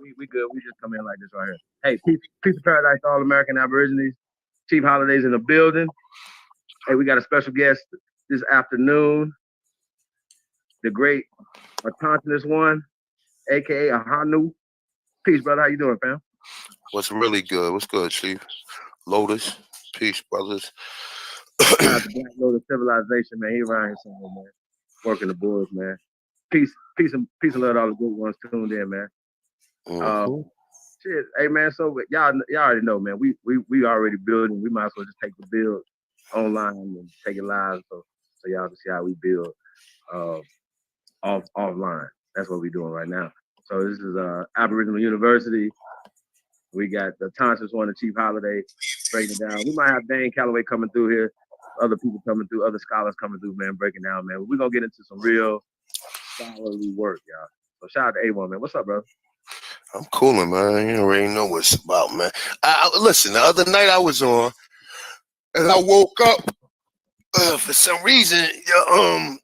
We good. We just come in like this right here. Hey, peace of paradise to all American Aborigines. Chief Holidays in the building. Hey, we got a special guest this afternoon. The great autonomous one, aka Ahanu. Peace, brother. How you doing, fam? What's really good? What's good, Chief? Lotus, peace, brothers. Shout out to Black Lotus Civilization, man. He around here somewhere, man. Working the boards, man. Peace and love to all the good ones tuned in, man. Uh, Mm-hmm. shit, hey man. So y'all already know, man. We already building. We might as well just take the build online and take it live, so y'all can see how we build uh offline. That's what we're doing right now. So this is Aboriginal University. We got the Thompson's one, the Chief Holiday breaking it down. We might have Dane Calloway coming through here, other people coming through, other scholars coming through, man, breaking down, man. We're gonna get into some real scholarly work, y'all. So shout out to A1, man. What's up, bro? I'm cooling, man. You already know what it's about, man. Listen, the other night I was on, and I woke up. For some reason,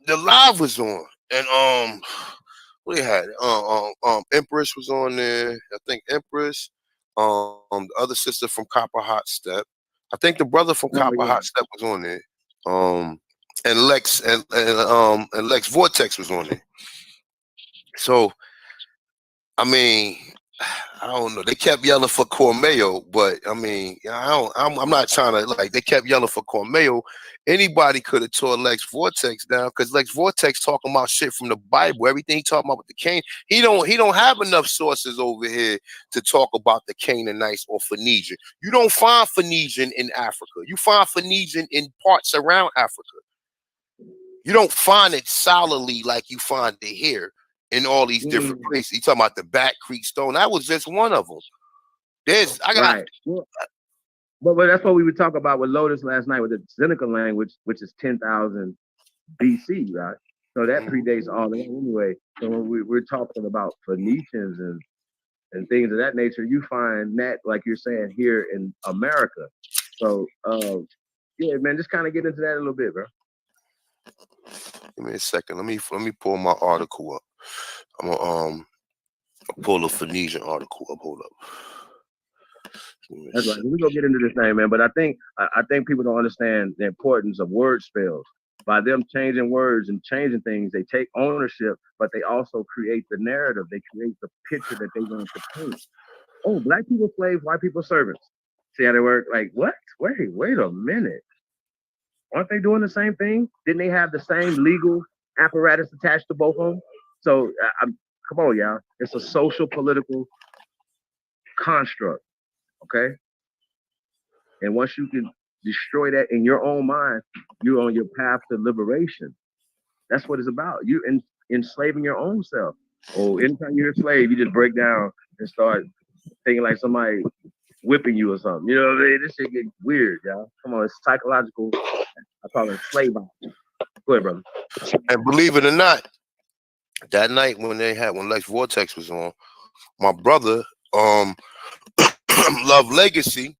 the live was on, and what they had, Empress was on there. I think Empress, the other sister from Copper Hot Step. I think the brother from Oh Copper yeah. Hot Step was on there. Um, and Lex Vortex was on there. So I mean, I don't know. They kept yelling for Cormeo, but I mean, I'm not trying to like. They kept yelling for Cormeo. Anybody could have tore Lex Vortex down because Lex Vortex talking about shit from the Bible. Everything he talking about with the Cain, he don't have enough sources over here to talk about the Canaanites or Phoenician. You don't find Phoenician in Africa. You find Phoenician in parts around Africa. You don't find it solidly like you find it here in all these different Mm, places. You talking about the Back Creek Stone? That was just one of them. I got right. Well, but that's what we were talking about with Lotus last night with the Seneca language, which is 10,000 BC, right? So that predates all that anyway. So when we're talking about Phoenicians and things of that nature, you find that, like you're saying, here in America. So, yeah, man, just kind of get into that a little bit, bro. give me a second. Let me pull my article up. I'm gonna pull the Phoenician article up. Hold up. Give me a That's right. sec. We're gonna get into this thing, man. But I think people don't understand the importance of word spells. By them changing words and changing things, they take ownership, but they also create the narrative. They create the picture that they want to paint. Oh, black people slaves, white people servants. See how they work? Like what? Wait a minute. Aren't they doing the same thing? Didn't they have the same legal apparatus attached to both of them? So come on, y'all. It's a social political construct. Okay, and once you can destroy that in your own mind, you're on your path to liberation. That's what it's about. You enslaving your own self. Oh, anytime you hear slave, you just break down and start thinking like somebody whipping you or something. You know what I mean? This shit get weird, y'all. Come on, it's psychological. I call it slave option. Go ahead, brother. And believe it or not, that night when Lex Vortex was on, my brother, Love Legacy,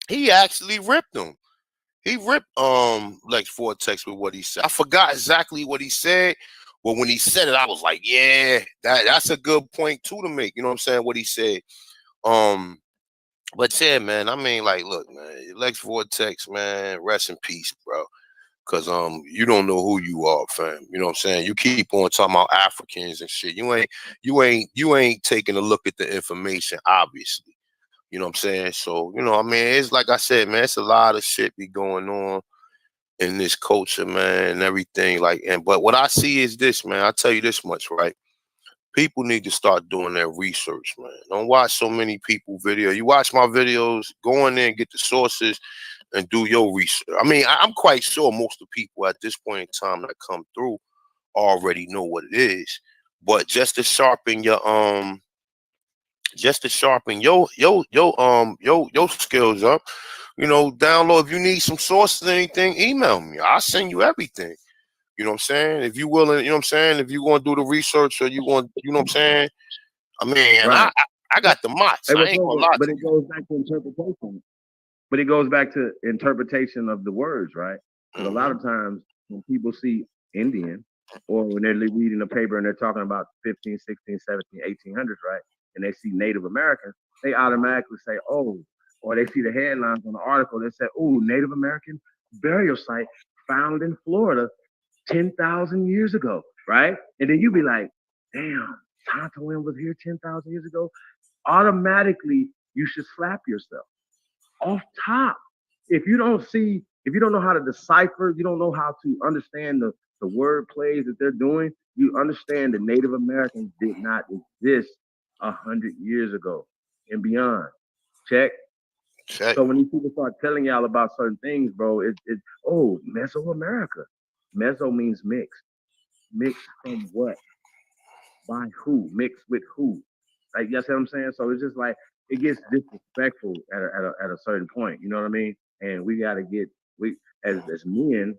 he actually ripped him. He ripped Lex Vortex with what he said. I forgot exactly what he said, but when he said it, I was like, yeah, that's a good point too to make. You know what I'm saying? What he said. Um, but yeah, man, I mean, like, look, man, Lex Vortex, man, rest in peace, bro. Cause you don't know who you are, fam. You know what I'm saying? You keep on talking about Africans and shit. You ain't taking a look at the information, obviously. You know what I'm saying? So, I mean, it's like I said, man, it's a lot of shit be going on in this culture, man, and everything. But what I see is this, man. I tell you this much, right? People need to start doing their research, man. Don't watch so many people video. You watch my videos, go in there and get the sources and do your research. I mean, I'm quite sure most of the people at this point in time that come through already know what it is. But just to sharpen your skills up, download. If you need some sources, anything, email me. I'll send you everything. You know what I'm saying? If you willing, you know what I'm saying? If you want to do the research or you want, you know what I'm saying? I mean, and I Right. I got the mots. Hey, I ain't gonna lie but to it you. goes back to interpretation. But it goes back to interpretation of the words, right? Because a lot Hmm. of times when people see Indian or when they're reading a paper and they're talking about 15, 16, 17, 1800s, right? and they see Native Americans, they automatically say, oh, or they see the headlines on the article that say, oh, Native American burial site found in Florida 10,000 years ago, right? And then you be like, damn, Tonto Win was here 10,000 years ago. Automatically, you should slap yourself off top. If you don't know how to decipher, you don't know how to understand the word plays that they're doing, you understand that Native Americans did not exist 100 years ago and beyond. Check. Check. So when these people start telling y'all about certain things, bro, oh, Mesoamerica. Meso means mixed. Mixed from what? By who? Mixed with who? Like, you know what I'm saying? So it's just like it gets disrespectful at a certain point. You know what I mean? And we got to get we as men,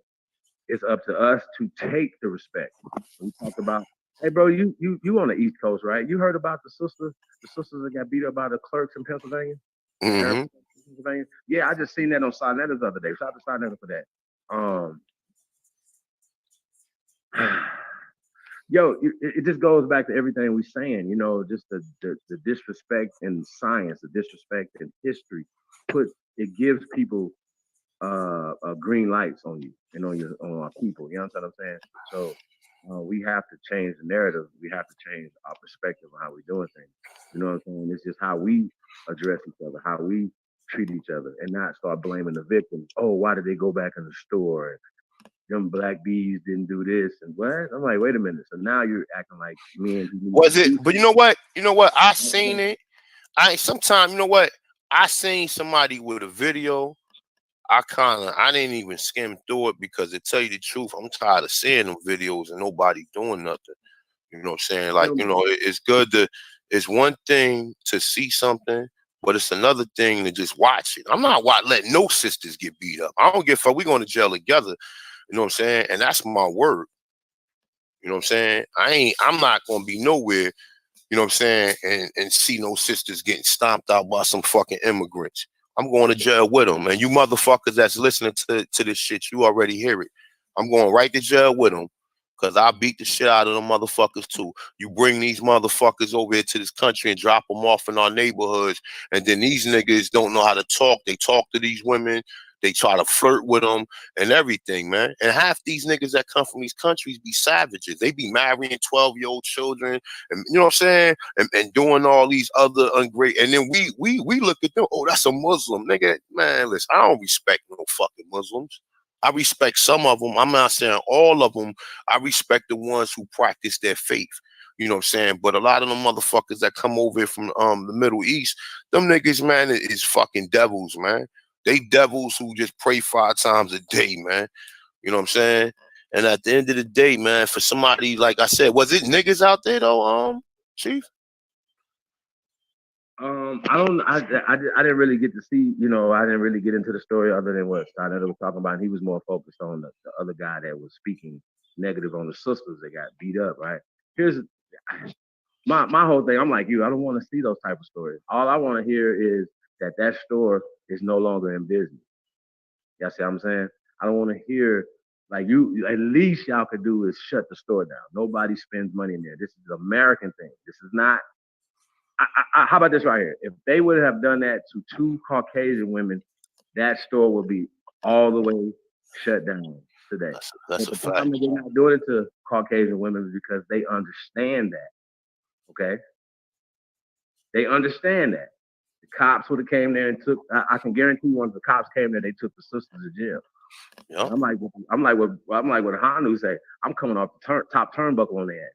it's up to us to take the respect. We talked about, hey, bro, you on the East Coast, right? You heard about the sisters that got beat up by the clerks in Pennsylvania? Mm-hmm. Pennsylvania? Yeah, I just seen that on Signetters the other day. Shout out to Signetters for that. Yo, it just goes back to everything we're saying, you know, just the disrespect in science, the disrespect in history. It gives people green lights on you and on our people. You know what I'm saying? So we have to change the narrative. We have to change our perspective on how we're doing things. You know what I'm saying? It's just how we address each other, how we treat each other, and not start blaming the victims. Oh, why did they go back in the store? Them black bees didn't do this and what? I'm like, wait a minute. So now you're acting like men. Was it? But you know what? I seen it. Sometimes, you know what? I seen somebody with a video. I didn't even skim through it because to tell you the truth, I'm tired of seeing them videos and nobody doing nothing. You know what I'm saying? Like, you know, it's good it's one thing to see something, but it's another thing to just watch it. I'm not letting no sisters get beat up. I don't give a fuck. We going to jail together. You know what I'm saying? And that's my word. You know what I'm saying? I'm not gonna be nowhere, you know what I'm saying, and see no sisters getting stomped out by some fucking immigrants. I'm going to jail with them. And you motherfuckers that's listening to this shit, you already hear it. I'm going right to jail with them. Cause I beat the shit out of them motherfuckers too. You bring these motherfuckers over here to this country and drop them off in our neighborhoods, and then these niggas don't know how to talk. They talk to these women. They try to flirt with them and everything, man. And half these niggas that come from these countries be savages. They be marrying 12-year-old children, and you know what I'm saying, and doing all these other ungreat. And then we look at them. Oh, that's a Muslim, nigga. Man, listen, I don't respect no fucking Muslims. I respect some of them. I'm not saying all of them. I respect the ones who practice their faith. You know what I'm saying? But a lot of them motherfuckers that come over here from the Middle East, them niggas, man, is fucking devils, man. They devils who just pray 5 times a day, man. You know what I'm saying? And at the end of the day, man, for somebody, like I said, was it niggas out there though, Chief? I didn't really get to see, you know, I didn't really get into the story other than what Steiner was talking about. He was more focused on the other guy that was speaking negative on the sisters that got beat up, right? Here's my whole thing. I'm like you. I don't want to see those type of stories. All I want to hear is that store is no longer in business. Y'all see what I'm saying? I don't want to hear like you. At least y'all could do is shut the store down. Nobody spends money in there. This is an American thing. This is not. How about this right here? If they would have done that to 2 Caucasian women, that store would be all the way shut down today. That's but a the fact. problem is they're not doing it to Caucasian women because they understand that. Okay, they understand that. The cops would have came there and took. I can guarantee you, once the cops came there, they took the sisters to jail. Yep. I'm like what Hanu say. I'm coming off the top turnbuckle on their ass.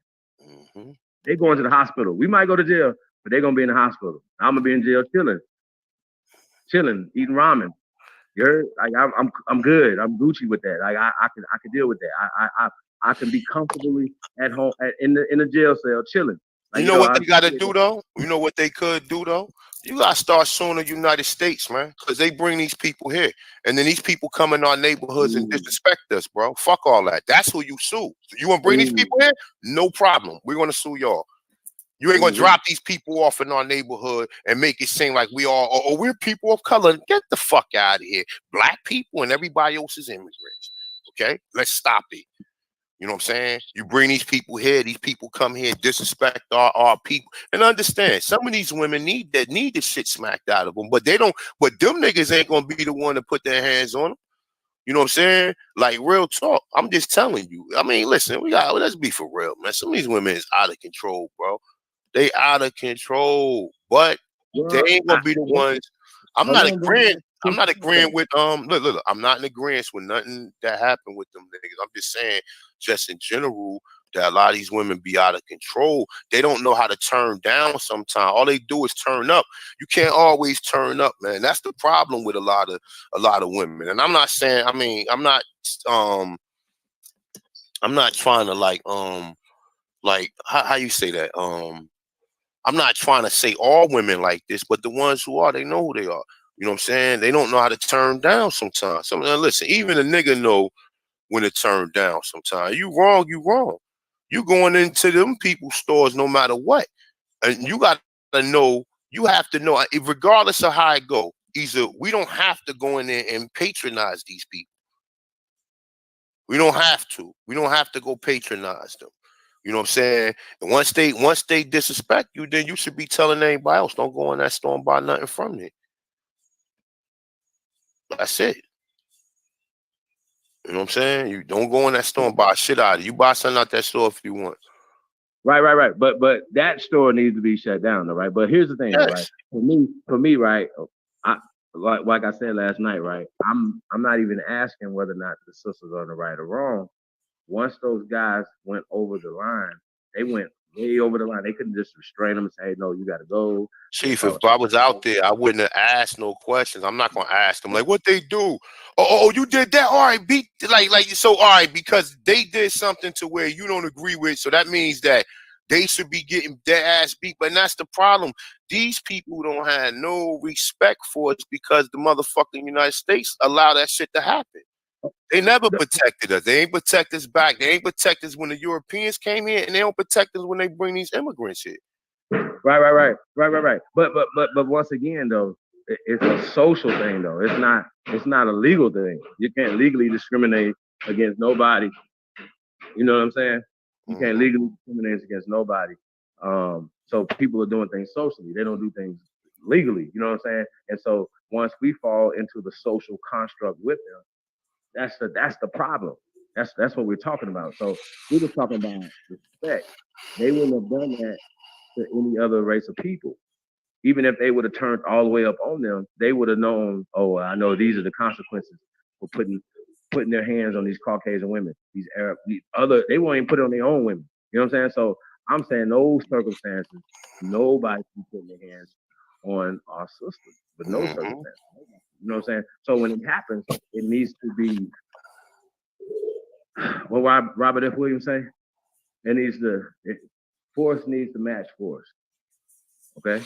Mm-hmm. They going to the hospital. We might go to jail, but they're gonna be in the hospital. I'm gonna be in jail chilling, eating ramen. You heard? Like I'm good. I'm Gucci with that. Like I can deal with that. I can be comfortably at home in the jail cell chilling. Like, you know what they gotta do though? You know what they could do though? You gotta start suing the United States, man, because they bring these people here, and then these people come in our neighborhoods and disrespect us, bro. Fuck all that. That's who you sue. You want to bring these people here? No problem. We're gonna sue y'all. You ain't gonna drop these people off in our neighborhood and make it seem like we all, we're people of color. Get the fuck out of here. Black people and everybody else is immigrants. Okay, let's stop it. You know what I'm saying? You bring these people here, these people come here, disrespect our people. And understand, some of these women need the shit smacked out of them, but they don't, but them niggas ain't gonna be the one to put their hands on them. You know what I'm saying? Like real talk. I'm just telling you. I mean, listen, let's be for real, man. Some of these women is out of control, bro. They out of control, but they ain't gonna be the ones. I'm not agreeing. I'm not agreeing with look, I'm not in agreement with nothing that happened with them niggas. I'm just saying, just in general, that a lot of these women be out of control. They don't know how to turn down sometimes. All they do is turn up. You can't always turn up, man. That's the problem with a lot of women. And I'm not saying, I mean, I'm not trying to like how you say that? I'm not trying to say all women like this, but the ones who are, they know who they are. You know what I'm saying? They don't know how to turn down sometimes. Listen, even a nigga know when to turn down sometimes. You wrong, you wrong. You going into them people's stores no matter what. And you got to know, you have to know, regardless of how it go, either we don't have to go in there and patronize these people. We don't have to. We don't have to go patronize them. You know what I'm saying? And once they disrespect you, then you should be telling anybody else, don't go in that store and buy nothing from it. That's it. You know what I'm saying? You don't go in that store and buy shit out of it. You buy something out that store if you want. Right. But that store needs to be shut down, though, right? But here's the thing, though, right? For me, right? I like I said last night, right? I'm not even asking whether or not the sisters are on the right or wrong. Once those guys went over the line, they went way over the line. They couldn't just restrain them and say, hey, no, you got to go. Chief, if I was out there, I wouldn't have asked no questions. I'm not gonna ask them like what they do. Oh, you did that. All right, beat like so. All right, because they did something to where you don't agree with, so that means that they should be getting their ass beat. But that's the problem. These people don't have no respect for us because the motherfucking United States allow that shit to happen. They never protected us. They ain't protect us back. They ain't protect us when the Europeans came here, and they don't protect us when they bring these immigrants here. Right. But once again, though, it's a social thing, though. It's not a legal thing. You can't legally discriminate against nobody. You know what I'm saying? You can't legally discriminate against nobody. So people are doing things socially. They don't do things legally. You know what I'm saying? And so once we fall into the social construct with them, that's the problem. That's what we're talking about. So we were talking about respect. They wouldn't have done that to any other race of people. Even if they would have turned all the way up on them, they would have known, oh, I know these are the consequences for putting their hands on these Caucasian women, these Arab, they won't even put it on their own women. You know what I'm saying? So I'm saying those circumstances, nobody can put their hands on our sisters, but no circumstances. You know what I'm saying? So when it happens, it needs to be what Robert F. Williams say? Force needs to match force. Okay.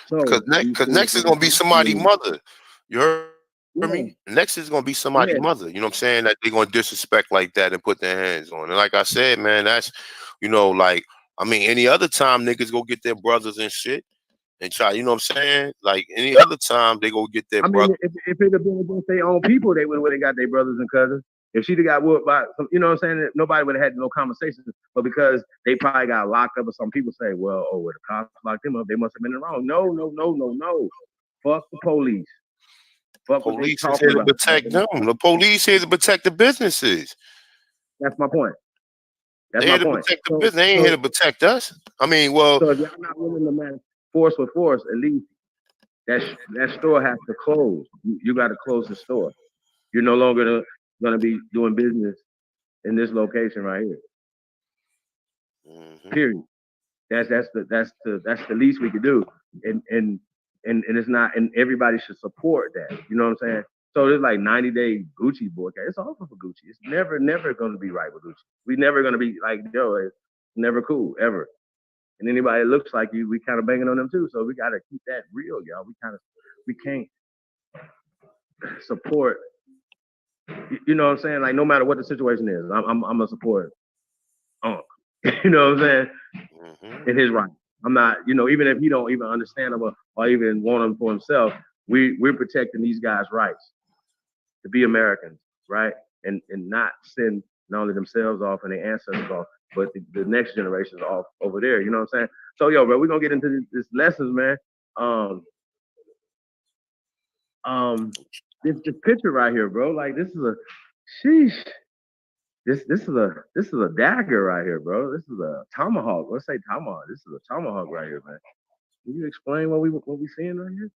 So because next is gonna be somebody's mother. You heard me? Next is gonna be somebody's mother. You know what I'm saying? That they're gonna disrespect like that and put their hands on. And like I said, man, that's like I mean, any other time niggas go get their brothers and shit and try. You know what I'm saying? Like any other time they go get their brothers. If it had been against their own people, they would have got their brothers and cousins. If she'd have got whooped by, you know what I'm saying? Nobody would have had no conversations. But because they probably got locked up, or some people say, well, the cops locked them up, they must have been wrong. No. Fuck the police. Fuck police is here to protect them. The police here to protect the businesses. That's my point. They're here to protect the business. They ain't here to protect us. I mean, well. So if y'all not willing to match force with force, at least that store has to close. You got to close the store. You're no longer going to be doing business in this location right here. Period. That's the least we could do, and it's not, and everybody should support that. You know what I'm saying? So it's like 90-day Gucci boycott. It's awful for Gucci. It's never going to be right with Gucci. We never going to be like, yo, it's never cool ever. And anybody that looks like you, we kind of banging on them too. So we got to keep that real, y'all. We can't support. You know what I'm saying? Like no matter what the situation is, I'm a support Unc. You know what I'm saying? In his right. I'm not, even if he don't even understand him or even want him for himself, we're protecting these guys' rights to be Americans, right? And not send not only themselves off and their ancestors off, but the next generation is off over there. You know what I'm saying? So yo, bro, we're gonna get into this lessons, man. Um, this picture right here, bro. Like this is a sheesh. This is a dagger right here, bro. This is a tomahawk. Let's say tomahawk. This is a tomahawk right here, man. Can you explain what we seeing right here?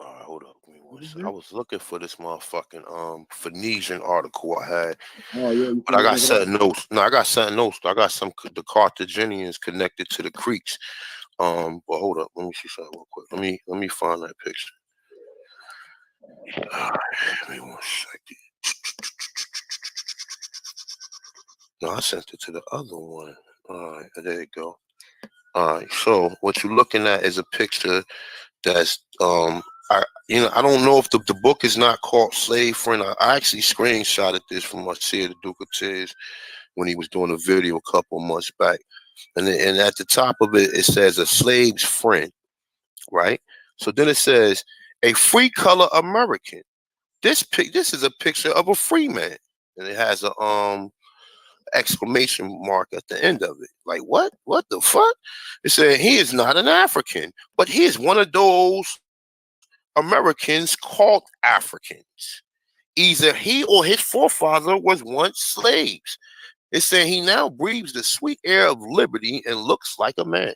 All right, hold up. Give me one What is second. I this? was looking for this motherfucking Phoenician article I had, Oh yeah, you but I can got look it up. something else. No, I got something else. I got the Carthaginians connected to the Creeks. But hold up. Let me see something real quick. Let me find that picture. All right, give me one second. No, I sent it to the other one. All right, there you go. All right, so what you're looking at is a picture that's I don't know if the book is not called Slave Friend. I actually screenshotted this from Marcia the Duke of Tears when he was doing a video a couple months back, and at the top of it says a slave's friend, right? So then it says a free color American. This is a picture of a free man, and it has a exclamation mark at the end of it. Like what? What the fuck? It said he is not an African, but he is one of those Americans called Africans. Either he or his forefather was once slaves. It said he now breathes the sweet air of liberty and looks like a man.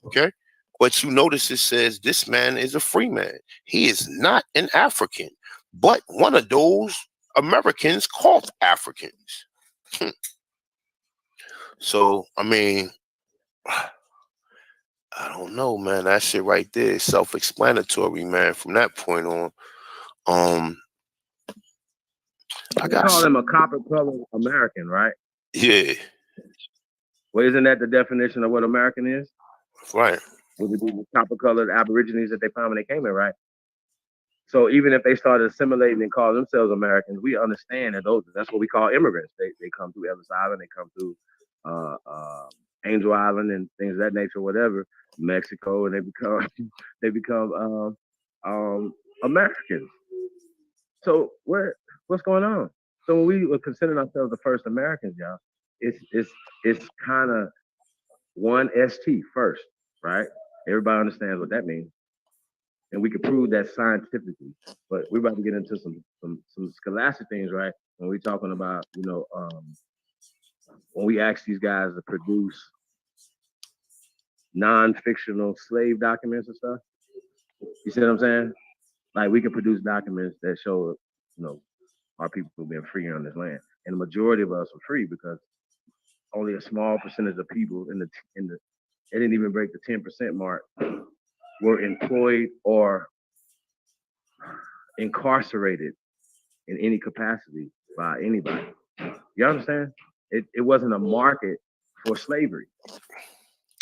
Okay. But you notice it says this man is a free man. He is not an African, but one of those Americans called Africans. So, I mean, I don't know, man. That shit right there is self-explanatory, man. From that point on, um, I They got call some, him a copper colored American, right? yeah, Well, isn't that the definition of what American is? right. Would it be the copper colored Aborigines that they found when they came here, right? So even if they started assimilating and call themselves Americans, we understand that that's what we call immigrants. They come through Ellis Island, they come through uh, uh, Angel Island and things of that nature, whatever, Mexico, and they become they become Americans. So what's going on? So when we were considering ourselves the first Americans, y'all, it's kind of one ST first, right? Everybody understands what that means, and we can prove that scientifically. But we're about to get into some scholastic things, right? When we're talking about, when we ask these guys to produce non-fictional slave documents and stuff, you see what I'm saying? Like we can produce documents that show, our people being free on this land, and the majority of us are free because only a small percentage of people in the they didn't even break the 10% mark were employed or incarcerated in any capacity by anybody. You understand? It wasn't a market for slavery.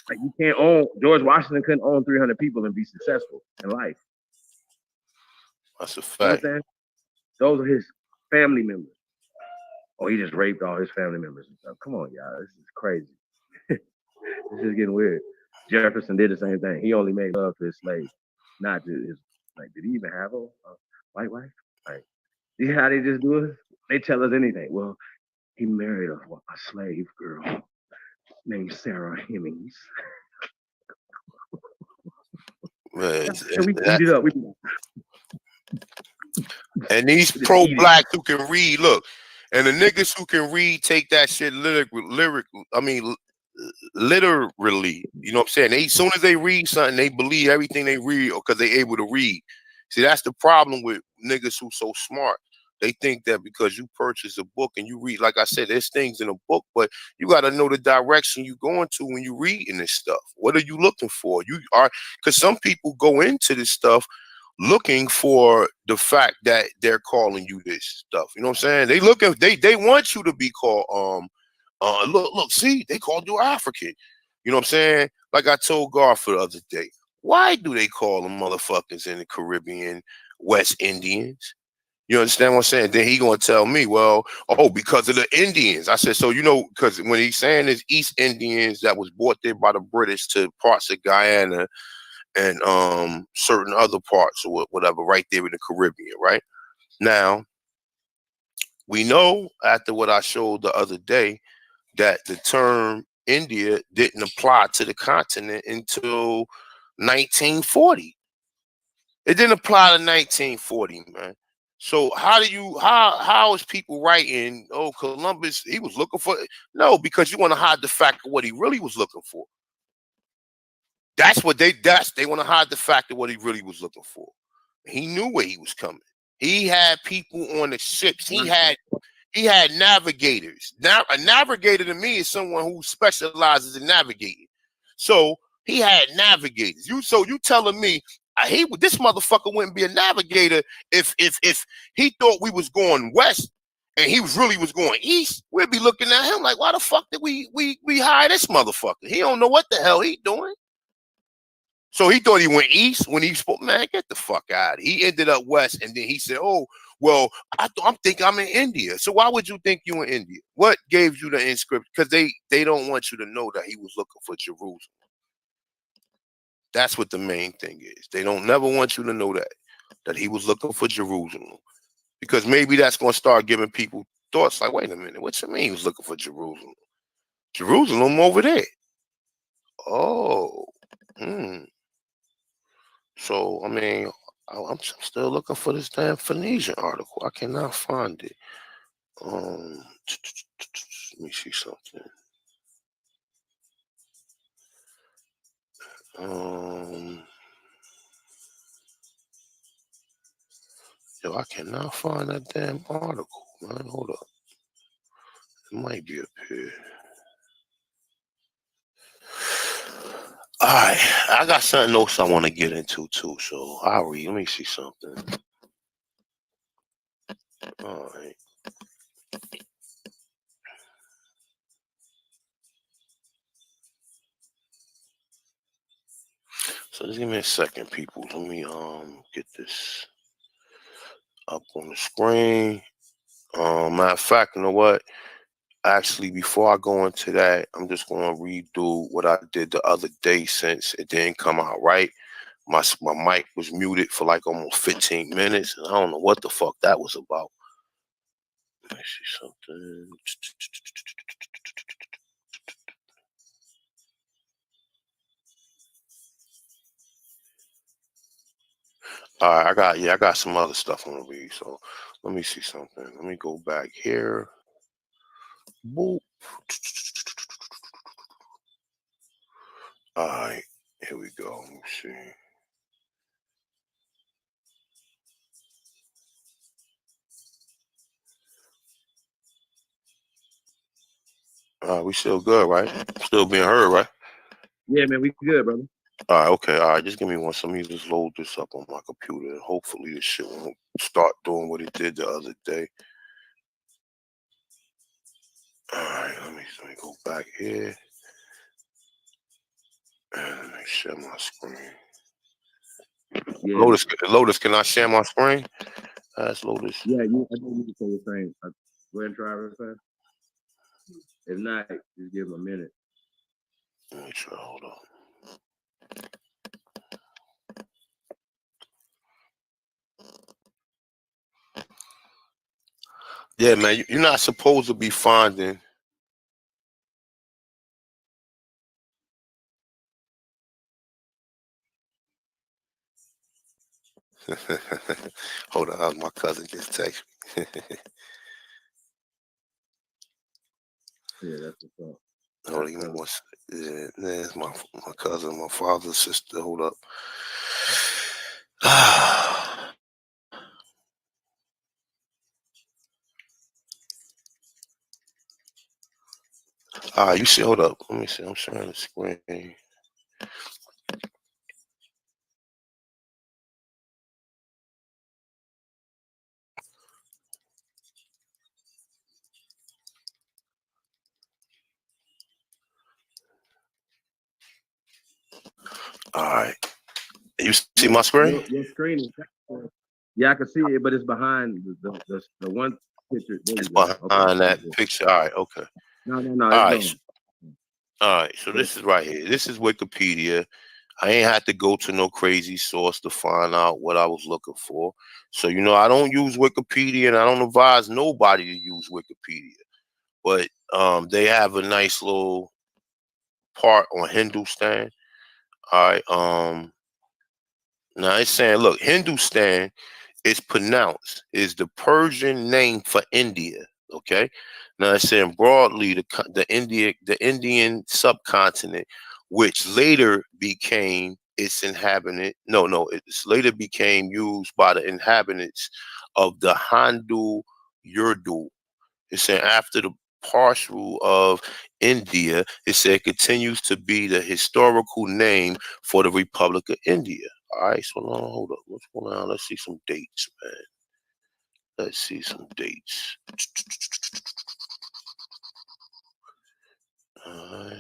Like you can't own George Washington couldn't own 300 people and be successful in life. That's a You fact. understand? Those are his family members. Oh, he just raped all his family members and stuff. Come on, y'all. This is crazy. This is getting weird. Jefferson did the same thing. He only made love to his slaves, not to his, like, did he even have a white wife? Like, see how they just do it? They tell us anything. Well, he married a slave girl named Sarah Hemings. Man, And we eat it up. and these pro-black who can read, look, and the niggas who can read take that shit literally. You know what I'm saying? As soon as they read something, they believe everything they read because they able to read. See, that's the problem with niggas who so smart. They think that because you purchase a book and you read, like I said, there's things in a book, but you got to know the direction you're going to when you're reading this stuff. What are you looking for? You are, because some people go into this stuff looking for the fact that they're calling you this stuff. You know what I'm saying? They want you to be called look, see, they called you African. You know what I'm saying? Like I told Garth the other day, why do they call them motherfuckers in the Caribbean West Indians? You understand what I'm saying? Then he gonna tell me, well, oh, because of the Indians. I said, so because when he's saying it's East Indians that was brought there by the British to parts of Guyana and certain other parts or whatever, right there in the Caribbean, right? Now, We know after what I showed the other day that the term India didn't apply to the continent until 1940. It didn't apply to 1940, man. So how is people writing, oh, Columbus, he was looking for it? No, because you want to hide the fact of what he really was looking for. That's what they want to hide the fact of what he really was looking for. He knew where he was coming. He had people on the ships. He had navigators. Now, a navigator to me is someone who specializes in navigating. So he had navigators. You telling me this motherfucker wouldn't be a navigator if he thought we was going west and he really was going east? We'd be looking at him like, why the fuck did we hire this motherfucker? He don't know what the hell he doing. So he thought he went east when he spoke. Man, get the fuck out. He ended up west, and then he said, "Oh, well, I'm thinking I'm in India." So why would you think you in India? What gave you the inscription? Because they don't want you to know that he was looking for Jerusalem. That's what the main thing is. They don't never want you to know that he was looking for Jerusalem, because maybe that's going to start giving people thoughts like, wait a minute, what you mean he was looking for Jerusalem? Jerusalem over there. Oh, So, I mean, I'm still looking for this damn Phoenician article. I cannot find it. Let me see something. Yo, I cannot find that damn article, man. Hold up. It might be up here. All right, I got something else I want to get into too, so I'll read. Let me see something. All right. So just give me a second, people. Let me get this up on the screen. Matter of fact, you know what? Actually, before I go into that, I'm just going to redo what I did the other day since it didn't come out right. My mic was muted for like almost 15 minutes. And I don't know what the fuck that was about. Let me see something. All right, I got some other stuff I want to read. So let me see something. Let me go back here. Boop. All right, here we go. Let me see. We still good, right? Still being heard, right? Yeah, man, we good, brother. All right, okay, all right. Just give me one. Let me just load this up on my computer, and hopefully this shit won't start doing what it did the other day. All right, let me go back here and let me share my screen. Yeah. Lotus, can I share my screen? Let's Lotus. Yeah, I know you can say the same. Go ahead and try real fast. If not, just give him a minute. Let me try. Hold on. Yeah, man, you're not supposed to be finding. Hold on, my cousin just texted me. Yeah, that's what's up. Hold on, give me one second. Yeah, that's my cousin, my father's sister. Hold up. You see, hold up. Let me see. I'm sharing the screen. All right. You see my screen? Your screen is. Yeah, I can see it, but it's behind the one picture. It's behind that picture. All right. Okay. No. All right. All right. So this is right here. This is Wikipedia. I ain't had to go to no crazy source to find out what I was looking for. So, I don't use Wikipedia, and I don't advise nobody to use Wikipedia. But they have a nice little part on Hindustan. All right. Now it's saying, look, Hindustan is pronounced is the Persian name for India. Okay. Now it's saying broadly the Indian subcontinent, which later became its inhabitant. No, it's later became used by the inhabitants of the Hindu Urdu. It's saying after the partial of India, it said continues to be the historical name for the Republic of India. All right, so now hold up. What's going on? Let's see some dates, man. Let's see some dates. All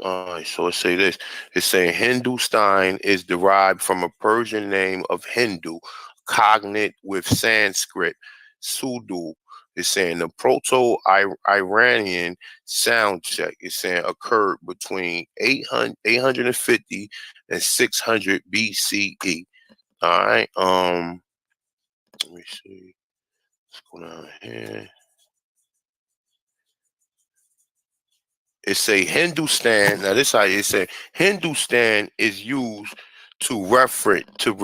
right, so let's say this. It's saying Hindustan is derived from a Persian name of Hindu, cognate with Sanskrit, Sudu. It's saying the Proto-Iranian sound check is saying occurred between 850 and 600 BCE. All right. Let me see. What's going on here? It say Hindustan. Now this how it say Hindustan is used to refer to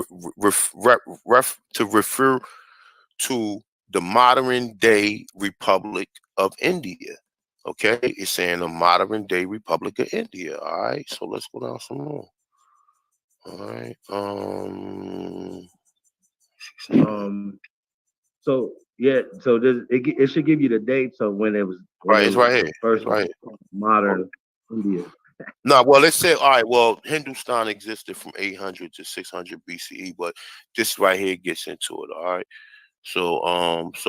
the modern day Republic of India. Okay, it's saying the modern day Republic of India. All right, so let's go down some more. All right. So yeah, so it should give you the date. So when Right, it it's was right here. first Right. modern India. No, well, let's say, all right, well, Hindustan existed from 800 to 600 BCE, but this right here gets into it, all right? So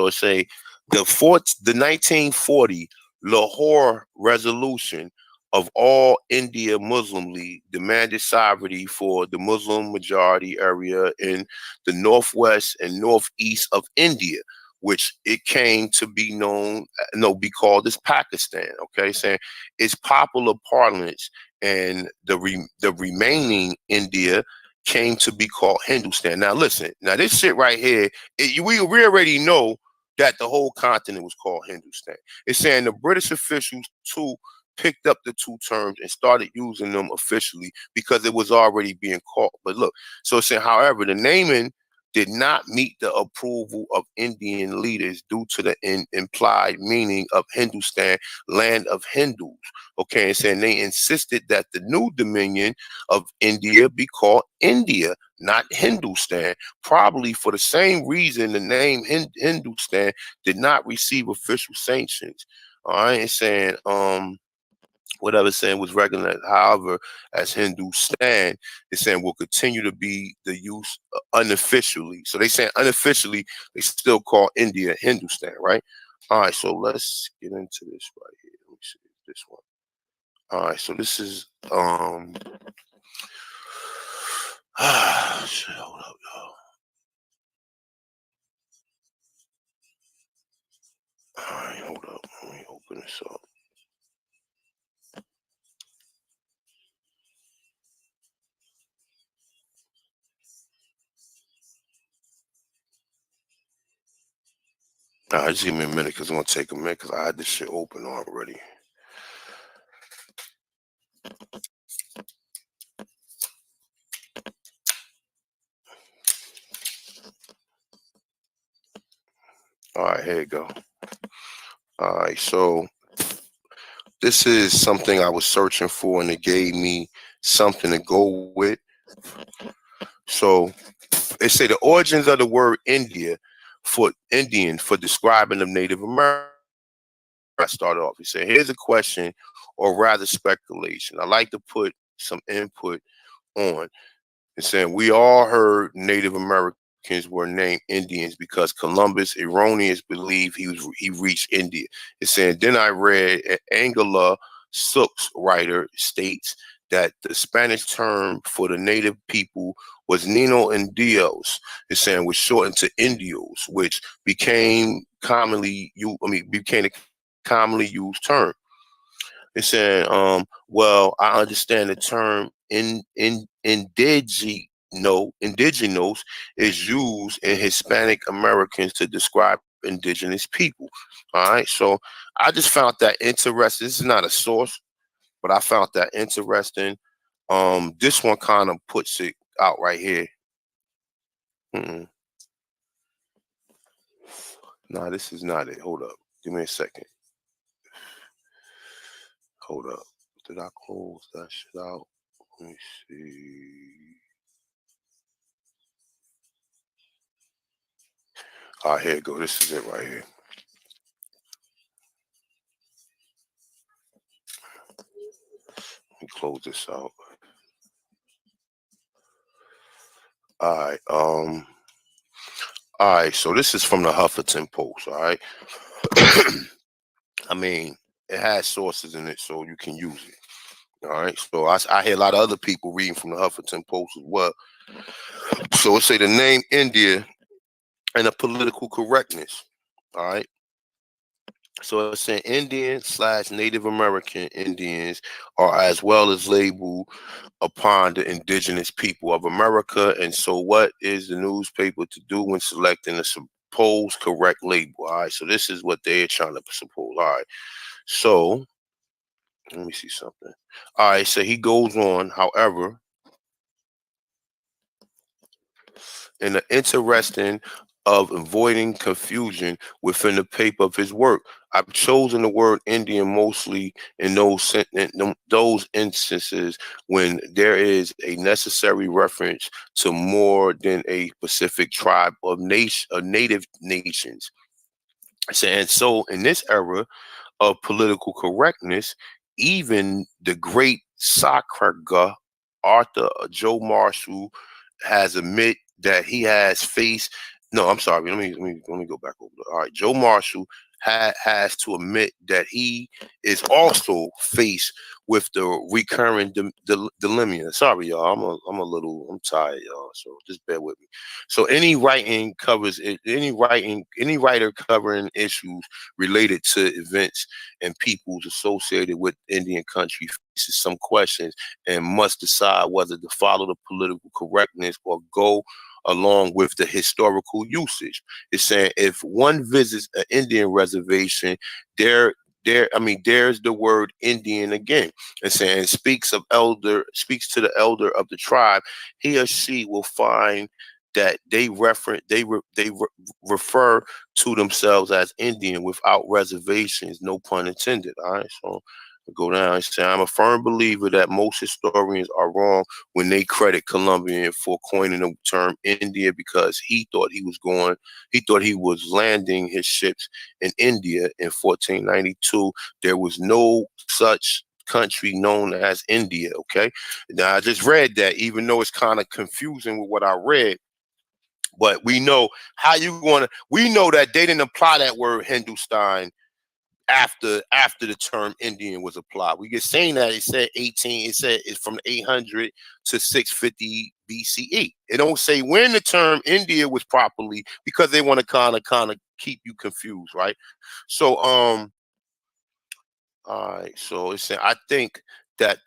it say the 1940 Lahore Resolution of all India Muslim League demanded sovereignty for the Muslim majority area in the northwest and northeast of India, which it came to be be called as Pakistan. Okay, saying its popular parlance and the remaining India came to be called Hindustan. Now listen, now this shit right here, we already know that the whole continent was called Hindustan. It's saying the British officials too picked up the two terms and started using them officially because it was already being called. But look, so it's saying, however, the naming did not meet the approval of Indian leaders due to the implied meaning of Hindustan, land of Hindus. Okay, and saying they insisted that the new dominion of India be called India, not Hindustan, probably for the same reason the name Hindustan did not receive official sanctions. All right, it's saying whatever saying was recognized, however, as Hindustan, it's saying will continue to be the use unofficially. So they saying unofficially, they still call India Hindustan, right? All right, so let's get into this right here. Let me see this one. All right, so this is shit, hold up, y'all. All right, hold up. Let me open this up. All right, just give me a minute because it's gonna take a minute because I had this shit open already. All right, here you go. All right, so this is something I was searching for, and it gave me something to go with. So it say the origins of the word Indian for describing the Native Americans. I started off. He said, "Here's a question, or rather speculation. I like to put some input on." And saying we all heard Native Americans were named Indians because Columbus erroneous believed he reached India. It's saying then I read Angela Sook's writer states that the Spanish term for the native people was Nino Indios. It's saying was shortened to Indios, which became became a commonly used term. It's saying, well, I understand the term indigenos is used in Hispanic Americans to describe indigenous people. All right, so I just found that interesting. This is not a source, but I found that interesting. This one kind of puts it out right here. Mm-mm. Nah, this is not it. Hold up. Give me a second. Hold up. Did I close that shit out? Let me see. All right, here it go. This is it right here. Let me close this out. All right. All right. So this is from the Huffington Post. All right. I mean, it has sources in it, so you can use it. All right. So I hear a lot of other people reading from the Huffington Post as well. So it say the name India and the political correctness. All right. So it's saying Indian/Native American Indians are as well as labeled upon the indigenous people of America. And so what is the newspaper to do when selecting a supposed correct label? All right. So this is what they're trying to suppose. All right. So let me see something. All right. So he goes on, however, in the interesting of avoiding confusion within the paper of his work. I've chosen the word Indian mostly in those instances when there is a necessary reference to more than a specific tribe of native nations. And so in this era of political correctness, even the great Sakarga Arthur Joe Marshall has admit that he has faced. No, I'm sorry. Let me go back over there. All right, Joe Marshall has to admit that he is also faced with the recurring dilemma. Sorry, y'all. I'm tired, y'all. So just bear with me. So any writer covering issues related to events and peoples associated with Indian country faces some questions and must decide whether to follow the political correctness or go along with the historical usage. It's saying if one visits an Indian reservation, there's the word Indian again. It's saying speaks to the elder of the tribe, he or she will find that they refer to themselves as Indian without reservations, no pun intended. All right, so go down and say, I'm a firm believer that most historians are wrong when they credit Columbian for coining the term India because he thought he was landing his ships in India in 1492. There was no such country known as India. Okay. Now I just read that, even though it's kind of confusing with what I read, but we know we know that they didn't apply that word Hindustan after the term Indian was applied. We get saying that it said it's from 800 to 650 BCE. It don't say when the term India was properly, because they want to kind of keep you confused, right? So all right, so it's saying I think that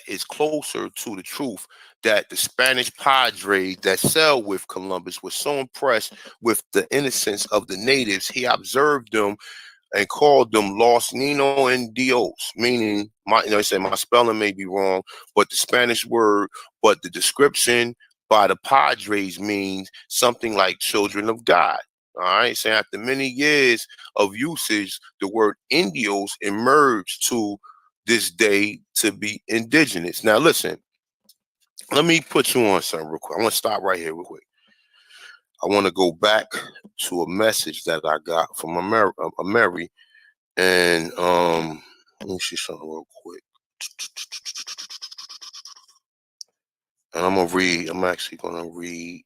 is closer to the truth that the Spanish padres that sailed with Columbus was so impressed with the innocence of the natives, he observed them and called them Los Nino and Dios, meaning he said my spelling may be wrong, but the Spanish word, but the description by the Padres means something like children of God. All right, so after many years of usage, the word Indios emerged to this day to be indigenous. Now, listen, let me put you on something real quick. I want to stop right here real quick. I want to go back to a message that I got from Mary. And let me see something real quick. And I'm actually gonna read.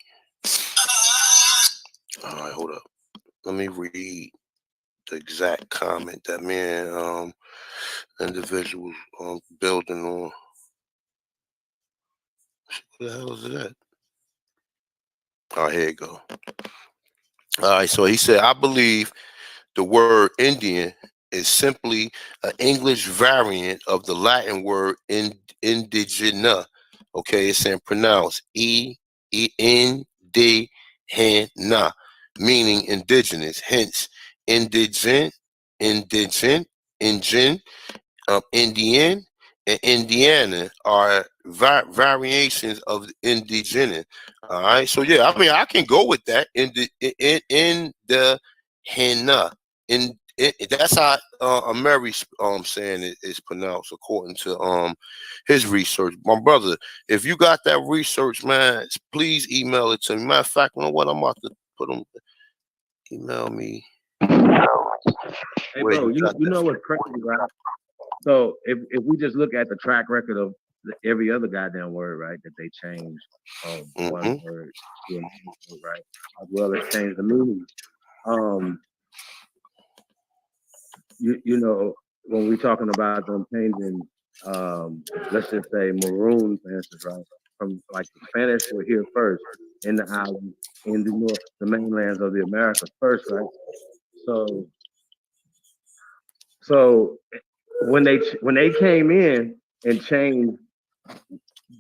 All right, hold up. Let me read the exact comment that me and individuals building on. What the hell is that? All right, here you go. All right, so he said, I believe the word Indian is simply an English variant of the Latin word indigena. Okay, it's saying pronounce indigena, meaning indigenous. Hence, indigent, indigent, ingen, Indian and Indiana are variations of indigenous. All right, so yeah, I mean, I can go with that in the henna. That's how Mary's saying it is pronounced according to his research. My brother, if you got that research, man, please email it to me. Matter of fact, you know what? I'm about to put them. Email me. Hey, bro, you know what's crazy, right? So if we just look at the track record of every other goddamn word, right, that they changed one word to another word, right, as well as change the meaning. You know, when we're talking about them changing, let's just say maroon, for instance, right, from like the Spanish were here first in the islands, in the north, the mainlands of the Americas first, right? So so when they came in and changed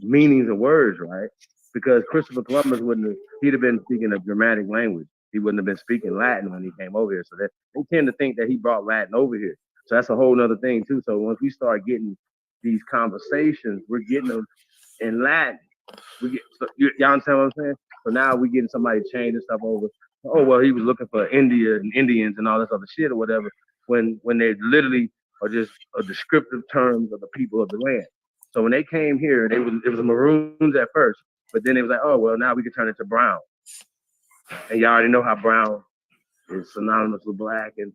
meanings of words, right? Because Christopher Columbus he'd have been speaking a Germanic language. He wouldn't have been speaking Latin when he came over here. So that they tend to think that he brought Latin over here. So that's a whole nother thing too. So once we start getting these conversations, we're getting them in Latin. Y'all understand what I'm saying? So now we getting somebody changing stuff over. Oh well, he was looking for India and Indians and all this other shit or whatever. When they literally are just a descriptive terms of the people of the land. So when they came here, it was maroons at first, but then it was like, oh well, now we can turn it to brown. And y'all already know how brown is synonymous with black and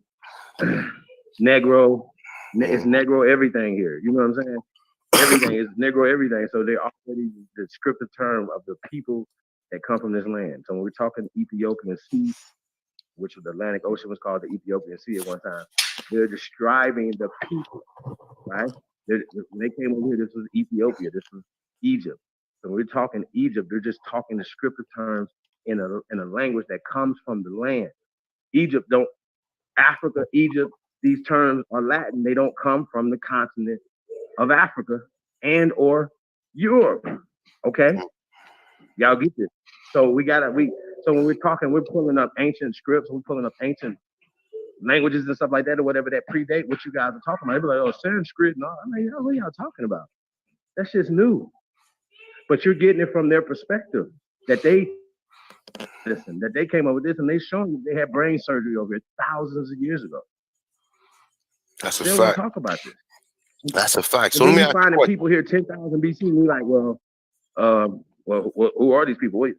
Negro. It's Negro everything here. You know what I'm saying? Everything is Negro everything. So they're already the descriptive term of the people that come from this land. So when we're talking Ethiopian Sea, which the Atlantic Ocean was called the Ethiopian Sea at one time, they're describing the people, right? When they came over here, this was Ethiopia, this was Egypt. So when we're talking Egypt, they're just talking descriptive terms in a language that comes from the land. Africa, Egypt, these terms are Latin. They don't come from the continent of Africa and or Europe. Okay, y'all get this. So so when we're talking, we're pulling up ancient scripts, we're pulling up ancient languages and stuff like that, or whatever that predate what you guys are talking about. They be like, oh, Sanskrit, no, I mean, what are y'all talking about? That's just new. But you're getting it from their perspective that they came up with this and they shown you they had brain surgery over it thousands of years ago. That's a they don't fact. Talk about this. That's a fact. So when you find people here 10,000 BC, and you're like, well, who are these people? Wait.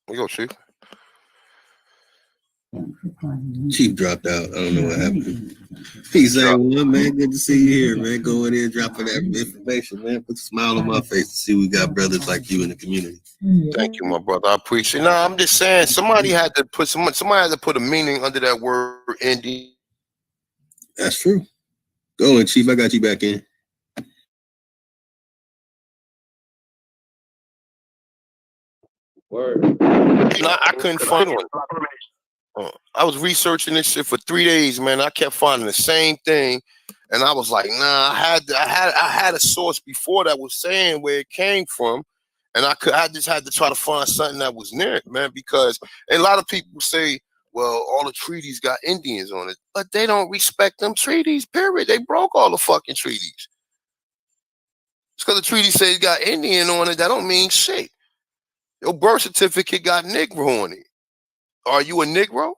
We go, Chief. Chief dropped out. I don't know what happened. Peace, everyone, man. Good to see you here, man. Going in, dropping that information, man. Put a smile on my face to see we got brothers like you in the community. Thank you, my brother. I appreciate it. No, I'm just saying somebody had to put a meaning under that word Indian. That's true. Go on, Chief. I got you back in. Word. No, I couldn't find one. I was researching this shit for 3 days, man. I kept finding the same thing, and I was like, nah. I had a source before that was saying where it came from, and I just had to try to find something that was near it, man. Because a lot of people say, well, all the treaties got Indians on it, but they don't respect them treaties. Period. They broke all the fucking treaties. It's because the treaty says it got Indian on it. That don't mean shit. Your birth certificate got Negro on it. Are you a Negro?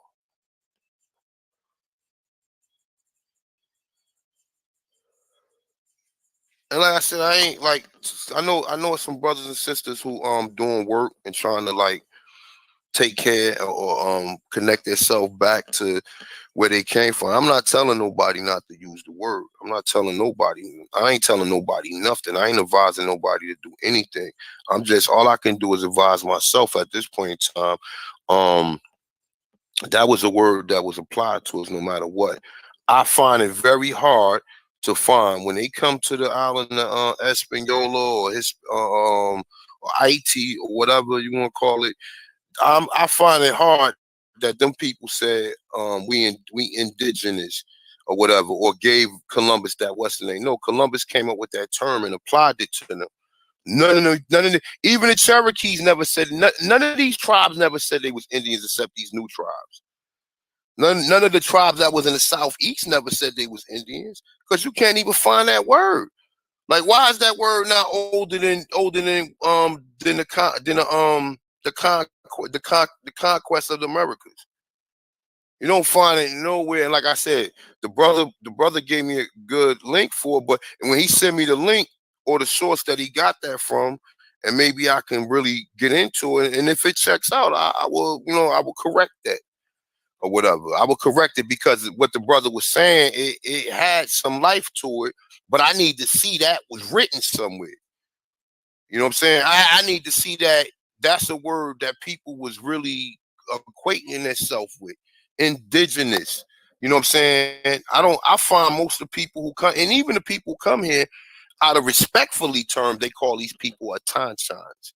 And like I said, I know some brothers and sisters who doing work and trying to like take care or connect themselves back to where they came from. I'm not telling nobody not to use the word. I'm not telling nobody. I ain't telling nobody nothing. I ain't advising nobody to do anything. All I can do is advise myself at this point in time. That was a word that was applied to us no matter what. I find it very hard to find when they come to the island of Espanola or Haiti or whatever you want to call it. I find it hard that them people said we indigenous or whatever, or gave Columbus that Western name. No, Columbus came up with that term and applied it to them. Even the Cherokees never said, none of these tribes never said they was Indians except these new tribes. None of the tribes that was in the Southeast never said they was Indians, because you can't even find that word. Like, why is that word not older than the conquest of the Americas? You don't find it nowhere. And like I said, the brother gave me a good link for it, but when he sent me the link or the source that he got that from, and maybe I can really get into it. And if it checks out, I will, I will correct that or whatever. I will correct it, because what the brother was saying, it had some life to it, but I need to see that was written somewhere. You know what I'm saying? I need to see that that's a word that people was really equating themselves with. Indigenous. You know what I'm saying? I find most of the people who come, and even the people who come here, out of respectfully terms, they call these people Atanchans.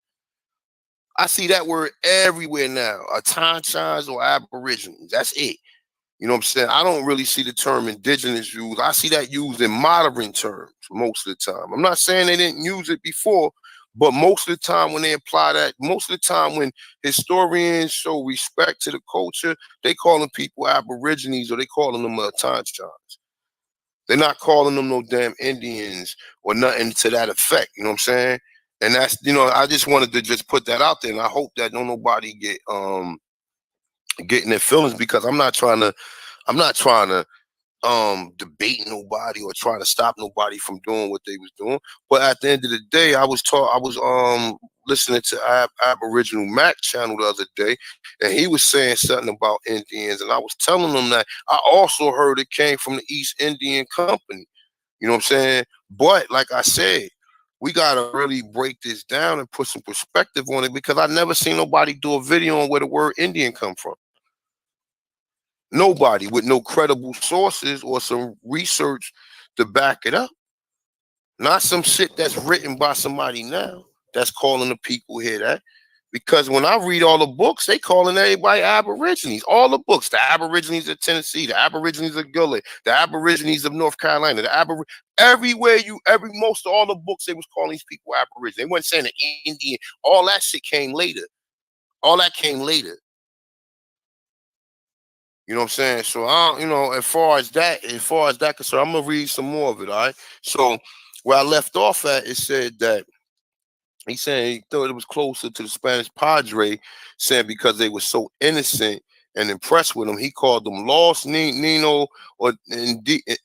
I see that word everywhere now. Atanchans or Aborigines. That's it. You know what I'm saying? I don't really see the term indigenous used. I see that used in modern terms most of the time. I'm not saying they didn't use it before, but most of the time when they apply that, most of the time when historians show respect to the culture, they calling people Aborigines, or they calling them Atanchans. They're not calling them no damn Indians or nothing to that effect. You know what I'm saying? And that's, I just wanted to just put that out there, and I hope that nobody getting their feelings, because I'm not trying to debate nobody or try to stop nobody from doing what they was doing. But at the end of the day, I was listening to Aboriginal Mac channel the other day, and he was saying something about Indians, and I was telling him that I also heard it came from the East Indian Company. You know what I'm saying? But like I said, we gotta really break this down and put some perspective on it, because I never seen nobody do a video on where the word Indian come from. Nobody with no credible sources or some research to back it up. Not some shit that's written by somebody now that's calling the people here that. Because when I read all the books, they calling everybody Aborigines. All the books, the Aborigines of Tennessee, the Aborigines of Gully, the Aborigines of North Carolina, most of all the books, they was calling these people Aborigines. They weren't saying the Indian. All that shit came later. All that came later. You know what I'm saying? So as far as that concerned, I'm gonna read some more of it. All right. So where I left off at, it said that he said he thought it was closer to the Spanish Padre, saying because they were so innocent and impressed with him, he called them Los Nino or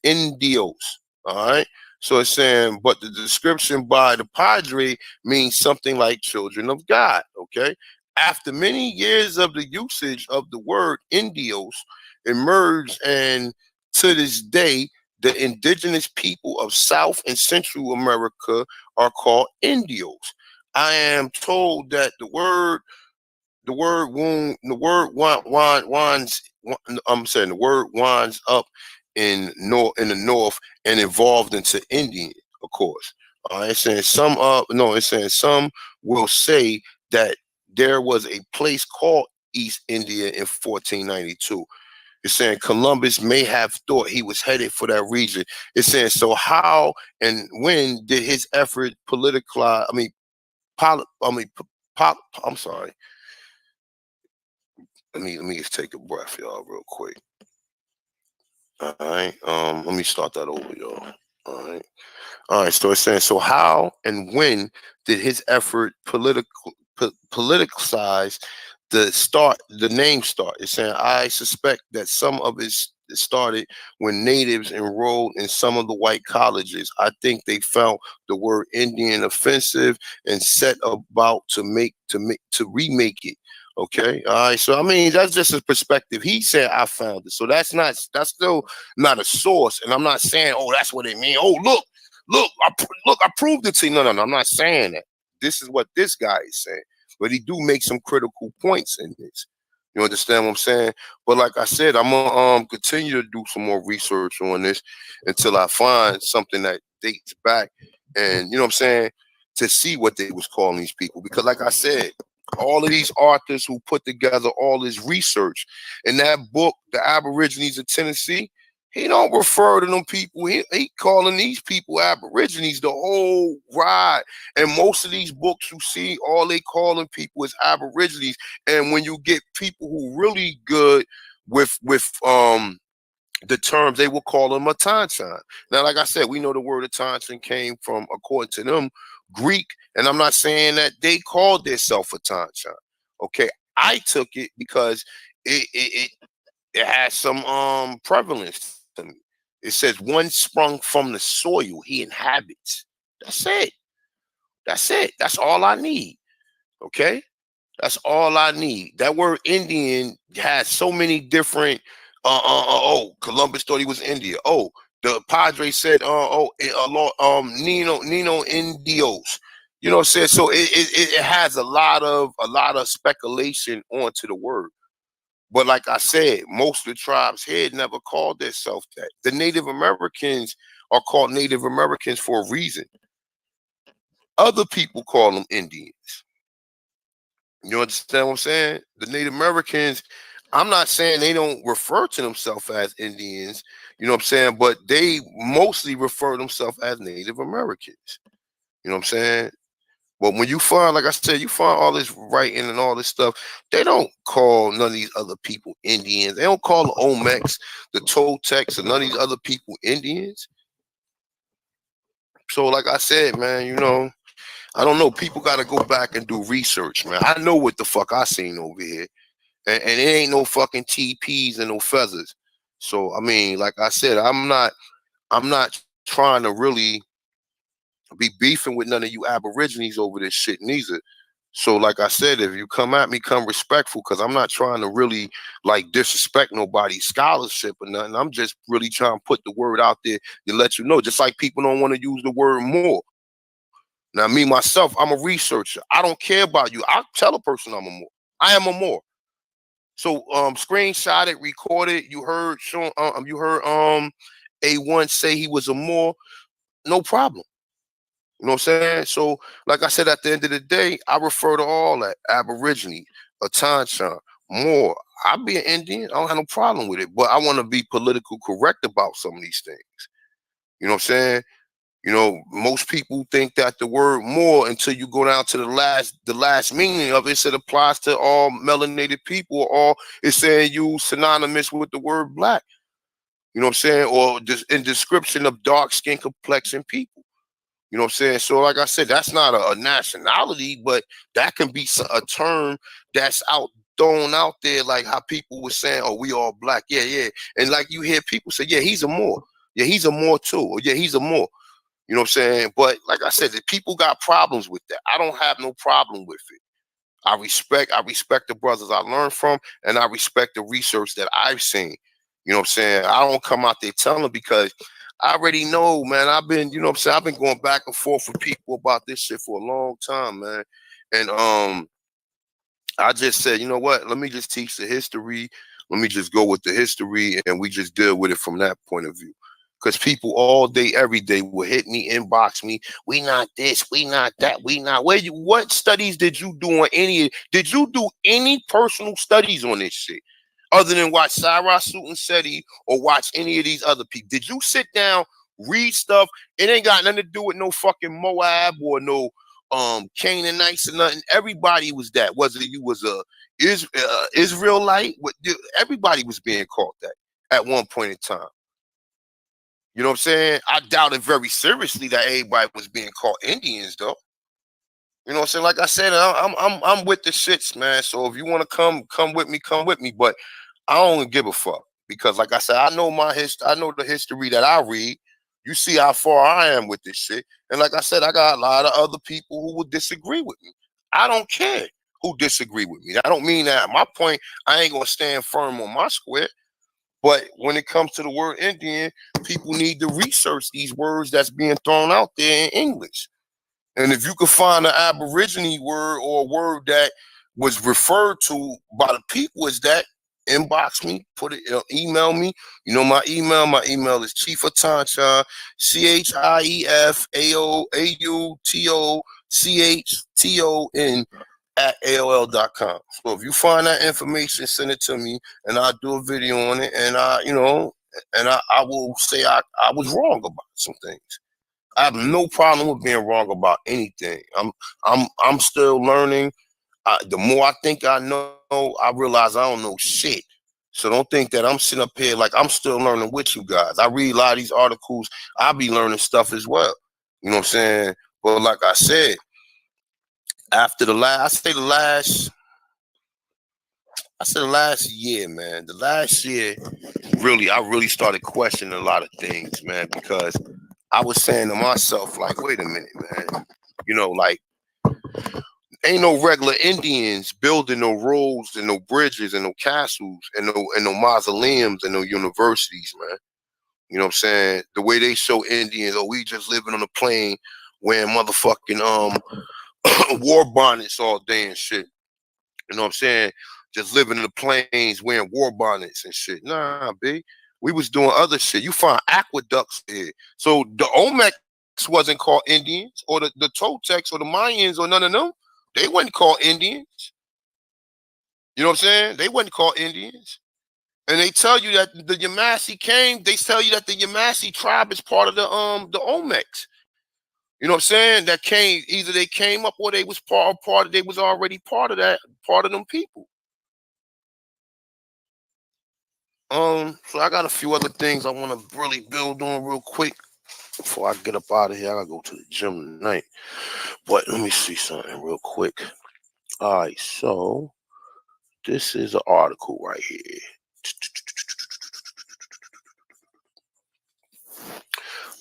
Indios. All right. So it's saying, but the description by the Padre means something like children of God. Okay. After many years of the usage of the word Indios emerged, and to this day, the indigenous people of South and Central America are called Indios. I am told that the word winds up in the north and evolved into Indian, of course. It's saying it's saying some will say that there was a place called East India in 1492. It's saying Columbus may have thought he was headed for that region. It's saying, so how and when did his effort politicalize? I'm sorry. Let me just take a breath, y'all, real quick. All right. Let me start that over, y'all. All right. All right. So it's saying, so how and when did his effort politicize the name start? It's saying, I suspect that some of it started when natives enrolled in some of the white colleges. I think they found the word Indian offensive and set about to remake it. Okay. All right. So I mean, that's just a perspective. He said I found it. So that's still not a source. And I'm not saying, oh, that's what it means. Oh, look, I proved it to you. No, I'm not saying that. This is what this guy is saying. But he do make some critical points in this. You understand what I'm saying? But like I said, I'm gonna continue to do some more research on this until I find something that dates back, and you know what I'm saying, to see what they was calling these people. Because like I said, all of these authors who put together all this research. In that book, The Aborigines of Tennessee, he don't refer to them people. He calling these people Aborigines the whole ride. And most of these books you see, all they calling people is Aborigines. And when you get people who really good with the terms, they will call them a Tanchan. Now, like I said, we know the word Tanchan came from, according to them, Greek, and I'm not saying that they called themselves a Tanchan. Okay, I took it because it has some prevalence to me. It says one sprung from the soil he inhabits. That's it. That's it. That's all I need. Okay, that's all I need. That word Indian has so many different. Oh, Columbus thought he was India. Oh, the Padre said, Nino Indios. You know what I'm saying? So it has a lot of speculation onto the word. But like I said, most of the tribes here never called themselves that. The Native Americans are called Native Americans for a reason. Other people call them Indians. You understand what I'm saying? The Native Americans, I'm not saying they don't refer to themselves as Indians, you know what I'm saying? But they mostly refer to themselves as Native Americans. You know what I'm saying? But when you find, like I said, you find all this writing and all this stuff, they don't call none of these other people Indians. They don't call the Olmecs, the Toltecs, and none of these other people Indians. So like I said, man, you know, I don't know. People got to go back and do research, man. I know what the fuck I seen over here. And it ain't no fucking TPs and no feathers. So, I mean, like I said, I'm not trying to really be beefing with none of you Aborigines over this shit neither. So, like I said, if you come at me, come respectful, because I'm not trying to really like disrespect nobody's scholarship or nothing. I'm just really trying to put the word out there to let you know. Just like people don't want to use the word more. Now, me myself, I'm a researcher. I don't care about you. I'll tell a person I'm a more. I am a more. So screenshot it, record it. You heard Sean, A1 say he was a more, no problem. You know what I'm saying? So, like I said, at the end of the day, I refer to all that Aborigine, a Tanchan, more. I'll be an Indian. I don't have no problem with it, but I want to be politically correct about some of these things. You know what I'm saying? You know, most people think that the word more, until you go down to the last meaning of it, it applies to all melanated people, or all it's saying you synonymous with the word black. You know what I'm saying? Or just in description of dark skin complexion people. You know what I'm saying? So like I said, that's not a nationality, but that can be a term that's thrown out there, like how people were saying, oh, we all black. Yeah, yeah. And like you hear people say, yeah, he's a more. Yeah, he's a more too. Or yeah, he's a more. You know what I'm saying? But like I said, the people got problems with that. I don't have no problem with it. I respect the brothers I learned from, and I respect the research that I've seen. You know what I'm saying? I don't come out there telling, because I already know, man. I've been, you know what I'm saying, I've been going back and forth with people about this shit for a long time, man. And I just said, you know what? Let me just teach the history. Let me just go with the history, and we just deal with it from that point of view. Because people all day, every day will hit me, inbox me. We not this, we not that, we not. What studies did you do on any? Did you do any personal studies on this shit, other than watch Cyrus Suit Seti or watch any of these other people? Did you sit down, read stuff? It ain't got nothing to do with no fucking Moab or no Canaanites or nothing. Everybody was that. Whether you was a Israelite, everybody was being called that at one point in time. You know what I'm saying? I doubt it very seriously that everybody was being called Indians, though. You know what I'm saying? Like I said, I'm with the shits, man. So if you want to come with me. But I don't give a fuck, because, like I said, I know I know the history that I read. You see how far I am with this shit, and like I said, I got a lot of other people who would disagree with me. I don't care who disagree with me. I don't mean that. My point, I ain't gonna stand firm on my square. But when it comes to the word Indian, people need to research these words that's being thrown out there in English. And if you could find an Aborigine word, or a word that was referred to by the people as that, inbox me, put it, email me. You know my email. My email is chiefatonchon, CHIEFAUTOCHTON at AOL.com. So if you find that information, send it to me, and I'll do a video on it, and I will say I was wrong about some things. I have no problem with being wrong about anything. I'm still learning. The more I think I know, I realize I don't know shit. So don't think that I'm sitting up here like I'm still learning with you guys. I read a lot of these articles. I be learning stuff as well. You know what I'm saying? But like I said, after the last year, man. The last year, I really started questioning a lot of things, man, because I was saying to myself, like, wait a minute, man. Like, ain't no regular Indians building no roads and no bridges and no castles and no mausoleums and no universities, man. You know what I'm saying? The way they show Indians, we just living on the plain wearing motherfucking war bonnets all day and shit. You know what I'm saying? Just living in the plains wearing war bonnets and shit. Nah, B. We was doing other shit. You find aqueducts here. So the Olmecs wasn't called Indians, or the Toltecs or the Mayans or none of them. They wasn't called Indians. You know what I'm saying? They wasn't called Indians. And they tell you that the Yamasee came. They tell you that the Yamasee tribe is part of the Olmecs. You know what I'm saying? That came, either they came up or they was part of, they was already part of them people. So I got a few other things I want to really build on real quick before I get up out of here. I gotta go to the gym tonight. But let me see something real quick. All right, so this is an article right here.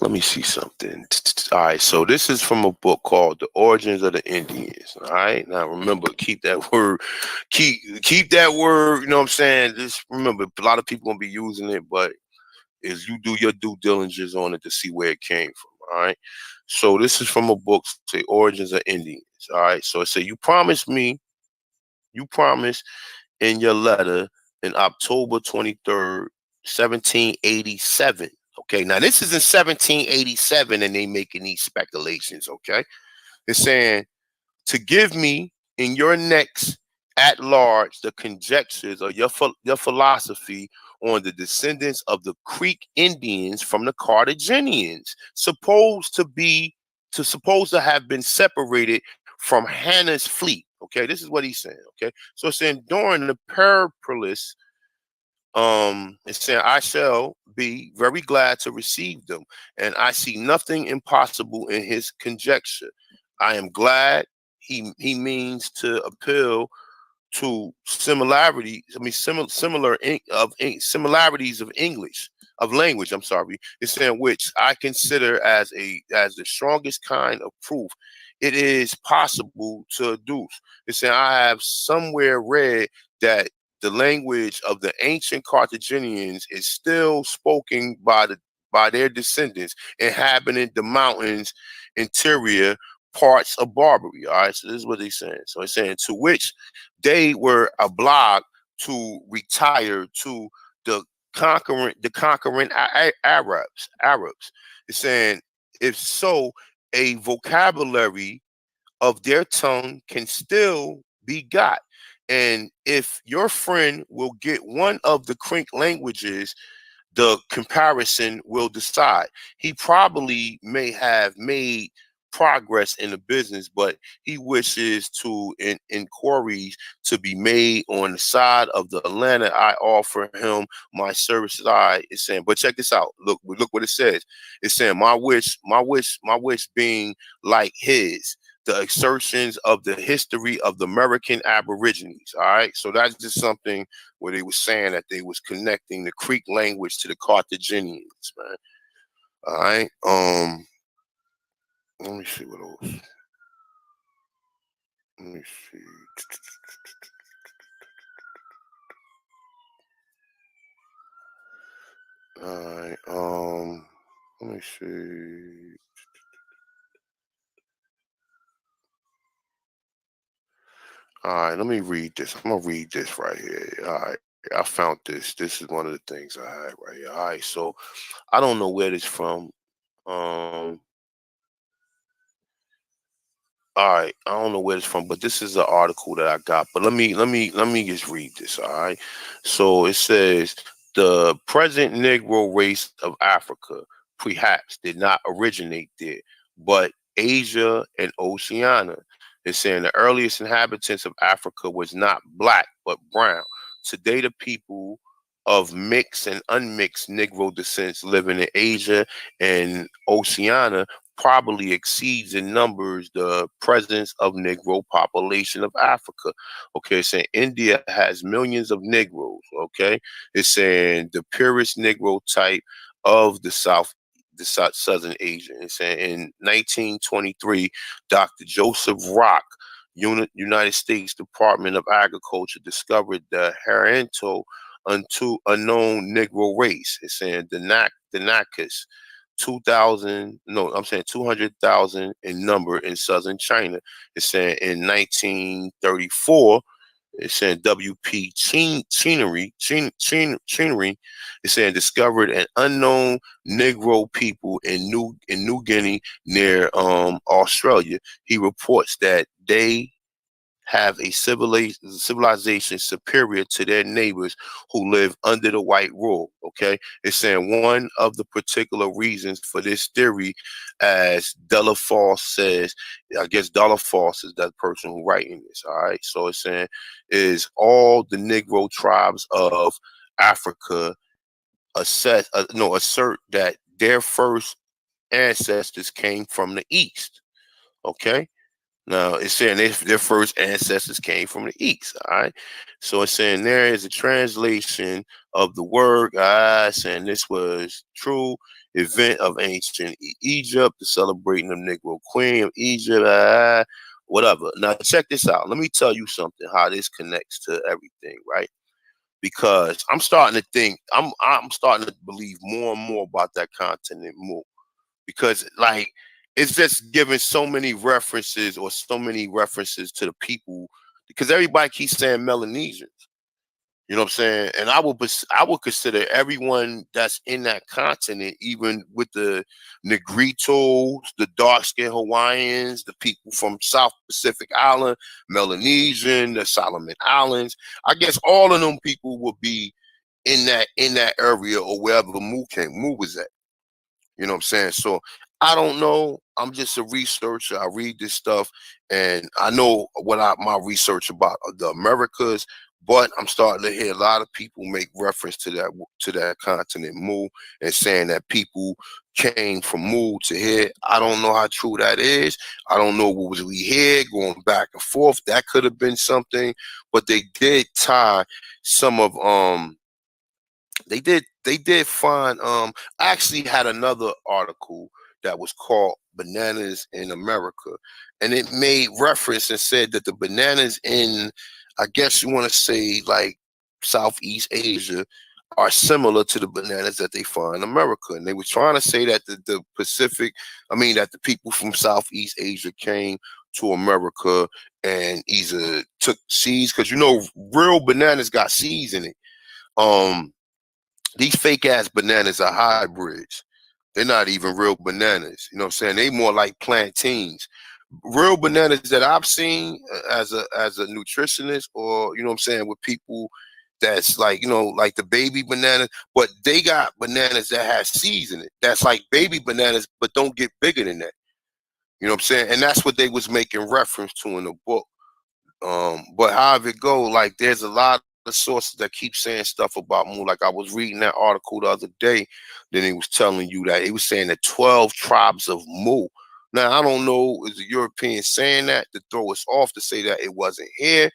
Let me see something. All right, so this is from a book called The Origins of the Indians. All right, now remember, keep that word, keep that word. You know what I'm saying? Just remember, a lot of people gonna be using it, but is you do your due diligence on it to see where it came from. All right, so this is from a book, say Origins of Indians. All right, so it say you promised in your letter in October 23rd, 1787. Okay, now this is in 1787, and they making these speculations. Okay, it's saying to give me in your next at large the conjectures of your philosophy on the descendants of the Creek Indians from the Carthaginians, supposed to have been separated from Hannah's fleet. Okay, this is what he's saying. Okay, so it's saying during the Peripolis, it's saying I shall be very glad to receive them, and I see nothing impossible in his conjecture. I am glad he means to appeal to similarities. I mean, similarities of English of language. I'm sorry. It's saying which I consider as the strongest kind of proof it is possible to adduce. It's saying I have somewhere read that the language of the ancient Carthaginians is still spoken by their descendants inhabiting the mountains interior parts of Barbary. All right, so this is what they're saying. So it's saying to which they were obliged to retire to the conquering Arabs. It's saying if so, a vocabulary of their tongue can still be got. And if your friend will get one of the Crink languages, the comparison will decide. He probably may have made progress in the business, but he wishes to inquiries to be made on the side of the Atlanta. I offer him my services. It's saying, but check this out. Look what it says. It's saying my wish being like his. The assertions of the history of the American Aborigines. All right, so that's just something where they were saying that they was connecting the Creek language to the Carthaginians, man. All right. Let me see what else. Let me see. All right. Let me see. All right, let me read this. I'm gonna read this right here. All right. I found this. This is one of the things I had right here. All right, so I don't know where this from. All right, I don't know where it's from, but this is an article that I got. But let me just read this. All right, so it says the present Negro race of Africa perhaps did not originate there, but Asia and Oceania. It's saying the earliest inhabitants of Africa was not black but brown. Today, the people of mixed and unmixed Negro descents living in Asia and Oceania probably exceeds in numbers the presence of Negro population of Africa. Okay, it's saying India has millions of Negroes. Okay, it's saying the purest Negro type of Southern Asia. It's saying in 1923, Dr. Joseph Rock, United States Department of Agriculture, discovered the Herento unto unknown Negro race. It's saying the Nakas, 2,000, no, I'm saying 200,000 in number in southern China. It's saying in 1934, it's saying W.P. Chinery, it's saying discovered an unknown Negro people in New Guinea near Australia. He reports that they have a civilization superior to their neighbors who live under the white rule. Okay, it's saying one of the particular reasons for this theory, as Delafosse says, I guess Delafosse is that person who writing this. All right, so it's saying is all the Negro tribes of Africa assert that their first ancestors came from the east. Okay, now it's saying their first ancestors came from the east. All right, so it's saying there is a translation of the word. Saying this was true event of ancient Egypt, the celebrating of Negro Queen of Egypt. Whatever. Now check this out. Let me tell you something. How this connects to everything, right? Because I'm starting to think. I'm starting to believe more and more about that continent move, because like it's just giving so many references to the people, because everybody keeps saying Melanesians. You know what I'm saying? And I would consider everyone that's in that continent, even with the Negritos, the dark skinned Hawaiians, the people from South Pacific Island, Melanesian, the Solomon Islands. I guess all of them people would be in that area or wherever Mu was at. You know what I'm saying? So I don't know. I'm just a researcher. I read this stuff, and I know my research about the Americas. But I'm starting to hear a lot of people make reference to that continent Mu, and saying that people came from Mu to here. I don't know how true that is. I don't know what was we here going back and forth. That could have been something, but they did tie some of they did find I actually had another article that was called Bananas in America, and it made reference and said that the bananas in, I guess you want to say, like Southeast Asia, are similar to the bananas that they find in America. And they were trying to say that that the people from Southeast Asia came to America and either took seeds, because real bananas got seeds in it. These fake ass bananas are hybrids. They're not even real bananas. You know what I'm saying? They more like plantains. Real bananas that I've seen as a nutritionist, or you know what I'm saying, with people that's like, like the baby bananas, but they got bananas that have seeds in it. That's like baby bananas, but don't get bigger than that. You know what I'm saying? And that's what they was making reference to in the book. But however it go, like there's a lot of sources that keep saying stuff about Mu. Like I was reading that article the other day, then it was telling you that it was saying the 12 tribes of Mu. Now I don't know, is the European saying that to throw us off to say that it wasn't here,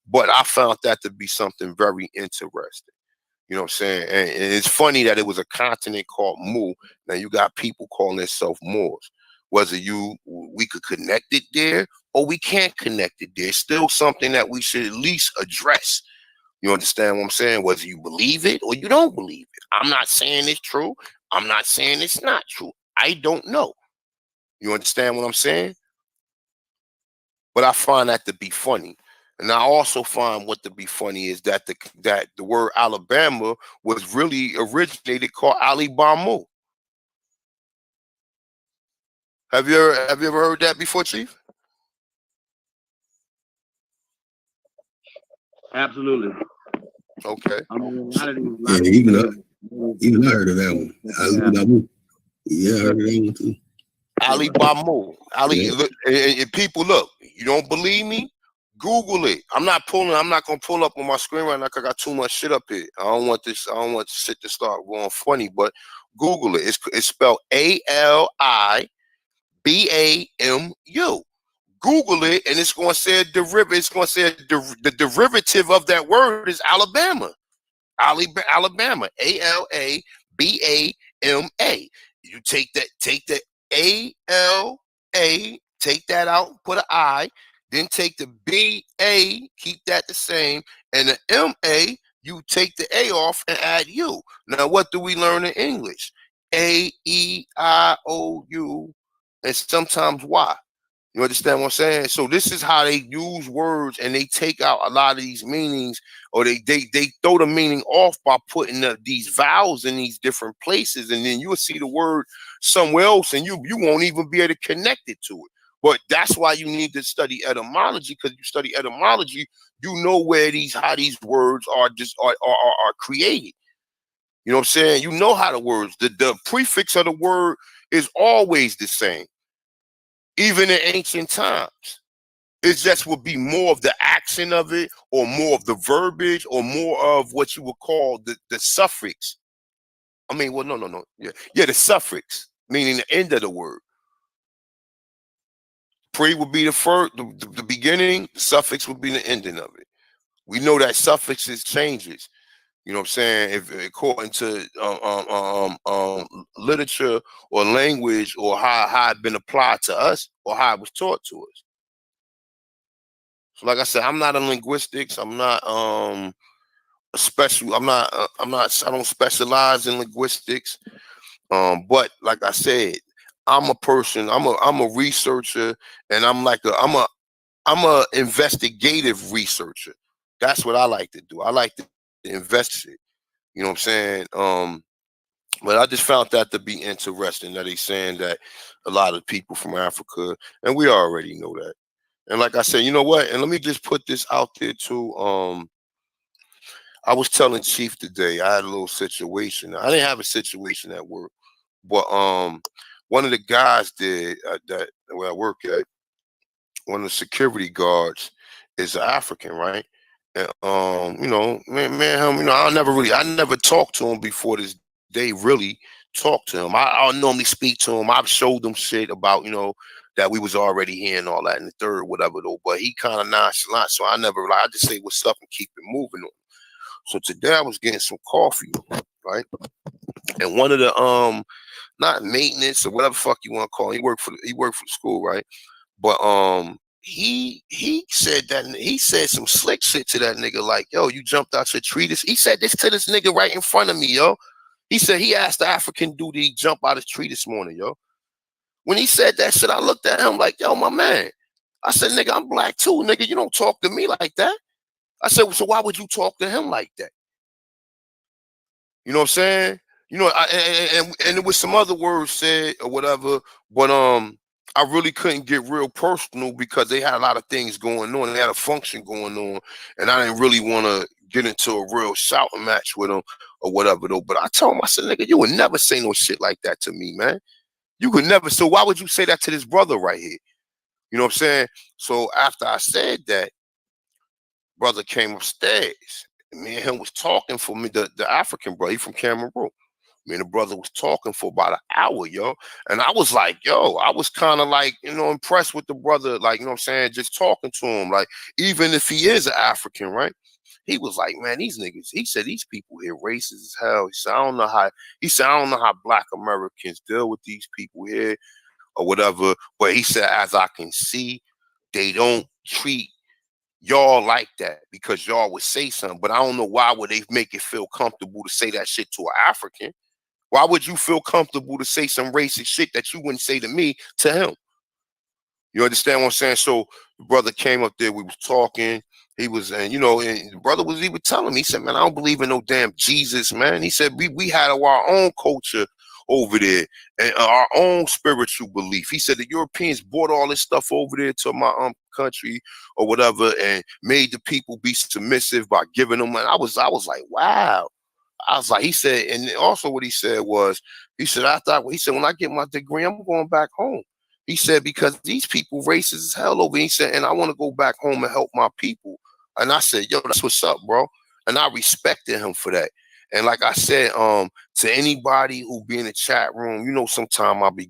but I found that to be something very interesting. You know what I'm saying? And it's funny that it was a continent called Mu. Now you got people calling themselves Moors. Whether we could connect it there or we can't connect it there, still something that we should at least address. You understand what I'm saying? Whether you believe it or you don't believe it. I'm not saying it's true. I'm not saying it's not true. I don't know. You understand what I'm saying? But I find that to be funny. And I also find what to be funny is that the word Alabama was really originated called Alibama. Have you ever heard that before, Chief? Absolutely. Okay. I mean, a lot of these. Yeah, even I heard of that one. Yeah, I heard of that one too. Ali Bamu. Ali, Yeah. look, and people, look, you don't believe me? Google it. I'm not gonna pull up on my screen right now because I got too much shit up here. I don't want this shit to start going funny, but Google it. It's spelled ALIBAMU. Google it, and it's gonna say a derivative. It's gonna say the derivative of that word is Alabama. Alabama. ALABAMA. You take the ALA, take that out, put an I, then take the BA, keep that the same, and the MA, you take the A off and add U. Now, what do we learn in English? AEIOU, and sometimes Y. You understand what I'm saying? So this is how they use words, and they take out a lot of these meanings, or they throw the meaning off by putting these vowels in these different places, and then you'll see the word somewhere else, and you won't even be able to connect it to it. But that's why you need to study etymology, because you study etymology, you know how these words are are created. You know what I'm saying? You know how the words, the prefix of the word is always the same. Even in ancient times, it just would be more of the accent of it, or more of the verbiage, or more of what you would call the suffix. I mean, well, no. Yeah, the suffix, meaning the end of the word. Pre would be the first, the beginning, the suffix would be the ending of it. We know that suffixes changes. You know what I'm saying? If according to literature or language, or how it been applied to us, or how it was taught to us. So, like I said, I'm not in linguistics. I'm not I don't specialize in linguistics. But like I said, I'm a person. I'm a researcher, and I'm a investigative researcher. That's what I like to do. I like to investigate. You know what I'm saying? But I just found that to be interesting, that he's saying that a lot of people from Africa, and we already know that. And like I said, you know what? And let me just put this out there too. I was telling Chief today, I had a little situation. I didn't have a situation at work, but one of the guys that where I work at, one of the security guards is an African, right? And you know, him, you know, I never talked to him before this day. Really talked to him. I'll normally speak to him. I've showed him shit about, you know, that we was already here and all that in the third, whatever though. But he kind of nonchalant, so I never I just say what's up and keep it moving on. So today I was getting some coffee, right? And one of the not maintenance or whatever fuck you want to call it, he worked for the school, right? But he said some slick shit to that nigga, like, yo, you jumped out your tree. He said this to this nigga right in front of me, yo. He said he asked the African dude to jump out his tree this morning, yo. When he said that shit, I looked at him like, yo, my man. I said, nigga, I'm black too, nigga. You don't talk to me like that. I said, so why would you talk to him like that? You know what I'm saying? You know, and there was some other words said or whatever, but I really couldn't get real personal because they had a lot of things going on. They had a function going on, and I didn't really want to get into a real shouting match with them or whatever though. But I told him, I said, nigga, you would never say no shit like that to me, man. You could never. So why would you say that to this brother right here? You know what I'm saying? So after I said that, brother came upstairs. Me and him was talking for me, the African brother, he from Cameroon. Me and the brother was talking for about an hour, yo. And I was like, yo, I was kind of like, you know, impressed with the brother, like, you know what I'm saying, just talking to him, like, even if he is an African, right? He was like, man, these niggas, he said, these people here racist as hell. He said, I don't know how black Americans deal with these people here or whatever. But he said, as I can see, they don't treat y'all like that because y'all would say something, but I don't know why would they make it feel comfortable to say that shit to an African. Why would you feel comfortable to say some racist shit that you wouldn't say to me to him? You understand what I'm saying? So the brother came up there, we was talking. He was, and you know, and the brother was even telling me, he said, man, I don't believe in no damn Jesus, man. He said, we had our own culture over there, and our own spiritual belief. He said the Europeans brought all this stuff over there to my country or whatever, and made the people be submissive by giving them money. I was like, wow. I was like, he said, and also what he said was, he said, he said, when I get my degree, I'm going back home. He said, because these people racist as hell over here. He said, and I want to go back home and help my people. And I said, yo, that's what's up, bro. And I respected him for that. And like I said, to anybody who be in the chat room, you know, sometime I'll be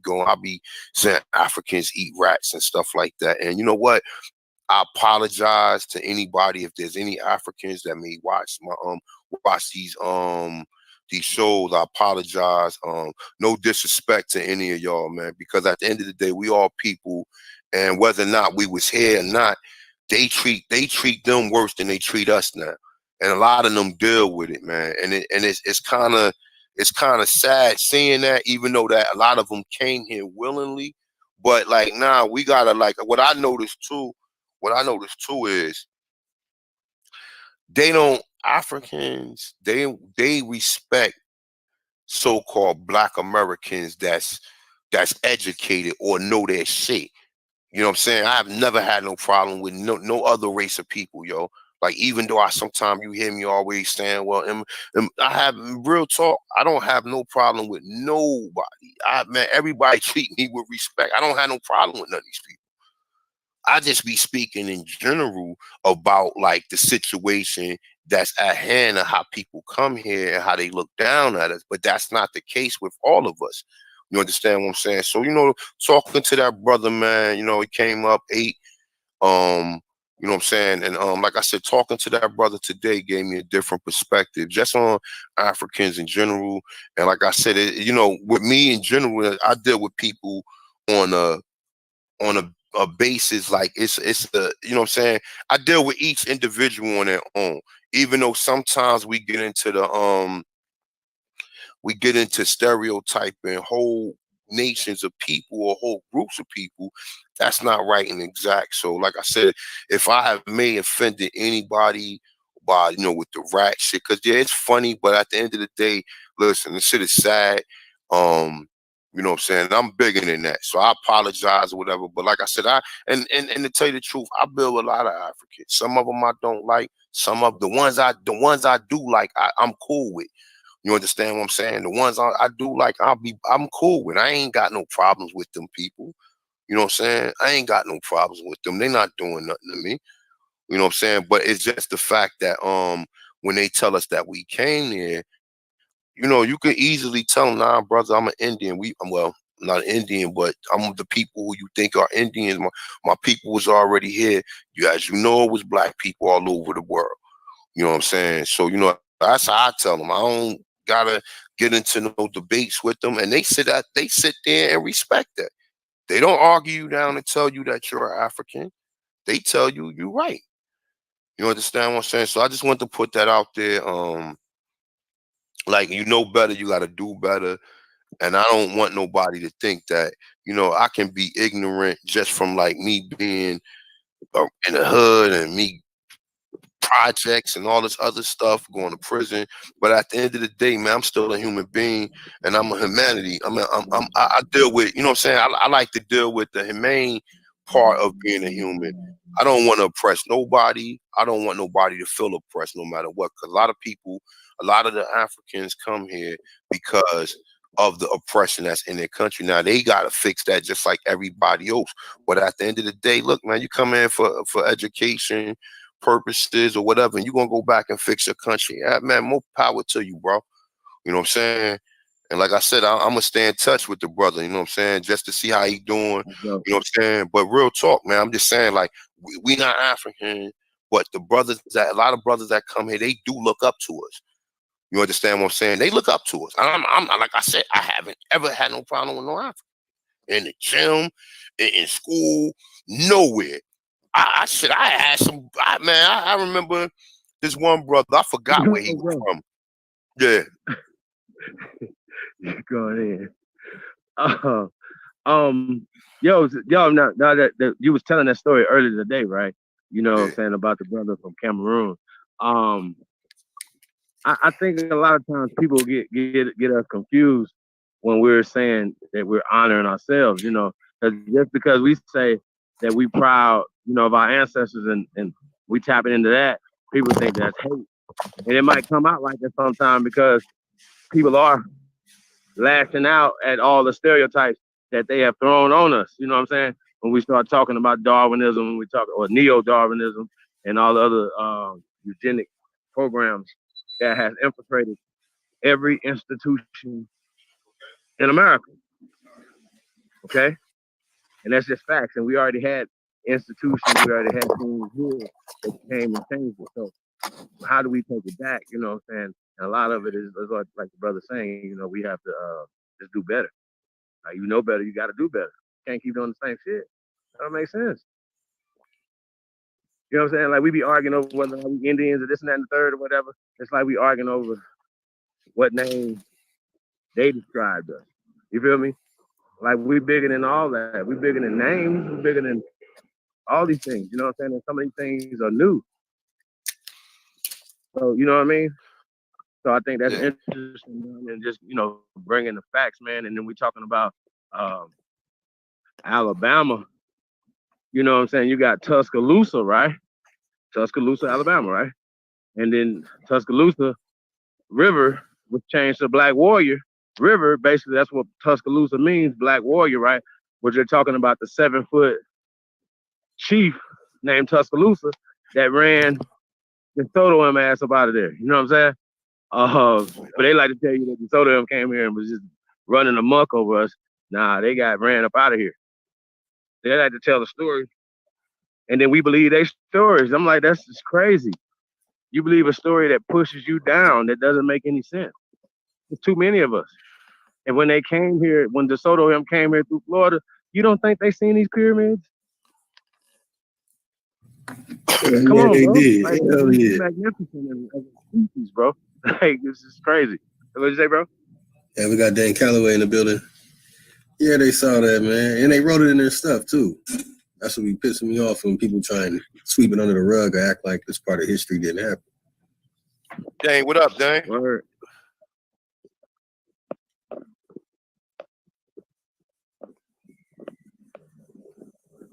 saying Africans eat rats and stuff like that. And you know what? I apologize to anybody if there's any Africans that may watch these shows. I apologize. No disrespect to any of y'all, man, because at the end of the day, we all people, and whether or not we was here or not, they treat them worse than they treat us now. And a lot of them deal with it, man. And it's kind of sad seeing that, even though that a lot of them came here willingly. But like now, we gotta like what I noticed too is Africans they respect so-called Black Americans that's educated or know their shit. You know what I'm saying? I've never had no problem with no other race of people, yo. Like, even though sometimes you hear me always saying, well, I have real talk, I don't have no problem with nobody. Man, everybody treat me with respect. I don't have no problem with none of these people. I just be speaking in general about like the situation that's at hand and how people come here and how they look down at us. But that's not the case with all of us. You understand what I'm saying? So, you know, talking to that brother, man, you know, he came up 8, you know what I'm saying? And like I said, talking to that brother today gave me a different perspective just on Africans in general. And like I said, you know, with me in general, I deal with people on a basis like it's the, you know what I'm saying? I deal with each individual on their own, even though sometimes we get into stereotyping whole nations of people or whole groups of people. That's not right and exact. So like I said, if I have may offended anybody by, you know, with the rat shit, because yeah, it's funny, but at the end of the day, listen, this shit is sad. You know what I'm saying? I'm bigger than that. So I apologize or whatever. But like I said, and to tell you the truth, I build a lot of Africans. Some of them I don't like. Some of the ones I do like, I'm cool with. You understand what I'm saying? The ones I do like, I'm cool with. I ain't got no problems with them people. You know what I'm saying? I ain't got no problems with them. They're not doing nothing to me. You know what I'm saying? But it's just the fact that when they tell us that we came here, you know, you can easily tell them, nah, brother, I'm an Indian. Well, not an Indian, but I'm the people who you think are Indians. My people was already here. As you know, it was Black people all over the world. You know what I'm saying? So, you know, that's how I tell them. I don't gotta get into no debates with them. And they sit there and respect that. They don't argue you down and tell you that you're an African. They tell you you're right. You understand what I'm saying? So I just want to put that out there. Like, you know better, you gotta do better. And I don't want nobody to think that, you know, I can be ignorant just from like me being in the hood and me projects and all this other stuff, going to prison. But at the end of the day, man, I'm still a human being, and I'm a humanity. I deal with, you know what I'm saying? I like to deal with the humane part of being a human. I don't want to oppress nobody. I don't want nobody to feel oppressed no matter what. Because a lot of the Africans come here because of the oppression that's in their country. Now they gotta fix that just like everybody else. But at the end of the day, look, man, you come in for education purposes or whatever, and you're gonna go back and fix your country. Yeah, man, more power to you, bro. You know what I'm saying? And like I said, I'm gonna stay in touch with the brother, you know what I'm saying, just to see how he doing. You know what I'm saying? But real talk, man, I'm just saying, like, we not African, but a lot of brothers that come here, they do look up to us. You understand what I'm saying? They look up to us. I'm like I said, I haven't ever had no problem with no African. In the gym, in school, nowhere. I had some, I remember this one brother, I forgot where he was from. Yeah. Go ahead. Yo, now that you was telling that story earlier today, right? You know what I'm saying, about the brother from Cameroon. I think a lot of times people get us confused when we're saying that we're honoring ourselves, you know, 'cause just because we say that we proud, you know, of our ancestors and we tapping into that, people think that's hate. And it might come out like that sometime because people are lashing out at all the stereotypes that they have thrown on us. You know what I'm saying? When we start talking about Darwinism, when we talk or neo-Darwinism and all the other eugenic programs that has infiltrated every institution in America. Okay? And that's just facts. And we already had institutions, we already had things here that came and changed it. So how do we take it back? You know what I'm saying? And a lot of it is like the brother saying, you know, we have to just do better. Like, you know better, you got to do better. Can't keep doing the same shit. That don't make sense. You know what I'm saying? Like, we be arguing over whether we Indians or this and that and the third or whatever. It's like we arguing over what name they described us. You feel me? Like, we bigger than all that. We bigger than names. We bigger than all these things. You know what I'm saying? And some of these things are new. So, you know what I mean? So I think that's interesting, man, and just, you know, bringing the facts, man. And then we talking about Alabama. You know what I'm saying? You got Tuscaloosa, right? Tuscaloosa, Alabama, right? And then Tuscaloosa River was changed to Black Warrior River. Basically, that's what Tuscaloosa means, Black Warrior, right? Which they're talking about the 7-foot chief named Tuscaloosa that ran the DeSoto ass up out of there. You know what I'm saying? But they like to tell you that DeSoto came here and was just running amok over us. Nah, they got ran up out of here. They like to tell the story, and then we believe their stories. I'm like, that's just crazy. You believe a story that pushes you down, that doesn't make any sense. There's too many of us. And when they came here, when DeSoto came here through Florida, you don't think they seen these pyramids? Come on, they bro. did. Like, Hell yeah. magnificent as a species, bro. Like, this is crazy. What'd you say, bro? Yeah, we got Dan Calloway in the building. Yeah, they saw that, man. And they wrote it in their stuff, too. That's what be pissing me off when people try and sweep it under the rug or act like this part of history didn't happen. Dang, what up, Dang? Word.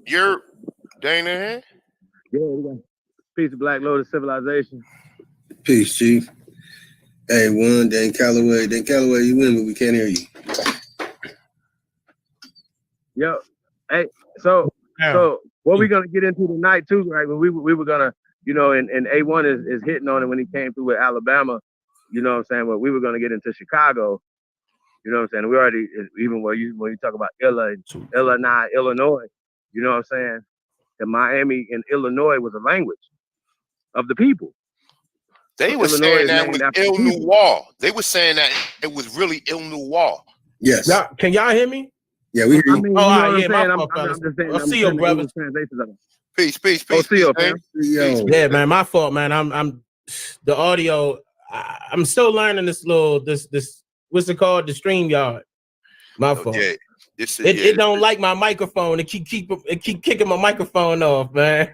You're Dang in here? Yeah, we got Peace of Black Lotus Civilization. Peace, Chief. Hey, one, Dan Calloway. Dan Calloway, you win, but we can't hear you. Yo, hey, so what we gonna get into tonight too, right? When we were gonna, you know, and A1 is hitting on it when he came through with Alabama, you know what I'm saying? Well, we were gonna get into Chicago, you know what I'm saying? We already, even when you talk about Illinois, you know what I'm saying? That Miami and Illinois was a language of the people. They So were Illinois saying that was Il Noir. They were saying that it was really Il Noir. Yes. Can y'all hear me? Yeah, we hear you. I mean, you know what I'm saying? my I'm fault, fellas. just saying. I'll see you, brothers. Peace. Yo, fam. Yeah, man, my fault, man. I'm the audio. I'm still learning this what's it called? The StreamYard. My fault. Yeah. It don't like my microphone. It keep kicking my microphone off, man.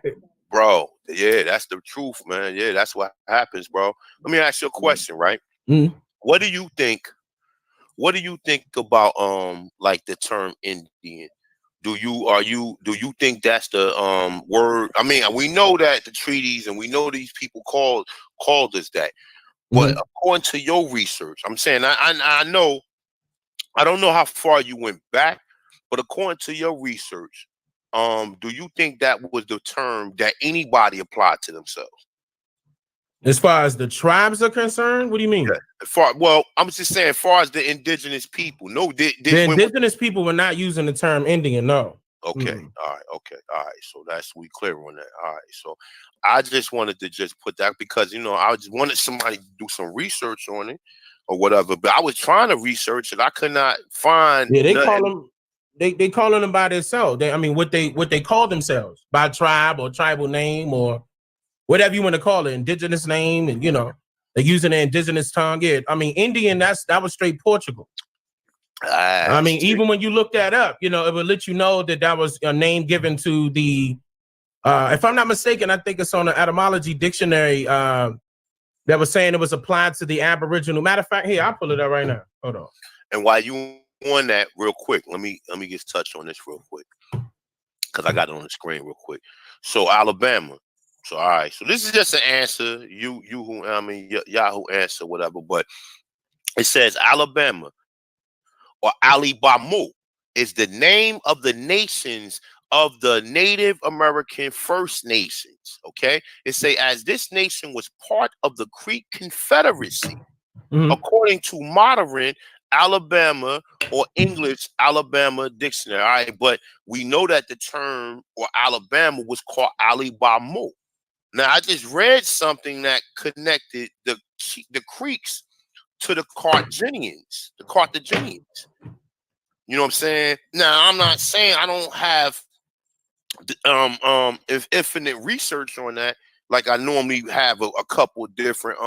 Bro, yeah, that's the truth, man. Yeah, that's what happens, bro. Let me ask you a question, right? Mm-hmm. What do you think about like the term Indian? Do you think that's the word? I mean, we know that the treaties and we know these people called us that. But according to your research, I'm saying I know I don't know how far you went back, but according to your research, do you think that was the term that anybody applied to themselves? As far as the tribes are concerned, what do you mean? Yeah. Well, I'm just saying, as far as the indigenous people, the indigenous people were not using the term Indian, no. Okay, all right. So we clear on that. All right. So I just wanted to just put that because I just wanted somebody to do some research on it or whatever. But I was trying to research it, I could not find. Yeah, they call them. They calling them by themselves. What they call themselves by tribe or tribal name or whatever you want to call it, indigenous name, and they're using the indigenous tongue. Yeah, Indian. That was straight Portugal. Even when you look that up, it will let you know that was a name given to the. If I'm not mistaken, I think it's on the etymology dictionary that was saying it was applied to the Aboriginal. Matter of fact, here I'll pull it up right now. Hold on. And while you on that real quick, let me just touch on this real quick because I got it on the screen real quick. So Alabama. So all right. So this is just an answer. Yahoo answer, whatever. But it says Alabama or Alibamo is the name of the nations of the Native American First Nations. Okay, it say as this nation was part of the Creek Confederacy, according to modern Alabama or English Alabama dictionary. All right, but we know that the term or Alabama was called Alibamo. Now I just read something that connected the Creeks to the Carthaginians. You know what I'm saying? Now I'm not saying I don't have if infinite research on that, like I normally have a couple different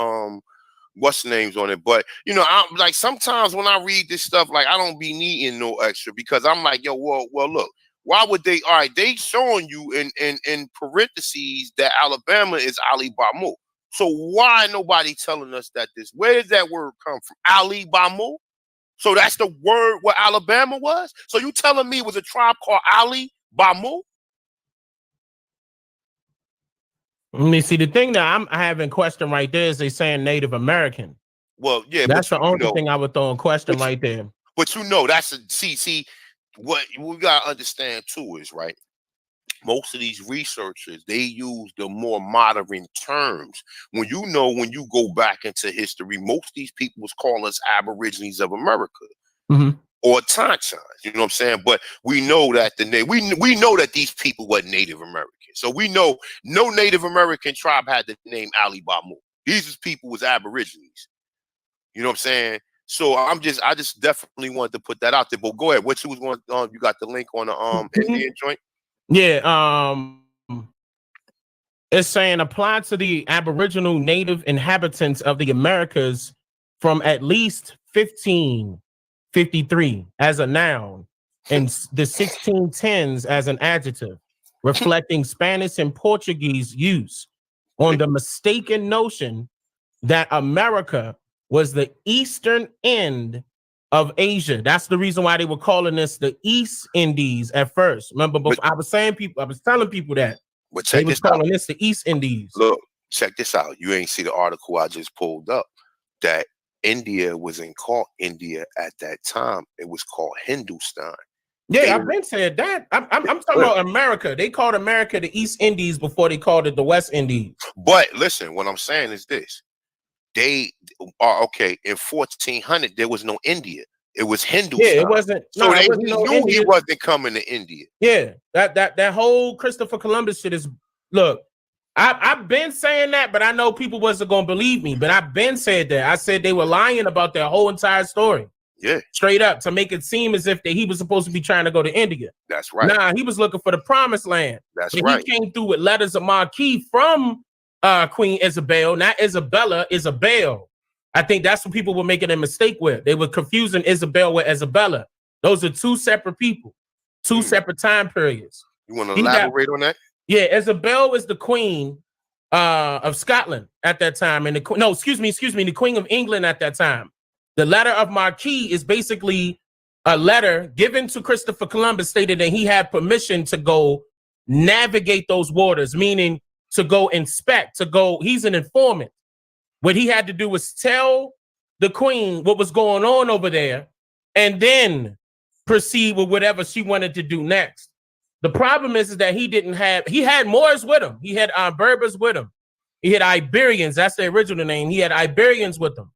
what's the names on it, but you know, I'm like sometimes when I read this stuff, like I don't be needing no extra because I'm like, yo, well, look, why would they? All right, they showing you in parentheses that Alabama is Alibamo. So why nobody telling us that this? Where did that word come from? Alibamo. So that's the word what Alabama was. So you telling me it was a tribe called Alibamo? Let me see. The thing that I'm having question right there is they saying Native American. Well, yeah, that's the only thing I would throw in question right there. But you know, that's a see what we gotta understand too is right. Most of these researchers, they use the more modern terms. When you go back into history, most of these people was calling us Aborigines of America. Or Tonchans, you know what I'm saying? But we know that we know that these people were Native American. So we know no Native American tribe had the name Alibamo. These people was Aborigines. You know what I'm saying? So I just definitely wanted to put that out there. But go ahead. What you was going you got the link on the Indian joint? Yeah, it's saying apply to the Aboriginal native inhabitants of the Americas from at least 1553 as a noun and the 1610s as an adjective, reflecting Spanish and Portuguese use on the mistaken notion that America was the eastern end of Asia. That's the reason why they were calling this the East Indies at first. Remember, before, I was telling people that they was calling this the East Indies. Look, check this out. You ain't see the article I just pulled up that India wasn't called India at that time. It was called Hindustan. Yeah, I've been said that. I'm talking about America. They called America the East Indies before they called it the West Indies. But listen, what I'm saying is this. They are okay. In 1400, there was no India. It was Hindustan. Yeah, it wasn't. So they knew he wasn't coming to India. Yeah, that whole Christopher Columbus shit is. Look, I've been saying that, but I know people wasn't gonna believe me. But I've been said that. I said they were lying about their whole entire story. Yeah, straight up to make it seem as if he was supposed to be trying to go to India. That's right. Nah, he was looking for the promised land. That's and right. He came through with letters of marque from Queen Isabel, not Isabella, Isabel. I think that's what people were making a mistake with. They were confusing Isabel with Isabella. Those are two separate people, two separate time periods. You want to elaborate on that? Yeah, Isabel is the queen of Scotland at that time, and the queen of England at that time. The letter of marque is basically a letter given to Christopher Columbus stated that he had permission to go navigate those waters, meaning to go inspect, he's an informant. What he had to do was tell the queen what was going on over there and then proceed with whatever she wanted to do next. The problem is that he had Moors with him. He had Berbers with him. He had Iberians. That's the original name. He had Iberians with him.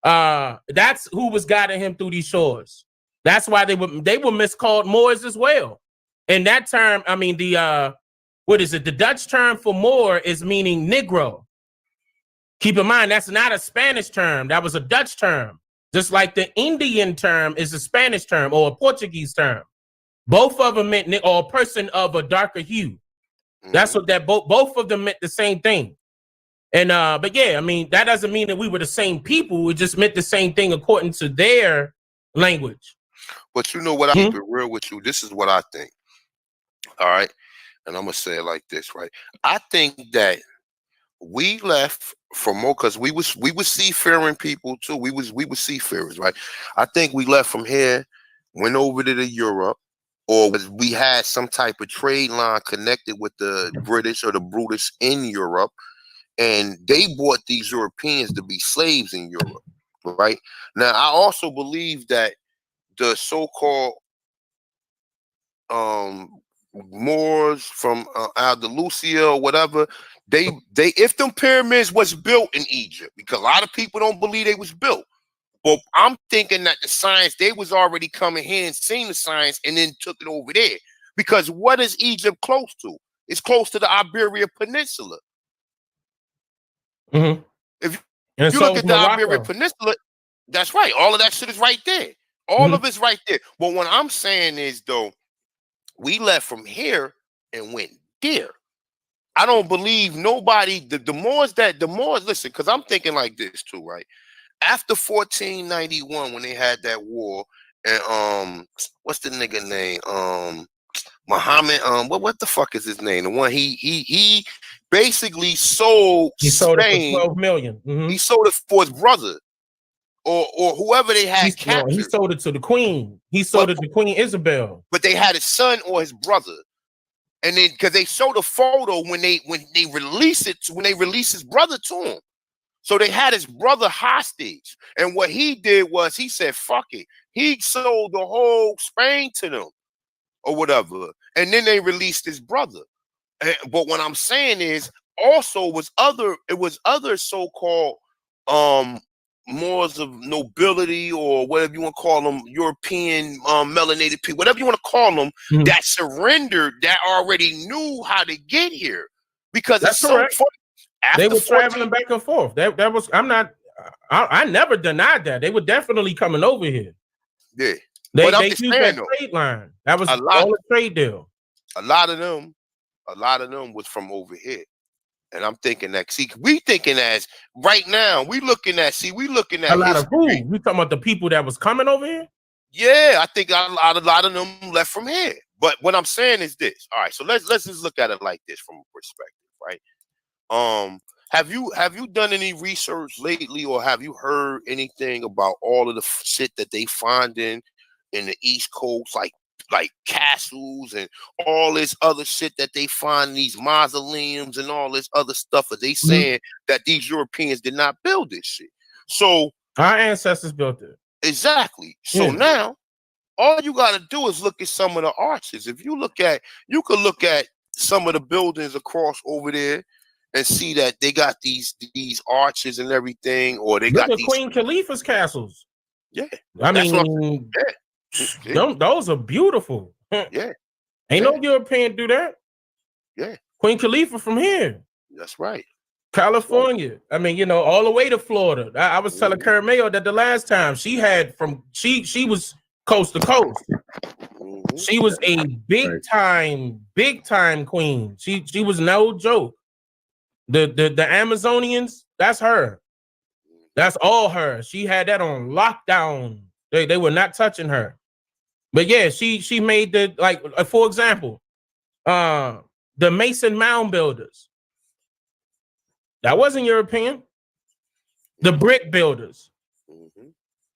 That's who was guiding him through these shores. That's why they were miscalled Moors as well. And that term, I mean, the Dutch term for Moor is meaning Negro. Keep in mind, that's not a Spanish term. That was a Dutch term. Just like the Indian term is a Spanish term or a Portuguese term. Both of them meant or a person of a darker hue. That's what both of them meant the same thing. And but yeah, I mean, that doesn't mean that we were the same people. It just meant the same thing according to their language. But you know what? I keep it real with you. This is what I think. All right. And I'm gonna say it like this, right? I think that we left for more because we was seafaring people too. We was seafarers, right? I think we left from here went over to Europe, or we had some type of trade line connected with the British or the Brutish in Europe, and they bought these Europeans to be slaves in Europe, right? Now, I also believe that the so-called Moors from Andalusia or whatever, they if them pyramids was built in Egypt, because a lot of people don't believe they was built. But I'm thinking that the science, they was already coming here and seen the science and then took it over there. Because what is Egypt close to? It's close to the Iberia Peninsula. Mm-hmm. If you look at the Iberia Peninsula, that's right. All of that shit is right there. All of it's right there. But what I'm saying is, though, we left from here and went there. I don't believe nobody, the Moors, listen, because I'm thinking like this too, right? After 1491, when they had that war, and what's the nigga name? Muhammad, what the fuck is his name? The one he basically sold Spain. It for 12 million. He sold it for his brother. Or whoever they had captured. No, he sold it to the queen. He sold it to Queen Isabel. But they had his son or his brother. And then because they showed a photo when they released it, when they released his brother to him. So they had his brother hostage. And what he did was he said, fuck it. He sold the whole Spain to them or whatever. And then they released his brother. But what I'm saying is also it was other so-called Moors of nobility, or whatever you want to call them, European melanated people, whatever you want to call them, that surrendered, that already knew how to get here. Because that's it's correct. so They were traveling back and forth. That was, I never denied that. They were definitely coming over here. Yeah. They used that trade line. That was all a trade deal. A lot of them was from over here. And I'm thinking that, see, we thinking as right now, we looking at a lot of who? You talking about the people that was coming over here? Yeah, I think a lot of them left from here. But what I'm saying is this. All right, so let's just look at it like this from a perspective, right? Have you done any research lately, or have you heard anything about all of the shit that they find in the East Coast, like castles and all this other shit that they find, these mausoleums and all this other stuff? Are they saying that these Europeans did not build this shit? So our ancestors built it. Exactly. So now all you got to do is look at some of the arches. If you could look at some of the buildings across over there and see that they got these arches and everything, or they got these Queen Khalifa's castles. Yeah. I mean, those are beautiful. Yeah. Ain't no European do that. Yeah. Queen Khalifa from here. That's right. California. I mean, all the way to Florida. I was telling Karen Mayo that the last time she was coast to coast. She was a big time queen. She was no joke. The Amazonians, that's her. That's all her. She had that on lockdown. They were not touching her. But yeah, she made for example, the Mason Mound Builders. That wasn't European. The brick builders.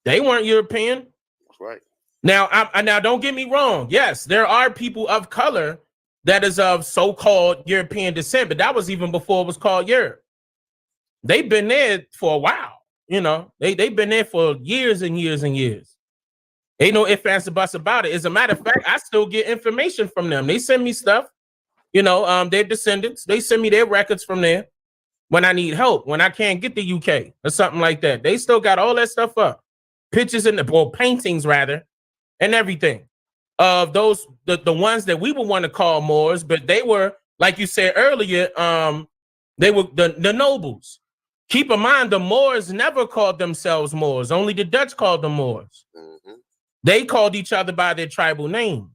They weren't European. That's right. Now don't get me wrong. Yes, there are people of color that is of so-called European descent, but that was even before it was called Europe. They've been there for a while. They've been there for years and years and years. Ain't no ifs, ands, or buts about it. As a matter of fact, I still get information from them. They send me stuff, their descendants. They send me their records from there when I need help, when I can't get the UK or something like that. They still got all that stuff up. Pictures paintings rather, and everything. Of those, the ones that we would want to call Moors, but they were, like you said earlier, they were the nobles. Keep in mind, the Moors never called themselves Moors. Only the Dutch called them Moors. They called each other by their tribal name,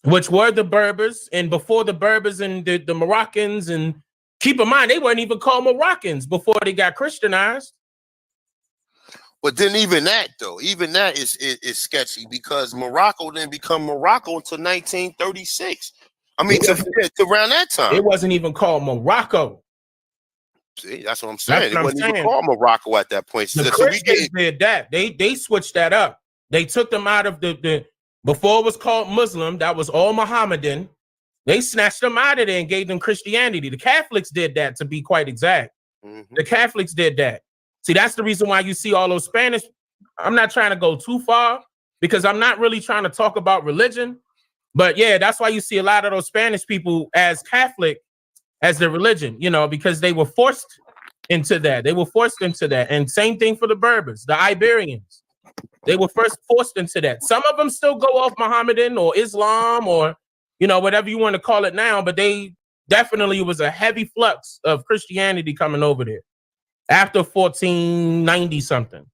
which were the Berbers. And before the Berbers and the Moroccans, and keep in mind, they weren't even called Moroccans before they got Christianized. But then even that is sketchy, because Morocco didn't become Morocco until 1936. I mean, to around that time. It wasn't even called Morocco. See, that's what I'm saying. It wasn't even called Morocco at that point. The Christians did that. They switched that up. They took them out of the before it was called Muslim, that was all Mohammedan. They snatched them out of there and gave them Christianity. The Catholics did that, to be quite exact. Mm-hmm. The Catholics did that. See, that's the reason why you see all those Spanish. I'm not trying to go too far because I'm not really trying to talk about religion. But yeah, that's why you see a lot of those Spanish people as Catholic as their religion, you know, because they were forced into that. They were forced into that. And same thing for the Berbers, the Iberians. They were first forced into that. Some of them still go off Mohammedan or Islam or, you know, whatever you want to call it now, but they definitely was a heavy flux of Christianity coming over there after 1490 something.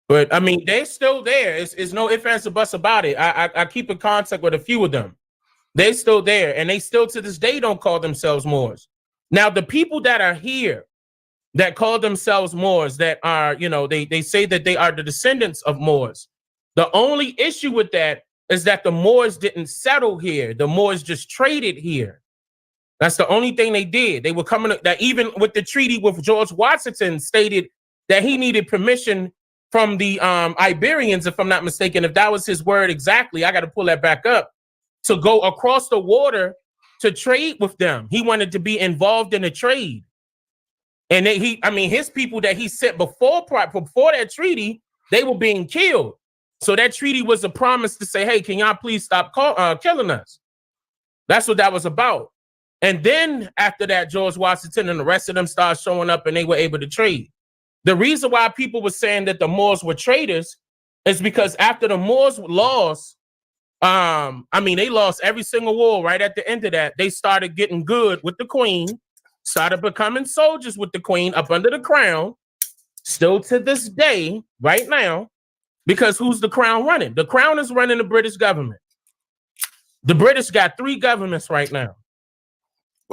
But I mean, they're still there. It's no ifs, ands, or buts about it. I keep in contact with a few of them. They're still there, and they still to this day don't call themselves Moors. Now, the people that are here that call themselves Moors, that are, you know, they say that they are the descendants of Moors. The only issue with that is that the Moors didn't settle here. The Moors just traded here. That's the only thing they did. They were coming, that even with the treaty with George Washington stated that he needed permission from the Iberians, if I'm not mistaken. If that was his word exactly, I got to pull that back up, to go across the water to trade with them. He wanted to be involved in a trade. And his people that he sent before that treaty, they were being killed. So that treaty was a promise to say, hey, can y'all please stop killing us? That's what that was about. And then after that, George Washington and the rest of them started showing up and they were able to trade. The reason why people were saying that the Moors were traitors is because after the Moors lost, they lost every single war. Right at the end of that, they started getting good with the Queen, started becoming soldiers with the Queen up under the crown, still to this day, right now, because who's the crown running? The crown is running the British government. The British got 3 governments right now.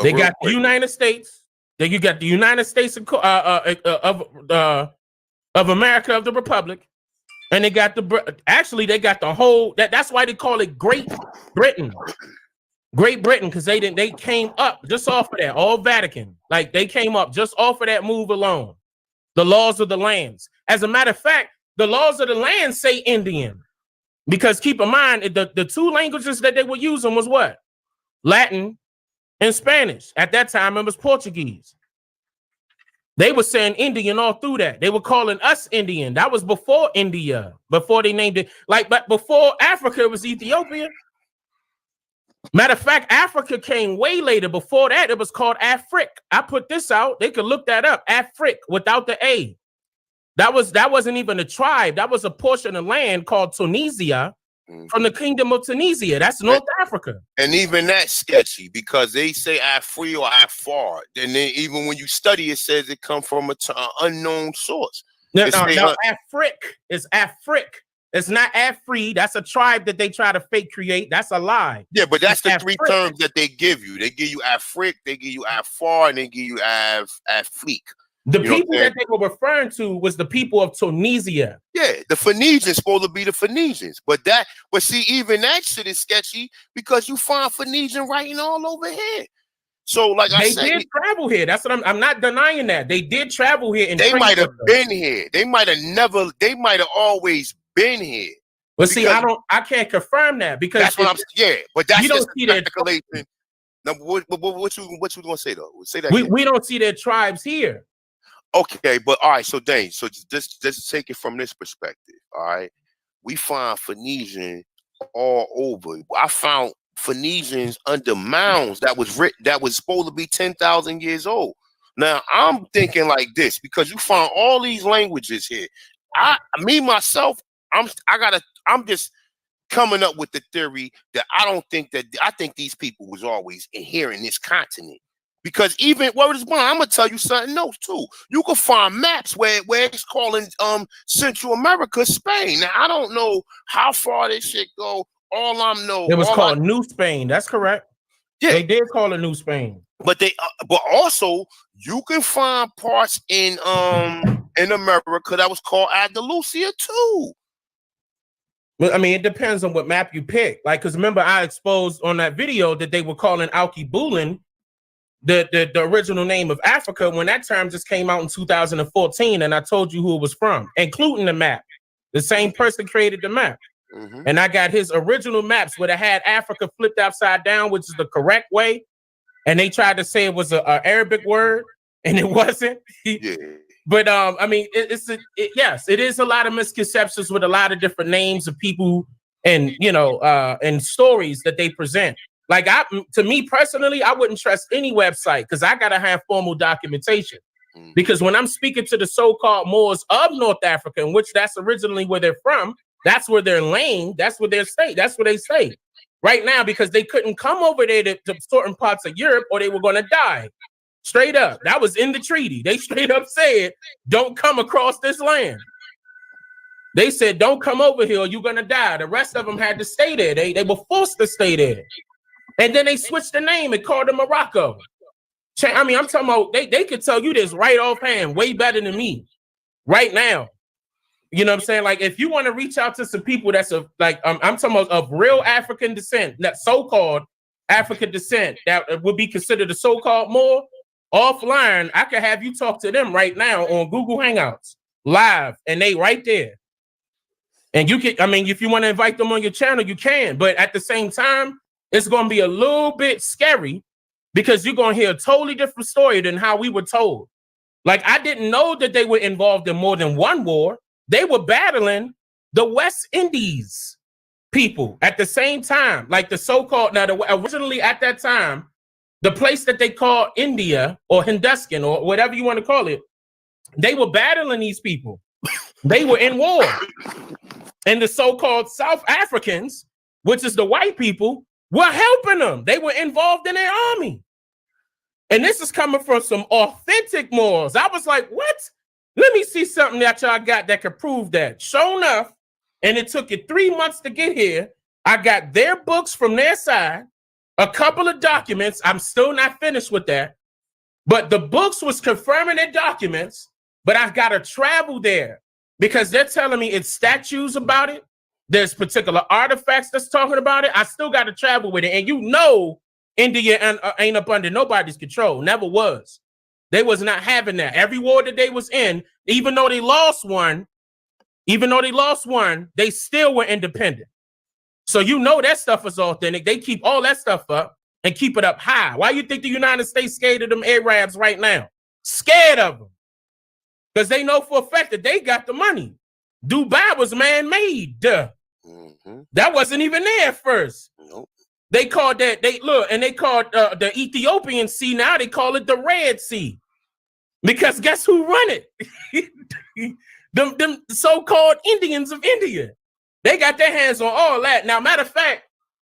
They got the United States. Then you got the United States of America, of the Republic, and they got they got the whole. That's why they call it Great Britain. Great Britain, because they came up just off of that, all Vatican. Like they came up just off of that move alone. The laws of the lands. As a matter of fact, the laws of the land say Indian, because keep in mind the 2 languages that they were using was what? Latin and Spanish. At that time, it was Portuguese. They were saying Indian all through that. They were calling us Indian. That was before India, before they named it. But before Africa, it was Ethiopia. Matter of fact, Africa came way later. Before that, it was called Afric. I put this out. They could look that up. Afric without the A. That wasn't even a tribe. That was a portion of land called Tunisia. From the Kingdom of Tunisia. That's North Africa. And even that's sketchy because they say Afri or Afar. Then even when you study, it says it comes from an unknown source. No, Afric is Afric. It's not Afri. That's a tribe that they try to fake create. That's a lie. Yeah, but that's it's the Afric. 3 terms that they give you. They give you Afric, they give you Afar, and they give you Afrique. The people that they were referring to was the people of Tunisia. Yeah, the Phoenicians supposed to be the Phoenicians, but see, even that shit is sketchy because you find Phoenician writing all over here. So, like I said, they did travel here. That's what I'm not denying that they did travel here. And they might have been here. They might have always been here. But see, I can't confirm that because that's what but that's you don't see that. Now, what you gonna say though? Say that. We don't see their tribes here. Okay, but all right, so Dane, so just take it from this perspective. All right, we find Phoenician all over. I found Phoenicians under mounds that was supposed to be 10,000 years old. Now I'm thinking like this because you find all these languages here. I'm just coming up with the theory that I think these people was always here in this continent. Because even I'm gonna tell you something else too. You can find maps where it's calling Central America Spain. Now I don't know how far this shit go. All I know it was called New Spain. That's correct. Yeah, they did call it New Spain. But but also you can find parts in America that was called Andalusia too. Well, I mean, it depends on what map you pick. Like, because remember, I exposed on that video that they were calling Alkebulan the original name of Africa when that term just came out in 2014, and I told you who it was from, including the map. The same person created the map. And I got his original maps where it had Africa flipped upside down, which is the correct way. And they tried to say it was a Arabic word, and it wasn't. Yeah. But I mean, yes, it is a lot of misconceptions with a lot of different names of people and and stories that they present. Like to me personally, I wouldn't trust any website because I gotta have formal documentation. Because when I'm speaking to the so-called Moors of North Africa, in which that's originally where they're from, that's where they're laying, that's where they're staying, that's where they stay right now, because they couldn't come over there to certain parts of Europe or they were going to die. Straight up. That was in the treaty. They straight up said, don't come across this land. They said, don't come over here or you're going to die. The rest of them had to stay there. They were forced to stay there. And then they switched the name and called it Morocco. I mean, I'm talking about, they could tell you this right offhand, way better than me right now. You know what I'm saying? Like, if you want to reach out to some people that's I'm talking about of real African descent, that so-called African descent, that would be considered a so-called Moor, offline, I could have you talk to them right now on Google Hangouts, live, and they right there. And you can, I mean, if you want to invite them on your channel, you can. But at the same time, it's going to be a little bit scary because you're going to hear a totally different story than how we were told. Like, I didn't know that they were involved in more than one war. They were battling the West Indies people at the same time. Like the so-called, originally at that time, the place that they call India or Hindustan or whatever you want to call it, they were battling these people. They were in war. And the so-called South Africans, which is the white people, were helping them. They were involved in their army. And this is coming from some authentic Moors. I was like, what? Let me see something that y'all got that could prove that. Sure enough, and it took it 3 months to get here, I got their books from their side, a couple of documents. I'm still not finished with that. But the books was confirming their documents, but I've got to travel there because they're telling me it's statues about it. There's particular artifacts that's talking about it. I still got to travel with it. And India ain't up under nobody's control. Never was. They was not having that. Every war that they was in, even though they lost one, they still were independent. So that stuff is authentic. They keep all that stuff up and keep it up high. Why you think the United States scared of them Arabs right now? Scared of them. Because they know for a fact that they got the money. Dubai was man-made. Duh. Mm-hmm. That wasn't even there at first. Nope. They called that, they called the Ethiopian Sea, now they call it the Red Sea. Because guess who run it? them so-called Indians of India. They got their hands on all that. Now, matter of fact,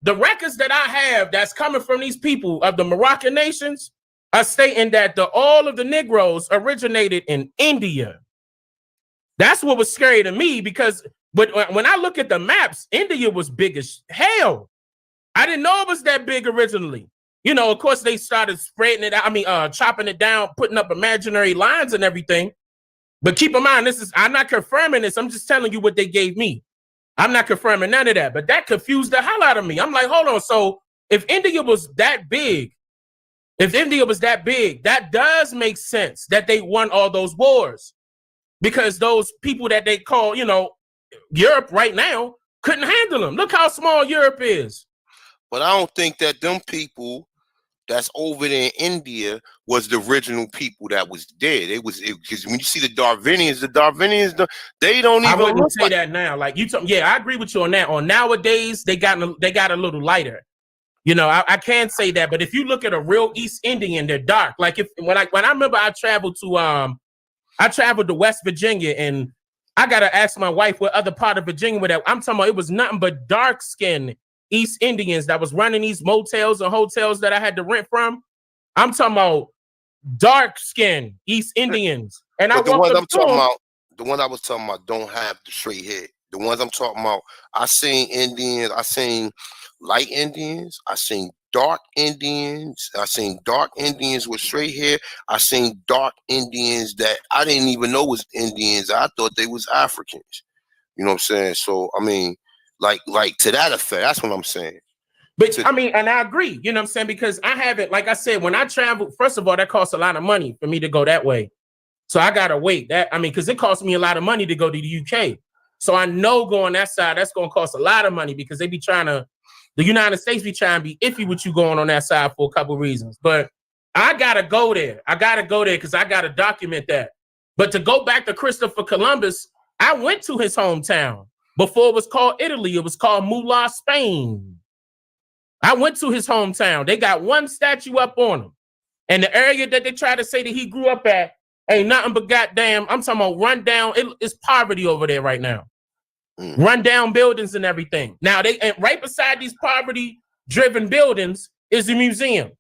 the records that I have that's coming from these people of the Moroccan nations are stating that all of the Negroes originated in India. That's what was scary to me because when I look at the maps, India was big as hell. I didn't know it was that big originally. Of course, they started spreading it out. Chopping it down, putting up imaginary lines and everything. But keep in mind, I'm not confirming this. I'm just telling you what they gave me. I'm not confirming none of that. But that confused the hell out of me. I'm like, hold on. So if India was that big, that does make sense that they won all those wars. Because those people that they call, Europe right now couldn't handle them. Look how small Europe is. But I don't think that them people that's over there in India was the original people that was there. Because when you see the Darwinians, they don't even. I wouldn't say that now. Like I agree with you on that. On nowadays, they got a little lighter. I can't say that. But if you look at a real East Indian, they're dark. Like when I remember I traveled to West Virginia, and I gotta ask my wife what other part of Virginia were. I'm talking about it was nothing but dark skinned East Indians that was running these motels and hotels that I had to rent from. I'm talking about dark skinned East Indians. And the ones I was talking about don't have the straight head. The ones I'm talking about, I seen Indians, I seen light Indians, I seen dark Indians, I seen dark Indians with straight hair, I seen dark Indians that I didn't even know was Indians. I thought they was Africans. You know what I'm saying? So I mean, like to that effect, that's what I'm saying. But and I agree, you know what I'm saying? Because I haven't, like I said, when I travel, first of all, that costs a lot of money for me to go that way. So I gotta wait. Because it cost me a lot of money to go to the UK. So I know going that side, that's going to cost a lot of money because they be trying to, the United States be trying to be iffy with you going on that side for a couple of reasons. But I got to go there. I got to go there because I got to document that. But to go back to Christopher Columbus, I went to his hometown. Before it was called Italy, it was called Mula, Spain. I went to his hometown. They got one statue up on him. And the area that they try to say that he grew up at ain't nothing but goddamn, I'm talking about run down. It's poverty over there right now. Run down buildings and everything. Now, and right beside these poverty-driven buildings is a museum.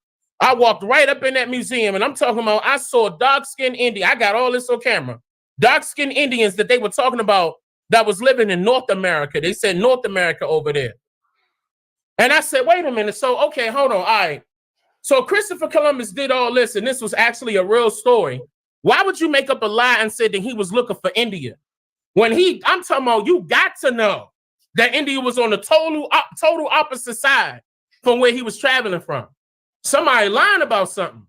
I walked right up in that museum, and I'm talking about I saw dark-skinned Indian. I got all this on camera. Dark-skinned Indians that they were talking about that was living in North America. They said North America over there. And I said, wait a minute. So, okay, hold on. All right. So Christopher Columbus did all this, and this was actually a real story. Why would you make up a lie and say that he was looking for India? When I'm talking about, you got to know that India was on the total opposite side from where he was traveling from. Somebody lying about something.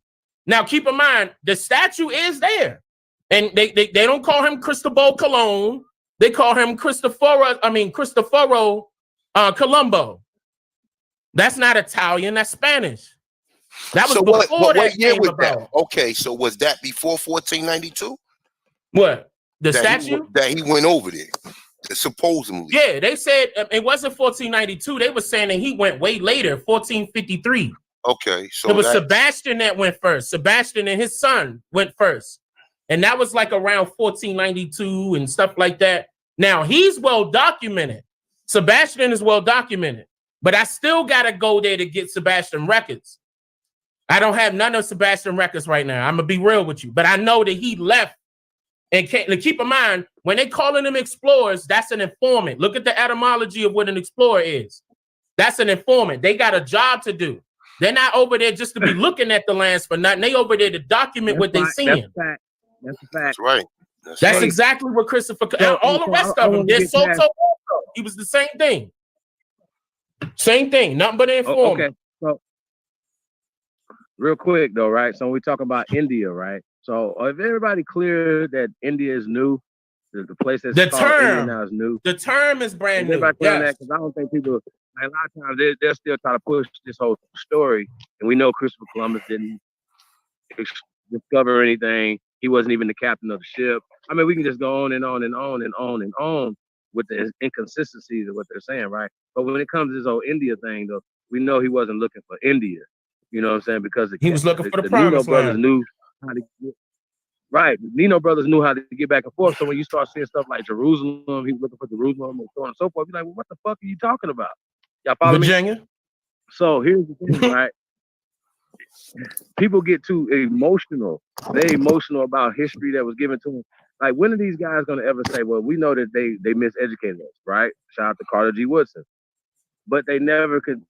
Now, keep in mind, the statue is there. And they don't call him Cristobal Colon. They call him Cristoforo Colombo. That's not Italian, that's Spanish. That was so before what year was about. That? Okay, so was that before 1492? What? The statue? That he went over there, supposedly. Yeah, they said it wasn't 1492. They were saying that he went way later, 1453. Okay, so it was Sebastian that went first. Sebastian and his son went first. And that was like around 1492 and stuff like that. Now, he's well documented. Sebastian is well documented. But I still got to go there to get Sebastian records. I don't have none of Sebastian records right now. I'm going to be real with you. But I know that he left. And keep in mind, when they calling them explorers, that's an informant. Look at the etymology of what an explorer is. That's an informant. They got a job to do. They're not over there just to be looking at the lands for nothing. They over there to document what they seeing. That's a fact. That's right. That's right. Exactly what Christopher. All the rest of them, they're Soto. He was the same thing. Same thing. Nothing but an informant. Okay. So, real quick though, right? So we talk about India, right? So if everybody clear that India is new, the place that's called India now is new. The term is brand new. Everybody that, because I don't think people. A lot of times they're still trying to push this whole story, and we know Christopher Columbus didn't discover anything. He wasn't even the captain of the ship. I mean, we can just go on and on and on and on and on with the inconsistencies of what they're saying, right? But when it comes to this whole India thing, though, we know he wasn't looking for India. You know what I'm saying? Because he was looking for the promised brothers knew how to get, right. The Nino brothers knew how to get back and forth. So when you start seeing stuff like Jerusalem, he was looking for Jerusalem and so on and so forth. You're like, well, what the fuck are you talking about? Y'all follow Virginia? Me? So here's the thing, right? People get too emotional. They're emotional about history that was given to them. Like, when are these guys going to ever say, well, we know that they miseducated us, right? Shout out to Carter G. Woodson. But they never could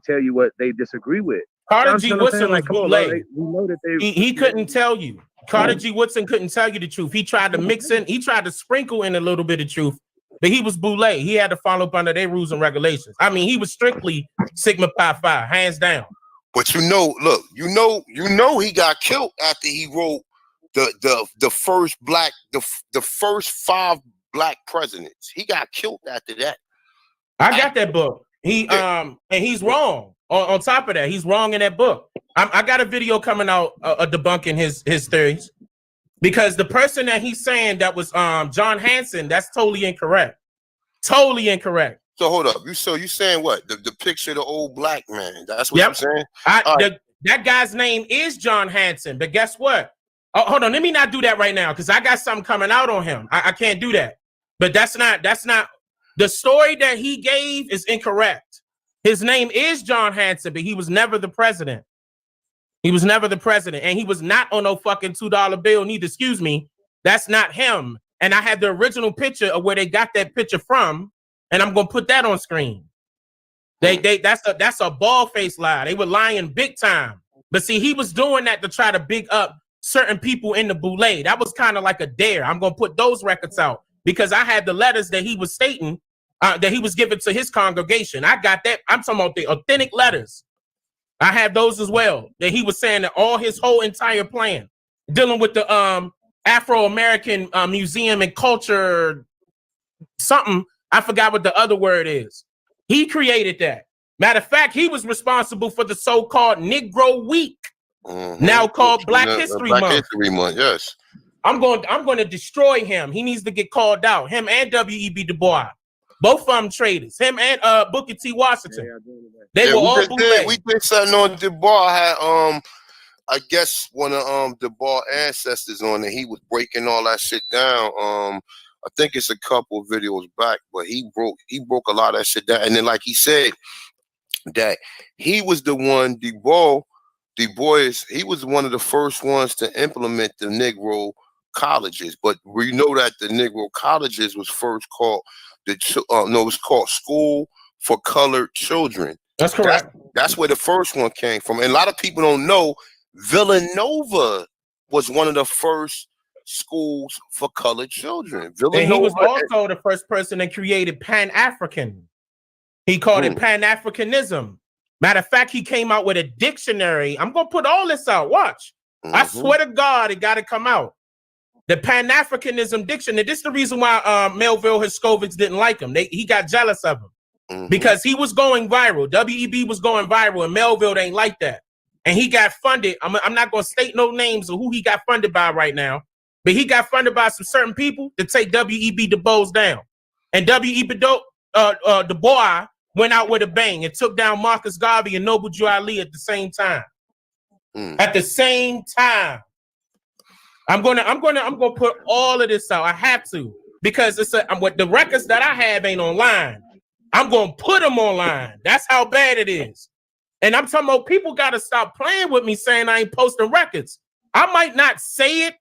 tell you what they disagree with. Carter G. Woodson was bootleg. We know that he couldn't tell you. Carter G. Woodson couldn't tell you the truth. He tried to mix in, he tried to sprinkle in a little bit of truth, but he was bootleg. He had to follow up under their rules and regulations. I mean, he was strictly Sigma Pi Phi, hands down. But look, he got killed after he wrote the first 5 black presidents. He got killed after that. I got that book. And he's wrong. On top of that, he's wrong in that book. I got a video coming out debunking his theories, because the person that he's saying that was John Hanson, that's totally incorrect. Totally incorrect. So hold up. You saying what? The picture of the old black man. That's what you're saying? That guy's name is John Hanson, but guess what? Oh, hold on. Let me not do that right now, because I got something coming out on him. I can't do that. But that's not the story that he gave is incorrect. His name is John Hanson, but he was never the president. He was never the president, and he was not on no fucking $2 bill neither. Excuse me. That's not him. And I have the original picture of where they got that picture from, and I'm gonna put that on screen. That's a bald-faced lie. They were lying big time. But see, he was doing that to try to big up certain people in the boule. That was kind of like a dare. I'm gonna put those records out because I had the letters that he was stating that he was giving to his congregation. I got that. I'm talking about the authentic letters. I have those as well. That he was saying that all his whole entire plan dealing with the Afro-American Museum and Culture something. I forgot what the other word is. He created that. Matter of fact, he was responsible for the so-called Negro Week, now called Black History Month. Black History Month, yes. I'm going to destroy him. He needs to get called out. Him and W.E.B. Du Bois. Both of them traitors. Him and Booker T. Washington. They were all bootleg. We did something on Du Bois. Had I guess one of Du Bois ancestors on it. He was breaking all that shit down. I think it's a couple of videos back, but he broke a lot of that shit down. And then, like he said, that he was the one, Du Bois, he was one of the first ones to implement the Negro colleges. But we know that the Negro colleges was first called it was called School for Colored Children. That's correct. That's where the first one came from. And a lot of people don't know Villanova was one of the first schools for colored children. Villanova, and he was also the first person that created Pan-African. He called it Pan-Africanism. Matter of fact, he came out with a dictionary. I'm going to put all this out. Watch. I swear to God, it got to come out. The Pan-Africanism dictionary. This is the reason why Melville Huskovitz didn't like him. He got jealous of him because he was going viral. W.E.B. was going viral, and Melville ain't like that. And he got funded. I'm not going to state no names of who he got funded by right now, but he got funded by some certain people to take W.E.B. Du Bois down. And W.E.B. Du Bois went out with a bang and took down Marcus Garvey and Noble Drew Ali at the same time. At the same time. I'm gonna put all of this out. I have to, because it's what the records that I have ain't online. I'm gonna put them online. That's how bad it is. And I'm talking about people gotta stop playing with me saying I ain't posting records. I might not say it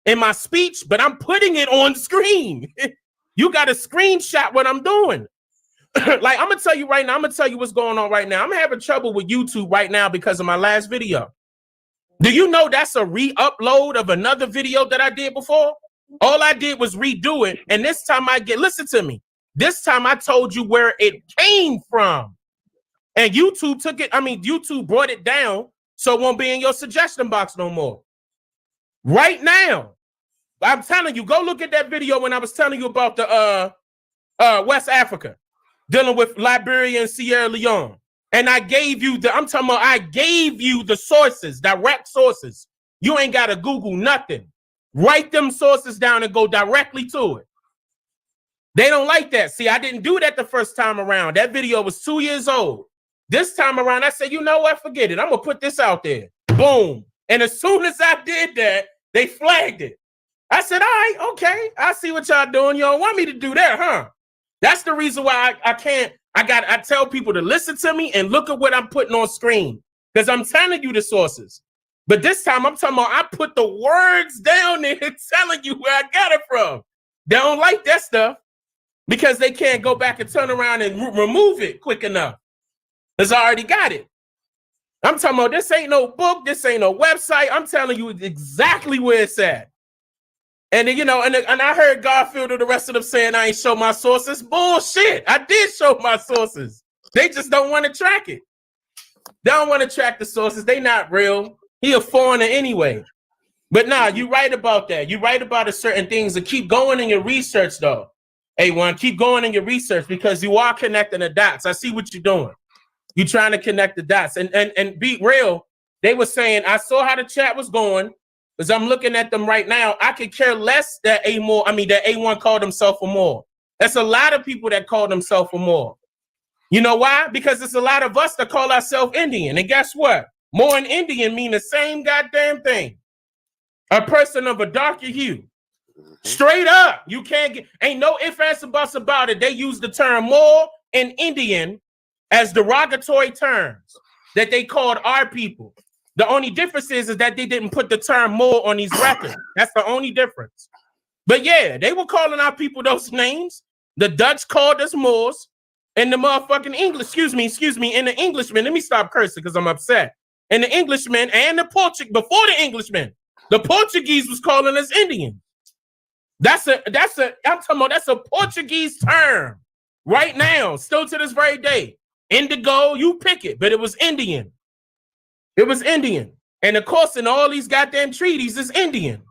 in my speech, but I'm putting it on screen. You gotta screenshot what I'm doing. Like, I'm gonna tell you right now, I'm gonna tell you what's going on right now. I'm having trouble with YouTube right now because of my last video. Do you know that's a re-upload of another video that I did before? All I did was redo it. And this time listen to me. This time I told you where it came from. And YouTube took it. YouTube brought it down so it won't be in your suggestion box no more. Right now, I'm telling you, go look at that video when I was telling you about the West Africa, dealing with Liberia and Sierra Leone. And I gave you I gave you the sources, direct sources. You ain't got to Google nothing. Write them sources down and go directly to it. They don't like that. See, I didn't do that the first time around. That video was 2 years old. This time around, I said, you know what? Forget it. I'm going to put this out there. Boom. And as soon as I did that, they flagged it. I said, all right, okay. I see what y'all doing. You don't want me to do that, huh? That's the reason why I can't. I tell people to listen to me and look at what I'm putting on screen, because I'm telling you the sources. But this time I'm talking about I put the words down there telling you where I got it from. They don't like that stuff because they can't go back and turn around and remove it quick enough, because I already got it. I'm talking about this ain't no book. This ain't no website. I'm telling you exactly where it's at. And then, and I heard Garfield and the rest of them saying I ain't show my sources. Bullshit. I did show my sources. They just don't want to track it. They don't want to track the sources. They not real. He a foreigner anyway. But nah, you right about that. You right about certain things. And keep going in your research, though. A1, keep going in your research, because you are connecting the dots. I see what you're doing. You're trying to connect the dots. And be real. They were saying, I saw how the chat was going. Because I'm looking at them right now, I could care less that that A1 called himself a Moor. That's a lot of people that call themselves a Moor. You know why? Because it's a lot of us that call ourselves Indian. And guess what? Moor and Indian mean the same goddamn thing. A person of a darker hue. Straight up. You can't get, ain't no ifs, ands, and buts about it. They use the term Moor and Indian as derogatory terms that they called our people. The only difference is that they didn't put the term Moor on these records. That's the only difference. But yeah, they were calling our people those names. The Dutch called us Moors, and the motherfucking English, excuse me, and the Englishmen, let me stop cursing because I'm upset. And the Englishmen and the Portuguese, before the Englishmen, the Portuguese was calling us Indian. I'm talking about, that's a Portuguese term right now, still to this very day. Indigo, you pick it, but it was Indian. It was Indian. And of course, in all these goddamn treaties, it's Indian.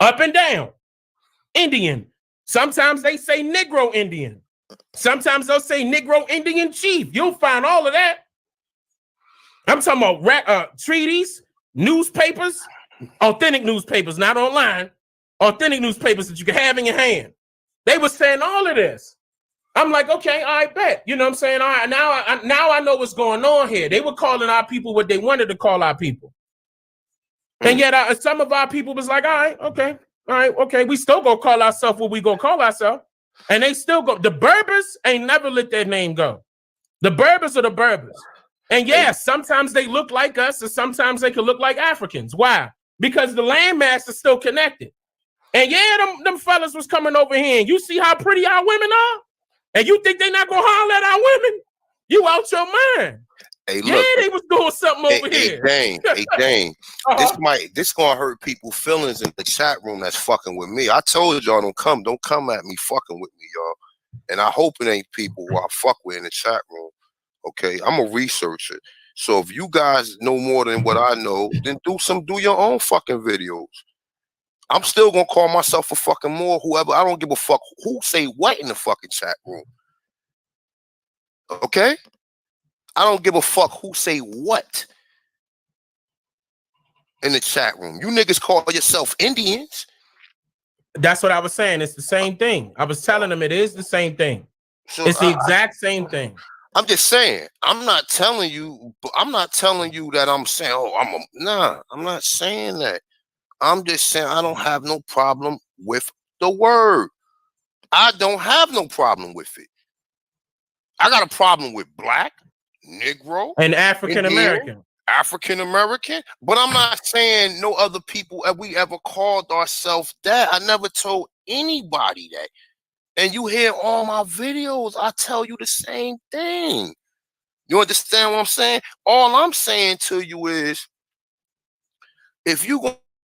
Up and down. Indian. Sometimes they say Negro Indian. Sometimes they'll say Negro Indian chief. You'll find all of that. I'm talking about treaties, newspapers, authentic newspapers, not online, authentic newspapers that you can have in your hand. They were saying all of this. I'm like, okay, I bet. You know what I'm saying? All right, now I know what's going on here. They were calling our people what they wanted to call our people. And yet some of our people was like, all right, okay. We still gonna call ourselves what we gonna call ourselves. And they still go. The Berbers ain't never let their name go. The Berbers are the Berbers. And yes, sometimes they look like us, and sometimes they can look like Africans. Why? Because the landmass is still connected. And yeah, them fellas was coming over here, and you see how pretty our women are? And you think they not gonna holler at our women? You out your mind. Hey, look, they was doing something over here. Dang. This gonna hurt people's feelings in the chat room that's fucking with me. I told y'all don't come at me fucking with me, y'all. And I hope it ain't people who I fuck with in the chat room. Okay, I'm a researcher. So if you guys know more than what I know, then do your own fucking videos. I'm still gonna call myself a fucking more whoever. I don't give a fuck who say what in the fucking chat room. Okay? I don't give a fuck who say what in the chat room. You niggas call yourself Indians. That's what I was saying. It's the same thing. I was telling them it is the same thing. So it's the exact same thing. I'm just saying. I'm not telling you that I'm saying, I'm not saying that. I'm just saying I don't have no problem with the word. I don't have no problem with it. I got a problem with black, Negro, and African American. But I'm not saying no other people we ever called ourselves that. I never told anybody that. And you hear all my videos, I tell you the same thing. You understand what I'm saying? All I'm saying to you is, if you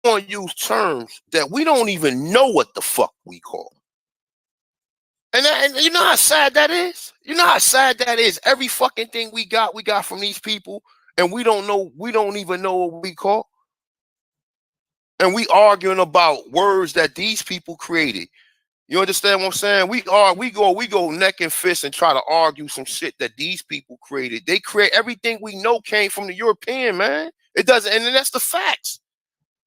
going to use terms that we don't even know what the fuck we call. And you know how sad that is? You know how sad that is? Every fucking thing we got from these people, and we don't even know what we call. And we arguing about words that these people created. You understand what I'm saying? We go neck and fist and try to argue some shit that these people created. They create everything we know came from the European, man. It doesn't, and that's the facts.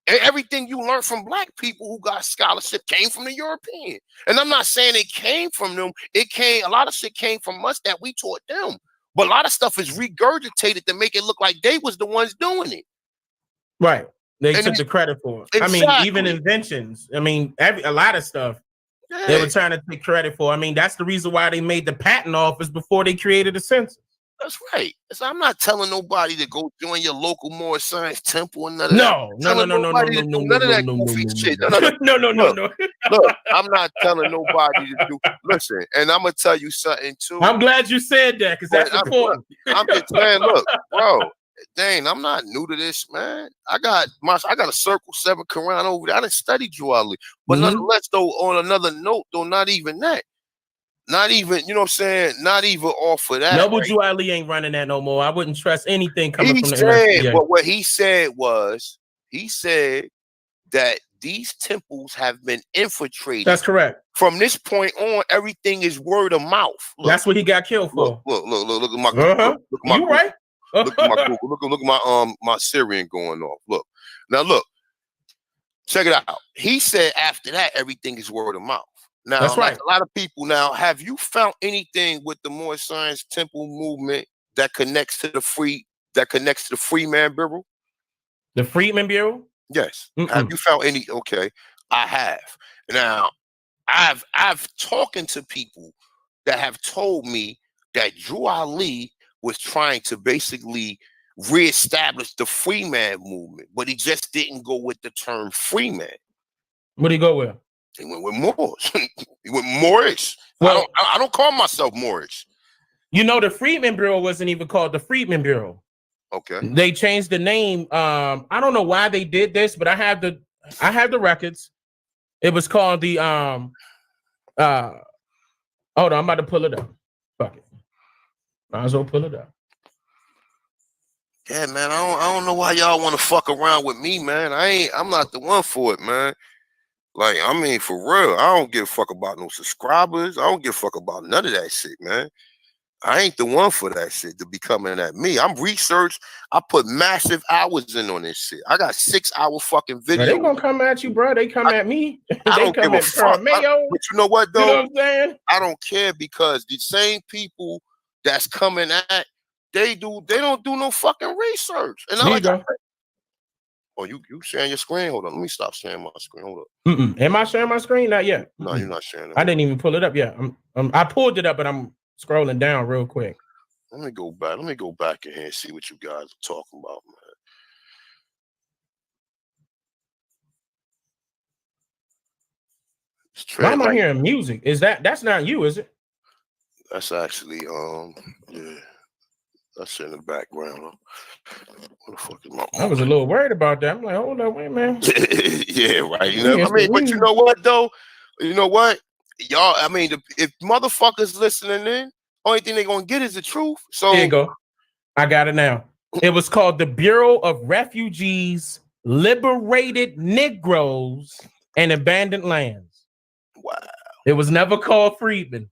And everything you learn from black people who got scholarship came from the European. And I'm not saying it came from them. A lot of shit came from us that we taught them. But a lot of stuff is regurgitated to make it look like they was the ones doing it. Right. They took the credit for it. Exactly. I mean, even inventions. I mean, a lot of stuff. Yeah. They were trying to take credit for. I mean, that's the reason why they made the patent office before they created the census. That's right. So I'm not telling nobody to go join your local Moorish Science Temple and none of that. No. None of that goofy shit. No. Look, I'm not telling nobody to do. Listen, and I'm gonna tell you something too. I'm glad you said that because that's important. I'm just saying, look, bro. Dang, I'm not new to this, man. I got a Circle 7 Quran over there. I didn't study Juali. But nonetheless, though, on another note, though, not even that. Not even, you know what I'm saying? Not even off of that. Noble Juali ain't running that no more. I wouldn't trust anything coming from the MSBA. But what he said was, that these temples have been infiltrated. That's correct. From this point on, everything is word of mouth. Look, that's what he got killed for. Look at my look at my you right. Look at my Google. Look at my Syrian going off. Look. Check it out. He said after that everything is word of mouth. Now, that's right. Like a lot of people now, have you found anything with the Moorish Science Temple movement that connects to the Freeman Bureau? The Freedman Bureau? Yes. Have you found any? Okay, I have. Now, I've talking to people that have told me that Drew Ali was trying to basically reestablish the Freeman movement, but he just didn't go with the term Freeman. What did he go with? He went with Moorish. He went Moorish. Well, I don't call myself Moorish. You know, the Freedman Bureau wasn't even called the Freedman Bureau. Okay. They changed the name. I don't know why they did this, but I have the records. It was called the hold on, I'm about to pull it up. Fuck it. Might as well pull it up. Yeah, man. I don't know why y'all want to fuck around with me, man. I'm not the one for it, man. Like, I mean, for real, I don't give a fuck about no subscribers. I don't give a fuck about none of that shit, man. I ain't the one for that shit to be coming at me. I'm researched. I put massive hours in on this shit. I got 6-hour fucking Now, videos. they gonna come at you, bro. They come at me. I They don't come give a at Carl fuck. Mayo. But you know what, though? You know what I'm saying? I don't care because the same people that's coming at, they don't do no fucking research. And I There you like, go. oh, you sharing your screen? Hold on, let me stop sharing my screen. Hold up. Am I sharing my screen? Not yet. No, you're not sharing it. I didn't even pull it up yet. I pulled it up, but I'm scrolling down real quick. Let me go back. Let me go back in here and see what you guys are talking about, man. Why am I hearing music? That's not you, is it? That's actually yeah. That's in the background. What the fuck is my? I was a little worried about that. I'm like, hold up, wait, man. Yeah, right. You know, I mean, but you know what though? You know what, y'all? I mean, if motherfuckers listening in, only thing they gonna get is the truth. So here you go. I got it now. It was called the Bureau of Refugees, Liberated Negroes, and Abandoned Lands. Wow. It was never called Freedmen.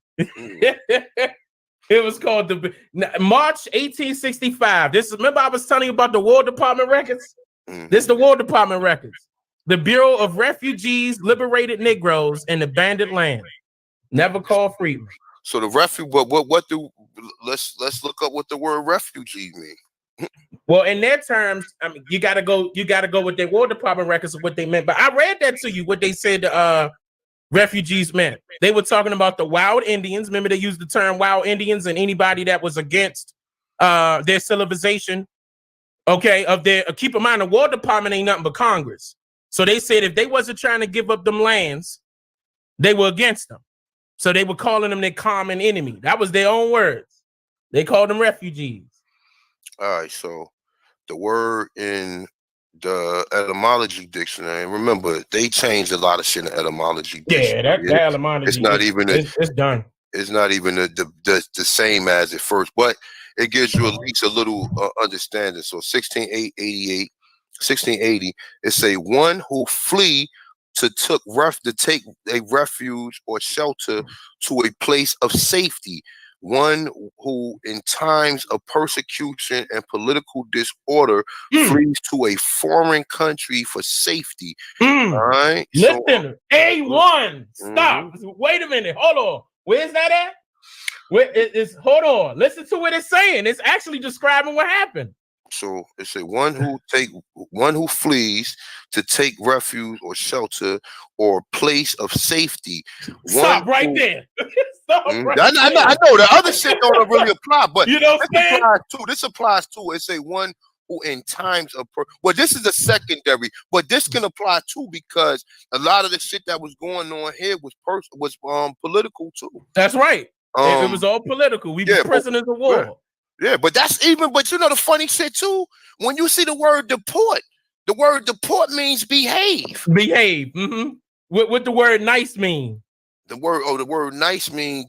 It was called the March 1865. Remember I was telling you about the War Department records? This is the War Department records. The Bureau of Refugees, Liberated Negroes, and Abandoned Land. Never called Freedmen. So the refugee, what do let's look up what the word refugee mean. Well, in their terms, I mean, you gotta go with their War Department records of what they meant. But I read that to you, what they said refugees meant. They were talking about the wild Indians. Remember, they used the term wild Indians and anybody that was against their civilization. Okay, keep in mind the War Department ain't nothing but Congress. So they said if they wasn't trying to give up them lands, they were against them. So they were calling them their common enemy. That was their own words. They called them refugees. All right, so the word in the etymology dictionary, remember they changed a lot of shit in the etymology dictionary. Yeah, that etymology. It's not even it's done. It's not even the same as at first, but it gives you at least a little understanding. So 1680, it say one who flee to take a refuge or shelter to a place of safety. One who, in times of persecution and political disorder, flees to a foreign country for safety. All right. Listen, so, A1. Stop. Wait a minute. Hold on. Where's that at? Hold on. Listen to what it's saying. It's actually describing what happened. So it said one who flees to take refuge or shelter or place of safety. Stop right there. Stop right there. I know the other shit don't really apply, but you know this applies too. It say one who in times of well, this is a secondary, but this can apply too because a lot of the shit that was going on here was political too. That's right. It was all political. We were prisoners of war. Yeah, but but you know the funny shit too. When you see the word deport means behave. Behave. Mm-hmm. What the word nice mean? The word nice mean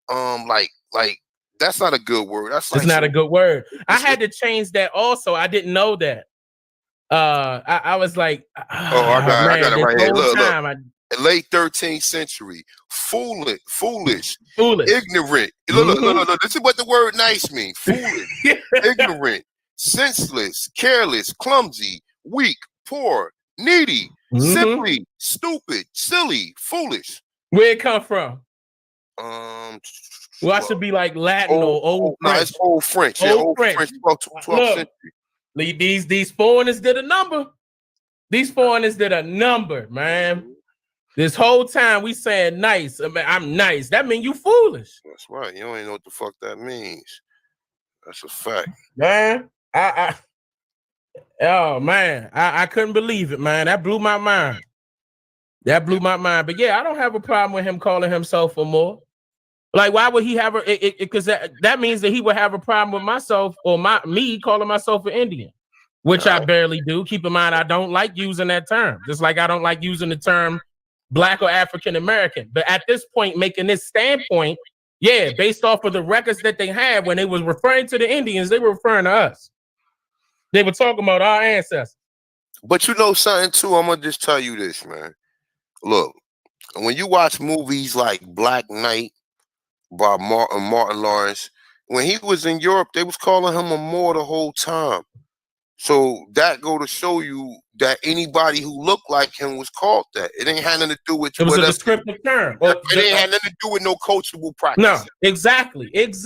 like that's not a good word. That's like it's not a good word. I had to change that also. I didn't know that. I was like, I got it right here. Look. Late 13th century, foolish, ignorant. Look, this is what the word nice means. Foolish, ignorant, senseless, careless, clumsy, weak, poor, needy, simply, stupid, silly, foolish. Where it come from? Well, I should be like Latin or old French. No, it's old French. Old French. 12th century. These foreigners did a number. These foreigners did a number, man. This whole time we saying nice. I mean, I'm nice. That mean you foolish. That's right. You don't even know what the fuck that means. That's a fact. Man, I couldn't believe it, man. That blew my mind. But yeah, I don't have a problem with him calling himself a Moor. Like, why would he have because that means that he would have a problem with myself or me calling myself an Indian, which I barely do. Keep in mind, I don't like using that term. Just like I don't like using the term Black or African American. But at this point, making this standpoint, yeah, based off of the records that they had when they was referring to the Indians, they were referring to us. They were talking about our ancestors. But you know something too, I'm gonna just tell you this, man. Look, when you watch movies like Black Knight by Martin Lawrence, when he was in Europe, they was calling him a Moor the whole time. So that go to show you that anybody who looked like him was called that. It ain't had nothing to do with It was a descriptive term. It ain't had nothing to do with no coachable practice. No, exactly. It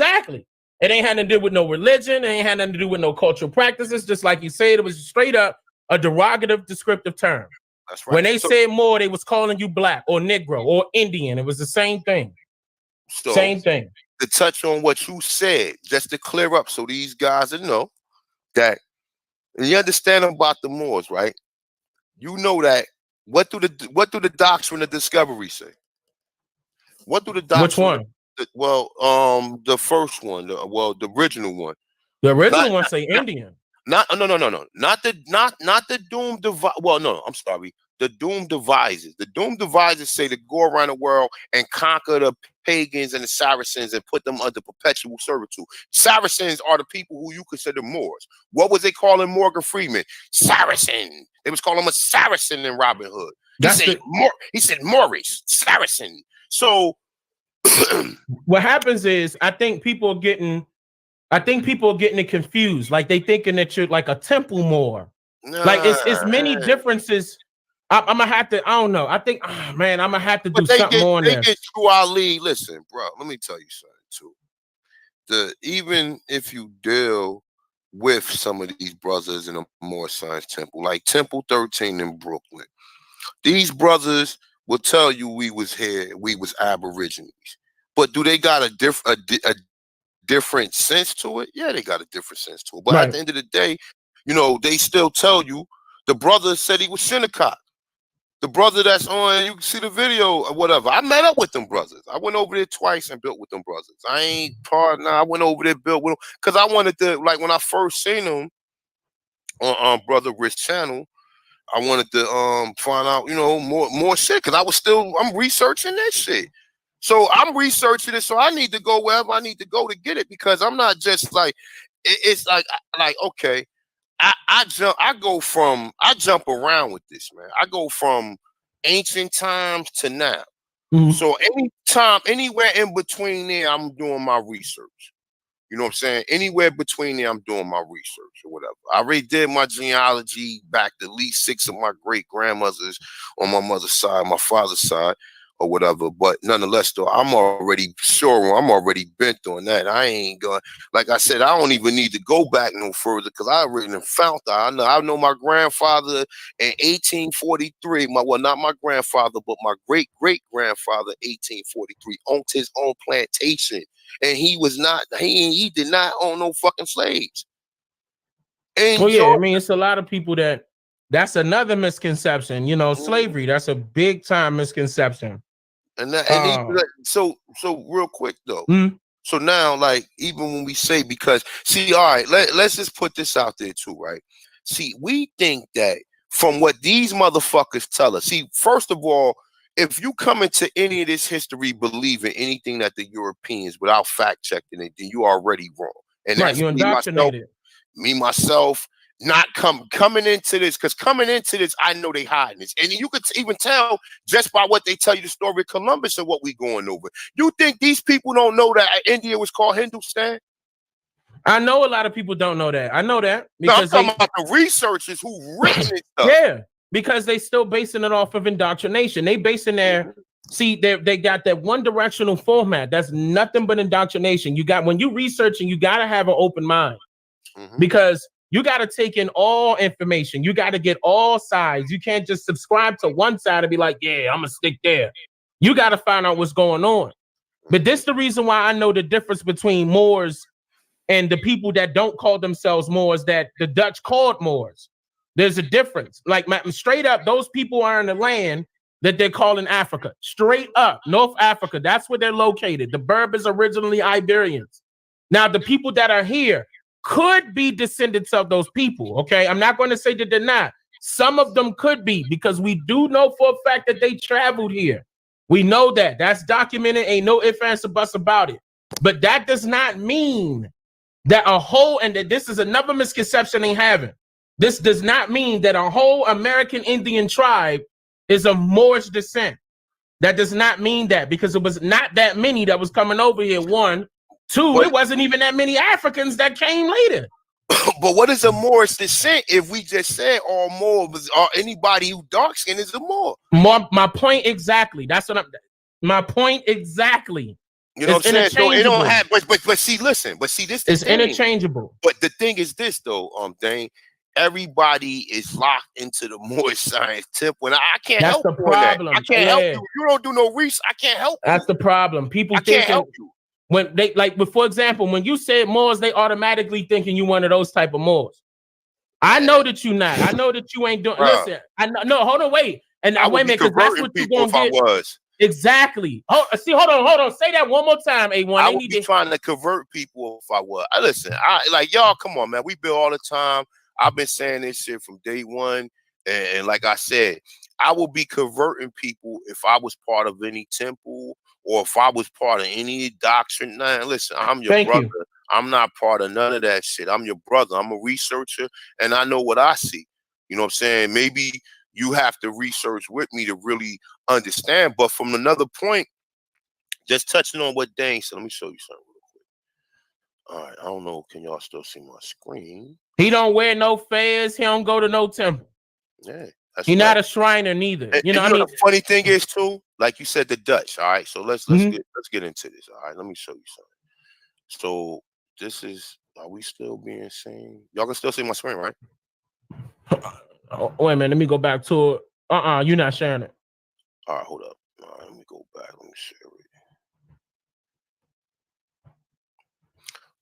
ain't had nothing to do with no religion. It ain't had nothing to do with no cultural practices. Just like you said, it was straight up a derogative descriptive term. That's right. When they said Moor, they was calling you black or Negro or Indian. It was the same thing. So, same thing. To touch on what you said, just to clear up so these guys will know that, and you understand about the Moors, right? You know that what do the doctrine of discovery say? What do the doctrine? Which one? The first one. The original one. The original one say Indian. No. Not the doomed device. Well, no, I'm sorry. The doomed devices. The doomed devices say to go around the world and conquer the pagans and the Saracens and put them under perpetual servitude. Saracens are the people who you consider Moors. What was they calling Morgan Freeman? Saracen. They was calling him a Saracen in Robin Hood. He said Moorish, Saracen. So what happens is I think people are getting it confused. Like they thinking that you're like a temple Moor. Like it's many differences. I'm gonna have to. I don't know. I think, man, I'm gonna have to do something more on there. True Ali. Listen, bro. Let me tell you something too. Even if you deal with some of these brothers in a Moor Science Temple, like Temple 13 in Brooklyn, these brothers will tell you we was here, we was Aborigines. But do they got a different sense to it? Yeah, they got a different sense to it. But at the end of the day, they still tell you the brother said he was Shinnecock. The brother that's on, you can see the video or whatever. I met up with them brothers. I went over there twice and built with them brothers. I ain't part now. I went over there, built with them because I wanted to, like when I first seen them on Brother Rich channel, I wanted to find out, more shit because I'm researching that shit. So I'm researching it. So I need to go wherever I need to go to get it because I'm not just like, it's like okay. I jump around with this, man. I go from ancient times to now. Mm-hmm. So anywhere in between there, I'm doing my research. You know what I'm saying? Anywhere between there, I'm doing my research or whatever. I already did my genealogy back to at least 6 of my great grandmothers on my mother's side, my father's side, or whatever. But nonetheless, though, I'm already bent on that. I ain't going, like I said, I don't even need to go back no further because I already found out. I know my grandfather in 1843, not my grandfather, but my great-great-grandfather, 1843, owned his own plantation. And he did not own no fucking slaves. And it's a lot of people that's another misconception. Slavery, that's a big time misconception. So real quick though. Mm-hmm. So now, like, even when we say, because see, all right, let's just put this out there too, right? See, we think that from what these motherfuckers tell us. See, first of all, if you come into any of this history believing anything that the Europeans without fact checking it, then you are already wrong. And that's you indoctrinated. Me myself. Not coming into this, because coming into this, I know they hiding this. And you could even tell just by what they tell you the story of Columbus and what we going over. You think these people don't know that India was called Hindustan? I know a lot of people don't know that. I know that. Because I'm talking about the researchers who written it stuff. Yeah, because they still basing it off of indoctrination. They basing their, see, they got that one directional format. That's nothing but indoctrination. When you researching, you got to have an open mind. Mm-hmm. Because you got to take in all information. You got to get all sides. You can't just subscribe to one side and be like, yeah, I'm going to stick there. You got to find out what's going on. But this is the reason why I know the difference between Moors and the people that don't call themselves Moors that the Dutch called Moors. There's a difference. Like, straight up, those people are in the land that they're calling Africa. Straight up, North Africa. That's where they're located. The Berbers originally Iberians. Now, the people that are here could be descendants of those people, okay? I'm not going to say that they're not. Some of them could be, because we do know for a fact that they traveled here. We know that. That's documented. Ain't no ifs, ands, or buts about it. But that does not mean that and that this is another misconception they having. This does not mean that a whole American Indian tribe is of Moorish descent. That does not mean that, because it was not that many that was coming over here. One, two, it wasn't even that many Africans that came later. But what is a Moorish descent if we just said all Moors or anybody who dark skin is a Moor? My point exactly. That's what my point exactly. You know what I'm saying? So it don't have, but see, listen, but see, this is interchangeable. But the thing is this though, Dane, everybody is locked into the Moorish science temple, and I can't help you on that. I can't help you. You don't do no research. I can't help you. That's the problem. People can't help you. When they for example, when you said Moors, they automatically thinking you one of those type of Moors. I know that you not. I know that you ain't doing. Listen, I know. No, hold on, wait. And wait a minute, because that's what you gonna get. Exactly. Hold on. Say that one more time, A1. I would be trying to convert people if I was. Listen, like y'all, come on, man. We build all the time. I've been saying this shit from day one, and like I said, I will be converting people if I was part of any temple or if I was part of any doctrine. Nah, listen, I'm your brother. I'm not part of none of that shit. I'm your brother. I'm a researcher, and I know what I see. You know what I'm saying? Maybe you have to research with me to really understand. But from another point, just touching on what Dane said, let me show you something real quick. All right, I don't know. Can y'all still see my screen? He don't wear no fez. He don't go to no temple. Yeah, he's not a Shriner neither. And, you know, the funny thing is too, like you said, the Dutch. All right, so let's get into this. All right, let me show you something. So this is. Are we still being seen? Y'all can still see my screen, right? Oh, wait a minute. Let me go back to it. You're not sharing it. All right, hold up. All right, let me go back. Let me share it.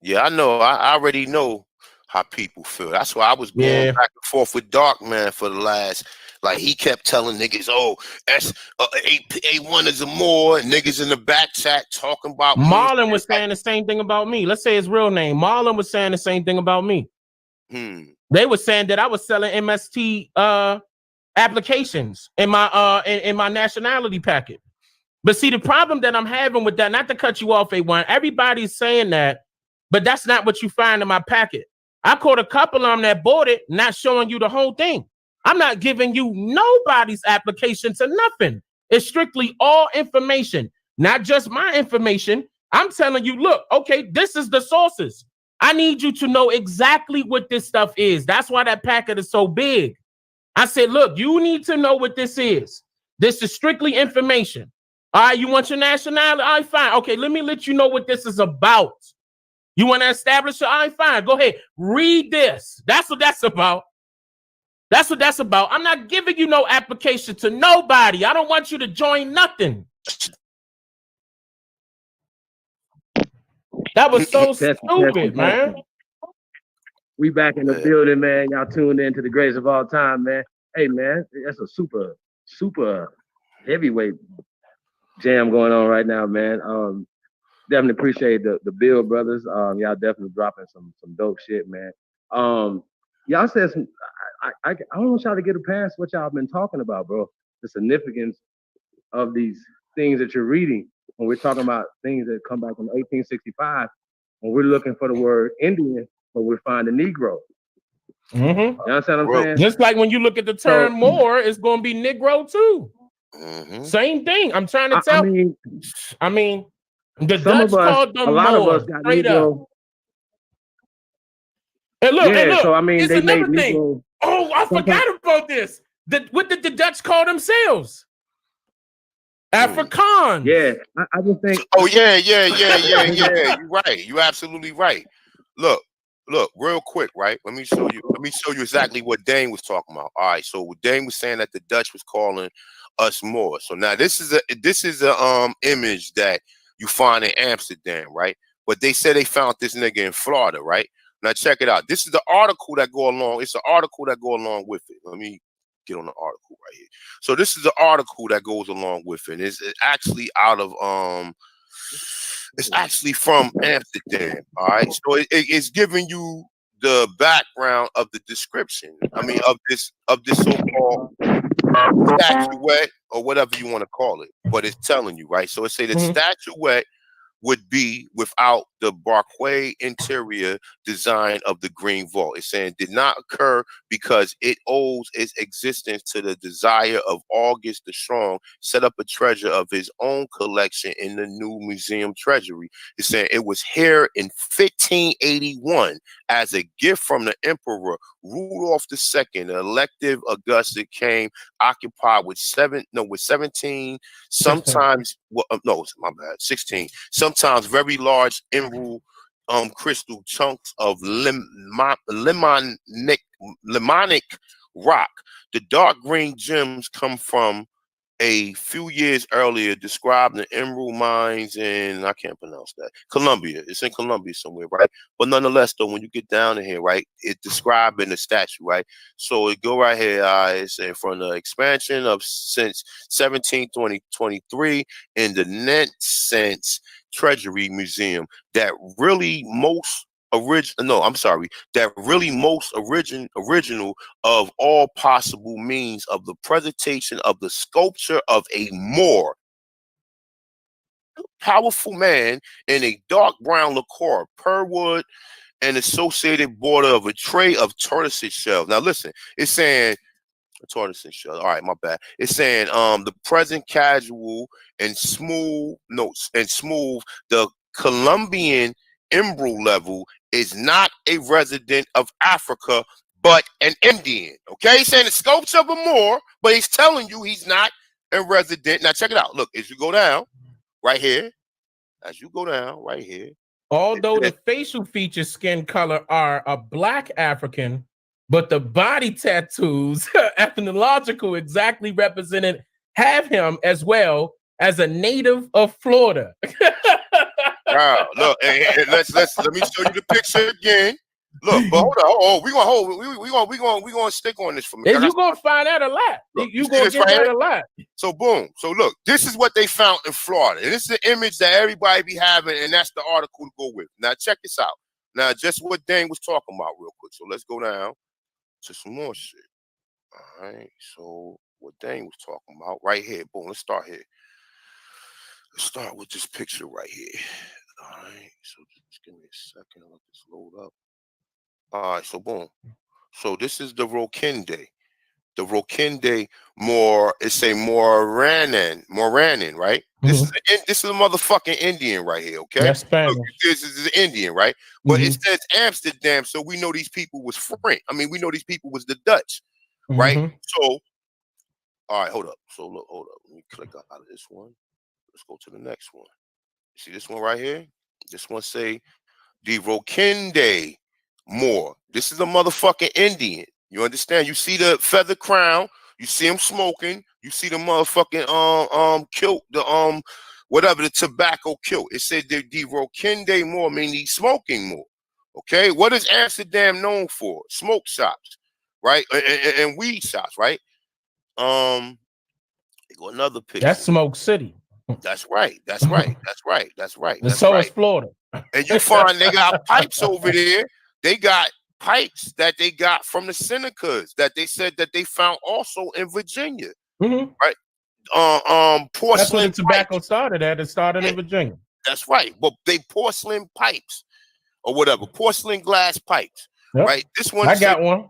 Yeah, I know. I already know how people feel. That's why I was going back and forth with Dark Man for the last. Like he kept telling niggas, "Oh, A1 is a Moor," and niggas in the back chat talking about. Marlon was saying the same thing about me. Let's say his real name. Marlon was saying the same thing about me. They were saying that I was selling MST applications in my in my nationality packet. But see, the problem that I'm having with that, not to cut you off, A1, everybody's saying that, but that's not what you find in my packet. I caught a couple of them that bought it, not showing you the whole thing. I'm not giving you nobody's application to nothing. It's strictly all information, not just my information. I'm telling you, look, okay, this is the sources. I need you to know exactly what this stuff is. That's why that packet is so big. I said, look, you need to know what this is. This is strictly information. All right, you want your nationality? All right, fine. Okay, let me let you know what this is about. You want to establish it? All right, fine. Go ahead. Read this. That's what that's about. That's what that's about. I'm not giving you no application to nobody. I don't want you to join nothing. That was so stupid, man. We back in the building, man. Y'all tuned in to the greatest of all time, man. Hey, man, that's a super heavyweight jam going on right now, man. Definitely appreciate the Build brothers. Y'all definitely dropping some dope shit, man. Y'all said some. I don't want y'all to get past what y'all been talking about, bro. The significance of these things that you're reading when we're talking about things that come back from 1865. When we're looking for the word Indian, but we're finding Negro. You understand what I'm saying? Just like when you look at the term Moor, it's going to be Negro too. Same thing. I'm trying to tell. I mean, the Dutch called them Moor. A lot of us got Negro. And look, look. So I mean, they made Negro. Oh, I forgot about this. What did the Dutch call themselves? Afrikaans. Yeah, I just think. Oh yeah. You're right. You're absolutely right. Look, real quick, right? Let me show you exactly what Dane was talking about. All right, so Dane was saying that the Dutch was calling us Moor. So now this is a image that you find in Amsterdam, right? But they said they found this nigga in Florida, right? Now check it out. This is the article that go along. It's the article that go along with it. Let me get on the article right here. So this is the article that goes along with it. It's actually out of it's actually from Amsterdam. All right. So it's giving you the background of the description. I mean of this so-called statuette or whatever you want to call it. But it's telling you, right? So it say that statuette would be without the Barquet interior design of the Green Vault. It's saying did not occur because it owes its existence to the desire of August the Strong set up a treasure of his own collection in the new museum treasury. It's saying it was here in 1581 as a gift from the Emperor Rudolph II. The elective Augusta came occupied with 17, sometimes no, my bad, 16, sometimes very large emerald crystal chunks of lemonic rock. The dark green gems come from a few years earlier described the emerald mines in, I can't pronounce that, Colombia. It's in Colombia somewhere, right? But nonetheless, though, when you get down in here, right, it's described in the statue, right? So it go right here, it's from the expansion of since 1723 in the Renaissance Treasury Museum that really most original of all possible means of the presentation of the sculpture of a Moor, powerful man in a dark brown lacquer, pearwood, and associated border of a tray of tortoise shells. Now listen, it's saying tortoise shell. All right, my bad. It's saying the present casual and smooth the Colombian emerald level is not a resident of Africa, but an Indian. Okay, he's saying the sculpture of a Moor, but he's telling you he's not a resident. Now check it out. Look, as you go down right here, although the facial features, skin color are a black African, but the body tattoos, ethnological, exactly represented, have him as well as a native of Florida. Wow, look, and let me show you the picture again. Look, but hold on. We gonna stick on this for me. You're gonna find out a lot. You're gonna get that a lot. So boom. So look, this is what they found in Florida. And this is the image that everybody be having, and that's the article to go with. Now check this out. Now just what Dane was talking about real quick. So let's go down to some more shit. All right. So what Dane was talking about right here. Boom. Let's start here. Let's start with this picture right here. All right. So just give me a second. Let this load up. All right. So boom. So this is the Rokende. The Rokende it's a Moranin, right? Mm-hmm. This is a motherfucking Indian right here, okay? That's Spanish. Look, this is an Indian, right? But Mm-hmm. it says Amsterdam, so we know these people was French. I mean, we know these people was the Dutch, right? Mm-hmm. So, all right, hold up. So look, hold up. Let me click out of this one. Let's go to the next one. See this one right here? This one say the Rokende Moor. This is a motherfucking Indian. You understand? You see the feather crown. You see him smoking. You see the motherfucking kilt, the whatever, the tobacco kilt. It said the Rokende Moor, meaning he's smoking more. Okay, what is Amsterdam known for? Smoke shops, right? And weed shops, right? Got another picture. That's Smoke City. That's right. And so is Florida. And you find they got pipes over there. They got pipes that they got from the Senecas that they said that they found also in Virginia. Mm-hmm. Right? Porcelain. That's where the tobacco pipes. started at. It started in Virginia. That's right. But they porcelain pipes or whatever, porcelain glass pipes. Yep. Right? This one. I got one.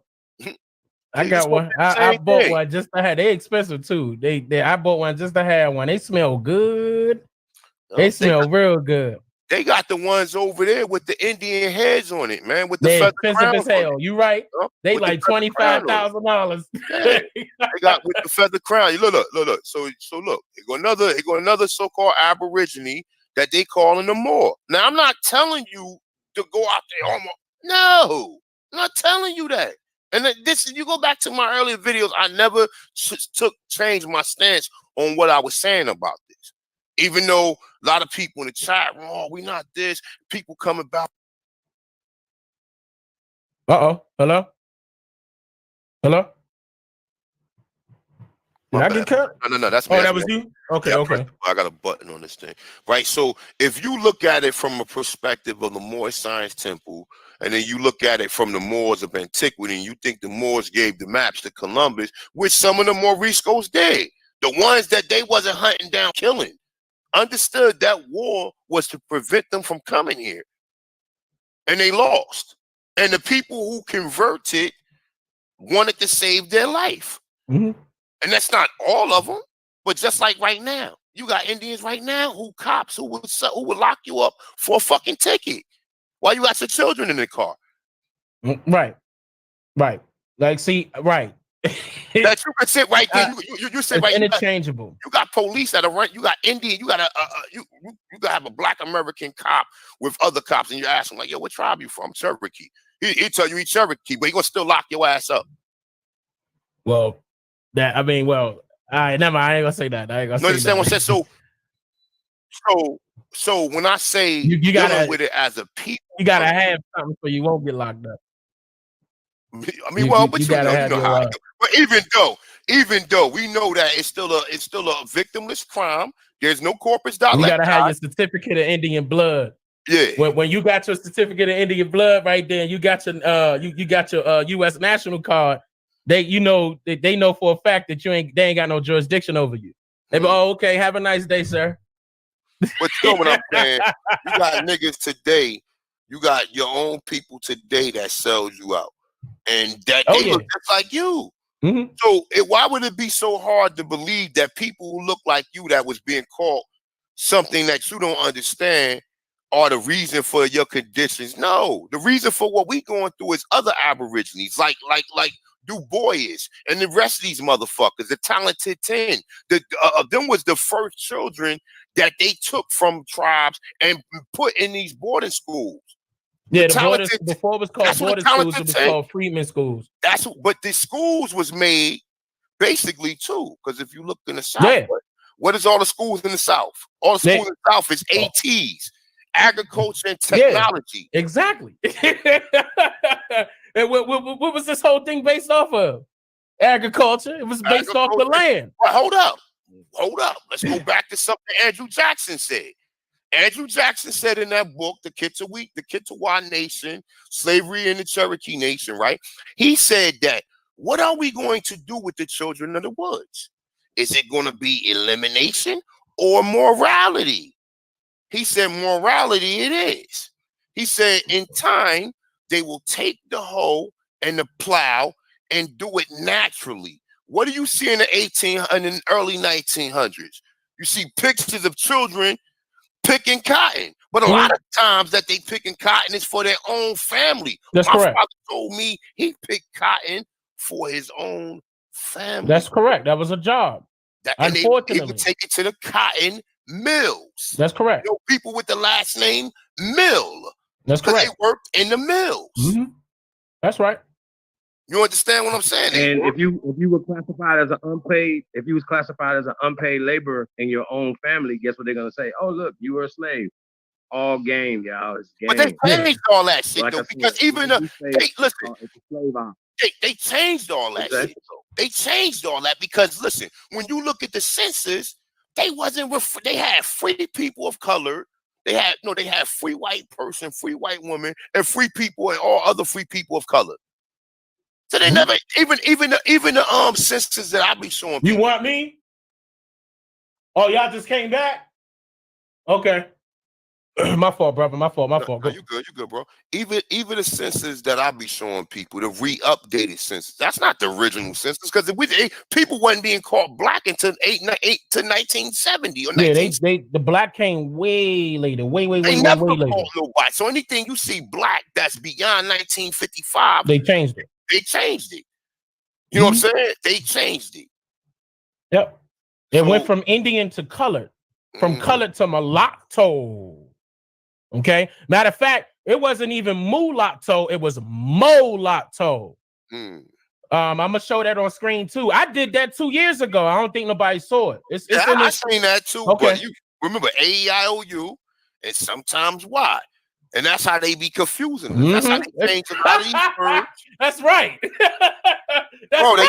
I bought thing. one just to have. They expensive too. I bought one just to have one. They smell good. They smell real good. They got the ones over there with the Indian heads on it, man. With the They're feather expensive crown as hell. You right? They with like the $25,000. They got with the feather crown. Look. So look. It got another so-called Aborigine that they calling the Moor. Now I'm not telling you to go out there. No, I'm not telling you that. And you go back to my earlier videos. I never changed my stance on what I was saying about this. Even though a lot of people in the chat, we not this. People come about. Hello. Did I get cut? No. That's me. Oh, that was you? Okay, yeah, okay. I got a button on this thing. Right. So if you look at it from a perspective of the Moor Science Temple, and then you look at it from the Moors of antiquity, and you think the Moors gave the maps to Columbus, which some of the Moriscos did. The ones that they wasn't hunting down, killing. Understood that war was to prevent them from coming here. and they lost. And the people who converted wanted to save their life. Mm-hmm. And that's not all of them, but just like right now, you got Indians right now who cops who would lock you up for a fucking ticket while you got your children in the car. Right. Like, see, right. That you can sit right there. You sit right. Interchangeable. You got police that are run. You got Indian. You got you got to have a Black American cop with other cops, and you ask him like, "Yo, what tribe you from?" Cherokee. He tell you he's Cherokee, but he gonna still lock your ass up. Well, all right, never mind. I ain't gonna say that. You understand what I'm saying? So when I say you gotta dealing with it as a people, you gotta have something so you won't get locked up. I mean, but you know how. But even though we know that it's still a victimless crime. There's no corpus delicti. You gotta have your certificate of Indian blood. Yeah. When you got your certificate of Indian blood right there, you got your you got your U.S. national card. They know for a fact that they ain't got no jurisdiction over you. They be, oh, okay, have a nice day, sir. But you know what I'm saying? You got niggas today. You got your own people today that sells you out, and that they look just like you. Mm-hmm. So why would it be so hard to believe that people who look like you that was being called something that you don't understand are the reason for your conditions? No, the reason for what we going through is other Aborigines, like Du Bois and the rest of these motherfuckers, the Talented 10. Them was the first children that they took from tribes and put in these boarding schools. Yeah, before it was called boarding schools, it was called freedmen schools. But the schools was made basically too, because if you look in the South, what is all the schools in the South? All the schools in the South is ATs, agriculture and technology. Yeah, exactly. And what was this whole thing based off of? Agriculture. It was based off the land. Well, hold up. Let's go back to something Andrew Jackson said. Andrew Jackson said in that book, the Kittiwah Nation, Slavery in the Cherokee Nation, right? He said that, what are we going to do with the children of the woods? Is it going to be elimination or morality? He said morality it is. He said in time, they will take the hoe and the plow and do it naturally. What do you see in the early 1900s? You see pictures of children picking cotton, but a lot of times that they picking cotton is for their own family. That's correct. My father told me he picked cotton for his own family. That's correct. That was a job. Unfortunately, they would take it to the cotton mills. That's correct. You know, people with the last name Mill. That's correct. They worked in the mills. Mm-hmm. That's right. You understand what I'm saying? And if you were classified as an unpaid, if you was classified as an unpaid laborer in your own family, guess what they're gonna say? Oh, look, you were a slave. All game, y'all. It's game. But they changed all that shit like though, said, because even they changed all that exactly. shit. They changed all that because listen, when you look at the census, they had free people of color. They had free white person, free white woman, and free people and all other free people of color. So they never even the census that I be showing people. You want me? Oh, y'all just came back? Okay. My fault, brother. My fault. No, you good, bro. Even the census that I be showing people, the re-updated census, that's not the original census because people wasn't being called black until 1970 or 1970. The black came way later, way later. Called no white. So anything you see black that's beyond 1955, they changed it. You know what I'm saying? They changed it. Yep. It went from Indian to colored, from colored to mulatto. Okay. Matter of fact, it wasn't even mulatto, it was mulatto. I'm gonna show that on screen too. I did that 2 years ago. I don't think nobody saw it. I seen that too. Okay. But you remember A-E-I-O-U and sometimes Y. And that's how they be confusing them. That's how they change a lot of these words. That's right. They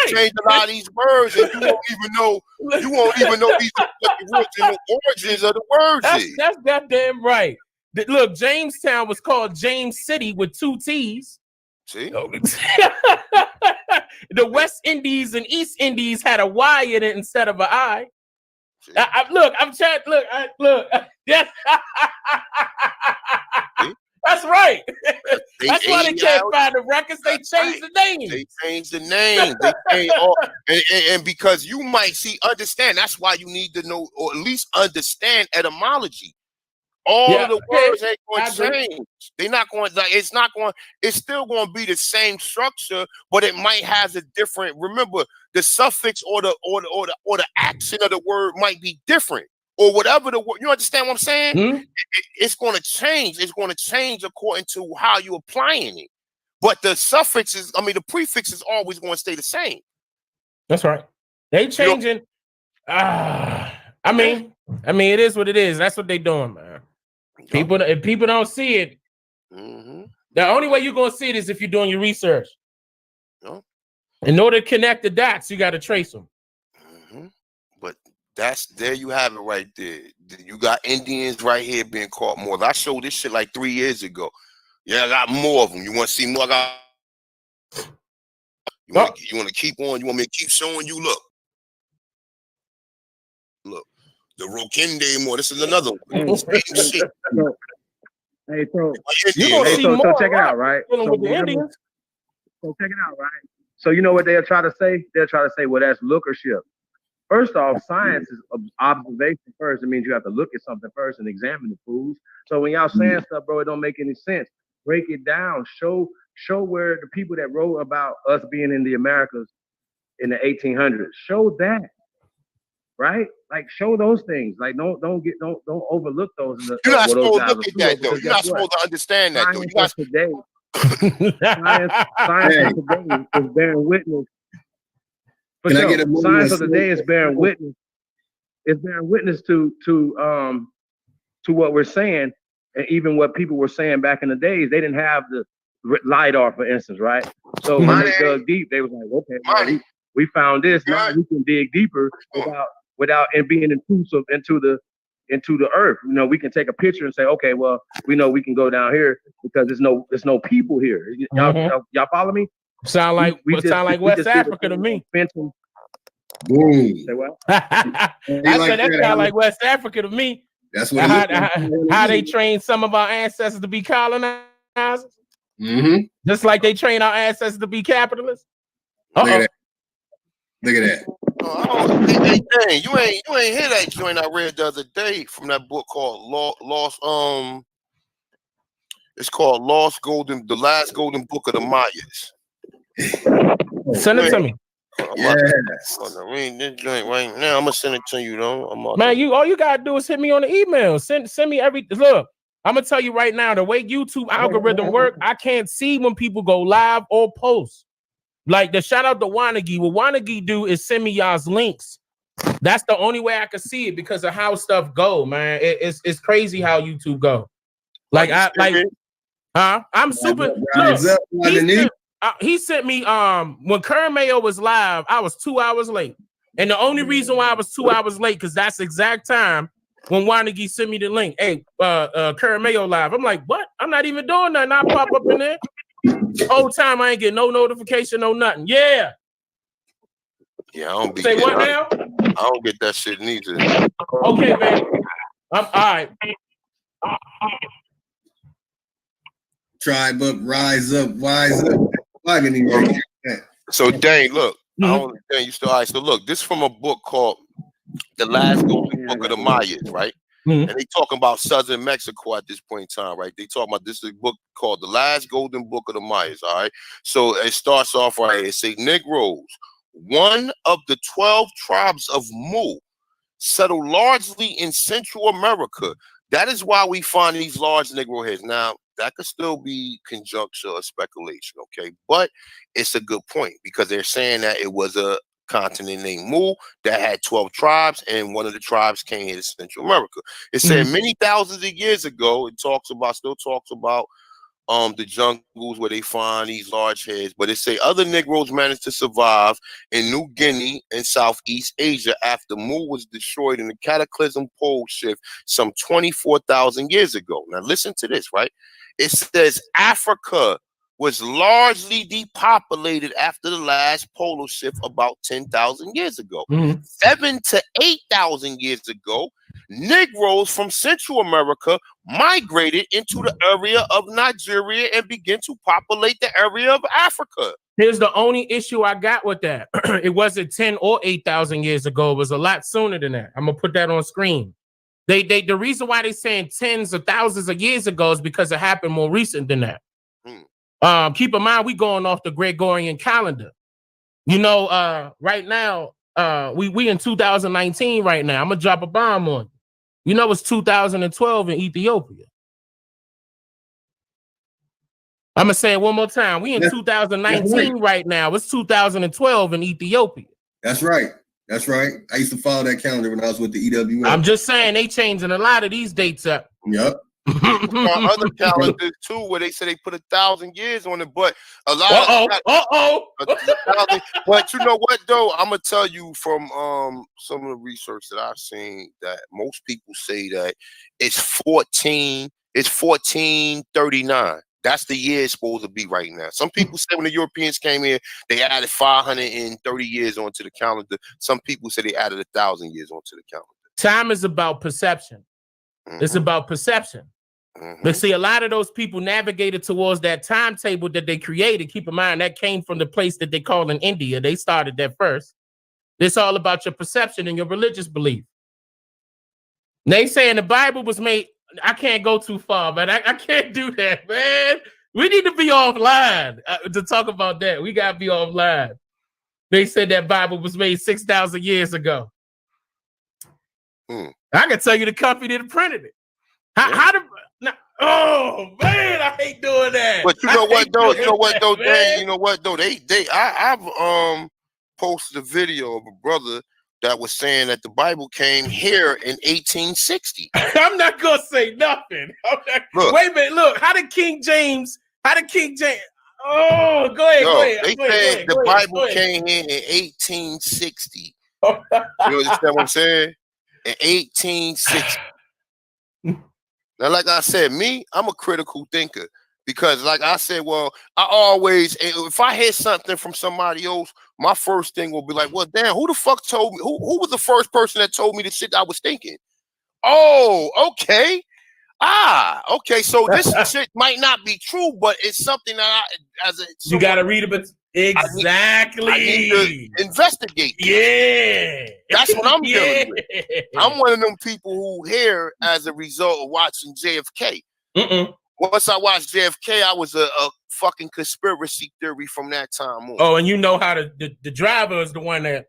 changed a lot of these words, and you won't even know these the origins of the words. That's goddamn right. Look, Jamestown was called James City with 2 T's. See? The West Indies and East Indies had a Y in it instead of an I. Look. Yes. That's right. That's why they aged can't out. find the records. They changed the name. They changed the name. They changed all, and because you might understand. That's why you need to know, or at least understand etymology. All of the words ain't going to change. They're not going. Like, it's not going. It's still going to be the same structure, but it might have a different. Remember, the suffix or the accent of the word might be different, or whatever the word. You understand what I'm saying? Mm-hmm. It's going to change. It's going to change according to how you're applying it. But the suffixes, I mean, the prefix is always going to stay the same. That's right. They changing. I mean, it is what it is. That's what they doing, man. People, if people don't see it, the only way you're gonna see it is if you're doing your research. In order to connect the dots, you got to trace them. But there you have it right there. You got Indians right here being caught more. I showed this shit like 3 years ago. Yeah, I got more of them. You want to see more? You want to keep on? You want me to keep showing you? Look. The Rokende more. This is another one. Shit. Hey, so check it out, right? So check it out, right? So you know what they'll try to say? They'll try to say, well, that's lookership. First off, science is observation first. It means you have to look at something first and examine the fools. So when y'all saying stuff, bro, it don't make any sense. Break it down. Show where the people that wrote about us being in the Americas in the 1800s. Show that. Right? Like, show those things. Like, don't overlook those. You're not supposed to look at that, though. You're not supposed to understand that, though. Science of today is bearing witness. Science of today is bearing witness. It's bearing witness to what we're saying, and even what people were saying back in the days. They didn't have the LiDAR, for instance, right? So when they dug deep, they was like, okay, well, we found this. Now we can dig deeper without and being intrusive into the earth. You know, we can take a picture and say, okay, well, we know we can go down here because there's no people here. Y'all follow me? Sound like West Africa to me. Boom. Say what? I said that sound like West Africa to me. That's what how they train some of our ancestors to be colonizers. Just like they train our ancestors to be capitalists. Look at that. Hey, you ain't hear that joint I read the other day from that book called Lost. It's called The Last Golden Book of the Mayas. Send it to me. Read this joint right now. I'm gonna send it to you, though. Man, all you gotta do is hit me on the email. Send me everything. Look, I'm gonna tell you right now, the way YouTube algorithm work, I can't see when people go live or post. Like the shout out to Wanagi. What Wanagi do is send me y'all's links. That's the only way I can see it because of how stuff go, man. It's crazy how YouTube go. I'm super. Look, he sent me when Kern Mayo was live. I was 2 hours late, and the only reason why I was 2 hours late because that's the exact time when Wanagi sent me the link. Hey, Kern Mayo live. I'm like, what? I'm not even doing nothing. I pop up in there. Whole time I ain't get no notification, no nothing. Yeah, I don't be. Say what now? I don't get that shit neither. Okay, man. I'm all right. Tribe up, rise up, wise up. So Dane, look, you still all right. So look, this is from a book called The Last Golden Book of the Mayas, right? And they talking about southern Mexico at this point in time, right? They talking about this is a book called The Last Golden Book of the Mayas, all right? So it starts off right here. It says, Negroes, one of the 12 tribes of Mu, settled largely in Central America. That is why we find these large Negro heads. Now, that could still be conjecture or speculation, okay? But it's a good point because they're saying that it was a continent named Mu that had 12 tribes, and one of the tribes came here to Central America. It said many thousands of years ago, still talks about the jungles where they find these large heads, but it say other Negroes managed to survive in New Guinea and Southeast Asia after Mu was destroyed in the cataclysm pole shift some 24,000 years ago. Now listen to this, right? It says Africa was largely depopulated after the last polar shift about 10,000 years ago. 7,000 to 8,000 years ago, Negroes from Central America migrated into the area of Nigeria and began to populate the area of Africa. Here's the only issue I got with that. It wasn't 10 or 8,000 years ago. It was a lot sooner than that. I'm gonna put that on screen. The reason why they're saying tens of thousands of years ago is because it happened more recent than that. Keep in mind, we going off the Gregorian calendar. You know, right now, we in 2019 right now. I'm gonna drop a bomb on you. You know, it's 2012 in Ethiopia. I'm gonna say it one more time. We in 2019 right now. It's 2012 in Ethiopia. That's right. That's right. I used to follow that calendar when I was with the EWM. I'm just saying they changing a lot of these dates up. Yep. On other calendars too, where they say they put 1,000 years on it, but a lot but you know what though? I'm gonna tell you from some of the research that I've seen that most people say that it's 1439. That's the year it's supposed to be right now. Some people say when the Europeans came in, they added 530 years onto the calendar. Some people say they added 1,000 years onto the calendar. Time is about perception. It's about perception. But see, a lot of those people navigated towards that timetable that they created. Keep in mind, that came from the place that they call in India. They started that first. It's all about your perception and your religious belief. They saying the Bible was made. I can't go too far, man. I can't do that, man. We need to be offline to talk about that. We got to be offline. They said that Bible was made 6,000 years ago. I can tell you the company that printed it. Oh man, I hate doing that. But you know what though? I've posted a video of a brother that was saying that the Bible came here in 1860. I'm not gonna say nothing. Wait a minute, look. How did King James? Oh, go ahead. They said the Bible came in 1860. You understand what I'm saying? In 1860. Now, like I said, I'm a critical thinker because, like I said, well, I always, if I hear something from somebody else, my first thing will be like, well, damn, who the fuck told me? Who was the first person that told me the shit I was thinking? Oh, okay. Okay. So this shit might not be true, but it's something that you got to read about. Exactly. I need to investigate. Yeah. That's what I'm dealing with. I'm one of them people who hear as a result of watching JFK. Once I watched JFK, I was a fucking conspiracy theory from that time on. Oh, and you know how the driver is the one that.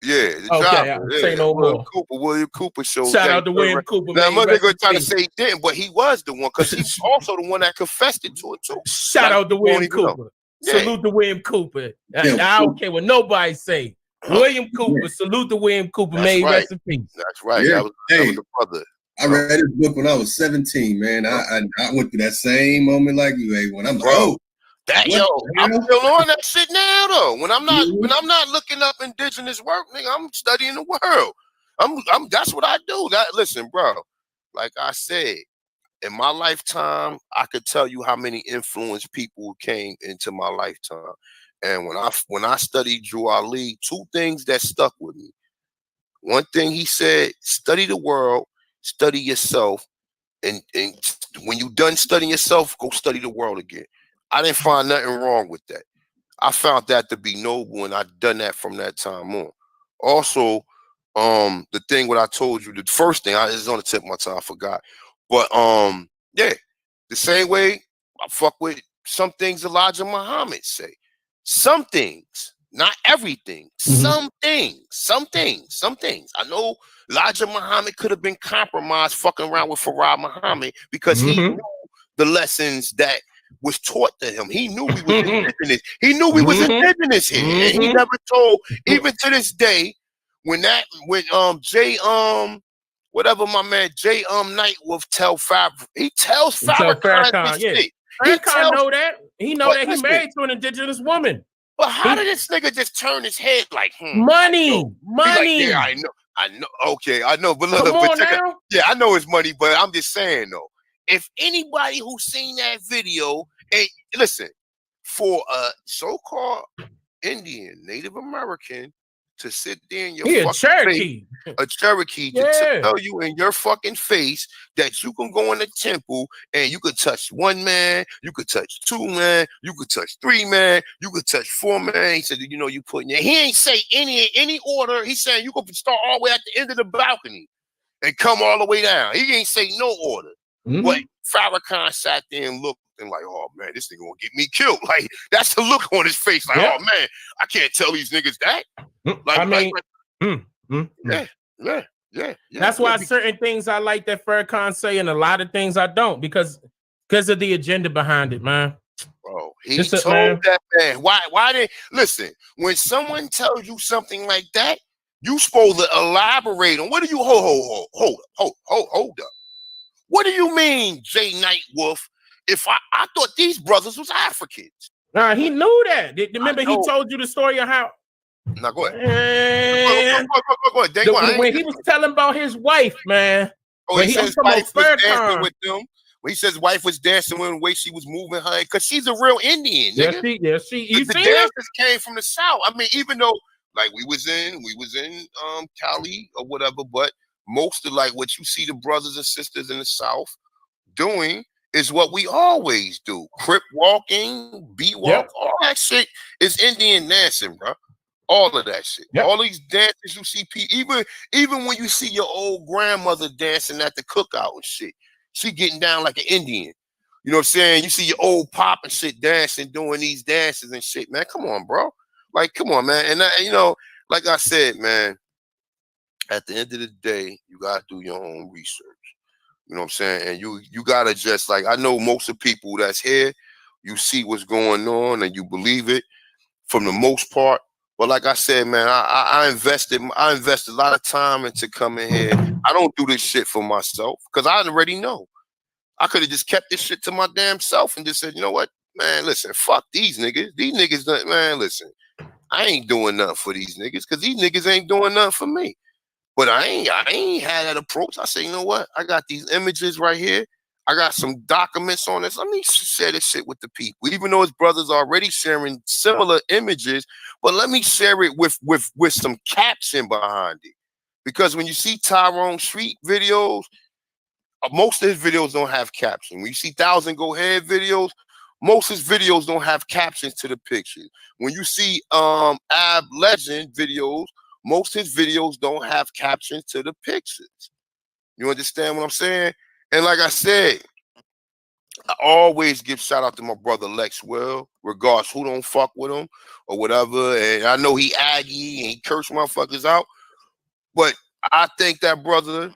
Yeah, the driver. Say no more. William Cooper showed. Shout out to William Cooper. Now, I'm not going to try to say he didn't, but he was the one because he's also the one that confessed it to it too. Shout out to William Cooper. Salute to William Cooper. I don't care what nobody say. William Cooper, salute to William Cooper. May rest in peace. That's right. Yeah. That was the brother. I read this book when I was 17, man. I went through that same moment like you, A1. I'm I'm still on that shit now though. When I'm not looking up indigenous work, nigga, I'm studying the world. I'm that's what I do. Listen, bro. Like I said, in my lifetime, I could tell you how many influenced people came into my lifetime. And when I studied Drew Ali, two things that stuck with me. One thing he said, study the world, study yourself, and when you're done studying yourself, go study the world again. I didn't find nothing wrong with that. I found that to be noble, and I've done that from that time on. Also, the thing what I told you, the first thing, is on the tip of my tongue, I forgot. But the same way I fuck with some things Elijah Muhammad say. Some things, not everything. Some things. I know Elijah Muhammad could have been compromised fucking around with Farah Muhammad because he knew the lessons that was taught to him. He knew we was indigenous. He knew we was indigenous here. And he never told, even to this day, when whatever my man Jay Knight will tell Farrakhan, he tells Farrakhan shit. Farrakhan know that. He know that he married to an indigenous woman. But how did this nigga just turn his head like money? Like, yeah, I know. Okay, I know. But look, I know it's money, but I'm just saying though. If anybody who's seen that video, and listen, for a so-called Indian, Native American to sit there in your He a fucking Cherokee. face, a Cherokee, to tell you in your fucking face that you can go in the temple and you could touch 1 man, you could touch 2 man, you could touch 3 man, you could touch 4 man. He said, you know, you put in there. He ain't say any order. He's saying you could start all the way at the end of the balcony and come all the way down. He ain't say no order. But Farrakhan sat there and looked and like, oh man, this nigga gonna get me killed. Like, that's the look on his face. Like, oh man, I can't tell these niggas that. Like, I mean, yeah. That's why certain things I like that Farrakhan say, and a lot of things I don't, because of the agenda behind it, man. Bro, he told that man. Why did listen? When someone tells you something like that, you supposed to elaborate on what do you hold up. What do you mean, Jay Nightwolf? If I thought these brothers was Africans. Nah, he knew that. Remember, he told you the story of how. Now go ahead. Go ahead. When he was telling about his wife, man. Oh, he said his wife was dancing with them. When he says wife was dancing with the way she was moving her, because she's a real Indian. Yes, she. You the see dancers came from the South. I mean, even though like we was in Cali or whatever, but most of like what you see the brothers and sisters in the South doing is what we always do. Crip walking, beat walk, all that shit is Indian dancing, bro. All of that shit. All these dances you see, even when you see your old grandmother dancing at the cookout and shit, she getting down like an Indian. You know what I'm saying? You see your old pop and shit dancing, doing these dances and shit, man. Come on, bro. Like, come on, man. And you know, like I said, man, at the end of the day, you gotta do your own research. You know what I'm saying? And you gotta just, like, I know most of the people that's here, you see what's going on and you believe it from the most part. But like I said, man, I invested a lot of time into coming here. I don't do this shit for myself because I already know. I could have just kept this shit to my damn self and just said, you know what, man, listen, fuck these niggas. These niggas, man, listen, I ain't doing nothing for these niggas because these niggas ain't doing nothing for me. But I ain't had that approach. I say, you know what? I got these images right here. I got some documents on this. Let me share this shit with the people. Even though his brother's already sharing similar images, but let me share it with some caption behind it. Because when you see Tyrone Street videos, most of his videos don't have caption. When you see Thousand Go Ahead videos, most of his videos don't have captions to the pictures. When you see Ab Legend videos, most of his videos don't have captions to the pictures. You understand what I'm saying? And like I said, I always give shout out to my brother Lex Will, regardless who don't fuck with him or whatever. And I know he Aggie and he curse motherfuckers out. But I thank that brother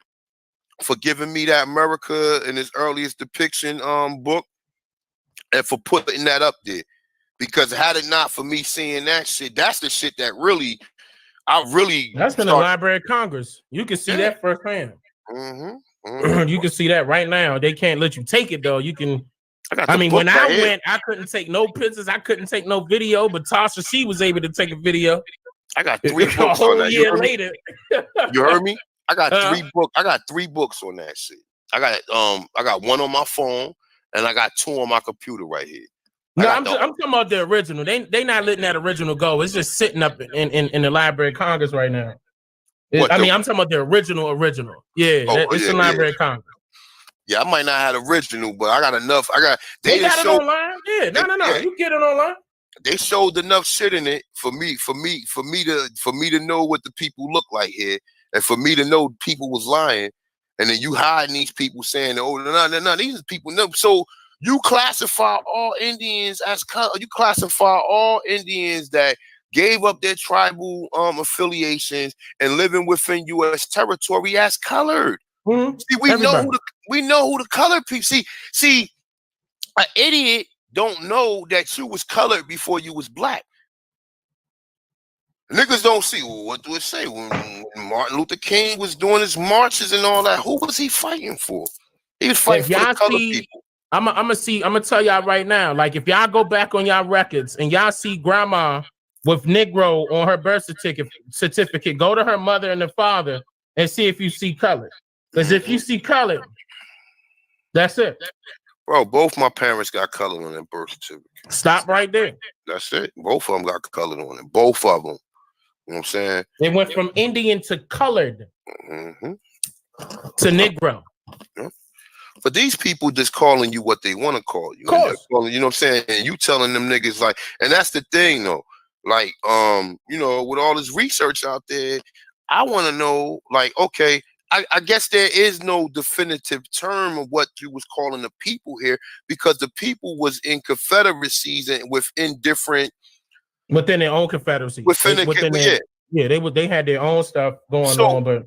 for giving me that America in his earliest depiction book and for putting that up there. Because had it not for me seeing that shit, that's the shit that really, that's in the Library of Congress. You can see that firsthand. You can see that right now. They can't let you take it though. You can. I mean, when I went, I couldn't take no pictures. I couldn't take no video. But Tasha, she was able to take a video. I got 3 books on that. Year later. You heard me? I got 3 books. I got 3 books on that shit. I got 1 on my phone and I got 2 on my computer right here. No, I'm talking about the original. They not letting that original go. It's just sitting up in the Library of Congress right now. I'm talking about the original. Yeah, it's the Library of Congress. Yeah, I might not have the original, but I got enough. They got it online. Yeah, no. You get it online. They showed enough shit in it for me to know what the people look like here, and for me to know people was lying, and then you hiding these people saying, "Oh, no, these people." No, so you classify all Indians as you classify all Indians that gave up their tribal affiliations and living within U.S. territory as colored. Mm-hmm. See, we know who the colored people. See, an idiot don't know that you was colored before you was black. Niggas don't see. Well, what do it say? When Martin Luther King was doing his marches and all that, who was he fighting for? He was fighting for the colored people. I'm gonna tell y'all right now. Like, if y'all go back on y'all records and y'all see grandma with Negro on her birth certificate, go to her mother and the father and see if you see color. Because if you see color, that's it. Bro, both my parents got color on their birth certificate. Stop right there. That's it. Both of them got color on it. Both of them. You know what I'm saying? It went from Indian to colored Mm-hmm. to Negro. Yeah. But these people just calling you what they want to call you. Of course. Calling, you know what I'm saying? And you telling them niggas like, and that's the thing though. Like, you know, with all this research out there, I want to know, like, okay, I guess there is no definitive term of what you was calling the people here, because the people was in confederacies and within different their own confederacy. They had their own stuff going on, but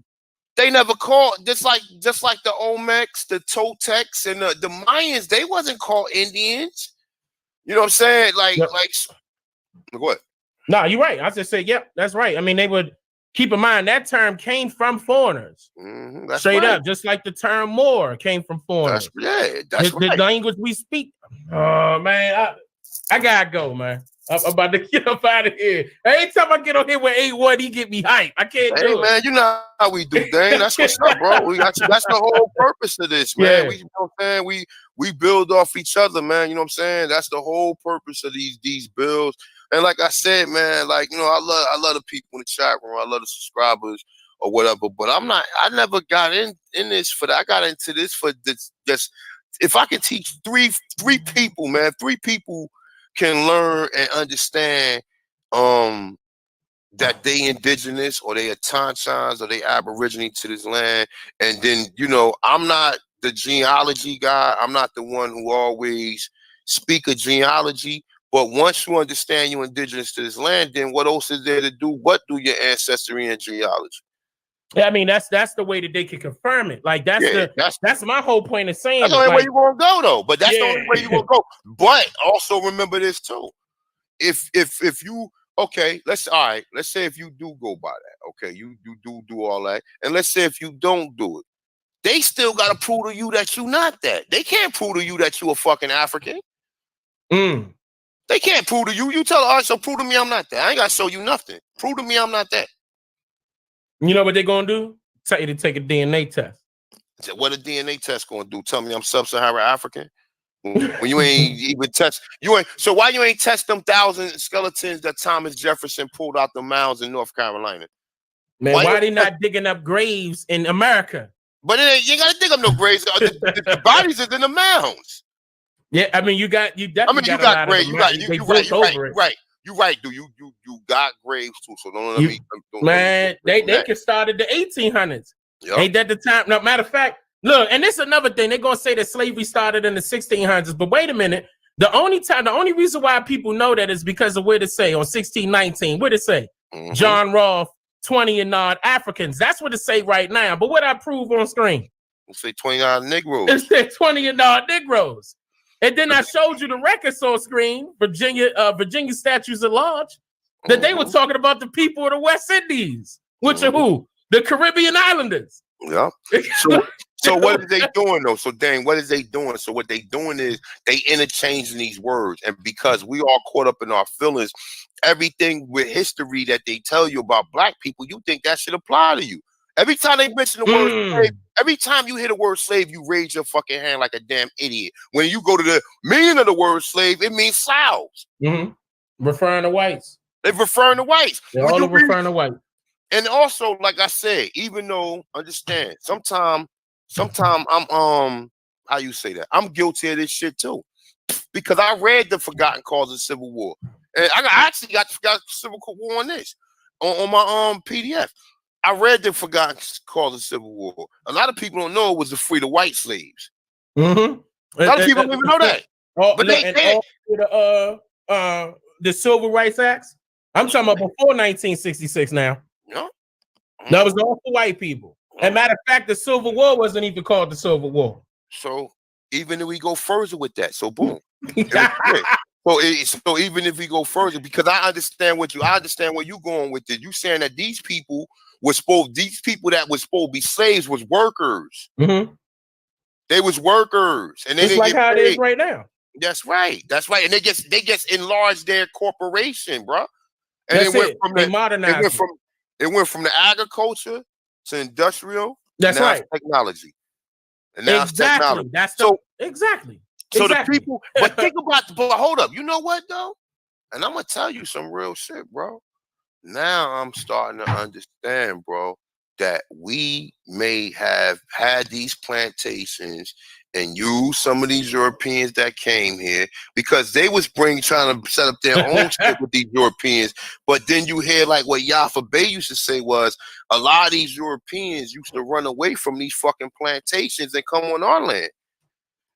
they never called, just like the Olmecs, the Toltecs, and the Mayans. They wasn't called Indians. You know what I'm saying? Like, go ahead. No, you're right. I just said, yep, that's right. I mean, they would keep in mind that term came from foreigners. Mm-hmm, straight up, just like the term Moor came from foreigners. That's the language we speak. Oh man, I gotta go, man. I'm about to get up out of here. Anytime I get on here with A1, he get me hype. I can't do it. Man, you know how we do, Dane. That's what's up, bro. That's the whole purpose of this, man. Yeah. You know what I'm saying? We build off each other, man. You know what I'm saying? That's the whole purpose of these builds. And like I said, man, like, you know, I love the people in the chat room. I love the subscribers or whatever. But I never got in this for that. I got into this for this. If I can teach three people, man, 3 people can learn and understand that they indigenous or they are Tonchans or they aborigine to this land. And then, you know, I'm not the genealogy guy. I'm not the one who always speak of genealogy. But once you understand you're indigenous to this land, then what else is there to do? What do your ancestry and genealogy? Yeah, I mean, that's the way that they can confirm it. Like that's my whole point of saying. That's the only way you gonna go though. But that's the only way you gonna go. But also remember this too. If you let's say if you do go by that, okay, you do all that, and let's say if you don't do it, they still gotta prove to you that you not that. They can't prove to you that you a fucking African. They can't prove to you. You tell her, all right, so prove to me I'm not that. I ain't gotta show you nothing. Prove to me I'm not that. You know what they're gonna do? Tell you to take a DNA test. I said, what a DNA test gonna do? Tell me I'm sub-Saharan African? When you ain't even test, so why you ain't test them 1,000 skeletons that Thomas Jefferson pulled out the mounds in North Carolina? Man, why they not digging up graves in America? But you ain't gotta dig up no graves. The bodies is in the mounds. Yeah, I mean, you got graves. You right, dude. You got graves too. So don't let me. They can start at the 1800s. Yep. Ain't that the time? No, matter of fact, look, and this is another thing. They're gonna say that slavery started in the 1600s, but wait a minute. The only reason why people know that is because of where it say on 1619. Where it say? Mm-hmm. John Rolfe, 20 and odd Africans. That's what it say right now. But what I prove on screen? It say 29 Negroes. It said 20 and odd Negroes. And then I showed you the records on screen, Virginia Statutes at Large, that they were talking about the people of the West Indies, which are who? The Caribbean Islanders. Yeah. So what are they doing though? So dang, what is they doing? So what they doing is they interchanging these words, and because we all caught up in our feelings, everything with history that they tell you about black people, you think that should apply to you. Every time they mention the word slave, every time you hear the word slave, you raise your fucking hand like a damn idiot. When you go to the meaning of the word slave, it means slaves. Mm-hmm. Referring to whites. They're referring to whites. They're all referring to whites. And also, like I said, even though, understand, sometimes I'm how you say that? I'm guilty of this shit too. Because I read The Forgotten Cause of Civil War. And I actually got Civil War on this. On my PDF. I read The Forgotten Cause of Civil War. A lot of people don't know it was to free the white slaves. Mm-hmm. A lot of people don't even know that. But they did. The Civil Rights Acts. I'm talking about before 1966 now. Yeah. That was all for white people. As a matter of fact, the Civil War wasn't even called the Civil War. So even if we go further with that, so boom. So even if we go further, because I understand where you're going with it. You saying that these people that was supposed to be slaves was workers. Mm-hmm. They was workers, and it's like how it is right now. That's right. And they just enlarged their corporation, bro. And it went from the agriculture to industrial. That's right. Technology. And now it's technology. Exactly. So the people, but think about but hold up. You know what though? And I'm gonna tell you some real shit, bro. Now I'm starting to understand, bro, that we may have had these plantations and used some of these Europeans that came here because they was trying to set up their own shit with these Europeans. But then you hear like what Yafa Bey used to say was a lot of these Europeans used to run away from these fucking plantations and come on our land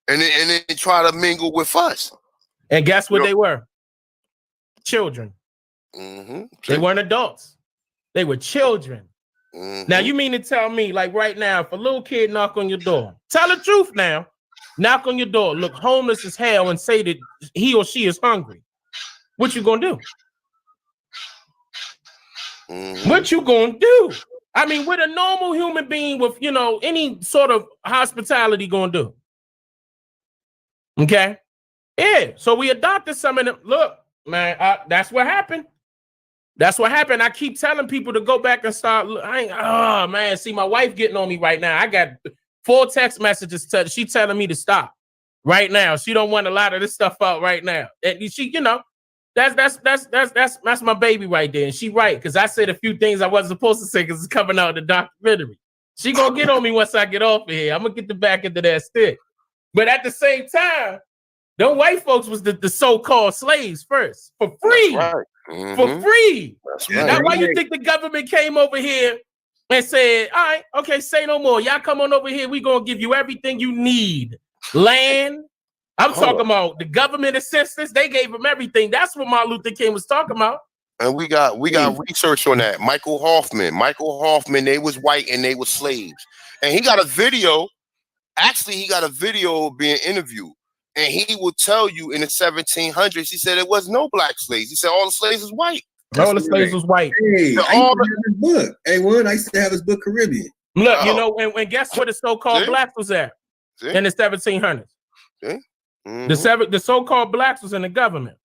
and then try to mingle with us. And guess what they were? Children. Mm-hmm. They weren't adults. They were children. Mm-hmm. Now, you mean to tell me, like right now, if a little kid knock on your door, tell the truth now, knock on your door, look homeless as hell and say that he or she is hungry, what you gonna do? Mm-hmm. What you gonna do? I mean, what a normal human being with, you know, any sort of hospitality gonna do? Okay? Yeah, so we adopted some of them. Look, man, that's what happened. That's what happened. I keep telling people to go back and start. Oh man, see my wife getting on me right now. I got 4 text messages. She telling me to stop right now. She don't want a lot of this stuff out right now. And she, you know, that's my baby right there. And she right because I said a few things I wasn't supposed to say because it's coming out of the documentary. She gonna get on me once I get off of here. I'm gonna get the back into that stick. But at the same time, them white folks was the so-called slaves first for free. That's right. Mm-hmm. For free. That's Now, right. why you think the government came over here and said, all right, okay, say no more. Y'all come on over here. We're going to give you everything you need. Land. I'm talking about the government assistance. They gave them everything. That's what Martin Luther King was talking about. And we got research on that. Michael Hoffman, they was white and they was slaves. And he got a video. Actually, he got a video being interviewed. And he will tell you in the 1700s, he said there was no black slaves. He said all the slaves was white. All the slaves was white. Hey, I used to have his book. Hey, I used to have his book, Caribbean. Look, you know, and guess where the so-called blacks was at? In the 1700s. Mm-hmm. The so-called blacks was in the government.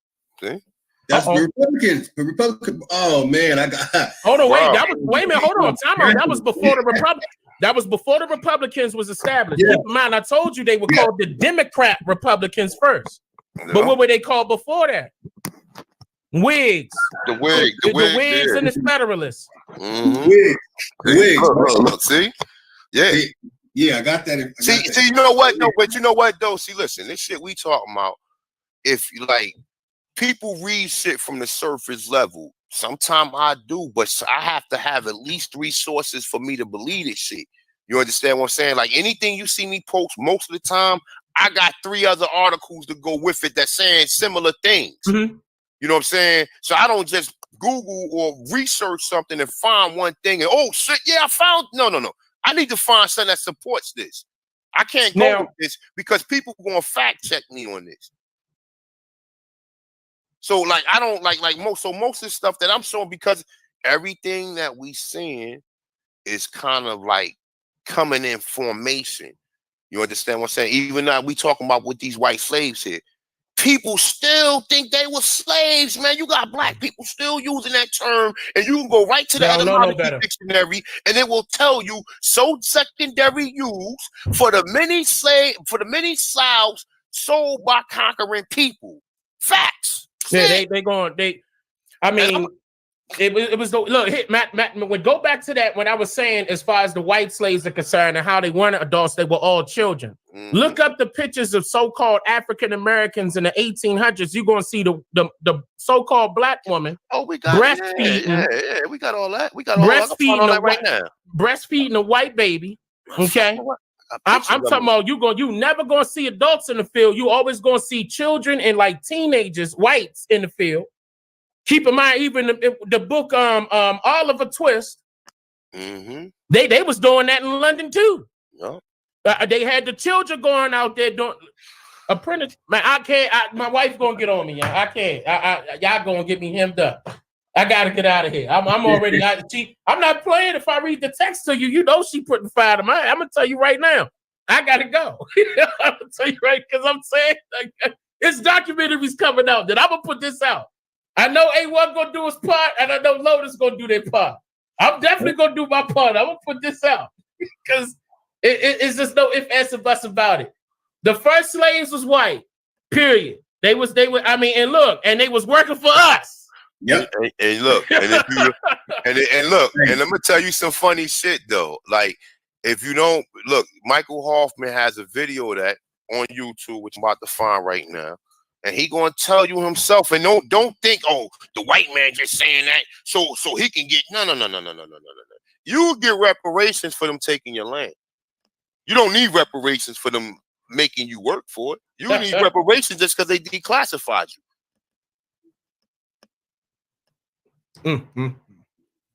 That's the Republicans. The Republican. Oh man, I got. Hold on, wait. Wait a minute. Hold on. Time out. That was before the Republic. That was before the Republicans was established. Yeah. Keep in mind, I told you they were called the Democrat Republicans first. Yeah. But what were they called before that? Whigs. The Whigs and the Federalists. Mm-hmm. Whigs. See? Yeah. Yeah, I got that. See, you know what? No, but you know what, though? See, listen, this shit we talking about, if you like, people read shit from the surface level. Sometimes I do, but I have to have at least 3 sources for me to believe this shit. You understand what I'm saying? Like anything you see me post, most of the time, I got 3 other articles to go with it that's saying similar things. Mm-hmm. You know what I'm saying? So I don't just Google or research something and find one thing and, oh shit, yeah, I found. No. I need to find something that supports this. I can't go with this because people are going to fact check me on this. So like I don't like most of the stuff that I'm showing because everything that we seeing is kind of like coming in formation. You understand what I'm saying? Even now we talking about with these white slaves here. People still think they were slaves, man. You got black people still using that term, and you can go right to the etymology dictionary, and it will tell you so secondary use for the many slaves sold by conquering people. Facts. Yeah, I mean, it was look, Matt, when go back to that when I was saying as far as the white slaves are concerned and how they weren't adults, they were all children. Mm-hmm. Look up the pictures of so-called African Americans in the 1800s. You're gonna see the so-called black woman. Oh, we got breastfeeding. Yeah, we got all that. We got breastfeeding all that right now. Breastfeeding a white baby. Okay. I'm talking about you never gonna see adults in the field. You always gonna see children and like teenagers, whites in the field. Keep in mind, even the book Oliver Twist, mm-hmm. they was doing that in London too. Yeah. They had the children going out there doing apprentice. Man, I can't. My wife's gonna get on me. I can't. Y'all gonna get me hemmed up. I gotta get out of here. I'm already out. I'm not playing. If I read the text to you, you know she putting fire to mine. I'm gonna tell you right now. I gotta go. I'm gonna tell you right because I'm saying like, it's documentaries coming out that I'm gonna put this out. I know A1 gonna do his part, and I know Lotus gonna do their part. I'm definitely gonna do my part. I'm gonna put this out because it's just no ifs, ands, or buts about it. The first slaves was white. Period. They were. I mean, and look, and they was working for us. Yep. And look, and if you and look, and I'm gonna tell you some funny shit though. Like, if you don't look, Michael Hoffman has a video of that on YouTube, which I'm about to find right now. And he gonna tell you himself, and don't think, oh, the white man just saying that so he can get no. You get reparations for them taking your land. You don't need reparations for them making you work for it. You need reparations just because they declassified you.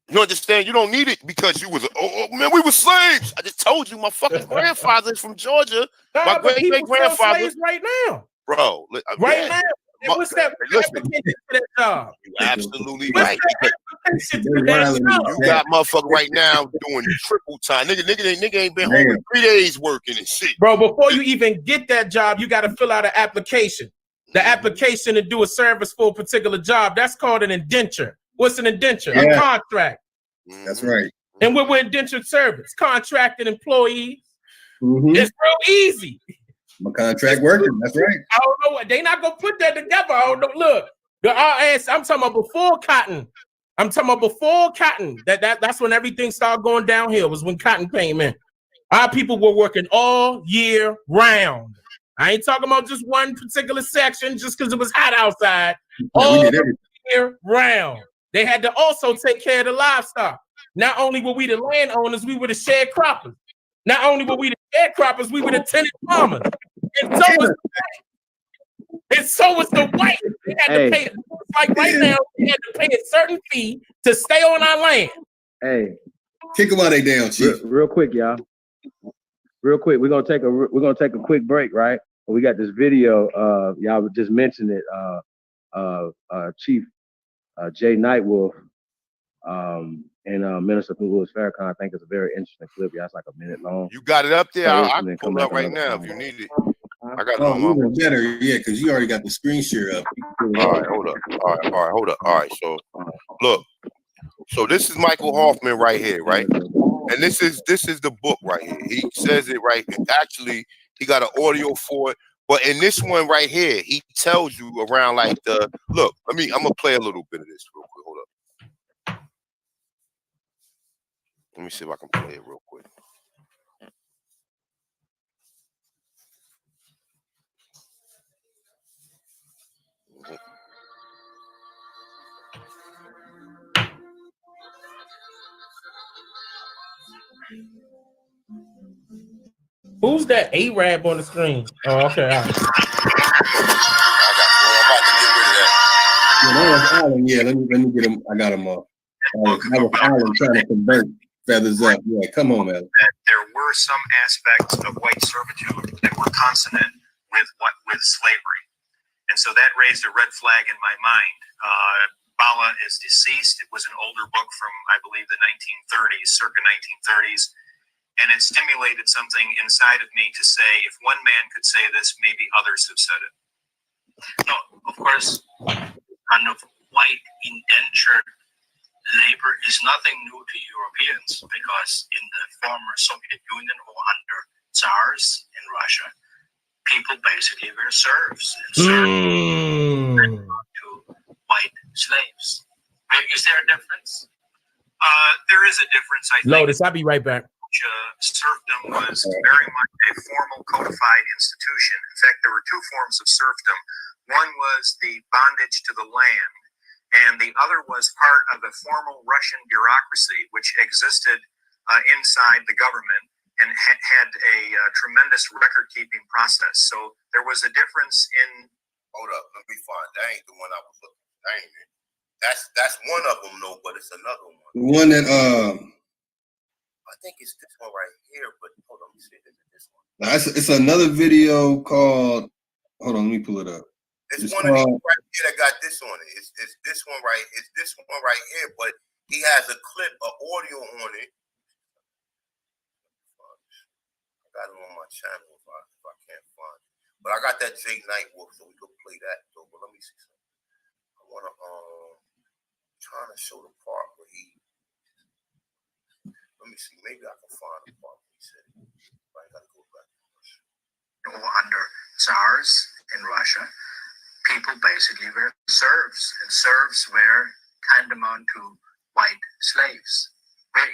You understand? You don't need it because you was oh man, we were slaves. I just told you, my fucking grandfather is from Georgia. My great grandfather right now, bro. Right now. And what's that application for that job? You're absolutely What's right. that application for that job? You got motherfucker right now doing triple time. Nigga ain't been home in 3 days working and shit. Bro, before you even get that job, you got to fill out an application. The application to do a service for a particular job, that's called an indenture. What's an indenture? A contract. That's right. And we're indentured service, contracted employees. It's real easy. My contract worker. That's right. I don't know what they not gonna put that together. I don't know. Look, I'm talking about before cotton. That's when everything started going downhill. Was when cotton came in. Our people were working all year round. I ain't talking about just one particular section just because it was hot outside. All year round. They had to also take care of the livestock. Not only were we the landowners, we were the sharecroppers. Not only were we the sharecroppers, we were the tenant farmers. And so was the white. They had to pay, like right now, they had to pay a certain fee to stay on our land. Hey, kick them out they damn chief. Real quick, y'all. Real quick, we're gonna take a quick break, right? We got this video. Y'all just mentioned it. Chief Jay Nightwolf and Minister Louis Farrakhan. I think it's a very interesting clip. Yeah, it's like a minute long. You got it up there? I can pull it up right now if you need it. I got it on my better, yeah, because you already got the screen share up. All right, hold up. All right, so look. So this is Michael Hoffman right here, right? And this is the book right here. He says it right here. Actually, he got an audio for it. But in this one right here, he tells you around like the look. I'm gonna play a little bit of this real quick. Hold up. Let me see if I can play it real quick. Who's that Arab on the screen? Oh, okay. I'm about to get rid of that. Yeah, that was Alan. Yeah, let me get him. I got him off. That was Alan trying to convert feathers up. Yeah, come on, man. That there were some aspects of white servitude that were consonant with slavery, and so that raised a red flag in my mind. Bala is deceased. It was an older book from, I believe, the 1930s, circa 1930s. And it stimulated something inside of me to say, if one man could say this, maybe others have said it. No, of course, kind of white indentured labor is nothing new to Europeans, because in the former Soviet Union or under Tsars in Russia, people basically were serfs and served to white slaves. Is there a difference? There is a difference, I think. Lotus, I'll be right back. Serfdom was very much a formal codified institution. In fact, there were two forms of serfdom. One was the bondage to the land, and the other was part of a formal Russian bureaucracy which existed inside the government and had a tremendous record-keeping process. So there was a difference in... Hold up, let me find. That ain't the one I was looking for. That ain't it. That's one of them, though, but it's another one. The one that I think it's this one right here, but hold on, let me see if it's this one. it's another video called. Hold on, let me pull it up. It's one of these right here that got this on it. It's this one right. It's this one right here, but he has a clip of audio on it. I got it on my channel if I can't find it. But I got that Jay Nightwolf, so we can play that though. But let me see something. I wanna trying to show the part where he. Let me see. Maybe I can find the part where he said it. I gotta go back. Or under Tsars in Russia, people people basically were serfs, and serfs were tantamount to white slaves.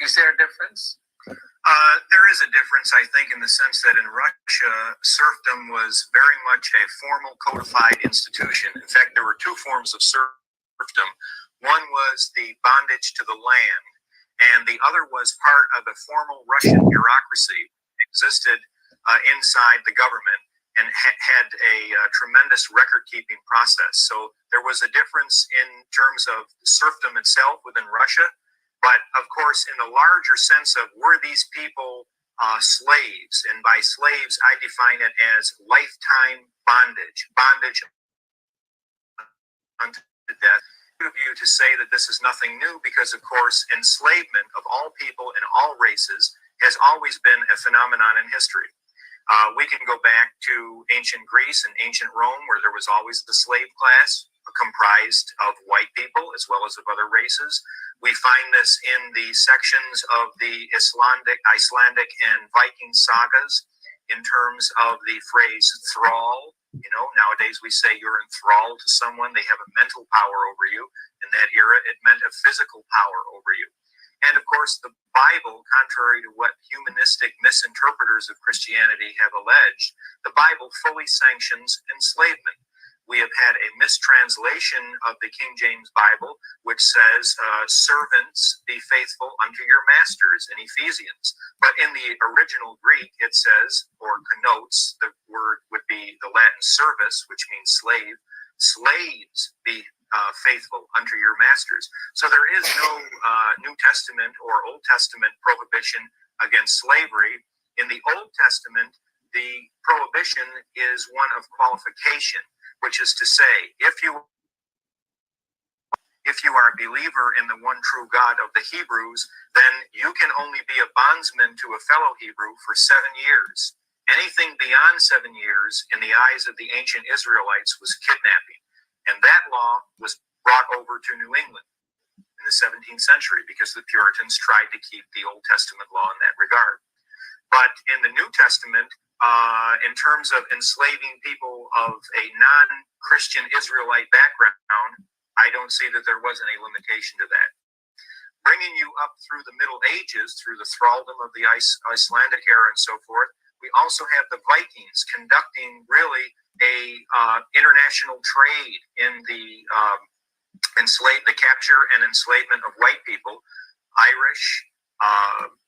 Is there a difference? There is a difference, I think, in the sense that in Russia, serfdom was very much a formal codified institution. In fact, there were two forms of serfdom. One was the bondage to the land, and the other was part of a formal Russian bureaucracy that existed inside the government and had a tremendous record-keeping process. So there was a difference in terms of serfdom itself within Russia. But of course, in the larger sense of were these people slaves, and by slaves, I define it as lifetime bondage unto death. Of you to say that this is nothing new, because of course, enslavement of all people in all races has always been a phenomenon in history. We can go back to ancient Greece and ancient Rome, where there was always the slave class comprised of white people as well as of other races. We find this in the sections of the Icelandic and Viking sagas in terms of the phrase thrall. You know, nowadays we say you're enthralled to someone, they have a mental power over you. In that era, it meant a physical power over you. And of course, the Bible, contrary to what humanistic misinterpreters of Christianity have alleged, the Bible fully sanctions enslavement. We have had a mistranslation of the King James Bible, which says, servants, be faithful unto your masters in Ephesians. But in the original Greek, it says, or connotes, the word would be the Latin servus, which means slave. Slaves, be faithful unto your masters. So there is no New Testament or Old Testament prohibition against slavery. In the Old Testament, the prohibition is one of qualification, which is to say, if you are a believer in the one true God of the Hebrews, then you can only be a bondsman to a fellow Hebrew for 7 years. Anything beyond 7 years in the eyes of the ancient Israelites was kidnapping. And that law was brought over to New England in the 17th century because the Puritans tried to keep the Old Testament law in that regard. But in the New Testament, in terms of enslaving people of a non-Christian Israelite background, I don't see that there was any limitation to that. Bringing you up through the Middle Ages, through the thraldom of the Icelandic era and so forth, we also have the Vikings conducting really a international trade in the capture and enslavement of white people. Irish,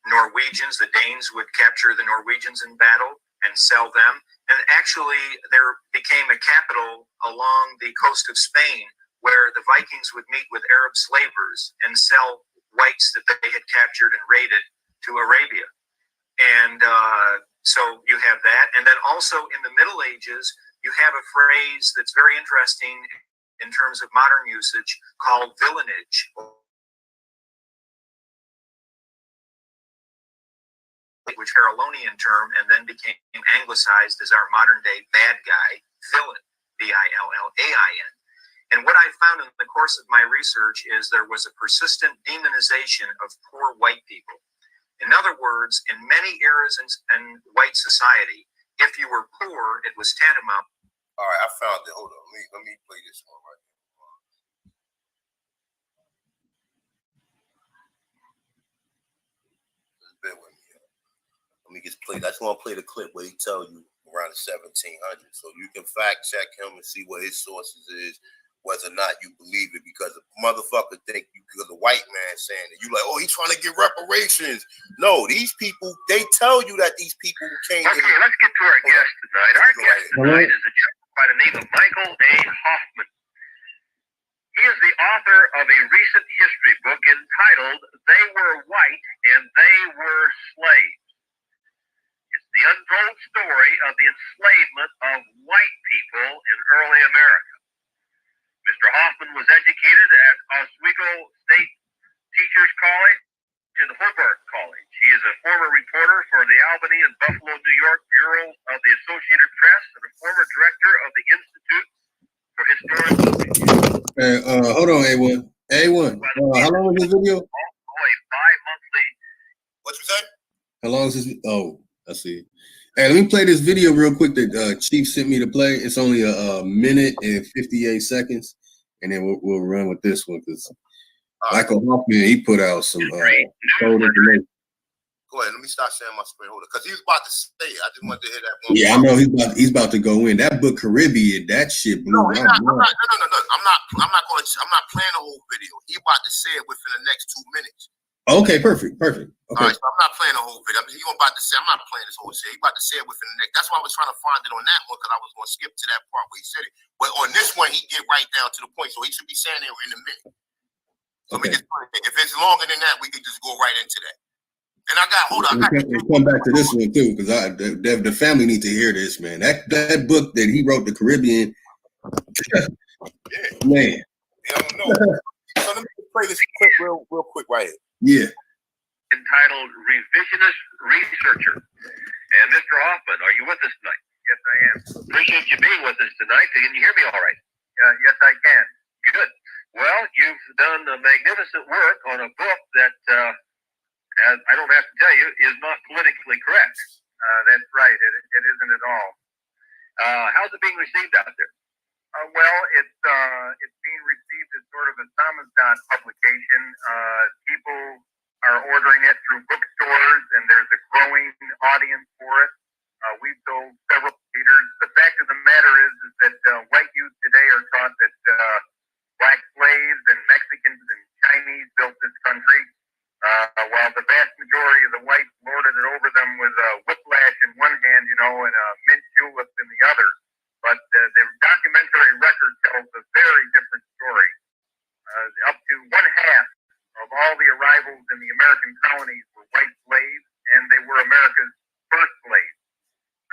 Norwegians, the Danes would capture the Norwegians in battle and sell them. And actually, there became a capital along the coast of Spain where the Vikings would meet with Arab slavers and sell whites that they had captured and raided to Arabia. And so you have that. And then also in the Middle Ages, you have a phrase that's very interesting in terms of modern usage called villanage, which Carolonian term and then became anglicized as our modern day bad guy, villain, V-I-L-L-A-I-N. And what I found in the course of my research is there was a persistent demonization of poor white people. In other words, in many eras in white society, if you were poor, it was tantamount. All right, I found it. Hold on. Let me play this one right here. Bear with me. Let me just play. I just want to play the clip where he tell you around the 1700s. So you can fact check him and see what his sources is, whether or not you believe it, because the motherfucker think you, because the white man saying it, you like, oh, he's trying to get reparations. No, these people, they tell you that these people came. Okay, let's get to our guest tonight. Our guest tonight is a gentleman by the name of Michael A. Hoffman. He is the author of a recent history book entitled They Were White and They Were Slaves. It's the untold story of the enslavement of white people in early America. Mr. Hoffman was educated at Oswego State Teachers College and Hobart College. He is a former reporter for the Albany and Buffalo, New York bureaus of the Associated Press and a former director of the Institute for Historical Studies. Hold on, A1. A1. How long is this video? Also a bi-monthly. What you say? How long is this? Oh, I see. Hey, let me play this video real quick that Chief sent me to play. It's only a minute and 58 seconds, and then we'll run with this one because Michael Hoffman, he put out some cold information. Go ahead. Let me start sharing my screen. Hold on, because he was about to say. I just wanted to hear that one. Yeah, I know he's about to go in. That book Caribbean, that shit blew my mind. No. I'm not playing the whole video. He about to say it within the next 2 minutes. Okay, perfect. Okay. All right, so I'm not playing the whole video. I mean, he about to say, I'm not playing this whole shit. He about to say it within the next. That's why I was trying to find it on that one because I was going to skip to that part where he said it. But on this one, he get right down to the point. So he should be saying it in a minute. So okay. If it's longer than that, we can just go right into that. And we'll come back to this one too, because the family need to hear this, man. That book that he wrote, The Caribbean, man. Yeah, I don't know. So let me play this clip real quick right here. Yeah. Entitled Revisionist Researcher. And Mr. Hoffman, are you with us tonight? Yes, I am. Appreciate you being with us tonight. Can you hear me all right? Yes, I can. Good. Well, you've done magnificent work on a book that, as I don't have to tell you, is not politically correct. That's right. It isn't at all. How's it being received out there? Well, it's being received as sort of a samizdat publication. People are ordering it through bookstores, and there's a growing audience for it. We've sold several theaters. The fact of the matter is that white youth today are taught that black slaves and Mexicans and Chinese built this country, while the vast majority of the whites lorded it over them with a whiplash in one hand, and a mint julep in the other. But the documentary record tells a very different story. Up to one half of all the arrivals in the American colonies were white slaves, and they were America's first slaves.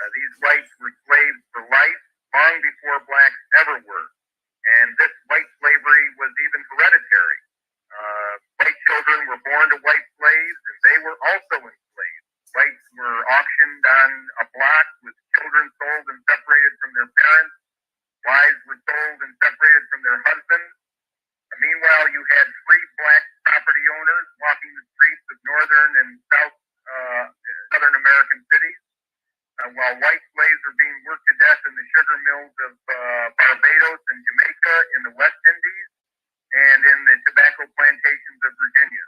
These whites were slaves for life long before blacks ever were. And this white slavery was even hereditary. White children were born to white slaves, and they were also enslaved. Whites were auctioned on a block with children sold and separated from their parents. Wives were sold and separated from their husbands. Meanwhile, you had free black property owners walking the streets of northern and southern American cities, while white slaves were being worked to death in the sugar mills of Barbados and Jamaica in the West Indies and in the tobacco plantations of Virginia.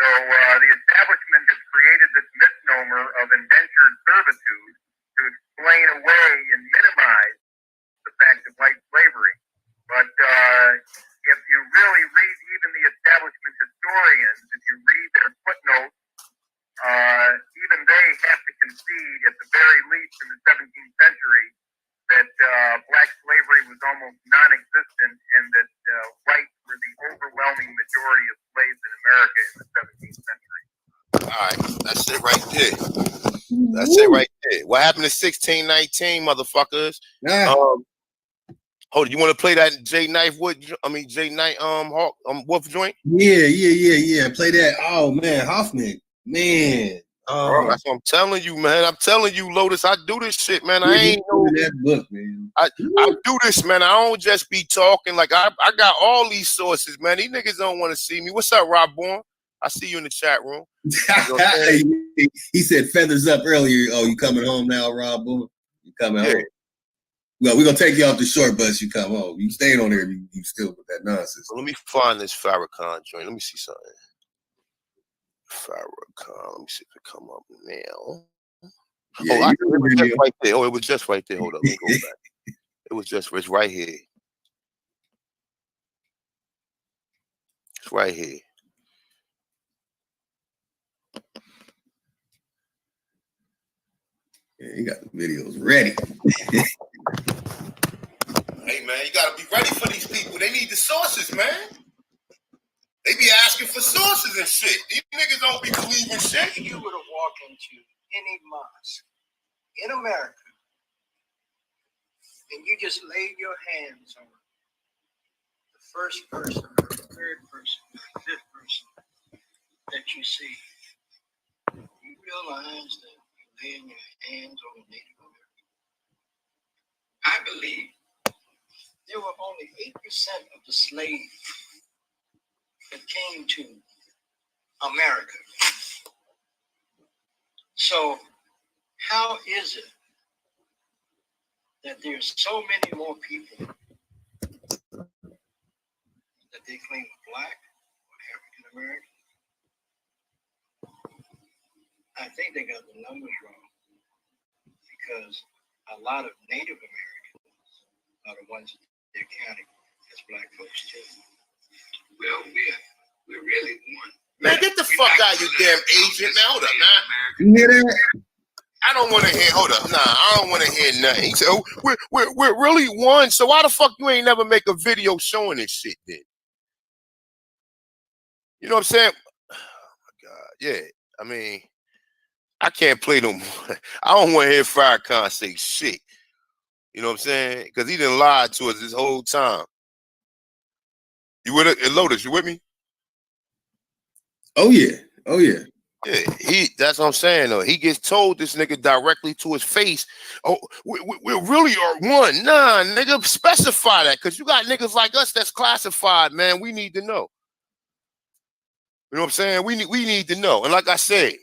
So the establishment has created this misnomer of indentured servitude to explain away and minimize the fact of white slavery. But if you really read even the establishment historians, if you read their footnotes, even they have to concede, at the very least in the 17th century, that black slavery was almost non-existent and that whites were the overwhelming majority of slaves in America in the 17th century. All right, that's it right there. That's it right there. What happened in 1619, motherfuckers? Yeah. Hold on, you want to play that J Knife Wolf joint? Yeah. Play that. Oh man, Hoffman, man. Bro, that's what I'm telling you, man. I'm telling you, Lotus, I do this shit, man. I ain't know that book, man. I do this, man. I don't just be talking. Like I got all these sources, man. These niggas don't want to see me. What's up, Rob Bourne? I see you in the chat room. He said feathers up earlier. Oh, you coming home now, Rob Bourne? You coming home? Well, we're gonna take you off the short bus. You come home. You staying on there. You still with that nonsense. Well, let me find this Farrakhan joint. Let me see something. Farrakhan. Let me see if it come up now. Yeah, it was just right there. Oh, it was just right there. Hold up. Let me go back. It's right here. It's right here. Yeah, you got the videos ready. Hey, man, you got to be ready for these people. They need the sources, man. They be asking for sources and shit. These niggas don't be believing shit. If you were to walk into any mosque in America and you just laid your hands on the first person, the third person, the fifth person that you see, you realize that you're laying your hands on a Native American. I believe there were only 8% of the slaves that came to America. So how is it that there's so many more people that they claim are black or African American? I think they got the numbers wrong because a lot of Native Americans are the ones that they're counting as black folks too. Well, we're really one. Man, get the fuck out, you damn agent. Man, hold up, man. You hear that? I don't want to hear. Hold up, nah. I don't want to hear nothing. He said, oh, we're really one. So why the fuck you ain't never make a video showing this shit then? You know what I'm saying? Oh my God, yeah. I mean, I can't play no more. I don't want to hear Farrakhan say shit. You know what I'm saying? Because he done lied to us this whole time. You with it, Lotus? You with me? Oh yeah. Oh yeah. Yeah, that's what I'm saying though. He gets told, this nigga, directly to his face, oh, we really are one. Nah, nigga, specify that, because you got niggas like us that's classified, man. We need to know. You know what I'm saying? We need to know. And like I said,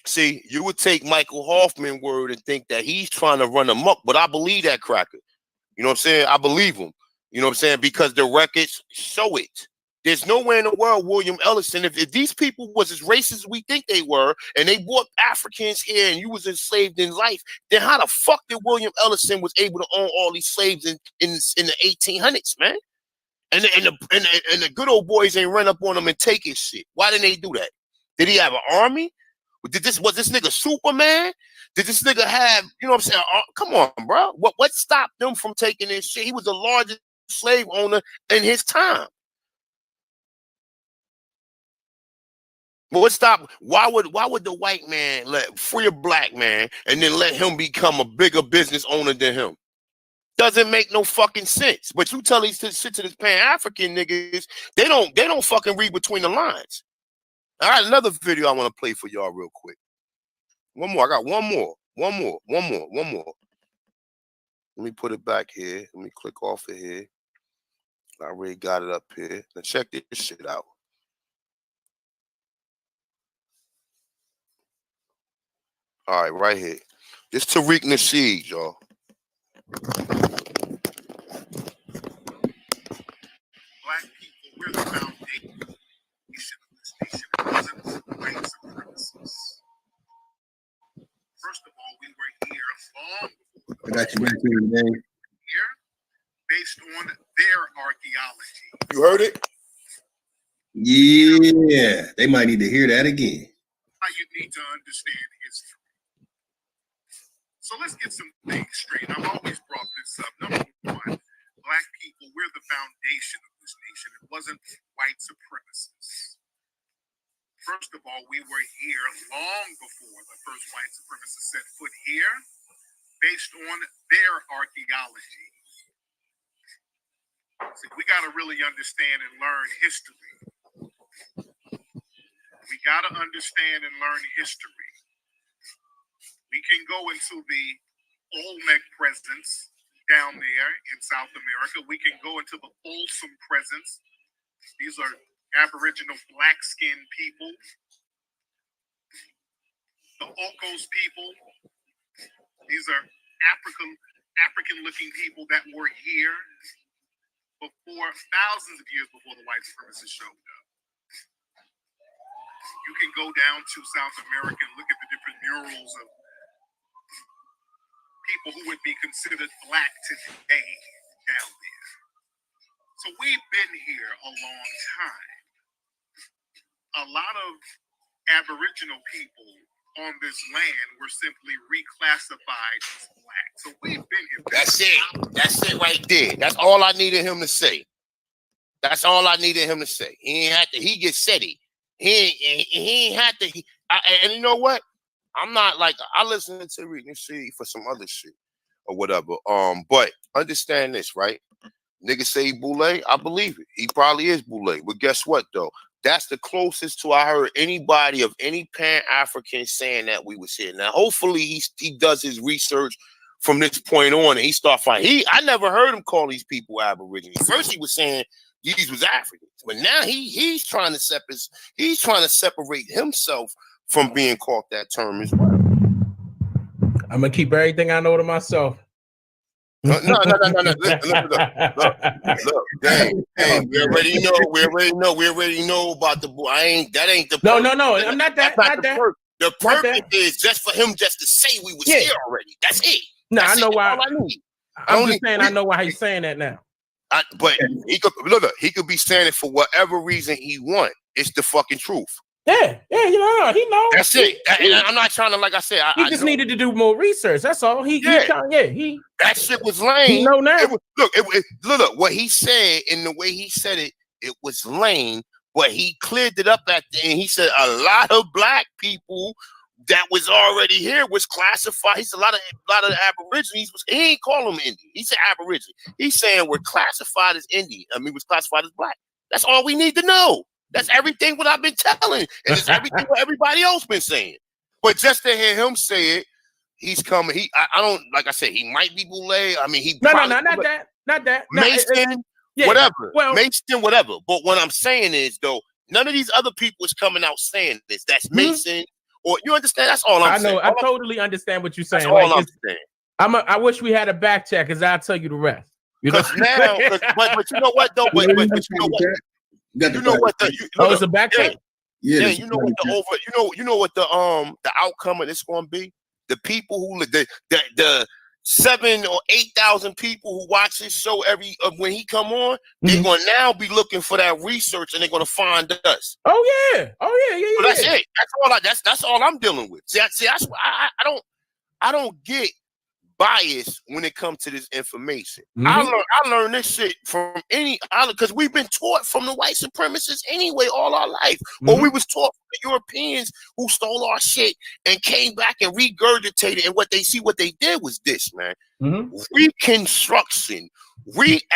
see, you would take Michael Hoffman's word and think that he's trying to run amok, but I believe that cracker. You know what I'm saying? I believe him. You know what I'm saying? Because the records show it. There's nowhere in the world, William Ellison, if these people was as racist as we think they were, and they brought Africans here and you was enslaved in life, then how the fuck did William Ellison was able to own all these slaves in the 1800s, man? And the good old boys ain't run up on them and take his shit. Why didn't they do that? Did he have an army? Was this nigga Superman? Did this nigga have, you know what I'm saying? Come on, bro. What stopped them from taking this shit? He was the largest slave owner in his time. But what stopped? Why would the white man let free a black man and then let him become a bigger business owner than him? Doesn't make no fucking sense. But you tell these shit to this Pan-African niggas, they don't fucking read between the lines. All right, another video I want to play for y'all real quick. One more. I got one more. Let me put it back here. Let me click off of here. I already got it up here. Now check this shit out. All right, right here. This Tariq Nasheed, y'all. Black people, we're the foundation of this nation. It wasn't white supremacists. First of all, we were here long before. I got you back here today. Here, based on their archaeology. You heard it? Yeah, they might need to hear that again. You need to understand history. So let's get some things straight. I've always brought this up. Number one, black people, we're the foundation of this nation. It wasn't white supremacists. First of all, we were here long before the first white supremacists set foot here, based on their archaeology. So we got to really understand and learn history. We got to understand and learn history. We can go into the Olmec presence down there in South America. We can go into the Folsom presence. These are Aboriginal black-skinned people. The Okos people. These are African-looking people that were here before, thousands of years before the white supremacists showed up. You can go down to South America and look at the different murals of people who would be considered black today down there. So we've been here a long time. A lot of Aboriginal people on this land were simply reclassified as black. So we've been here. That's it. That's it right there. That's all I needed him to say. That's all I needed him to say. He ain't had to. He just said it. He ain't had to. And you know what? I'm not like, I listen to Rick and see for some other shit or whatever. But understand this, right? Niggas say he Boule, I believe it. He probably is Boule. But guess what though? That's the closest to I heard anybody of any Pan-African saying that we was here. Now, hopefully he does his research from this point on and he start finding. I never heard him call these people Aborigines. First he was saying these was Africans, but now he's trying to separate himself from being called that term as well. I'm gonna keep everything I know to myself. No. Look, dang, we already know about the boy. That ain't the No. purpose. I'm not that. That's Not that. The purpose is just for him just to say we was here already. That's it. No, That's I know why. all I need. I'm just saying I know why he's saying that now. But he could be saying it for whatever reason he want. It's the fucking truth. Yeah, he knows. That's it. And I'm not trying to, like I said, he just needed to do more research. That's all. That shit was lame. He know now. Look, what he said and the way he said it, it was lame. But he cleared it up at the end. He said a lot of black people that was already here was classified. He said a lot of Aborigines. He ain't call them Indian. He said Aborigine. He's saying we're classified as Indian. Was classified as black. That's all we need to know. That's everything what I've been telling, and it's everything what everybody else been saying. But just to hear him say it, he's coming. I don't, like I said, he might be Boule. I mean, not that. Mason, whatever. Well, Mason, whatever. But what I'm saying is, though, none of these other people is coming out saying this. That's Mason, or you understand? That's all I'm saying. I totally understand what you're saying. That's all I'm saying. I wish we had a back check, because I'll tell you the rest. Because now, but you know what though? But you know what? You know what? It's a back check. Yeah, you know what the outcome of this going to be? The people who the 7,000 or 8,000 people who watch this show when he come on, they're going to now be looking for that research, and they're going to find us. Oh yeah. So that's it. That's all I'm dealing with. See, that's why I don't get bias when it comes to this information. I learned this shit from because we've been taught from the white supremacists anyway all our life. Or we was taught from the Europeans who stole our shit and came back and regurgitated, and what they did was this, man. Reconstruction.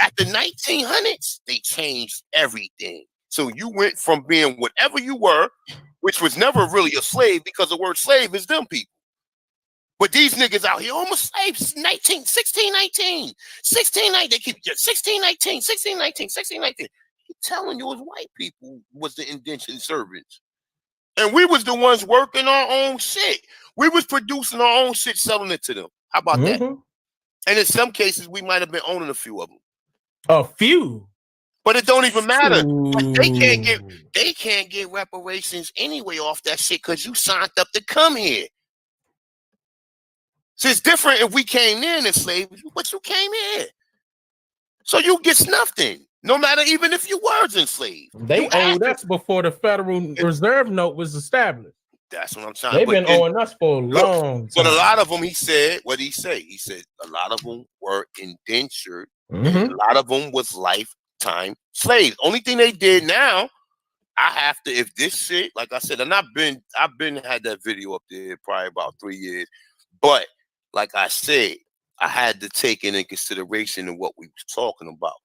At the 1900s, they changed everything. So you went from being whatever you were, which was never really a slave, because the word slave is them people. But these niggas out here almost slaves, 16, 19. They keep 16, 19. He telling you, it was white people was the indentured servants. And we was the ones working our own shit. We was producing our own shit, selling it to them. How about that? And in some cases, we might have been owning a few of them. A few? But it don't even matter. They can't get reparations anyway off that shit, because you signed up to come here. So it's different if we came in as slaves, but you came in. So you get nothing, no matter even if you were enslaved. They owed us before the Federal Reserve Note was established. That's what I'm saying. They've been owing us for a long time. But a lot of them, he said, what did he say? He said a lot of them were indentured. A lot of them was lifetime slaves. Only thing they did now, I have to, if this shit, like I said, and I've been had that video up there probably about 3 years, but like I said, I had to take into consideration of what we was talking about.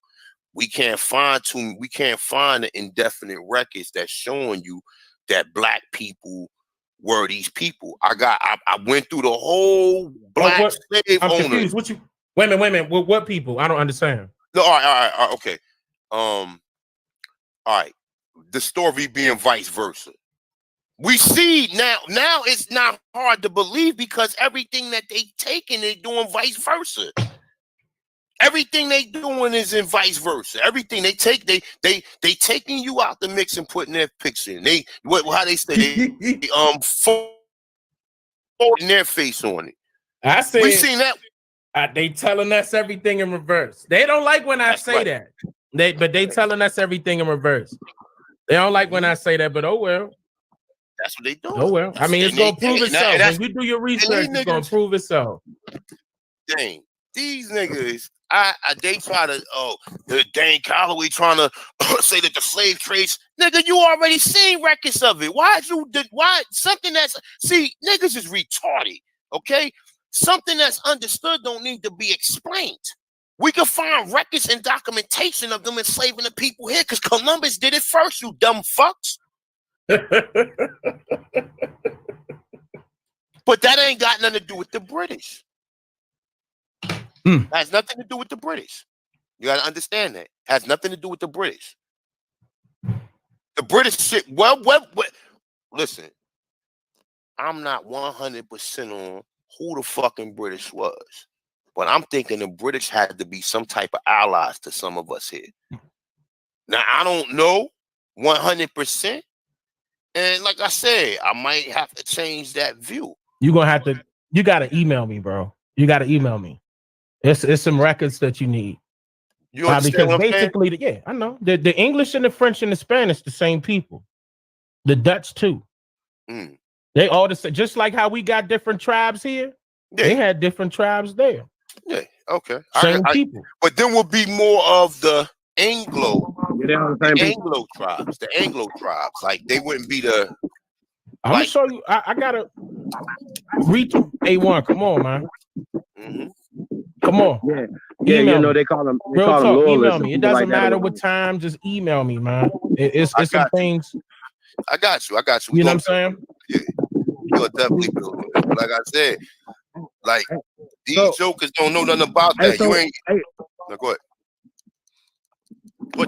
We can't find the indefinite records that's showing you that black people were these people. I went through the whole black slave owners. Confused. Wait a minute. What people? I don't understand. No, all right, okay. All right. The story being vice versa. We see now it's not hard to believe, because everything that they taking, they're doing vice versa. Everything they doing is in vice versa. Everything they take, they taking you out the mix and putting their picture in. How they say they folding their face on it. I said we seen that. They telling us everything in reverse. They don't like when I say that. They telling us everything in reverse. They don't like when I say that, but oh well. That's what they do. Oh well. I mean, it's gonna prove itself. When you do your research, it's gonna prove itself. Dang, these niggas, they try to, Dane Calloway trying to say that the slave trades, nigga, you already seen records of it. Why something that's, see, niggas is retarded, okay? Something that's understood don't need to be explained. We can find records and documentation of them enslaving the people here, because Columbus did it first, you dumb fucks. But that ain't got nothing to do with the British. That has nothing to do with the British. You got to understand that. It has nothing to do with the British. The British shit, well, listen, I'm not 100% on who the fucking British was. But I'm thinking the British had to be some type of allies to some of us here. Now, I don't know 100%. And like I said, I might have to change that view. You gotta email me, bro. You gotta email me. It's some records that you need. You understand because basically, I know. The English and the French and the Spanish, the same people. The Dutch too. Mm. They all the same, just like how we got different tribes here. Yeah. They had different tribes there. Yeah, okay. Same people. But then would be more of the Anglo tribes. The Anglo tribes. Like they wouldn't be the I'm gonna show you. I gotta read to A1. Come on, man. Mm-hmm. Come on. Yeah, email you know me. they call them. They Real call talk. them Email me. It doesn't like matter what time. Just email me, man. It's some things. I got you. You know what I'm saying? Yeah. You'll definitely build it. Like I said, like these jokers don't know nothing about that. You ain't. No, go ahead.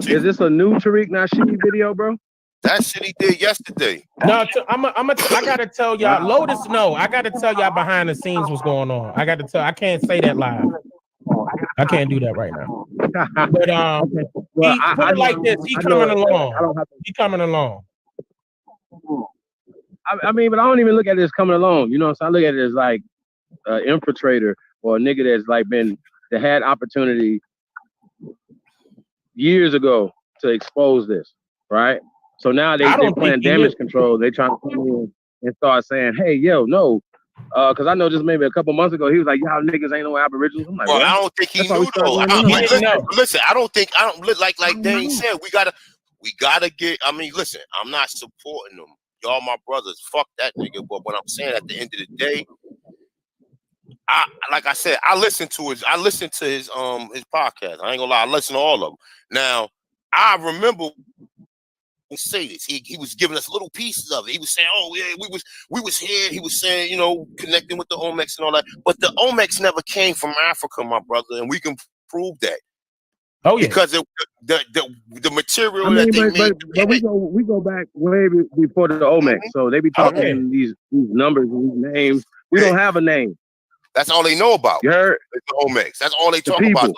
Is this a new Tariq Nasheed video, bro? That shit he did yesterday. No, I gotta tell y'all. Lotus, no, I gotta tell y'all behind the scenes what's going on. I can't say that live. I can't do that right now. But put it like this. He coming along. He coming along. I mean, but I don't even look at it as coming along. You know, so I look at it as like an infiltrator or a nigga that's like that had opportunity years ago to expose this, right? So now they're playing damage control. They trying to come in and start saying, "Hey, yo, no," because I know just maybe a couple months ago he was like, "Y'all niggas ain't no Aboriginals." I'm like, well, I don't think he knew though. Listen, I don't like Dane said. We gotta get. I mean, listen, I'm not supporting them. Y'all my brothers. Fuck that nigga. But what I'm saying at the end of the day, like I said, I listened to his podcast. I ain't gonna lie, I listened to all of them. Now, I remember say this. He was giving us little pieces of it. He was saying, "Oh yeah, we was here." He was saying, you know, connecting with the Olmecs and all that. But the Olmecs never came from Africa, my brother, and we can prove that. Oh yeah, because the material that they made. But we go back way before the Olmecs. So they be talking these numbers and these names. We don't have a name. That's all they know about. You heard? The Olmecs. That's all they talk about. The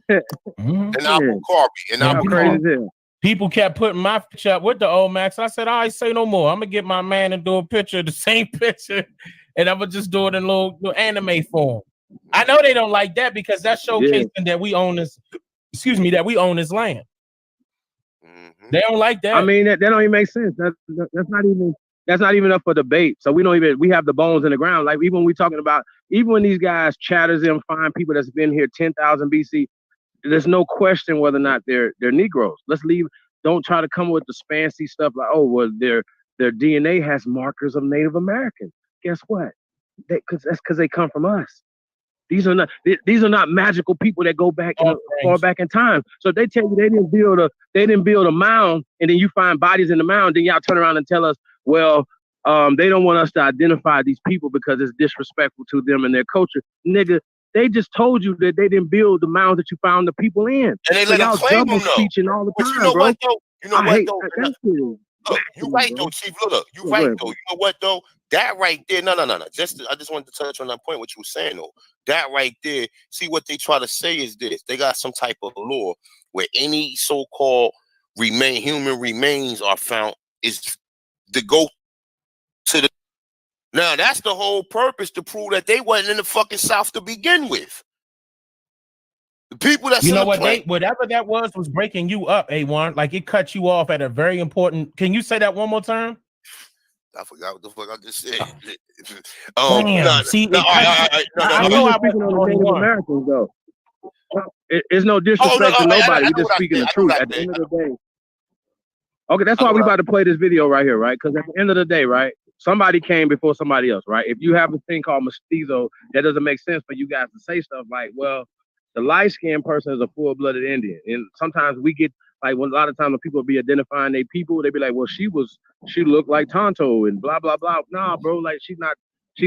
Olmecs and Abu Karbi and Abu Karbi. People kept putting my picture up with the Olmecs. I said, "I say no more. I'm gonna get my man and do a picture, the same picture, and I'm gonna just do it in little anime form." I know they don't like that because that's showcasing that we own this. Excuse me, that we own this land. Mm-hmm. They don't like that. I mean, that don't even make sense. That's not even up for debate. So we have the bones in the ground. Like even when we talking about, even when these guys chatters and find people that's been here 10,000 BC, there's no question whether or not they're Negroes. Let's leave. Don't try to come with this fancy stuff like, oh, well, their DNA has markers of Native American. Guess what? That's because they come from us. These are not magical people that go back far back in time. So they tell you they didn't build a mound, and then you find bodies in the mound. Then y'all turn around and tell us, well, they don't want us to identify these people because it's disrespectful to them and their culture. Nigga, they just told you that they didn't build the mounds that you found the people in. And they let them claim them though. Speeching all the time, you know bro. what though? You know what though? Look, you're right though, Chief. Look, you're right though. You know what though? That right there, no. I just wanted to touch on that point what you were saying though. That right there, see what they try to say is this. They got some type of law where any so-called human remains are found is to go to the. Now that's the whole purpose, to prove that they wasn't in the fucking South to begin with. The people that's whatever that was breaking you up, A1. Like it cut you off at a very important. Can you say that one more time? I forgot what the fuck I just said. I know I'm speaking on the Native Americans though. It's no disrespect to nobody. We're just speaking the truth. At the end of the day. Okay, that's why we about to play this video right here, right? Because at the end of the day, right, somebody came before somebody else, right? If you have a thing called mestizo, that doesn't make sense for you guys to say stuff like, well, the light-skinned person is a full-blooded Indian. And sometimes we get, like, when a lot of times when people be identifying their people, they be like, well, she looked like Tonto and blah, blah, blah. Nah, bro, like, she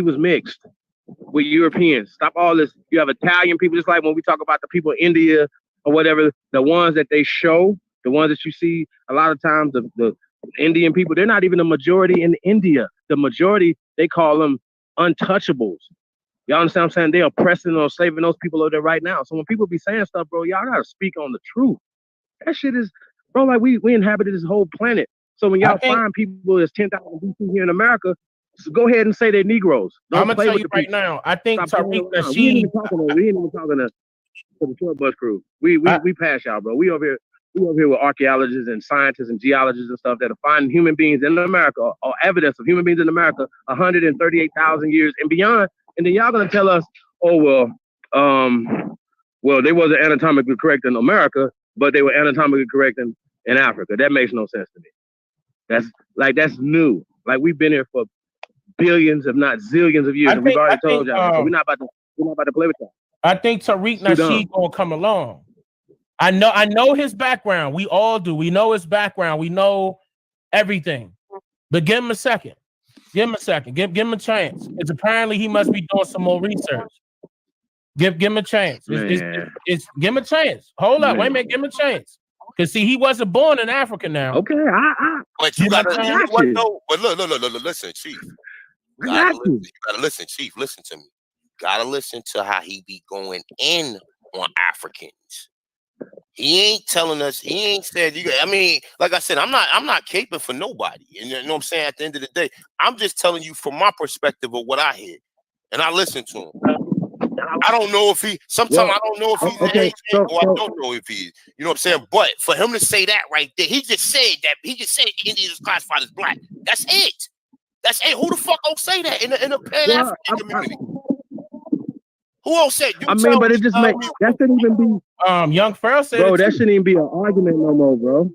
was mixed with Europeans. Stop all this. You have Italian people, just like when we talk about the people in India or whatever, the ones that they show, the ones that you see, a lot of times the Indian people, they're not even the majority in India. The majority, they call them untouchables. Y'all understand what I'm saying? They are oppressing or slaving those people over there right now. So when people be saying stuff, bro, y'all gotta speak on the truth. That shit is, bro, like we inhabited this whole planet. So when y'all find people that's 10,000 BC here in America, so go ahead and say they're Negroes. I'm gonna tell you right now. I think Tariq Nasheed. We ain't even talking to the short bus crew. We pass y'all, bro. We over here with archaeologists and scientists and geologists and stuff that are finding human beings in America or evidence of human beings in America 138,000 years and beyond. And then y'all gonna tell us, oh well, they wasn't anatomically correct in America, but they were anatomically correct in Africa. That makes no sense to me. That's new. Like we've been here for billions, if not zillions of years. And we've already told y'all. So we're not about to play with that. I think Tariq Nasheed gonna come along. I know his background. We all do. We know his background. We know everything. But give him a second. Give him a second. Give him a chance. It's apparently he must be doing some more research. Give him a chance. It's give him a chance. Hold up. Wait a minute. Give him a chance. Because see, he wasn't born in Africa now. Okay. But you gotta look, listen, Chief. You gotta listen, Chief. Listen to me. Gotta listen to how he be going in on Africans. He ain't telling us. He ain't said. I mean, like I said, I'm not caping for nobody. And you know what I'm saying. At the end of the day, I'm just telling you from my perspective of what I hear, and I listen to him. I don't know if he. Sometimes I don't know if he's an agent, or I don't know if he's. You know what I'm saying. But for him to say that right there, he just said Indians is classified as black. That's it. That's it. Who the fuck don't say that in the Pan-African community? Who else said? I mean, but it just makes that shouldn't even be. Young Farrell said, bro, that shouldn't even be an argument no more, bro.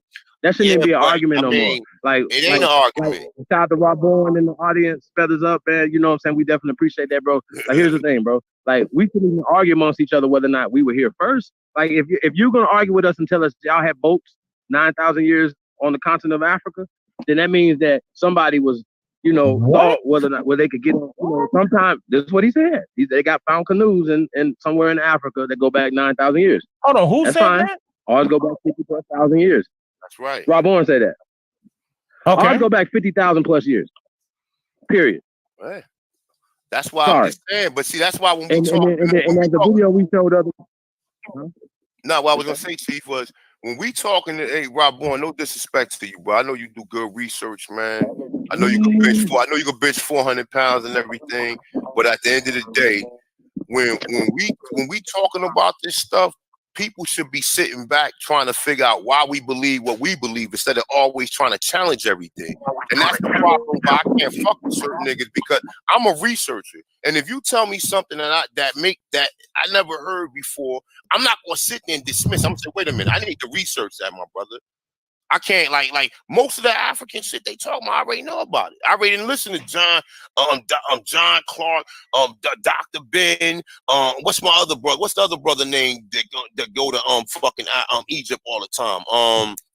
That shouldn't even be an argument no more. Like it ain't an argument. Shout out to Rob Bourne in the audience, feathers up, man. You know what I'm saying? We definitely appreciate that, bro. Like here's the thing, bro. Like we shouldn't even argue amongst each other whether or not we were here first. Like if you're gonna argue with us and tell us y'all had boats 9,000 years on the continent of Africa, then that means that somebody was. Thought whether or not where they could get. Sometimes this is what he said. They got found canoes in somewhere in Africa that go back 9,000 years. Hold on, who said that? Ours go back 50,000 years. That's right. Rob Bourne said that. Okay. Ours go back 50,000 plus years. Period. Right. That's why I'm just saying. But see, that's why when we talk. And the video we showed other. No, what I was gonna say, Chief, was when we talking to Rob Bourne, no disrespect to you, bro. I know you do good research, man. I know you can bench 400 pounds and everything. But at the end of the day, when we talking about this stuff, people should be sitting back trying to figure out why we believe what we believe instead of always trying to challenge everything. And that's the problem why I can't fuck with certain niggas, because I'm a researcher. And if you tell me something that I never heard before, I'm not gonna sit there and dismiss. I'm gonna say, wait a minute, I need to research that, my brother. I can't like most of the African shit they talk about. I already know about it. I already listen to John Clark, Dr. Ben. What's my other brother? What's the other brother name that go to fucking Egypt all the time?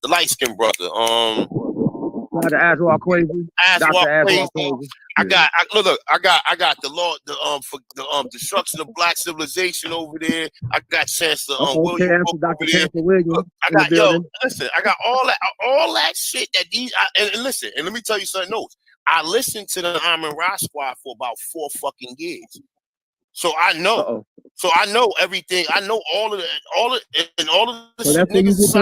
The light skinned brother. Dr. Aswell Crazy. I got the law, the destruction of black civilization over there. I got Chancellor William over there. I got all that shit that these. And listen, and let me tell you something else. I listened to the Armin Ra Squad for about 4 fucking years, so I know. So I know everything. I know all of the shit niggas.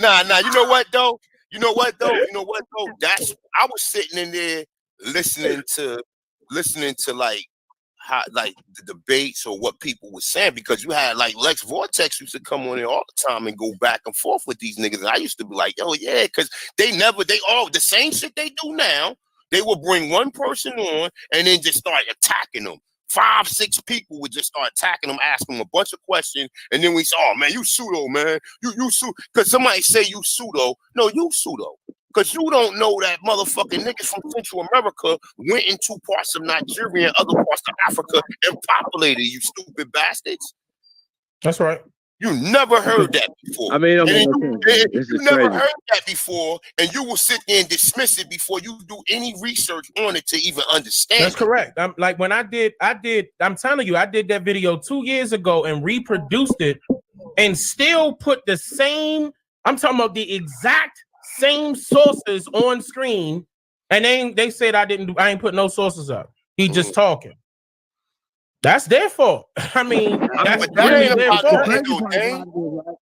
Nah. You know what though? That's I was sitting in there listening to like how like the debates or what people were saying, because you had like Lex Vortex used to come on there all the time and go back and forth with these niggas, and I used to be like, yo, yeah, because they all the same shit they do now. They will bring one person on and then just start attacking them. 5, 6 people would just start attacking them, asking them a bunch of questions, and then we say, "Oh man, you pseudo, man, you pseudo." Because somebody say you pseudo, no, you pseudo, because you don't know that motherfucking niggas from Central America went into parts of Nigeria and other parts of Africa and populated. You stupid bastards. That's right. You never heard that before. I mean, you never heard that before, and you will sit there and dismiss it before you do any research on it to even understand. That's correct. I'm like when I'm telling you, I did that video 2 years ago and reproduced it and still put the same, I'm talking about the exact same sources on screen And they said I ain't put no sources up. He just talking. That's their fault. I mean, that's really their fault.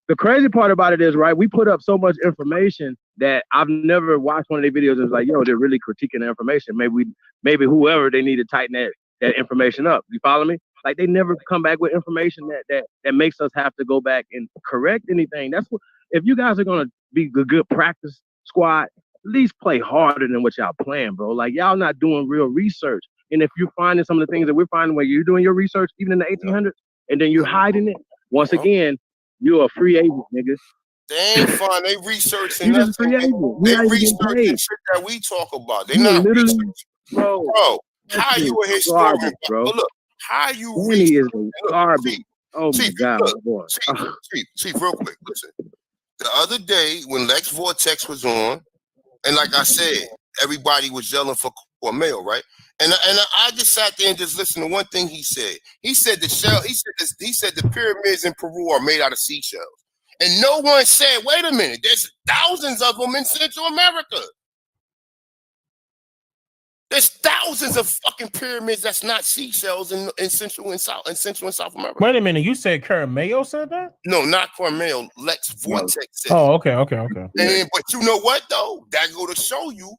The crazy part about it is, right, we put up so much information that I've never watched one of their videos and was like, yo, they're really critiquing the information. Maybe whoever, they need to tighten that information up. You follow me? Like, they never come back with information that makes us have to go back and correct anything. That's what, if you guys are gonna be a good practice squad, at least play harder than what y'all playing, bro. Like, y'all not doing real research. And if you're finding some of the things that we're finding where you're doing your research, even in the 1800s, and then you're hiding it, once again, you're a free agent, nigga. They ain't fun. They researching You just free agent. They researching shit that we talk about. They not researching. Bro, how you a historian? Garbage, bro. But look, how you is garbage. Oh my God, boy. Chief, real quick, listen. The other day when Lex Vortex was on, and like I said, everybody was yelling for Cormeo, right? And I just sat there and just listened to one thing he said. He said the pyramids in Peru are made out of seashells. And no one said, wait a minute, there's thousands of them in Central America. There's thousands of fucking pyramids that's not seashells in Central and South America. Wait a minute, you said Cormeo said that? No, not Cormeo. Lex Vortex said. Oh, okay. But you know what though? That go to show you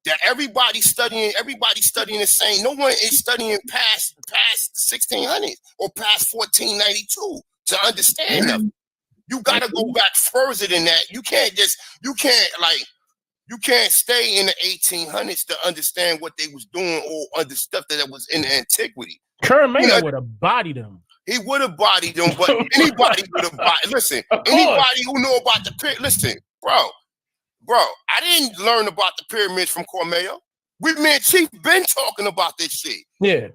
that everybody's studying the same. No one is studying past 1600s or past 1492 to understand them. You gotta go back further than that. You can't stay in the 1800s to understand what they was doing or other stuff that was in antiquity. Cormeo would have bodied them. He would have bodied them, but anybody would have bodied. Listen, anybody who know about the pyramid, listen, bro, I didn't learn about the pyramids from Cormeo. Me and Chief been talking about this shit. Yeah.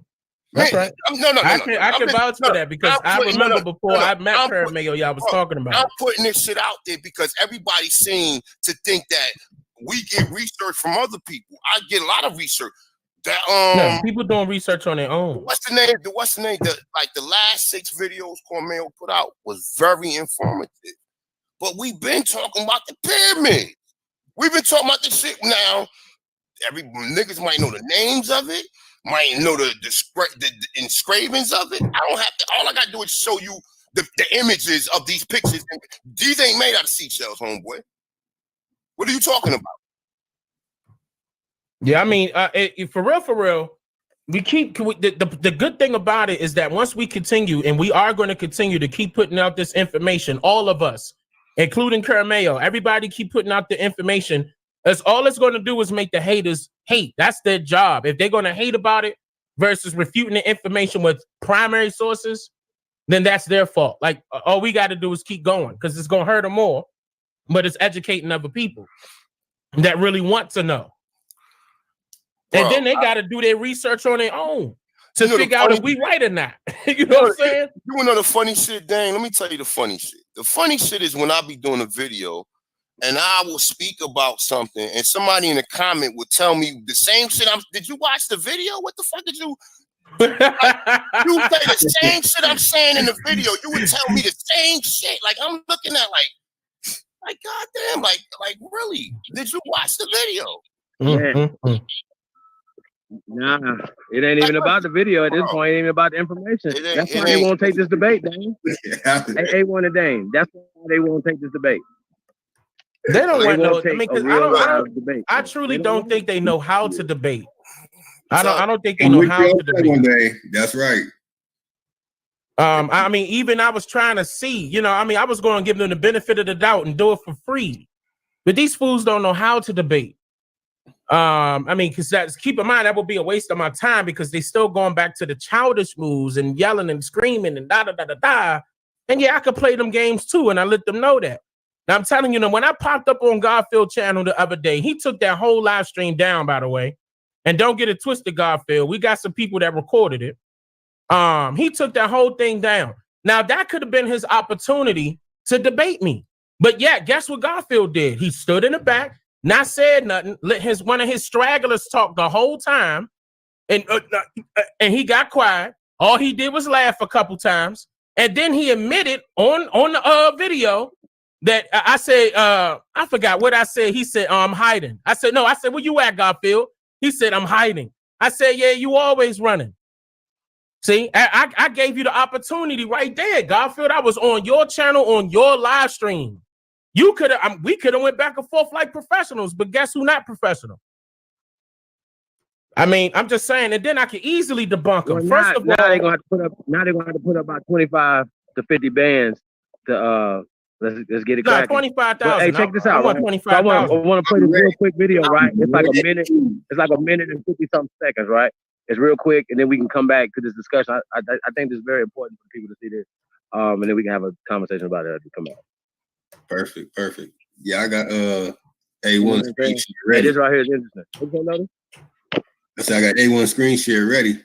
That's right. I can vouch for that because I remember before I met Cormeo, y'all was talking about. I'm putting this shit out there because everybody seems to think that we get research from other people. I get a lot of research. That people doing research on their own. What's the name? The last 6 videos Cormeo put out was very informative. But we've been talking about the pyramids. We've been talking about this shit now. Every niggas might know the names of it, might know the engravings of it. I don't have to. All I gotta do is show you the images of these pictures. These ain't made out of seashells, homeboy. What are you talking about? Yeah, I mean, for real, the good thing about it is that once we continue, and we are going to continue to keep putting out this information, all of us, including Cormeo, everybody keep putting out the information. All it's going to do is make the haters hate. That's their job. If they're going to hate about it versus refuting the information with primary sources, then that's their fault. Like, all we got to do is keep going because it's going to hurt them more, but it's educating other people that really want to know. And then they got to do their research on their own to figure out if we right or not. You know what I'm saying? You know the funny shit, Dang? Let me tell you the funny shit. The funny shit is when I be doing a video and I will speak about something and somebody in the comment would tell me the same shit. Did you watch the video? What the fuck did you? You say the same shit I'm saying in the video. You would tell me the same shit. Like, I'm looking at like goddamn, like really? Did you watch the video? Nah, it ain't even about the video at this point. It ain't even about the information. That's why they won't take this debate, Dane. A1 and Dane. That's why they won't take this debate. They don't want no. I mean, because I truly don't think they know how to debate. I don't think they know how to debate. One day. That's right. I mean, even I was trying to see. I was going to give them the benefit of the doubt and do it for free, but these fools don't know how to debate. Because keep in mind that would be a waste of my time because they still going back to the childish moves and yelling and screaming and da da da da da. And yeah, I could play them games too, and I let them know that. Now I'm telling you, when I popped up on Garfield channel the other day, he took that whole live stream down, by the way. And don't get it twisted, Garfield. We got some people that recorded it. He took that whole thing down. Now that could have been his opportunity to debate me. But yeah, guess what Garfield did? He stood in the back. Not said nothing. Let one of his stragglers talk the whole time, and he got quiet. All he did was laugh a couple times, and then he admitted on the video that I said, I forgot what I said. He said, I'm hiding. I said, no, I said, where you at, Garfield? He said, I'm hiding. I said, yeah, you always running. See, I gave you the opportunity right there, Garfield. I was on your channel, on your live stream. You could have, we could have went back and forth like professionals, but guess who not professional? I mean, I'm just saying, and then I could easily debunk them. Well, First of all, now they're gonna have to put up. Now they're gonna have to put up about 25 to 50 bands to let's get it cracking. 25,000. Hey, check this out. I want Right? 25,000. So I want to play this real quick video. Right? It's like a minute. It's like a minute and 50 something seconds. Right? It's real quick, and then we can come back to this discussion. I think this is very important for people to see this, and then we can have a conversation about it as we come out. Perfect. Yeah, I got A1 screen share Hey, ready. this right here is interesting. What's going on? I said I got A1 screen share ready.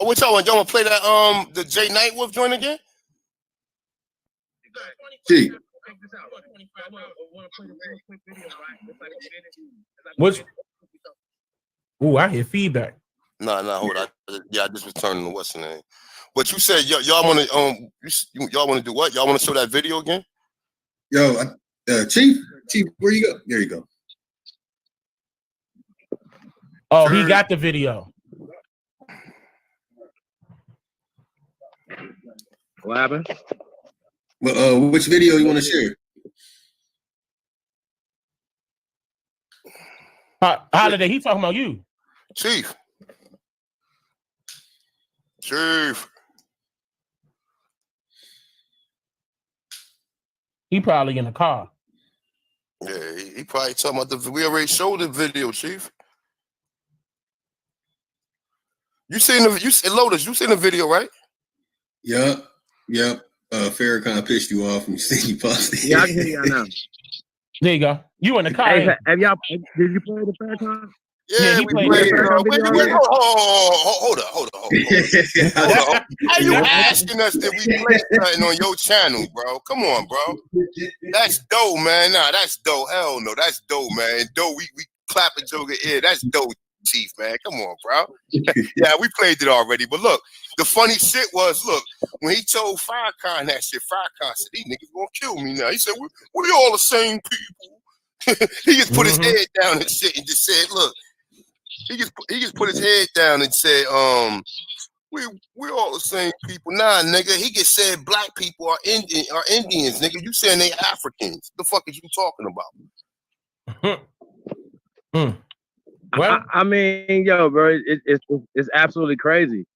Oh, what y'all want? Y'all want to play that the Jay Knight Wolf joint again? Gee. Which? Ooh, I hear feedback. No, hold on. Yeah, I just was turning to what's the name. But you said y'all want to y'all want to do what? Y'all want to show that video again? Yo, Chief, where you go? There you go. Oh, he got the video. What happened? Well, which video you want to share? Holiday, he talking about you. Chief. He probably in the car. Yeah, he probably talking about we already showed the video, Chief. Lotus, you seen the video, right? Yep. Farrakhan pissed you off and you see you posted. Yeah, I can hear y'all now. There you go. You in the car. Hey, have y'all? Did you play the Farrakhan? Yeah, he we played played it. it. Hold up. How you asking us that we play something on your channel, bro? Come on, bro. That's dope, man. Nah, that's dope. Hell no, that's dope, man. Dope. We clapping Joker ear. That's dope, Chief, man. Come on, bro. Yeah, we played it already. But look, the funny shit was, look, when he told Farrakhan that shit, Farrakhan said, "These niggas gonna kill me now." He said, "We all the same people." He just put his head down and shit and just said, "Look." He just put his head down and said, we're all the same people." Nah, nigga. He just said black people are Indians, nigga. You saying they Africans. The fuck is you talking about? Well, I mean, yo, bro, it's absolutely crazy.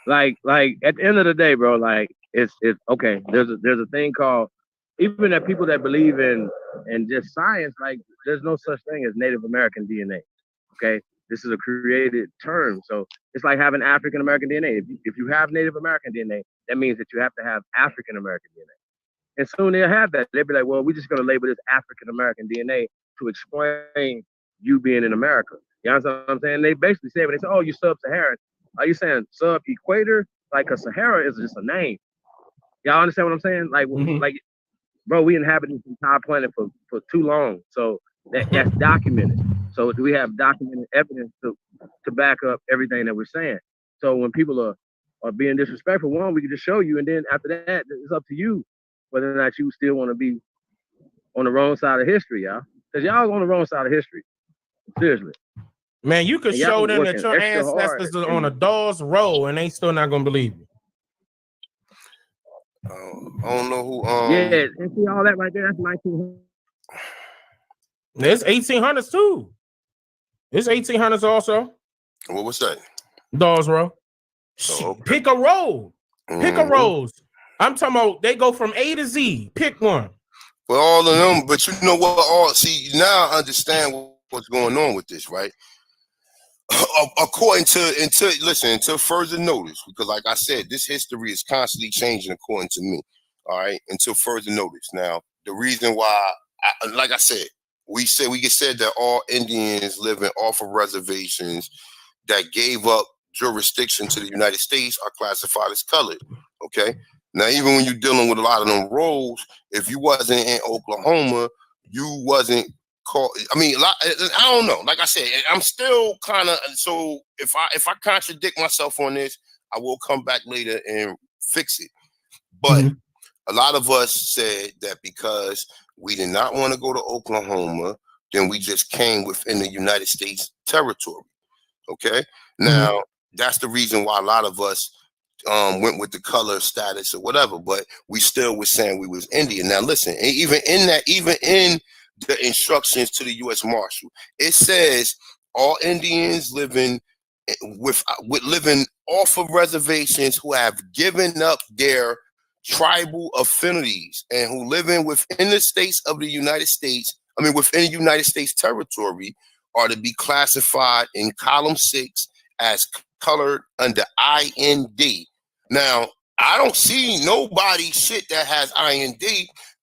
Like at the end of the day, bro, like it's okay. There's a thing called, even that people that believe in just science, like there's no such thing as Native American DNA. Okay. This is a created term. So it's like having African American DNA. If you have Native American DNA, that means that you have to have African American DNA. And soon they'll have that. They'll be like, well, we're just going to label this African American DNA to explain you being in America. You understand what I'm saying? They basically say, when they say, oh, you sub-Saharan, are you saying sub-equator? Like a Sahara is just a name. Y'all understand what I'm saying? Like, like, bro, we inhabited this entire planet for too long. So that's documented. So do we have documented evidence to back up everything that we're saying? So when people are being disrespectful, one, we can just show you, and then after that, it's up to you whether or not you still want to be on the wrong side of history, y'all. Because y'all on the wrong side of history. Seriously. Man, you could show them that your ancestors are on a dog's roll, and they still not gonna believe you. I don't know who. Yeah, and see all that right there. That's 1900. There's 1800s too. It's 1800s also. What's that? Dog's roll. Oh, okay. Pick a roll. Pick a rolls. I'm talking about they go from A to Z. Pick one. Well, all of them, but you know what? Now I understand what's going on with this, right? According to until further notice, because like I said, this history is constantly changing according to me. All right, until further notice. Now, the reason why, like I said, we get said that all Indians living off of reservations that gave up jurisdiction to the United States are classified as colored. Okay. Now, even when you're dealing with a lot of them roles, if you wasn't in Oklahoma, you wasn't called. I mean, I don't know. Like I said, I'm still kind of. So if I contradict myself on this, I will come back later and fix it. But A lot of us said that because we did not want to go to Oklahoma, then we just came within the United States territory. Okay, now that's the reason why a lot of us went with the color status or whatever, but we still was saying we was Indian. Now listen, even in the instructions to the U.S. Marshal, it says all Indians living with living off of reservations who have given up their tribal affinities and who living within the states of the United States, within the United States territory, are to be classified in column 6 as colored under IND. Now, I don't see nobody shit that has IND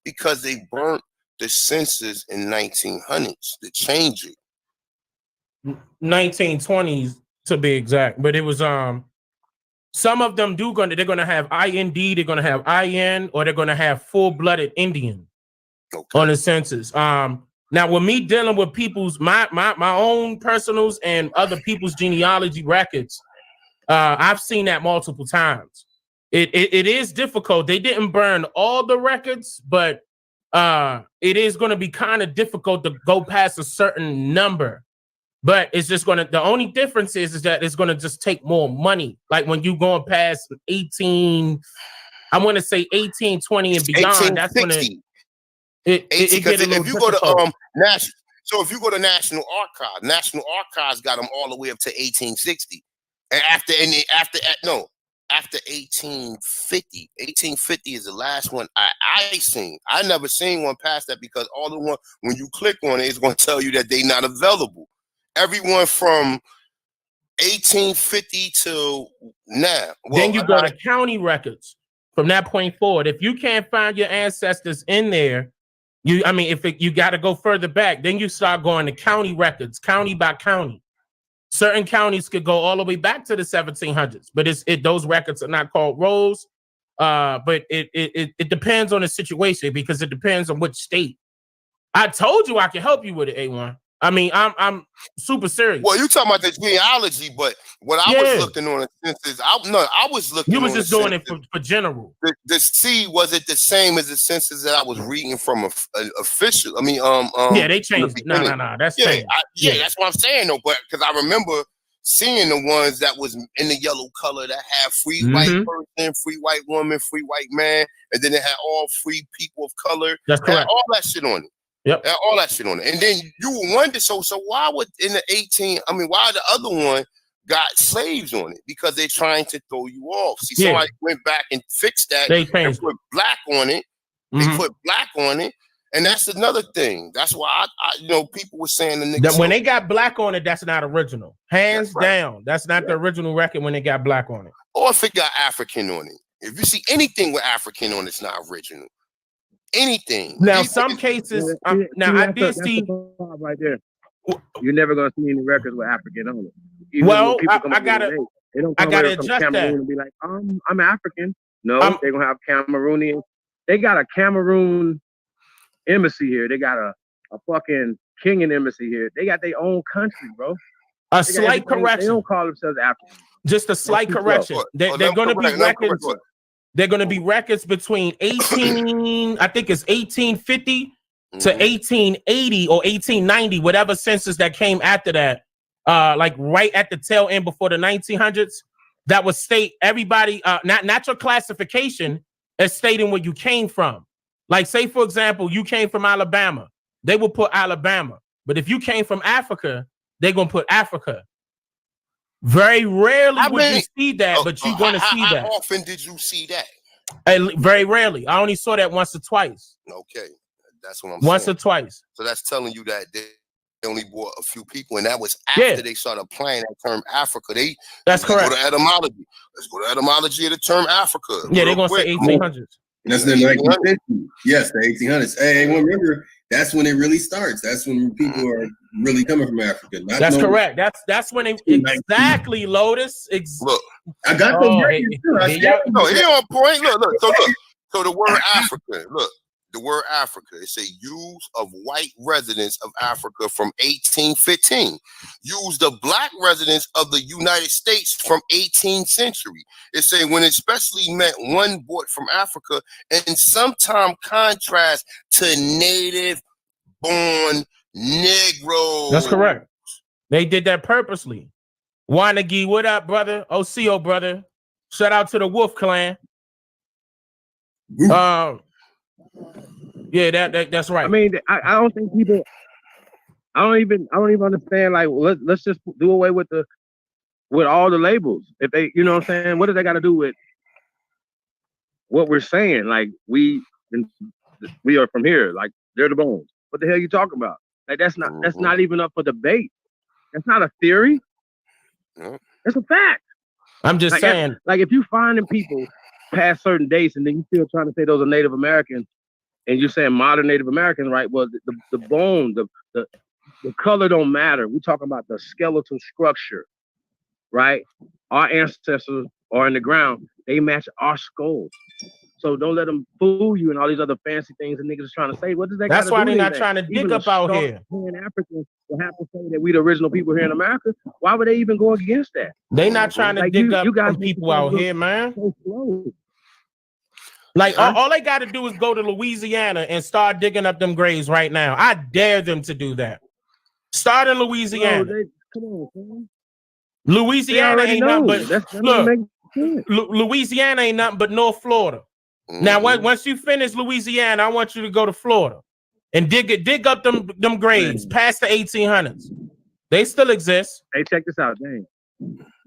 because they burnt the census in 1900s to change it. 1920s to be exact, but it was some of them they're gonna have IND, they're gonna have IN, or they're gonna have full-blooded Indian on the census. Now with me dealing with people's my own personals and other people's genealogy records, I've seen that multiple times. It is difficult. They didn't burn all the records, but it is going to be kind of difficult to go past a certain number. But it's just going to, the only difference is that it's going to just take more money. Like when you going past 18, I want to say 18, 20 and beyond, that's when it get a little if you go difficult. to national, so if you go to National Archives got them all the way up to 1860, and after 1850. 1850 is the last one I seen. I never seen one past that because all the one when you click on it, it's going to tell you that they not available. Everyone from 1850 to now. Well, then you go to county records from that point forward. If you can't find your ancestors in there, you got to go further back. Then you start going to county records, county by county. Certain counties could go all the way back to the 1700s, but those records are not called rolls. But it depends on the situation because it depends on which state. I told you I could help you with it, A1. I mean, I'm super serious. Well, you talking about the genealogy, but what I was looking on the census, I was looking. You was just doing it for general. The C, was it the same as the census that I was reading from official? Yeah, they changed it. No, that's changed. That's what I'm saying though. But because I remember seeing the ones that was in the yellow color that had free white person, free white woman, free white man, and then it had all free people of color. That's correct. All that shit on it. Yep. All that shit on it. And then you would wonder, so why would why the other one got slaves on it? Because they're trying to throw you off. See, somebody went back and fixed that. They put black on it. They put black on it. And that's another thing. That's why I people were saying the niggas. When they got black on it, that's not original. Hands down. That's not the original record when they got black on it. Or if it got African on it. If you see anything with African on it, it's not original. Anything. Now, some cases. I did see right there. You're never gonna see any records with African on it. Even I gotta adjust that and be like, I'm African. No, they're gonna have Cameroonian. They got a Cameroon embassy here. They got a fucking Kenyan embassy here. They got their own country, bro. A slight correction. They don't call themselves African. Just a slight correction. They're going to be records. They're going to be records between 1850 to 1880 or 1890, whatever census that came after that, like right at the tail end before the 1900s, that would state everybody, not your classification, as stating where you came from. Like, say, for example, you came from Alabama, they will put Alabama. But if you came from Africa, they're going to put Africa. Very rarely would you see that, but you're going to see that. How often did you see that? Very rarely. I only saw that once or twice. Okay, that's what I'm saying. Once or twice. So that's telling you that they only brought a few people, and that was after they started applying that term Africa. That's correct. Go to etymology. Let's go to etymology of the term Africa. Yeah, they're going to say 1800s. That's the 1950s. Yes, the 1800s. Hey, remember, that's when it really starts. That's when people are really coming from Africa. That's correct. That's when it exactly, Lotus. Look, I got the he on point. Look. So the word African. Look, the word Africa. It's a use of white residents of Africa from 1815. Use the black residents of the United States from 18th century. It's a when especially meant one brought from Africa and sometimes contrast to native-born Negroes. That's correct. They did that purposely. Wanagi, what up, brother? OCO, brother. Shout out to the Wolf Clan. Yeah, that's right. I mean, I don't think people. I don't even understand. Like, let's just do away with all the labels. If they, you know what I'm saying, what does that got to do with what we're saying? Like, we are from here. Like, they're the bones. What the hell are you talking about? Like, that's not even up for debate. That's not a theory. That's a fact. I'm just saying. Like, if you finding people past certain dates and then you still trying to say those are Native Americans and you're saying modern Native Americans, right? Well, the bone, the color don't matter. We're talking about the skeletal structure, right? Our ancestors are in the ground. They match our skulls. So don't let them fool you and all these other fancy things and niggas is trying to say. What does that? That's why they're not trying to dig up out here. Africans will have to say that we the original people here in America. Why would they even go against that? They not trying to dig up people out here, man. So slow. Like all they got to do is go to Louisiana and start digging up them graves right now. I dare them to do that. Start in Louisiana. Bro, come on, man. Louisiana ain't nothing but look. Louisiana ain't nothing but North Florida. Now, once you finish Louisiana, I want you to go to Florida and dig up them graves past the 1800s. They still exist. Hey, check this out,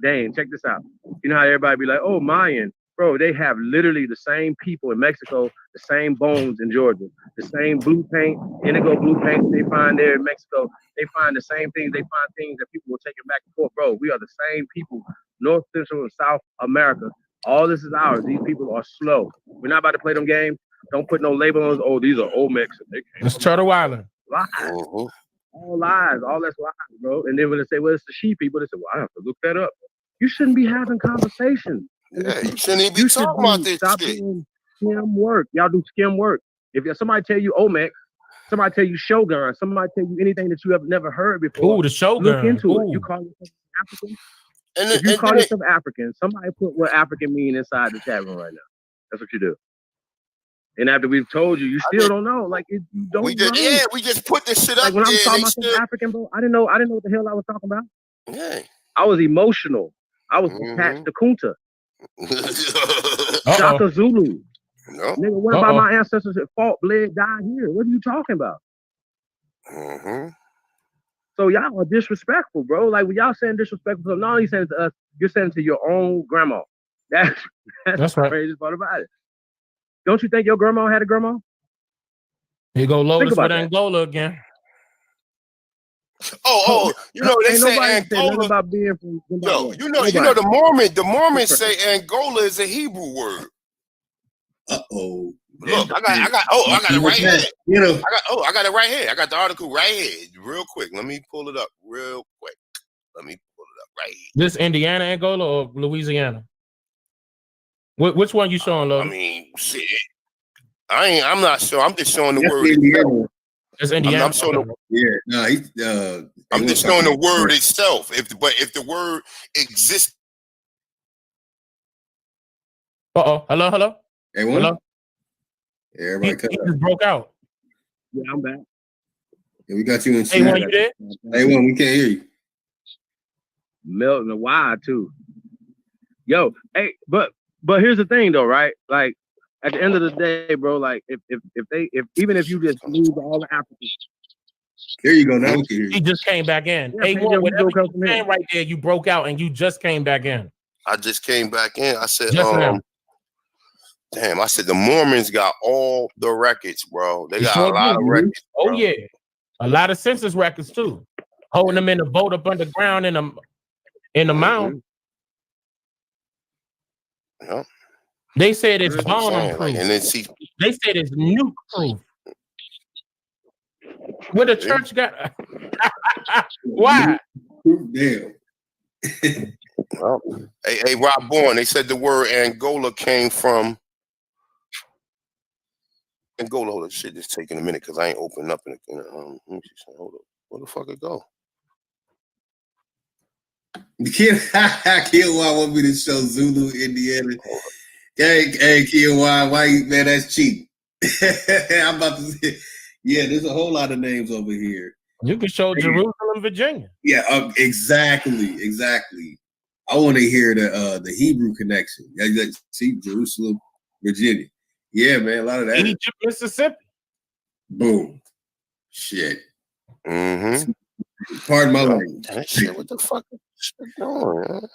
Dane, check this out. You know how everybody be like, oh, Mayan. Bro, they have literally the same people in Mexico, the same bones in Georgia, the same blue paint, indigo blue paint they find there in Mexico. They find the same things. They find things that people will take it back and forth. Bro, we are the same people, North, Central, and South America. All this is ours. These people are slow. We're not about to play them games. Don't put no label on us. Oh, these are Olmecs. It's Turtle Island. Lies. All lies. All that's lies, bro. And then when they say, well, it's the sheep people, they say, well, I have to look that up. You shouldn't be having conversations. Yeah, you shouldn't even be talking about this shit. Skim work. Y'all do skim work. If somebody tell you Olmec, somebody tell you Shogun, somebody tell you anything that you have never heard before. Ooh, the Shogun. Look into it. You call yourself African. If you call yourself African, somebody put what African mean inside the chat room right now. That's what you do. And after we've told you, you still don't know. Like you don't. We just put this shit up. Like when I was talking myself African, bro, I didn't know what the hell I was talking about. Yeah. I was emotional. I was attached to Kunta. Shaka Zulu. No. Nigga, what about my ancestors that fought, bled, died here? What are you talking about? So y'all are disrespectful, bro. Like when y'all saying disrespectful, so not only saying it to us, you're saying it to your own grandma. That's right. The craziest part about it. Don't you think your grandma had a grandma? Here go Lotus with Angola again. You know they say Angola about being from yo, you know the Mormons say Angola is a Hebrew word. Look, I got it right here. I got it right here. I got the article right here. Real quick. Let me pull it up real quick. Right here. This Indiana, Angola, or Louisiana? Which one you showing, Lotus? I mean, shit. I'm not sure. I'm just showing the word itself. It's Indiana. I'm showing I'm just showing the word itself. If the word exists. Hello. Hey, hello. Everybody cut just broke out. Yeah, I'm back. Yeah, we got you in. Hey, one, you there? Hey, one, we can't hear you. Melting the wire too. Yo, hey, but here's the thing though, right? Like at the end of the day, bro, like if even if you just lose all the Africans. There you go. Now we can hear you. He just came back in. Yeah, hey, whatever you saying right there, you broke out and you just came back in. I just came back in. I said, just now. Damn, I said the Mormons got all the records, bro. They got a lot of records. Oh, yeah. A lot of census records, too. Holding them in the boat up underground in the mound. Yeah. They said it's bomb proof. And then they said it's nuke proof. What the church got? Why? Damn. Well, hey, Rob Bourne, they said the word Angola came from fucking go. Hold up, shit is taking a minute because I ain't opening up in a let me see. Hold up. Where the fuck it go? Kid want me to show Zulu, Indiana. Hey, Kid why you, man? That's cheap. I'm about to say, yeah, there's a whole lot of names over here. You can show Jerusalem, Virginia. Yeah, exactly. I want to hear the Hebrew connection. See, Jerusalem, Virginia. Yeah, man, a lot of that. Egypt, Mississippi. Boom. Shit. Mm-hmm. Pardon my language. Shit, what the fuck is shit going, man?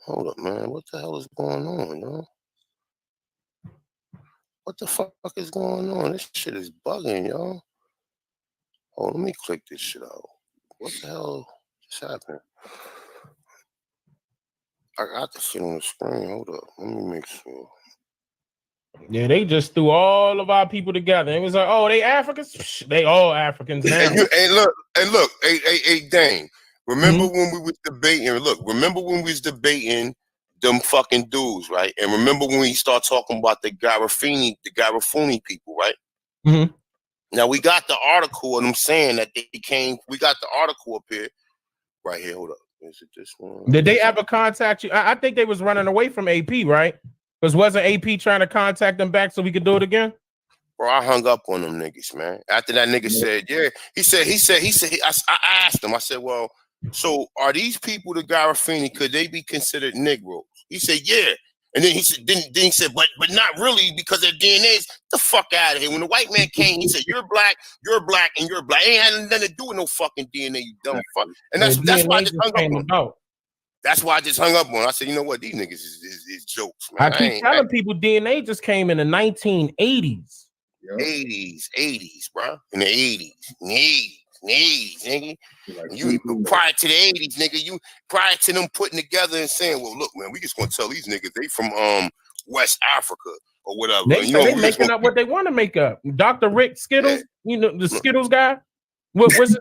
Hold up, man. What the hell is going on, yo? What the fuck is going on? This shit is bugging, yo. Oh, let me click this shit out. What the hell just happened? I got the shit on the screen. Hold up. Let me make sure. Yeah, they just threw all of our people together. It was like, oh, they Africans? Psh, they all Africans now. And look, hey, Dane. Remember when we was debating? Look, remember when we was debating them fucking dudes, right? And remember when we start talking about the Garifuni people, right? Mm-hmm. Now we got the article of them saying that they came. We got the article up here, right here. Hold up, is it this one? Did they ever contact you? I think they was running away from AP, right? Because wasn't AP trying to contact them back so we could do it again? Bro, I hung up on them niggas, man. After that nigga said, yeah, he said. I asked him. I said, well, so are these people the Garifuni? Could they be considered Negroes? He said, yeah. And then he said, then he said, but not really because their DNA is the fuck out of here. When the white man came, he said, you're black, and you're black. It ain't had nothing to do with no fucking DNA, you dumb fuck. And that's why I just hung up on him. That's why I just hung up on him. I said, you know what? These niggas is jokes, man. I keep telling people DNA just came in the 1980s. 80s, bro. In the 80s, nigga. You prior to the 80s, nigga. You prior to them putting together and saying, well, look, man, we just gonna tell these niggas they from West Africa or whatever. They making up what they want to make up. Dr. Rick Skittles, you know the Skittles guy. What's it?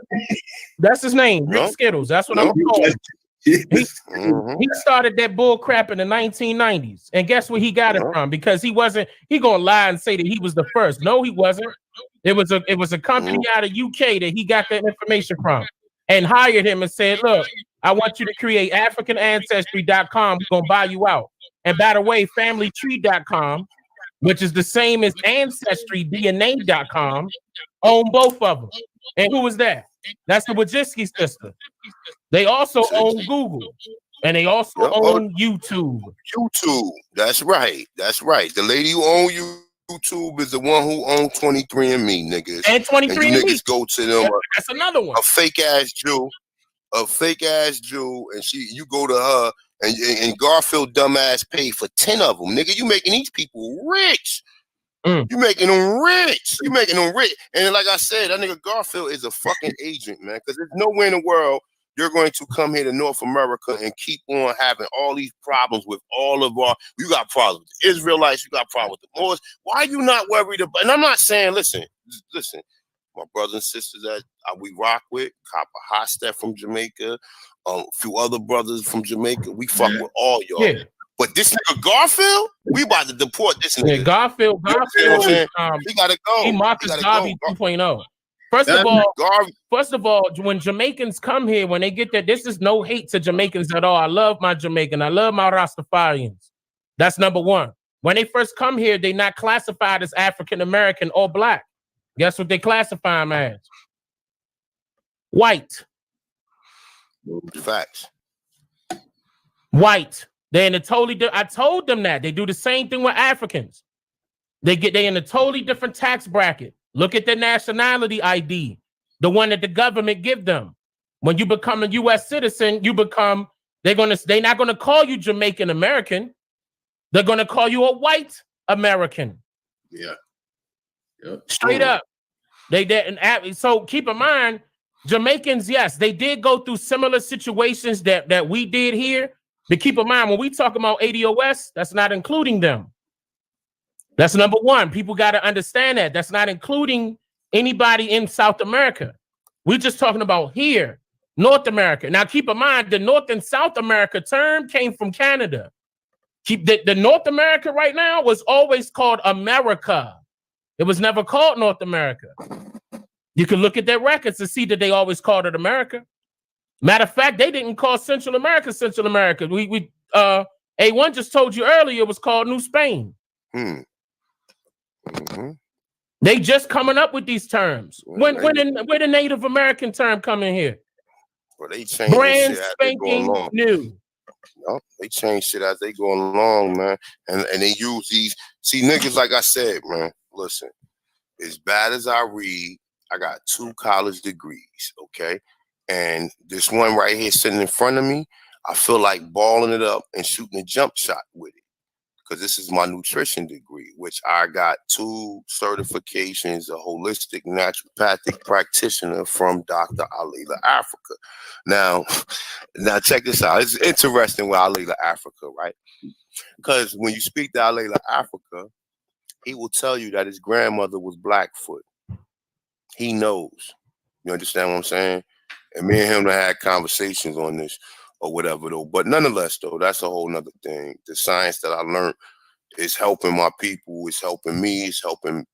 That's his name, Rick Skittles. That's what I'm calling. He started that bull crap in the 1990s, and guess where he got it from? Because he gonna lie and say that he was the first. No, he wasn't. It was a company out of UK that he got that information from, and hired him and said, "Look, I want you to create AfricanAncestry.com. We're gonna buy you out. And by the way, FamilyTree.com, which is the same as AncestryDNA.com, own both of them. And who was that? That's the Wojcicki sister. They also own Google, and they also own YouTube. That's right. The lady who owns YouTube is the one who owns 23andMe, niggas. And 23andMe. And you niggas go to them. That's another one. A fake ass Jew, and you go to her, and Garfield dumbass paid for 10 of them, nigga. You making these people rich. You making them rich. And like I said, that nigga Garfield is a fucking agent, man. Because there's nowhere in the world you're going to come here to North America and keep on having all these problems with all of our. You got problems with the Israelites. You got problems with the Moors. Why are you not worried about? And I'm not saying, listen. My brothers and sisters that we rock with, Copper Hostet from Jamaica, a few other brothers from Jamaica. We fuck with all y'all. Yeah. But this nigga Garfield, we about to deport this nigga. Yeah, Garfield, he gotta go. He Marcus Garvey 2.0. First of all, when Jamaicans come here, when they get there, this is no hate to Jamaicans at all. I love my Jamaican. I love my Rastafarians. That's number one. When they first come here, they're not classified as African American or black. Guess what they classify them as? White. Facts. White. They're in a totally I told them that. They do the same thing with Africans. They in a totally different tax bracket. Look at their nationality ID, the one that the government give them. When you become a U.S. citizen, they're not gonna call you Jamaican American. They're gonna call you a white American. Yeah. Yep. Straight up. So keep in mind, Jamaicans, yes, they did go through similar situations that we did here. But keep in mind, when we talk about ADOS, that's not including them. That's number one. People got to understand that. That's not including anybody in South America. We're just talking about here, North America. Now, keep in mind, the North and South America term came from Canada. The North America right now was always called America. It was never called North America. You can look at their records to see that they always called it America. Matter of fact, they didn't call Central America Central America. A1 just told you earlier it was called New Spain. Mm-hmm. They just coming up with these terms. When the Native American term come in here? Well, they changed brand shit as they go spanking along. new. No, they change shit as they go along, man. And they use these. See, niggas, like I said, man, listen, as bad as I read, I got 2 college degrees, okay? And this one right here sitting in front of me, I feel like balling it up and shooting a jump shot with it. Because this is my nutrition degree, which I got 2 certifications, a holistic naturopathic practitioner from Dr. Alayla Africa. Now check this out. It's interesting with Alayla Africa, right? Because when you speak to Alayla Africa, he will tell you that his grandmother was Blackfoot. He knows. You understand what I'm saying? And me and him had conversations on this or whatever, though. But nonetheless, though, that's a whole nother thing. The science that I learned is helping my people, it's helping me, it's helping,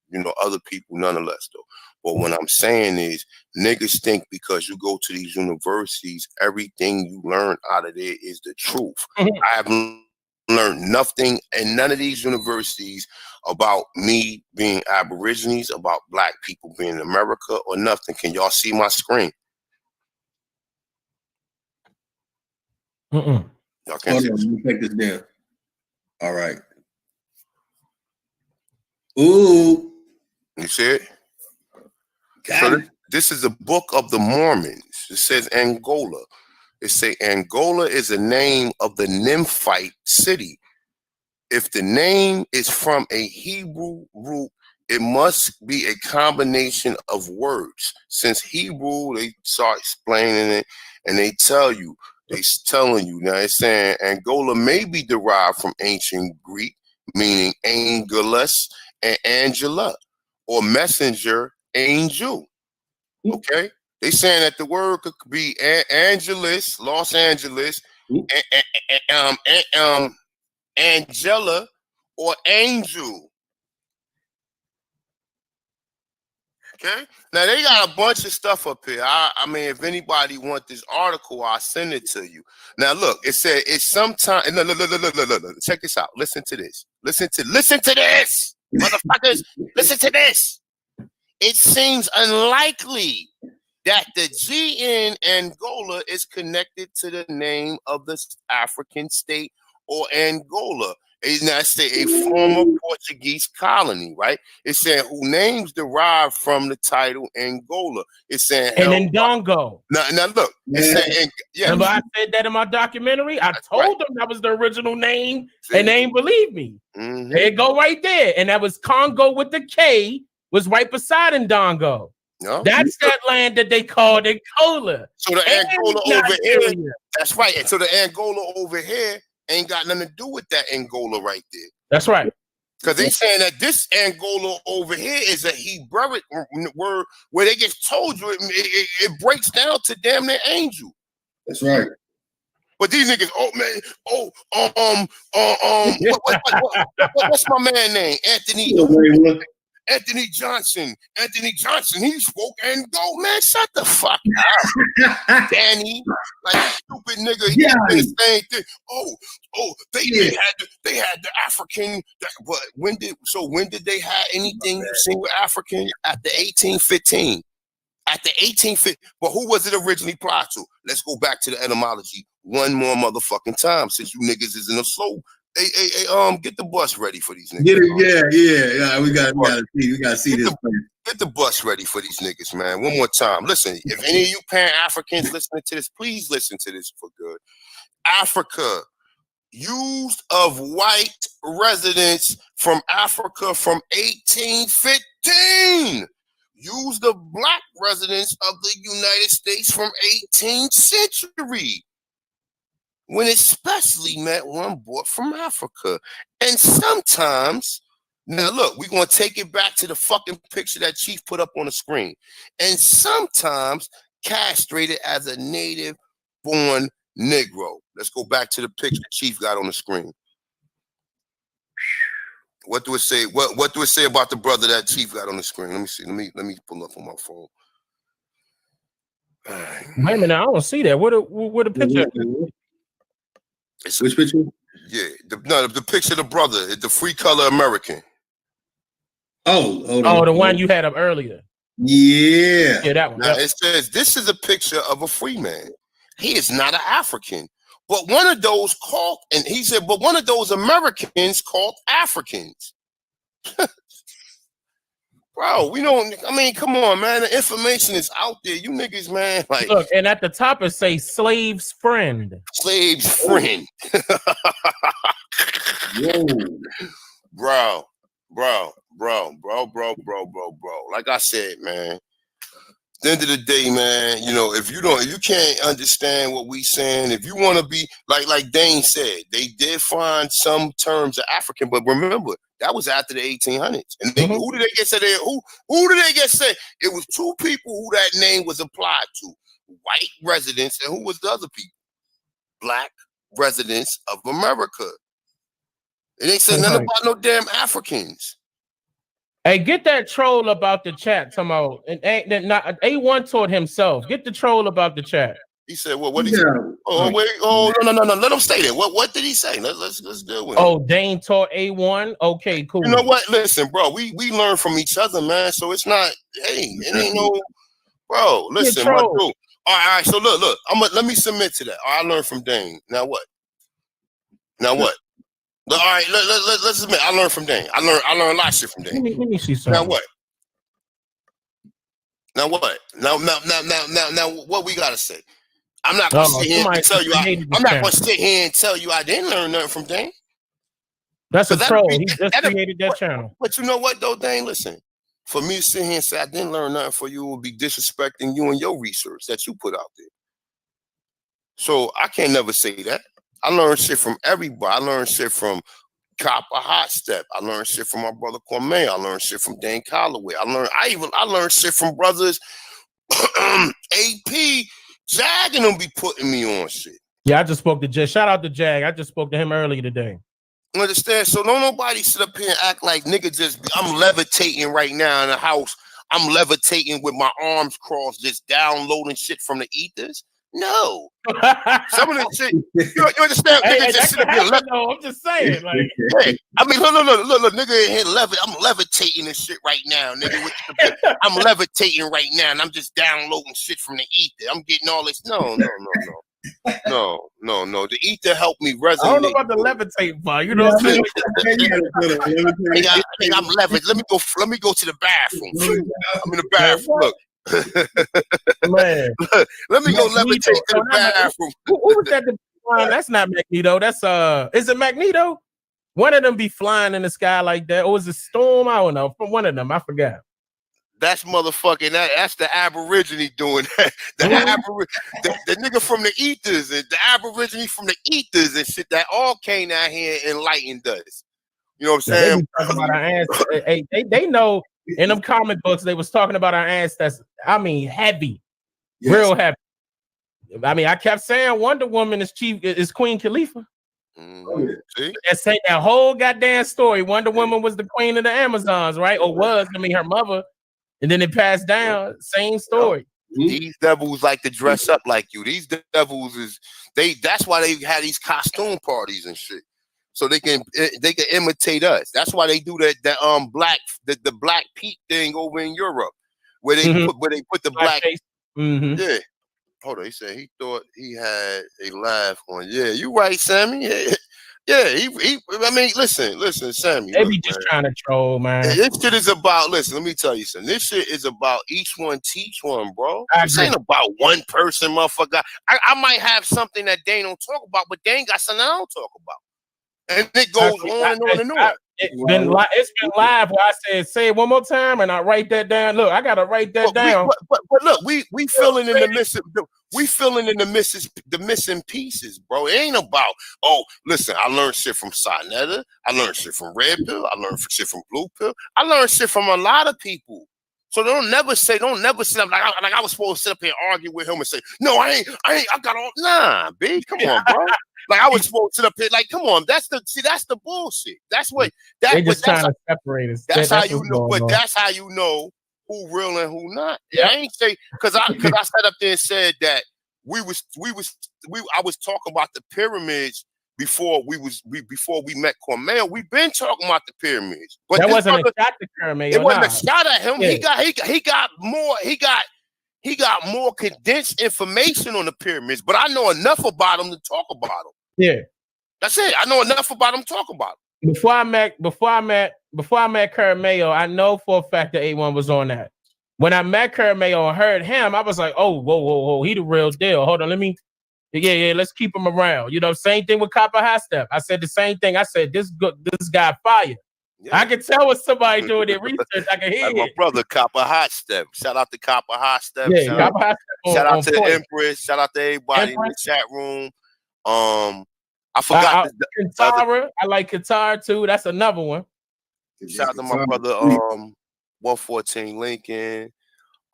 other people nonetheless, though. But what I'm saying is, niggas think because you go to these universities, everything you learn out of there is the truth. I have learned nothing in none of these universities about me being Aborigines, about Black people being in America, or nothing. Can y'all see my screen? Mm-mm. Y'all can't see. Let me take this down. All right. Ooh. You see it? So this is a book of the Mormons. It says Angola. It say Angola is a name of the Nymphite city. If the name is from a Hebrew root, it must be a combination of words. Since Hebrew, they start explaining it, and they telling you. Now it's saying Angola may be derived from ancient Greek, meaning Angelus and Angela, or messenger, angel. Okay? They saying that the word could be Angelus, Los Angeles, Angela, or angel. Okay. Now they got a bunch of stuff up here. I mean, if anybody want this article, I'll send it to you. Now look, it said it's sometime. Look. Check this out. Listen to this. Listen to this, motherfuckers. Listen to this. It seems unlikely that the G in Angola is connected to the name of the African state or Angola. It's not say a former Portuguese colony, right? It's saying who names derived from the title Angola. It's saying and Ndongo. Now look, it's saying Remember I said that in my documentary? I told them that was the original name, and they ain't believe me. Mm-hmm. There it go right there. And that was Congo with the K, was right beside Ndongo. No. That's that land that they called Angola. So the Angola over here, that's right. And so the Angola over here ain't got nothing to do with that Angola right there. That's right. Because they saying that this Angola over here is a Hebrew word where they just told you it breaks down to damn near angel. That's right. But these niggas, what's my man name? Anthony Johnson. Anthony Johnson, he spoke Angola. Man, shut the fuck up. Danny, like stupid nigga, he did the same thing. They had the African, but when did they have anything you seen with African? At the 1815. At the 1850, but who was it originally applied to? Let's go back to the etymology one more motherfucking time, since you niggas is in a slow. Hey, get the bus ready for these niggas. Yeah. We gotta see this. Get the bus ready for these niggas, man. One more time. Listen, if any of you Pan-Africans listening to this, please listen to this for good. Africa, used of white residents from Africa from 1815. Used of Black residents of the United States from 18th century. When especially met one brought from Africa. And sometimes, now look, we're going to take it back to the fucking picture that Chief put up on the screen. And sometimes castrated as a native-born Negro. Let's go back to the picture Chief got on the screen. What do it say? What do it say about the brother that Chief got on the screen? Let me see. Let me pull up on my phone. Wait a minute, I don't see that. What a picture? Which picture? Yeah, the picture of the brother, the free color American. Oh, hold Oh, on. the one you had up earlier. Yeah. Yeah, that one. Now it says this is a picture of a free man. He is not an African, but one of those called, and he said, but one of those Americans called Africans. Bro, we don't. I mean, come on, man. The information is out there. You niggas, man. Like, look, and at the top it say slave's friend. Slave's friend. Whoa. Bro. Like I said, man. At the end of the day, man, you know, if you can't understand what we saying, if you want to be like Dane said, they did find some terms of African, but remember that was after the 1800s. And they, who did they get said? Who did they get said? It was two people who that name was applied to: white residents, and who was the other people? Black residents of America. And they said nothing about no damn Africans. Hey, get that troll about the chat. Somehow, and A1 taught himself. Get the troll about the chat. He said, "Well, what did he say? Oh, wait, oh no. Let him stay there. What did he say? Let's deal with it." Oh, Dane taught A1. Okay, cool. You know what? Listen, bro, we learn from each other, man. So it's not. Hey, it ain't no, bro. Listen, my dude. All right. So look. Let me submit to that. I learned from Dane. Now what? All right, let's admit I learned from Dane. I learned a lot of shit from Dane. Let me see something. Now what? Now what we gotta say? I'm not gonna sit here and tell you. I'm not gonna sit here and tell you I didn't learn nothing from Dane. That's a troll. He just created that channel. But you know what though, Dane? Listen, for me to sit here and say I didn't learn nothing for you would be disrespecting you and your research that you put out there. So I can't never say that. I learned shit from everybody. I learned shit from Copper Hot Step. I learned shit from my brother Kwame. I learned shit from Dan Calloway. I learned shit from brothers AP. Jag and them be putting me on shit. Yeah, I just spoke to Jag. Shout out to Jag. I just spoke to him earlier today. Understand? So don't nobody sit up here and act like nigga I'm levitating right now in the house. I'm levitating with my arms crossed, just downloading shit from the ethers. No. Some of the shit, you understand? Nigga just sit up here. No, I'm just saying. Like, hey, I mean, look, nigga in here I'm levitating this shit right now, nigga. I'm levitating right now, and I'm just downloading shit from the ether. I'm getting all this. No. The ether helped me resonate. I don't know about the levitate part. You know what I'm saying? I'm levitating. Let me go to the bathroom. I'm in the bathroom. Look. Man. Let me go levitate to the bathroom. Who was that? That's not Magneto. That's is it Magneto? One of them be flying in the sky like that, or is it Storm? I don't know. From one of them, I forgot. That's motherfucking that's the Aborigine doing that. The nigga from the ethers and the Aborigine from the ethers and shit that all came out here and enlightened us. You know what I'm saying? They talking about our ancestors. They know. In them comic books, they was talking about our ancestors. I mean, heavy, real heavy. I mean, I kept saying Wonder Woman is Queen Khalifa. See? That whole goddamn story. Wonder Woman was the queen of the Amazons, right? Or was, I mean, her mother. And then it passed down. Same story. These devils like to dress up like you. These devils that's why they had these costume parties and shit. So they can imitate us. That's why they do the black peak thing over in Europe, where they put the black. Yeah. Hold on. He said he thought he had a laugh on. Yeah, you right, Sammy. Yeah. I mean, listen, Sammy. They be just trying to troll, man. This shit is about. Listen, let me tell you something. This shit is about each one teach one, bro. This ain't about one person, motherfucker. I might have something that Dane don't talk about, but Dane got something I don't talk about. And it goes on and on and on. It's been live where I said, say it one more time, and I write that down. Look, I gotta write that down. But look, we filling in the missing. We filling in the missing pieces, bro. It ain't about listen. I learned shit from Sonetta. I learned shit from Red Pill. I learned shit from Blue Pill. I learned shit from a lot of people. So don't never sit up like I was supposed to sit up here and argue with him and say, no, I ain't. I got all. Nah, B, come on, bro. Like I was supposed to sit up here. Like, come on, that's the bullshit. That's what They just trying to separate us. That's how you what's know. going But on. that's how you know who real and who not. Yep. I ain't say because I sat up there and said that I was talking about the pyramids before we met Cormel. We've been talking about the pyramids, but that wasn't a shot to Cormel. It wasn't a shot at him. Yeah. He got more condensed information on the pyramids, but I know enough about him to talk about them. Yeah, that's it. I know enough about him to talk about him. Before I met Cormel, I know for a fact that A1 was on that. When I met Cormel and heard him, I was like, oh, whoa, he the real deal. Hold on, let's keep him around. You know, same thing with Copper High Step. I said the same thing. I said this guy fire. Yeah. I can tell when somebody doing their research. I can hear like my brother Copper Hot Step. Shout out to Copper Hot Step. Yeah, Copper Hot Step. Shout out to the Empress. Shout out to everybody in the chat room. I forgot Katara. I like Katara too. That's another one. Shout out to my brother 114 Lincoln.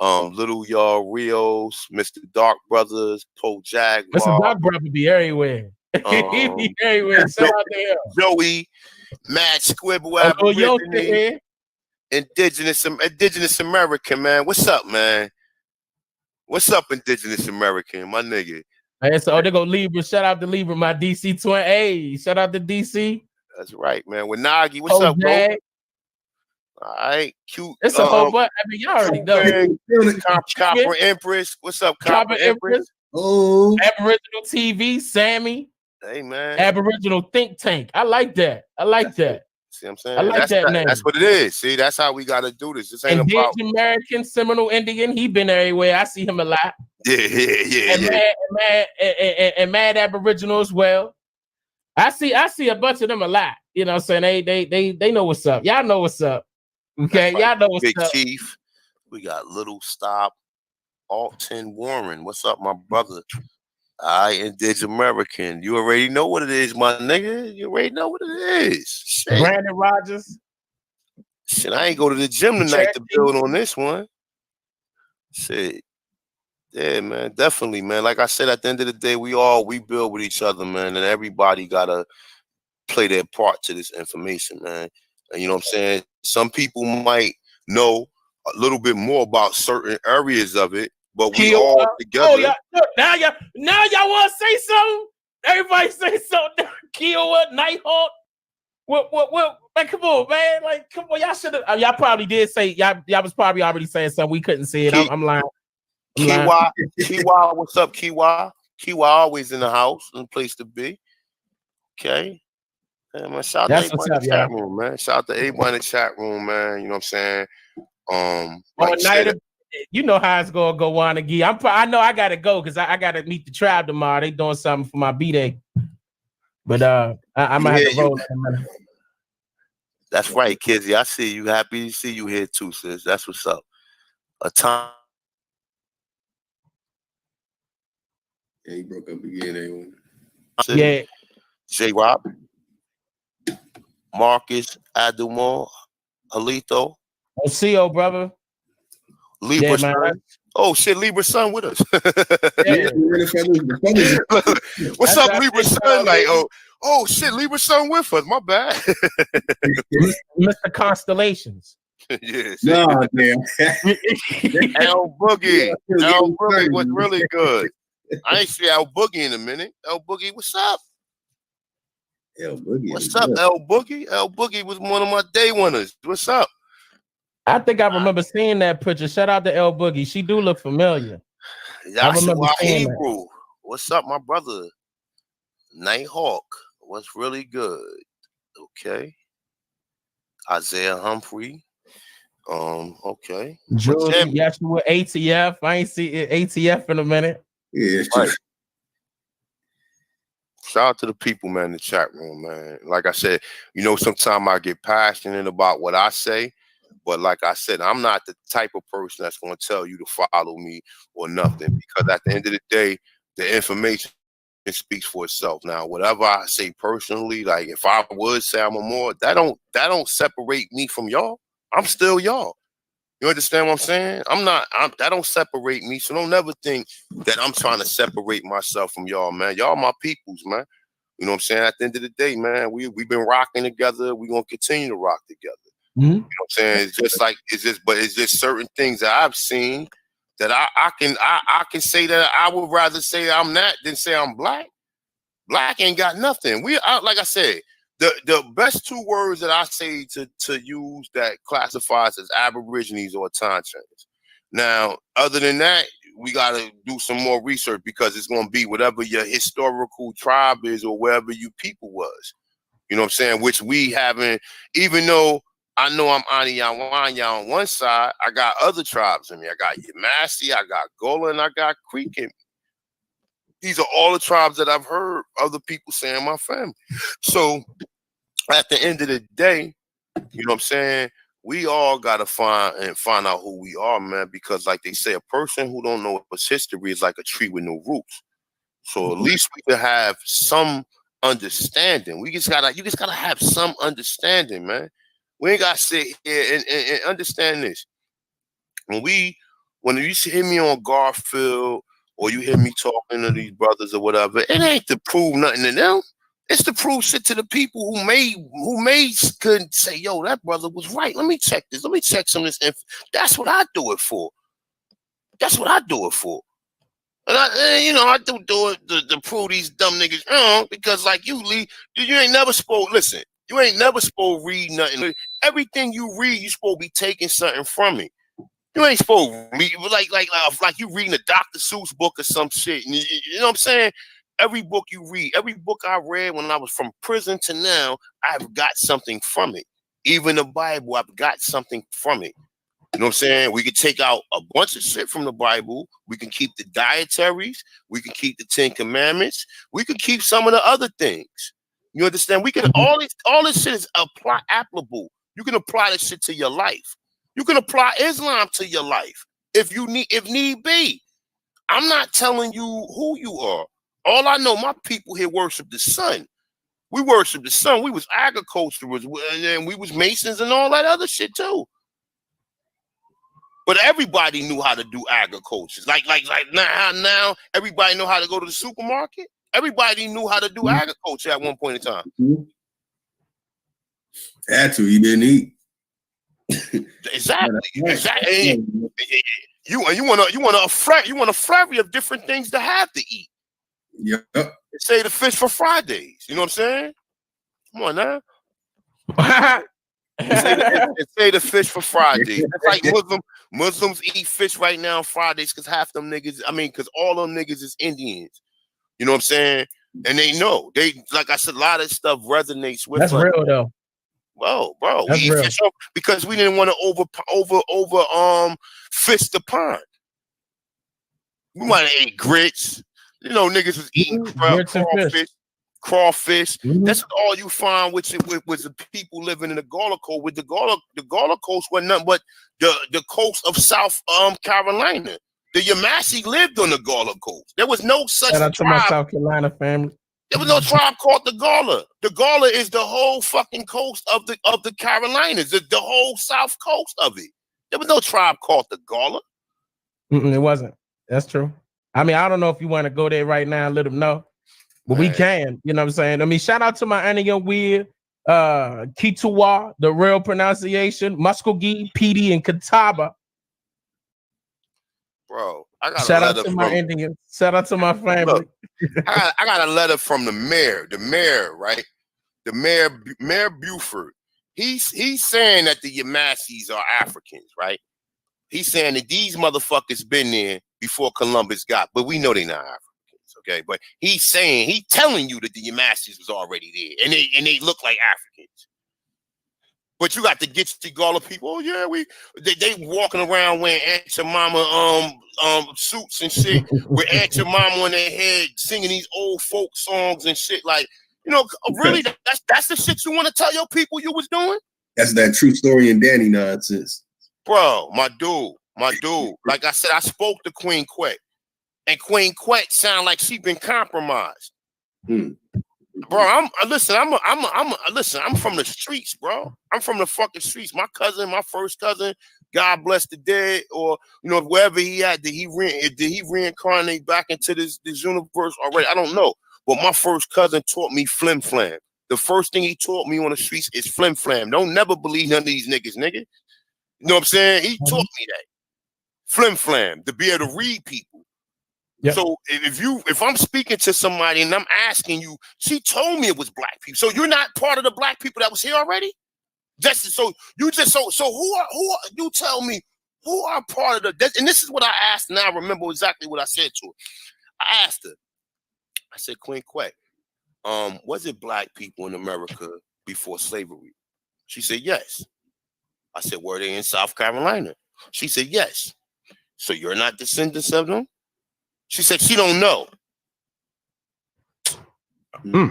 Little Y'all Rios, Mr. Dark Brothers, Poe Jaguar. Mr. Dark Brother be everywhere. He be everywhere. Shout out to him. Joey, Mad Squibble, Indigenous American, man. What's up, man? What's up, Indigenous American, my nigga? Hey, so they go Libra. Shout out to Libra, my DC twin. Hey, shout out to DC. That's right, man. With Nagi, what's up, bro? All right, cute. It's a whole bunch. I mean, y'all already know. Copper Empress. What's up, Copper Empress? Oh, Aboriginal TV, Sammy. Hey, man. Aboriginal Think Tank. I like that. See what I'm saying? I like that name. That's what it is. See, that's how we got to do this. This ain't about American, Seminole Indian. He been everywhere. I see him a lot. Yeah. And Mad Aboriginal as well. I see a bunch of them a lot. You know what I'm saying? They know what's up. Y'all know what's up. Okay, right. Y'all know what's Big up. Chief. We got Little Stop. Alton Warren. What's up, my brother? Indigenous American. You already know what it is, my nigga. You already know what it is. Shit. Brandon Rogers. Shit, I ain't go to the gym tonight to build on this one. Shit. Yeah, man. Definitely, man. Like I said, at the end of the day, we build with each other, man. And everybody gotta play their part to this information, man. And you know what I'm saying? Some people might know a little bit more about certain areas of it, but we all together. Oh, yeah. Look, now y'all want to say something? Everybody say something. Kiowa, Nighthawk. What? Man, come on, man. Like, come on. Y'all should have. Y'all probably did say. Y'all was probably already saying something. We couldn't see it. I'm lying. Kiwa, what's up, Kiwa? Kiwa always in the house, in the place to be. Okay. Yeah, man, shout out to everybody in the chat room, man. Shout out to everybody in the chat room, man. You know what I'm saying? Like you know how it's gonna go on again. I know I gotta go because I gotta meet the tribe tomorrow. They doing something for my B-Day. But I might have to roll. That's right, Kizzy. I see you. Happy to see you here too, sis. That's what's up. A time. Yeah, he broke up again, Yeah. J Rob, Marcus, Adumor, Alito. CO, brother. Libra son. Oh shit, Libra son with us. What's up, Libra son? Like, oh shit, Libra son with us. My bad. Mr. Constellations. Yes. No, damn. L Boogie. L Boogie was really good. I ain't see L Boogie in a minute. L Boogie, what's up? L Boogie. What's up, L Boogie? L Boogie was one of my day winners. What's up? I think I remember seeing that picture. Shout out to L Boogie. She do look familiar. I remember seeing Hebrew. That. What's up, my brother? Nighthawk. What's really good? Okay. Isaiah Humphrey. Okay. Julie, Yeshua, ATF. I ain't see ATF in a minute. Yeah, right. Shout out to the people, man, in the chat room, man. Like I said, you know, sometimes I get passionate about what I say, but like I said, I'm not the type of person that's going to tell you to follow me or nothing, because at the end of the day, the information speaks for itself. Now, whatever I say personally, like if I would say I'm a more, that don't separate me from y'all. I'm still y'all. You understand what I'm saying? That don't separate me. So don't never think that I'm trying to separate myself from y'all, man. Y'all my peoples, man. You know what I'm saying? At the end of the day, man, we've been rocking together. We're gonna continue to rock together. Mm-hmm. You know what I'm saying? It's just like it's just certain things that I've seen that I can say that I would rather say I'm that than say I'm black. Black ain't got nothing. Like I said, the best two words that I say to use that classifies as Aborigines or Tonchans. Now, other than that, we gotta do some more research because it's gonna be whatever your historical tribe is or wherever you people was. You know what I'm saying? Which we haven't, even though I know I'm Aniyawanya on one side, I got other tribes in me. I got Yamasi, I got Gola, and I got Creek in me. These are all the tribes that I've heard other people say in my family. So at the end of the day, you know what I'm saying? We all gotta find out who we are, man, because like they say, a person who don't know what's history is like a tree with no roots. So at least we can have some understanding. You just gotta have some understanding, man. We ain't gotta sit here and understand this. When you hear me on Garfield or you hear me talking to these brothers or whatever, it ain't to prove nothing to them. It's to prove shit to the people who couldn't say, yo, that brother was right. Let me check this. Let me check some of this info. That's what I do it for. That's what I do it for. And I do it to prove these dumb niggas wrong because like you, Lee, you ain't never supposed listen. You ain't never supposed to read nothing. Everything you read, you supposed to be taking something from it. You ain't supposed to read like you reading a Dr. Seuss book or some shit. And you know what I'm saying? Every book you read, every book I read when I was from prison to now, I've got something from it. Even the Bible, I've got something from it. You know what I'm saying? We can take out a bunch of shit from the Bible. We can keep the dietaries. We can keep the 10 Commandments. We can keep some of the other things. You understand? We can all this shit is applicable. You can apply this shit to your life. You can apply Islam to your life if need be. I'm not telling you who you are. All I know, my people here worship the sun. We worship the sun. We was agriculturalists and we was masons and all that other shit too. But everybody knew how to do agriculture. Like now everybody know how to go to the supermarket. Everybody knew how to do agriculture at one point in time. Had to, you didn't eat. Exactly. You want a flurry of different things to have to eat. Yep. They say the fish for Fridays. You know what I'm saying? Come on now. They say the fish for Fridays. It's like Muslims eat fish right now on Fridays because half them niggas, because all them niggas is Indians. You know what I'm saying? And they know. They, like I said, a lot of stuff resonates with us. That's real though. Whoa, bro. That's We eat real. fish because we didn't want to fish the pond. We might have ate grits. You know, niggas was eating crawfish. Mm-hmm. That's all you find with the people living in the Gullah Coast. With the Gullah Coast wasn't nothing but the coast of South Carolina. The Yamasi lived on the Gullah Coast. There was no such Shout out to tribe. my South Carolina family. There was no tribe called the Gullah. The Gullah is the whole fucking coast of the Carolinas, the whole south coast of it. There was no tribe called the Gullah. It wasn't. That's true. I don't know if you want to go there right now and let them know, but we can. You know what I'm saying? Shout out to my Aniya Weir, Kituwa, the real pronunciation, Muskogee, PD, and Catawba. Bro, I got shout out to my Indians. Shout out to my family. Look, I got a letter from the mayor, right? The Mayor Buford. He's saying that the Yamasis are Africans, right? He's saying that these motherfuckers been there before Columbus got, but we know they're not Africans, okay? But he's telling you that the Yamasis was already there, and they look like Africans. But you got to get the Gullah people. Oh yeah, they walking around wearing Aunt Your Mama suits and shit with Aunt Your Mama on their head, singing these old folk songs and shit. Like, really, that's the shit you want to tell your people you was doing? That's that true story and Danny nonsense, bro. My dude. Like I said, I spoke to Queen Quet, and Queen Quet sound like she been compromised. Bro, I'm from the streets, bro. I'm from the fucking streets. My first cousin, God bless the dead, or wherever he at, did he reincarnate back into this universe already? I don't know. but my first cousin taught me flim flam. The first thing he taught me on the streets is flim flam. Don't never believe none of these niggas, nigga. You know what I'm saying? He taught me that. Flim flam, to be able to read people. Yep. So if I'm speaking to somebody and I'm asking you, she told me it was black people. So you're not part of the black people that was here already? So who are you tell me who are part of the, and this is what I asked, and I remember exactly what I said to her. I asked her, I said, Queen Quet, was it black people in America before slavery? She said, yes. I said, were they in South Carolina? She said, yes. So you're not descendants of them? She said she don't know. But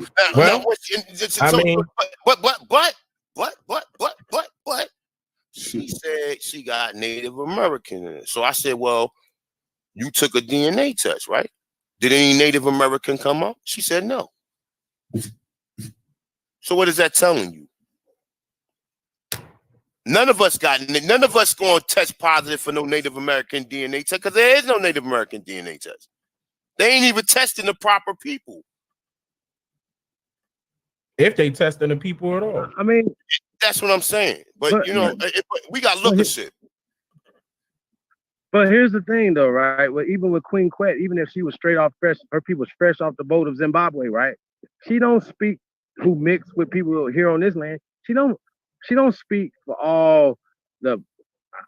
she said she got Native American in it. So I said, well, you took a DNA test, right? Did any Native American come up? She said no. So what is that telling you? None of us going to test positive for no Native American DNA test because there is no Native American DNA test. They ain't even testing the proper people. If they testing the people at all. I mean, that's what I'm saying. But you know, we got to look at shit. But here's the thing, though, right? Well, even with Queen Quet, even if she was straight off fresh, her people's fresh off the boat of Zimbabwe, right? She don't speak who mix with people here on this land. She don't speak for all the,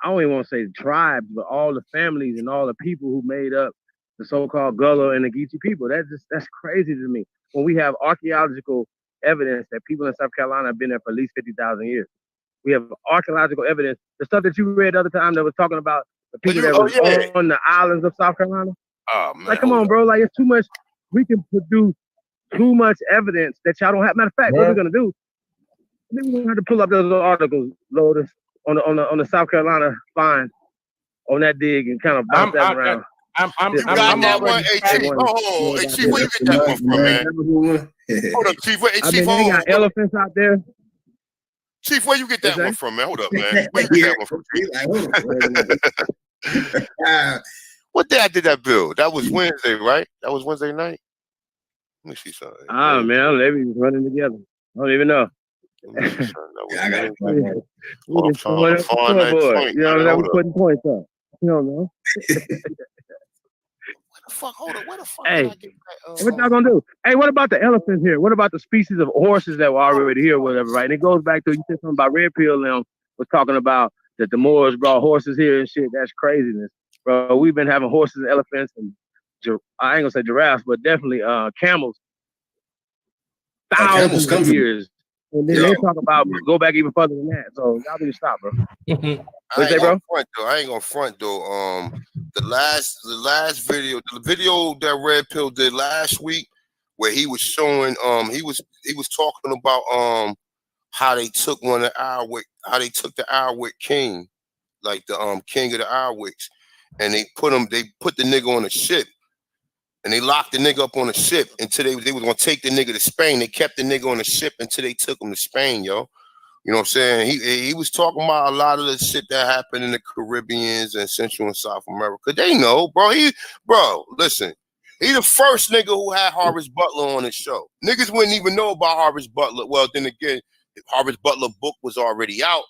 I don't even want to say tribes, but all the families and all the people who made up the so-called Gullah and the Geechee people. That's crazy to me. When we have archaeological evidence that people in South Carolina have been there for at least 50,000 years. We have archaeological evidence. The stuff that you read the other time that was talking about the people that was on the islands of South Carolina. Oh man! Like, come on, bro. Like, it's too much. We can produce too much evidence that y'all don't have. Matter of fact, what we're gonna do? We're gonna have to pull up those little articles, Lotus, on the South Carolina find on that dig and kind of bounce that around. I'm that one. Hey, Chief. Oh, hey, Chief, where you get that one from, man? Hold up, Chief. Hey, Chief, they got elephants out there. Chief, where you get that one from, man? Hold up, man. Where you get that one from? What day I did that build? That was Wednesday, right? That was Wednesday night. Let me see something. Ah, man, they be running together. I don't even know. I got it. You know, that was putting points up. You don't know. Where the fuck hey, did I get that? What y'all gonna do? Hey, what about the elephants here? What about the species of horses that were already here or whatever, right? And it goes back to, you said something about Red Pill and was talking about that the Moors brought horses here and shit. That's craziness, bro. We've been having horses and elephants and I ain't gonna say giraffes, but definitely camels. Thousands of years. And then they talk about go back even further than that. So y'all need to stop, bro. I ain't gonna front though. The last video, the video that Red Pill did last week, where he was showing, he was talking about how they took the Ardwick king, like the king of the Ardwicks, and they put the nigga on a ship. And they locked the nigga up on a ship until they was gonna take the nigga to Spain. They kept the nigga on the ship until they took him to Spain, yo. You know what I'm saying? He was talking about a lot of the shit that happened in the Caribbeans and Central and South America. They know, bro. Listen, he the first nigga who had Horace Butler on his show. Niggas wouldn't even know about Horace Butler. Well, then again, Horace Butler book was already out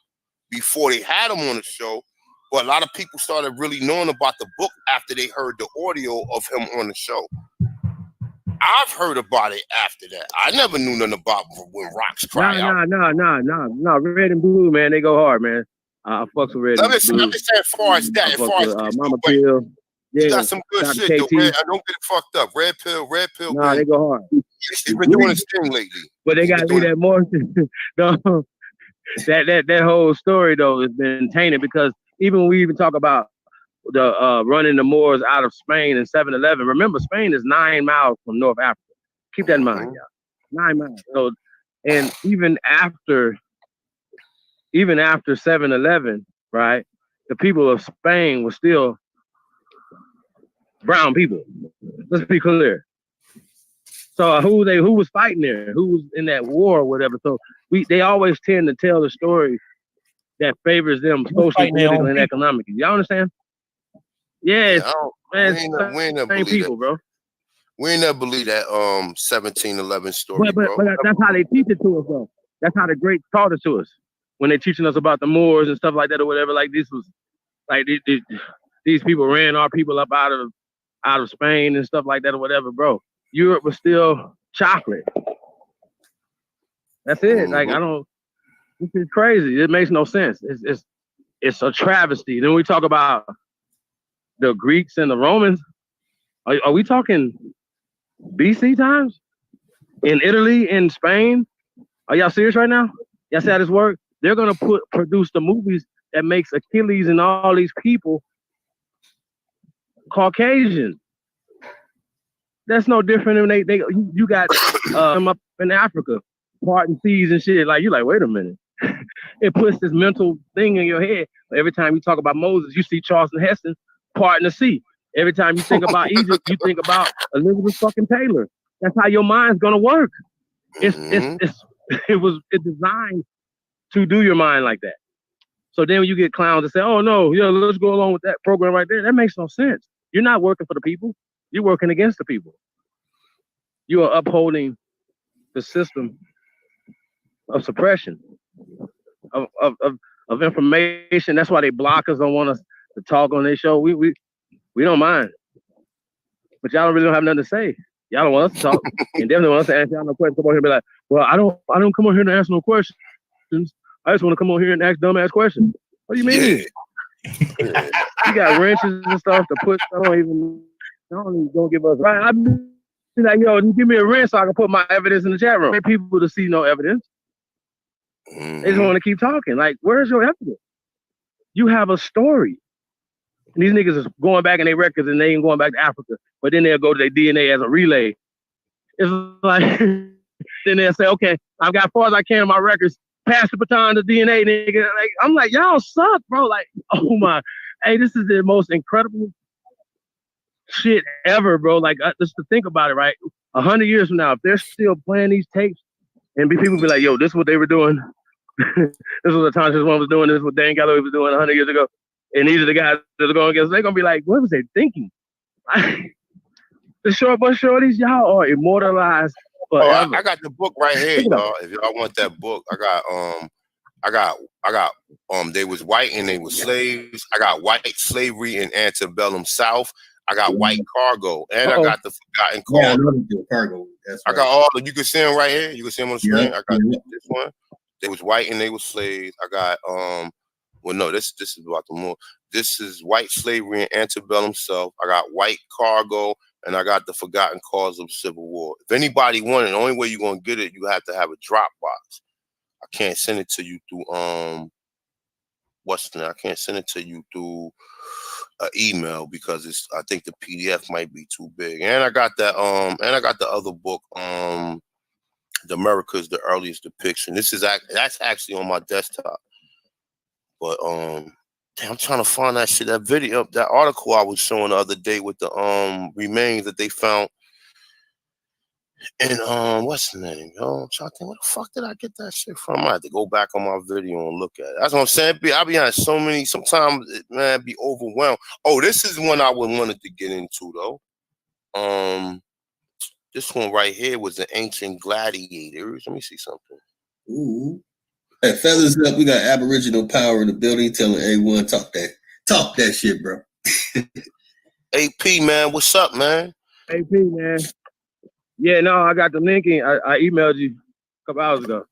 before they had him on the show. But a lot of people started really knowing about the book after they heard the audio of him on the show. I've heard about it after that. I never knew nothing about when rocks cry out. No. Red and blue, man, they go hard, man. I fucks with red and blue. I'm just saying, as far as that, Mama Pill. You got some good shit, though. I don't get it fucked up. Red Pill. Nah, they go hard. He's been doing his thing lately. But they got to leave that more. that whole story, though, has been tainted because even when we even talk about the running the Moors out of Spain in 7-Eleven, remember, Spain is 9 miles from North Africa. Keep that in mind, y'all. 9 miles. So, and even after 7-Eleven, right, the people of Spain were still brown people. Let's be clear. So who was fighting there? Who was in that war or whatever? So they always tend to tell the story that favors them socially, politically, and economically. Y'all understand? Yes, man, same people, bro. We ain't never believe that 1711 story, But bro. that's how they teach it to us, though. That's how the greats taught it to us when they're teaching us about the Moors and stuff like that or whatever. Like this was like these people ran our people up out of Spain and stuff like that or whatever, bro. Europe was still chocolate. That's it. Like I don't. This is crazy. It makes no sense. It's a travesty. Then we talk about the Greeks and the Romans. Are we talking BC times? In Italy, in Spain? Are y'all serious right now? Y'all see how this works? They're gonna produce the movies that makes Achilles and all these people Caucasian. That's no different than you got them up in Africa, parting seas and shit. Like you're like, wait a minute. It puts this mental thing in your head. Every time you talk about Moses, you see Charleston Heston parting the sea. Every time you think about Egypt, you think about Elizabeth fucking Taylor. That's how your mind's gonna work. It's designed to do your mind like that. So then when you get clowns that say, oh no, yeah, let's go along with that program right there. That makes no sense. You're not working for the people. You're working against the people. You are upholding the system of suppression, of information. That's why they block us, don't want us to talk on their show. We don't mind. But y'all really don't have nothing to say. Y'all don't want us to talk. And definitely want us to answer y'all no questions. Come on here and be like, well, I don't come on here to ask no questions. I just want to come on here and ask dumbass questions. What do you mean? Yeah. You got wrenches and stuff to put. I don't even give us right. I'm like, yo, give me a wrench so I can put my evidence in the chat room. People to see no evidence. They just want to keep talking. Like, where's your evidence? You have a story. And these niggas is going back in their records and they ain't going back to Africa. But then they'll go to their DNA as a relay. It's like, then they'll say, okay, I've got as far as I can in my records. Pass the baton to DNA, nigga. Like, I'm like, y'all suck, bro. Like, oh my, hey, this is the most incredible shit ever, bro. Like, just to think about it, right? 100 years from now, if they're still playing these tapes, and people be like, yo, this is what they were doing. This was what Thomas one was doing. This is what Dan Galloway was doing 100 years ago. And these are the guys that are going against. They're gonna be like, what was they thinking? The short but shorties, y'all are immortalized. Oh, I got the book right here, y'all. If y'all want that book, I got they was white and they was slaves. I got white slavery in antebellum South. I got white cargo, and I got the forgotten cargo. Yeah, cargo. That's right. I got all. You can see them right here. You can see them on the screen. I got this one. They was white and they was slaves. I got well, no, this is about the more. This is white slavery in antebellum South. I got white cargo. And I got the forgotten cause of Civil War. If anybody wanted, the only way you're gonna get it, you have to have a Dropbox. I can't send it to you through I can't send it to you through an email because I think the PDF might be too big. And I got that and I got the other book, The America's the Earliest Depiction. That's actually on my desktop. But damn, I'm trying to find that shit, that video, that article I was showing the other day with the remains that they found in what's the name? I'm trying to think, where the fuck did I get that shit from? I have to go back on my video and look at it. That's what I'm saying. I be on so many, sometimes man, be overwhelmed. Oh, this is one I would wanted to get into though. This one right here was the Ancient Gladiators. Let me see something. Ooh. Hey, feathers up. We got Aboriginal power in the building. Telling A1 talk that shit, bro. AP man, what's up, man? AP man. Yeah, no, I got the link in. I emailed you a couple hours ago.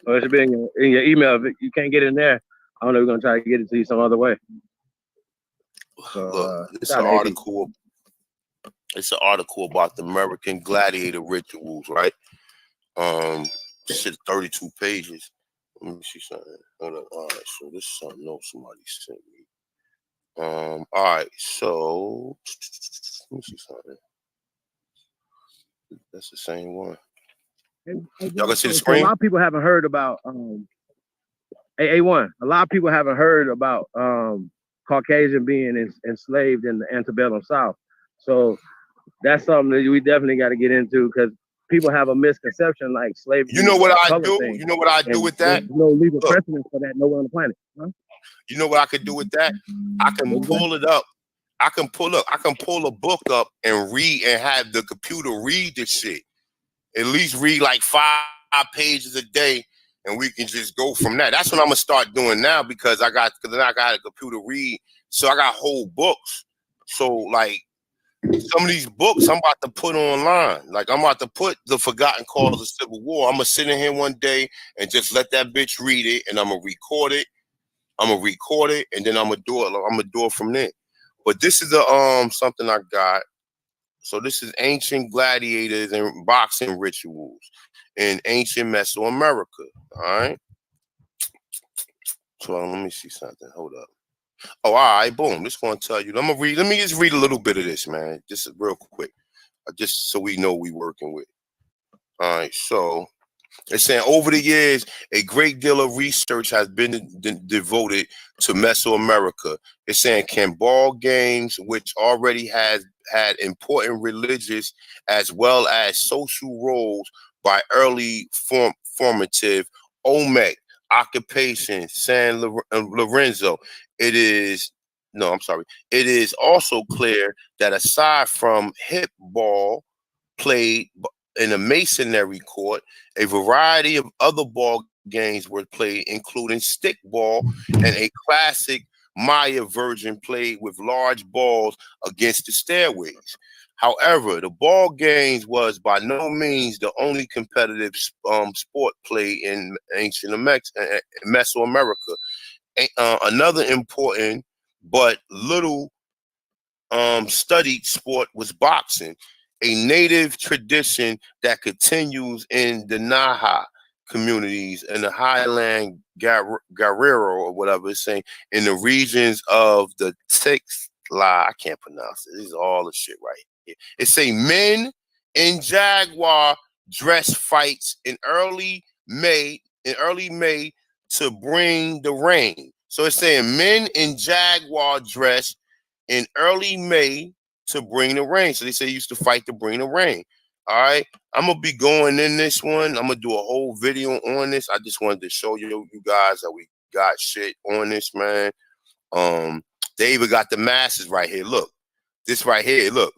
So it should be in your email. If you can't get it in there, I don't know. We're gonna try to get it to you some other way. So, look, it's an article. It's an article about the American gladiator rituals, right? Shit, 32 pages. Let me see something. Hold up. All right, so this is something else somebody sent me. All right, so let me see something. That's the same one. Y'all can see the screen? A lot of people haven't heard about A1. A lot of people haven't heard about Caucasian being enslaved in the antebellum South. So that's something that we definitely got to get into because people have a misconception like slavery. You know what I do? You know what I do with that? There's no legal precedent for that nowhere on the planet. Huh? You know what I could do with that? I can pull it up I can pull a book up and read and have the computer read the shit. At least read like 5 pages a day, and we can just go from that. That's what I'm gonna start doing now because I got a computer read, so I got whole books. So like some of these books I'm about to put online. Like I'm about to put The Forgotten Cause of Civil War. I'm gonna sit in here one day and just let that bitch read it, and I'm gonna record it. And then I'm gonna do it from there. But this is something I got. So this is ancient gladiators and boxing rituals in ancient Mesoamerica. All right. So let me see something. Hold up. Oh, all right. Boom. This one tell you. Let me just read a little bit of this, man. Just real quick. Just so we know we working with. All right. So it's saying over the years, a great deal of research has been devoted to Mesoamerica. It's saying can ball games, which already had important religious as well as social roles by early formative Olmec occupation San Lorenzo. It is also clear that aside from hip ball played in a masonry court, a variety of other ball games were played, including stick ball and a classic Maya version played with large balls against the stairways. However, the ball games was by no means the only competitive sport played in ancient Mesoamerica. Another important but little studied sport was boxing, a native tradition that continues in the Naha communities in the Highland Guerrero or whatever it's saying in the regions of the Texla. I can't pronounce it. This is all the shit right here. It say men in jaguar dress fights in early May to bring the rain. So it's saying men in jaguar dress in early May to bring the rain. So they say they used to fight to bring the rain. All right. I'm going to be going in this one. I'm going to do a whole video on this. I just wanted to show you guys that we got shit on this, man. They even got the masses right here. Look. This right here. Look.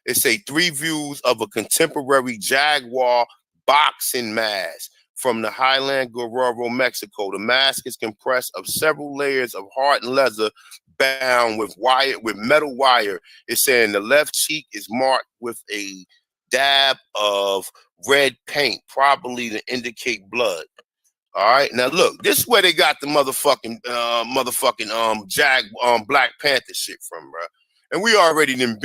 It say 3 views of a contemporary jaguar boxing mask from the Highland Guerrero, Mexico. The mask is compressed of several layers of hardened leather bound with metal wire. It's saying the left cheek is marked with a dab of red paint, probably to indicate blood. All right, now look, this is where they got the motherfucking Black Panther shit from, bro. And we already been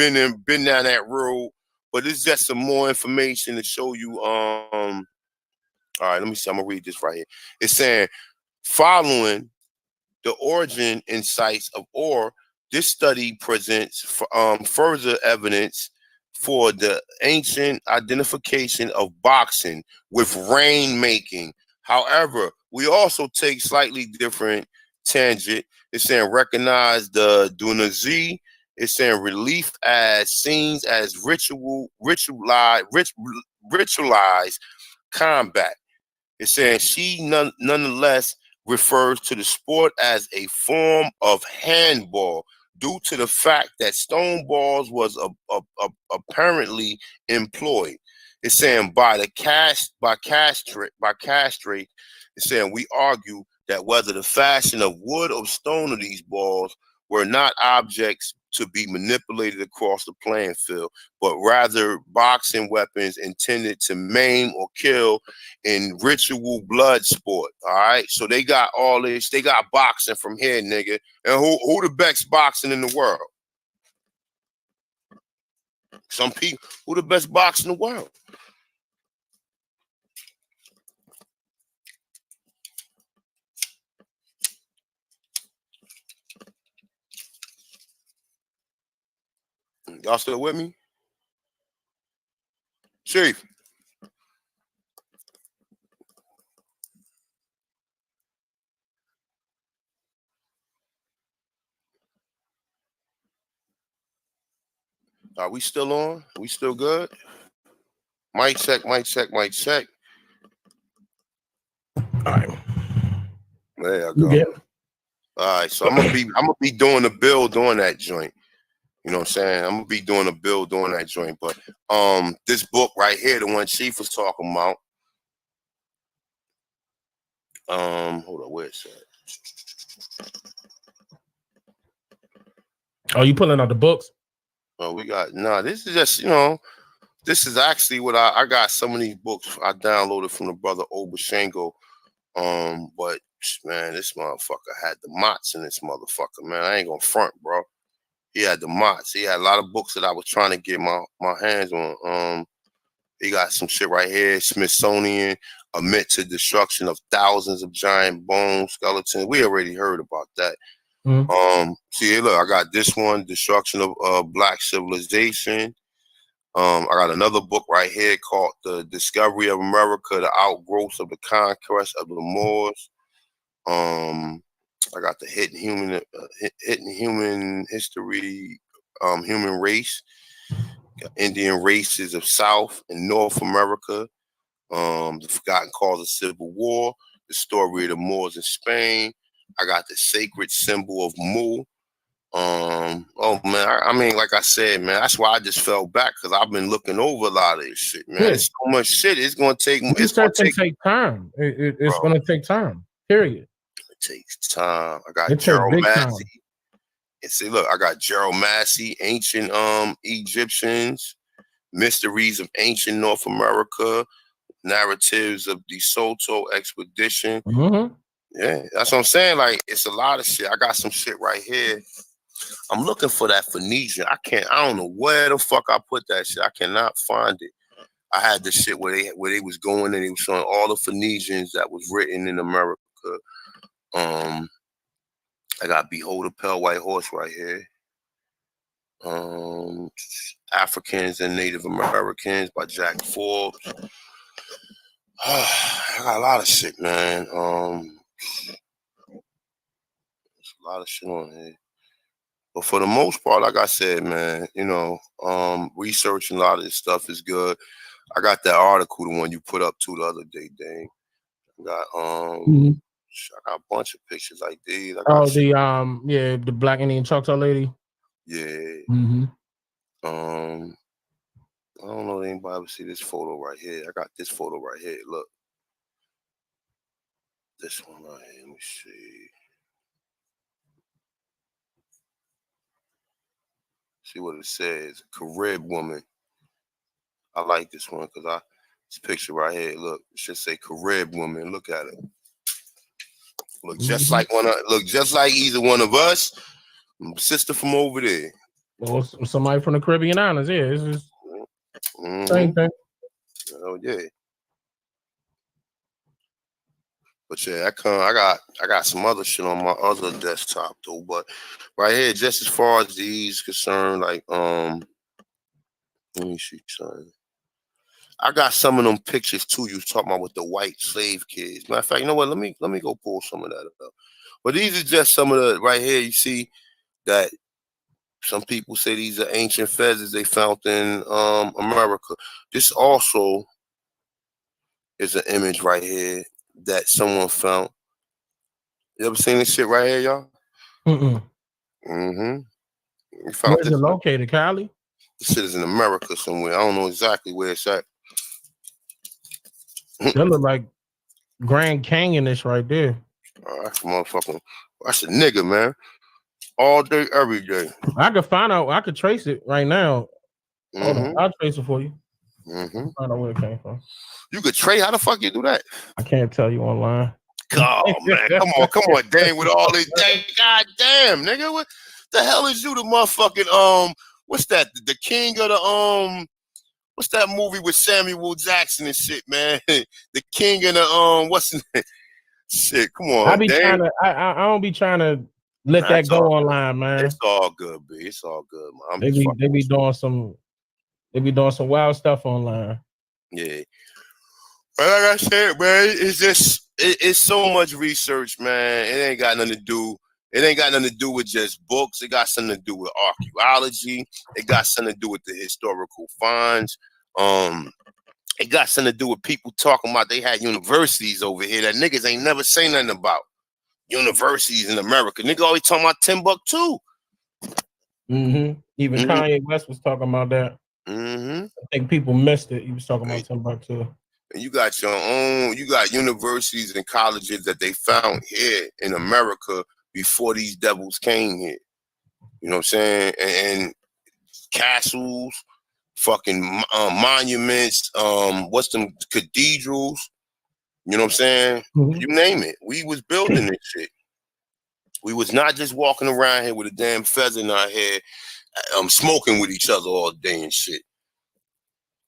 down that road, but it's just some more information to show you. All right, let me see. I'm gonna read this right here. It's saying following the origin and sites of ore, this study presents further evidence for the ancient identification of boxing with rain making. However, we also take slightly different tangent. It's saying recognize the Dunazi. It's saying relief as scenes as ritualized combat. It's saying she nonetheless refers to the sport as a form of handball due to the fact that stone balls was apparently employed. It's saying by castrate. It's saying we argue that whether the fashion of wood or stone of these balls were not objects to be manipulated across the playing field, but rather boxing weapons intended to maim or kill in ritual blood sport. All right. So they got all this, they got boxing from here, nigga. And who the best boxing in the world? Some people, who the best boxer in the world? Y'all still with me? Chief. Are we still on? We still good? Mic check. All right. There you go. All right, so I'm gonna be doing the build on that joint. You know what I'm saying? I'm gonna be doing a build doing that joint. But this book right here, the one Chief was talking about. Hold on, where's that? Oh, you pulling out the books? Oh, we got this is just, this is actually what I got some of these books I downloaded from the brother Obashango. But man, this motherfucker had the mots in this motherfucker, man. I ain't gonna front, bro. He had the mots. He had a lot of books that I was trying to get my hands on. He got some shit right here. Smithsonian, Amid to Destruction of Thousands of Giant Bone Skeletons. We already heard about that. Mm-hmm. See, look, I got this one, Destruction of Black Civilization. I got another book right here called The Discovery of America, The Outgrowths of the Conquest of the Moors. I got the Hidden Human History, Human Race, Indian Races of South and North America, The Forgotten Cause of Civil War, The Story of the Moors in Spain. I got The Sacred Symbol of Mu. Oh man, I mean, like I said, man, that's why I just fell back, because I've been looking over a lot of this shit, man. Yeah. It's so much shit. It's gonna take. It's going to take time. It's going to take time. Period. It takes time. I got It takes Gerald big Massey. time. And see, look, I got Gerald Massey, Ancient Egyptians, Mysteries of Ancient North America, Narratives of the Soto Expedition. Mm-hmm. Yeah, that's what I'm saying. Like, it's a lot of shit. I got some shit right here. I'm looking for that Phoenician. I don't know where the fuck I put that shit. I cannot find it. I had the shit where they was going and they was showing all the Phoenicians that was written in America. I got Behold a Pale White Horse right here. Africans and Native Americans by Jack Forbes. I got a lot of shit, man. There's a lot of shit on here. But for the most part, like I said, man, researching a lot of this stuff is good. I got that article, the one you put up the other day, Dang. I got I got a bunch of pictures like these. I got the Black Indian Choctaw lady. Yeah. Mm-hmm. I don't know if anybody would see this photo right here. I got this photo right here. Look. This one right here. Let me see. See what it says. Carib woman. I like this one because this picture right here. Look, it should say Carib woman. Look at it. Look just like either one of us. Sister from over there. Or somebody from the Caribbean Islands. Yeah, it's just same thing. Oh yeah. But yeah, I got some other shit on my other desktop though. But right here, just as far as these concerned, like let me see something. I got some of them pictures too. You was talking about with the white slave kids. Matter of fact, you know what? Let me go pull some of that up. But these are just some of the right here. You see that some people say these are ancient feathers they found in America. This also is an image right here that someone found. You ever seen this shit right here, y'all? Mm-hmm. Where's it located, Kylie? This shit is in America somewhere. I don't know exactly where it's at. That look like Grand Canyon-ish right there. That's a motherfucking. That's a nigga, man. All day, every day. I could find out. I could trace it right now. Hold on, I'll trace it for you. Find out where it came from. You could trace? How the fuck you do that? I can't tell you online. Oh man, come on, dang, with all this, dang, goddamn, nigga, what the hell is you, the motherfucking what's that? The king of the what's that movie with Samuel Jackson and shit, man? The king of the what's the shit? Come on, I don't be trying to let that go online, man. It's all good, B. It's all good, man. They be doing some wild stuff online. Yeah. But like I said, man, it's so much research, man. It ain't got nothing to do. It ain't got nothing to do with just books. It got something to do with archaeology. It got something to do with the historical finds. It got something to do with people talking about they had universities over here that niggas ain't never say nothing about. Universities in America. Nigga always talking about Timbuktu. Mm-hmm. Even Kanye West was talking about that. Mm-hmm. I think people missed it. He was talking about Timbuktu. And you got your own, you got universities and colleges that they found here in America before these devils came here. You know what I'm saying? And castles, fucking monuments, what's them cathedrals? You know what I'm saying? Mm-hmm. You name it. We was building this shit. We was not just walking around here with a damn feather in our head, smoking with each other all day and shit.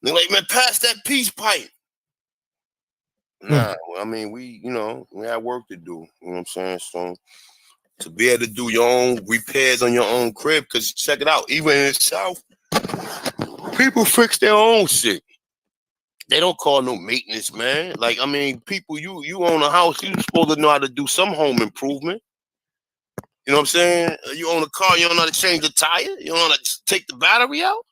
They're like, man, pass that peace pipe. Nah, I mean, we had work to do. You know what I'm saying? So to be able to do your own repairs on your own crib, because check it out, even in the South, people fix their own shit. They don't call no maintenance, man. Like, I mean, people, you own a house, you supposed to know how to do some home improvement. You know what I'm saying? You own a car, you don't know how to change the tire, you don't know how to take the battery out.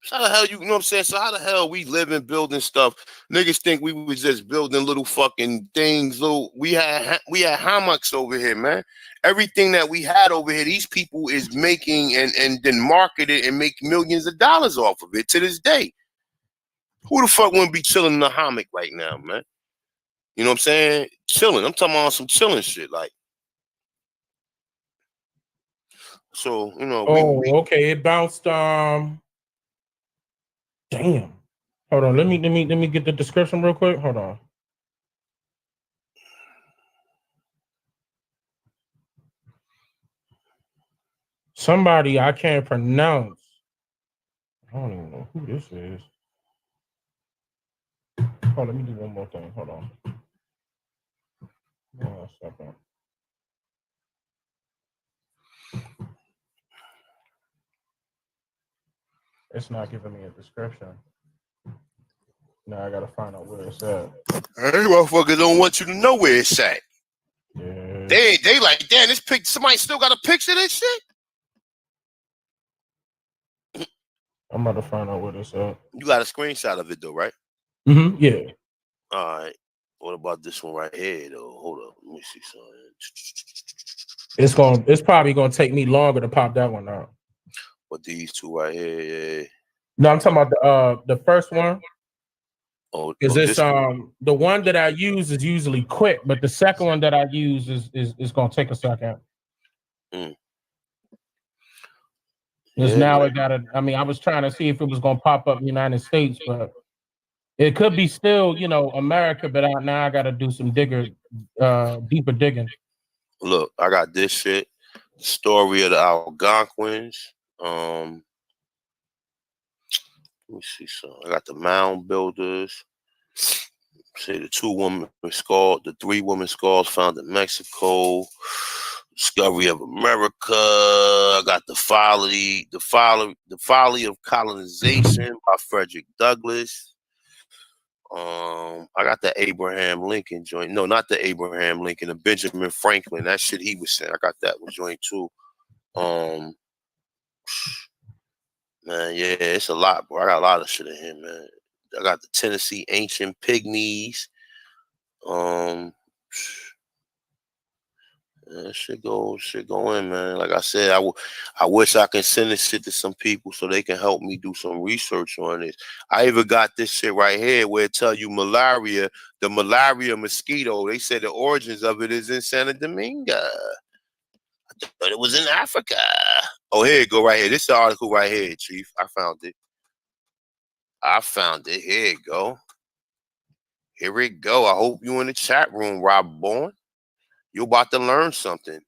So how the hell you know what I'm saying? So how the hell we living, building stuff? Niggas think we was just building little fucking things. We had hammocks over here, man. Everything that we had over here, these people is making and then market it and make millions of dollars off of it to this day. Who the fuck wouldn't be chilling in a hammock right now, man? You know what I'm saying? Chilling. I'm talking about some chilling shit, like. So, you know, okay. It bounced. Damn. Hold on. Let me get the description real quick. Hold on. Somebody I can't pronounce. I don't even know who this is. Oh, let me do one more thing. Hold on. Hold on a second. It's not giving me a description. Now I gotta find out where it's at. Hey, motherfuckers don't want you to know where it's at. Yeah. They like, damn, this pic. Somebody still got a picture of this shit. I'm about to find out where it's at. You got a screenshot of it though, right? Mm-hmm. Yeah. All right. What about this one right here though? Hold up, let me see It's something. it's probably gonna take me longer to pop that one out. But these two right here, yeah. No, I'm talking about the first one. Oh, because it's the one that I use is usually quick, but the second one that I use is gonna take a second. Because now it got I mean, I was trying to see if it was gonna pop up in the United States, but it could be still, America, but now I gotta do some deeper digging. Look, I got this shit. Story of the Algonquins. Let me see something. I got the Mound Builders. Say the 3 women skulls found in Mexico. Discovery of America. I got the folly of colonization by Frederick Douglass. I got the Abraham Lincoln joint. No, not the Abraham Lincoln, the Benjamin Franklin. That shit he was saying. I got that one joint too. Man, yeah, it's a lot, bro. I got a lot of shit in here, man. I got the Tennessee Ancient Pygmies. Shit go in, man. Like I said, I wish I can send this shit to some people so they can help me do some research on this. I even got this shit right here where it tell you malaria, the malaria mosquito. They said the origins of it is in Santo Domingo. I thought it was in Africa. Oh, here it go right here. This is the article right here, Chief. I found it. Here it go. Here it go. I hope you in the chat room, Rob Bourne. You're about to learn something.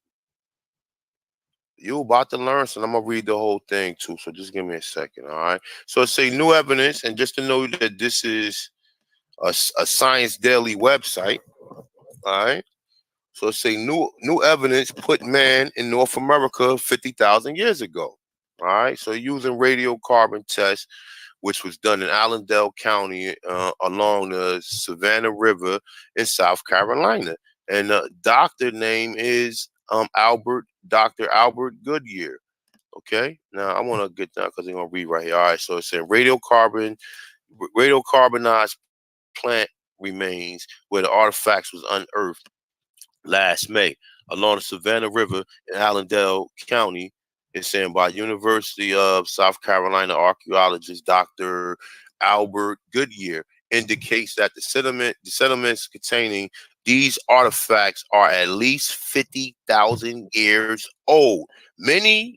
I'm gonna read the whole thing too, so just give me a second, all right? So it say new evidence, and just to know that this is a Science Daily website, all right? So it say new evidence put man in North America 50,000 years ago, all right? So using radiocarbon tests, which was done in Allendale County along the Savannah River in South Carolina, and the doctor name is Dr. Albert Goodyear. Okay, now I want to get down because they're gonna read right here. All right, so it said radiocarbonized plant remains where the artifacts was unearthed last May. along the Savannah River in Allendale County. It's saying by University of South Carolina archaeologist Dr. Albert Goodyear indicates that the sediments containing these artifacts are at least 50,000 years old. Meaning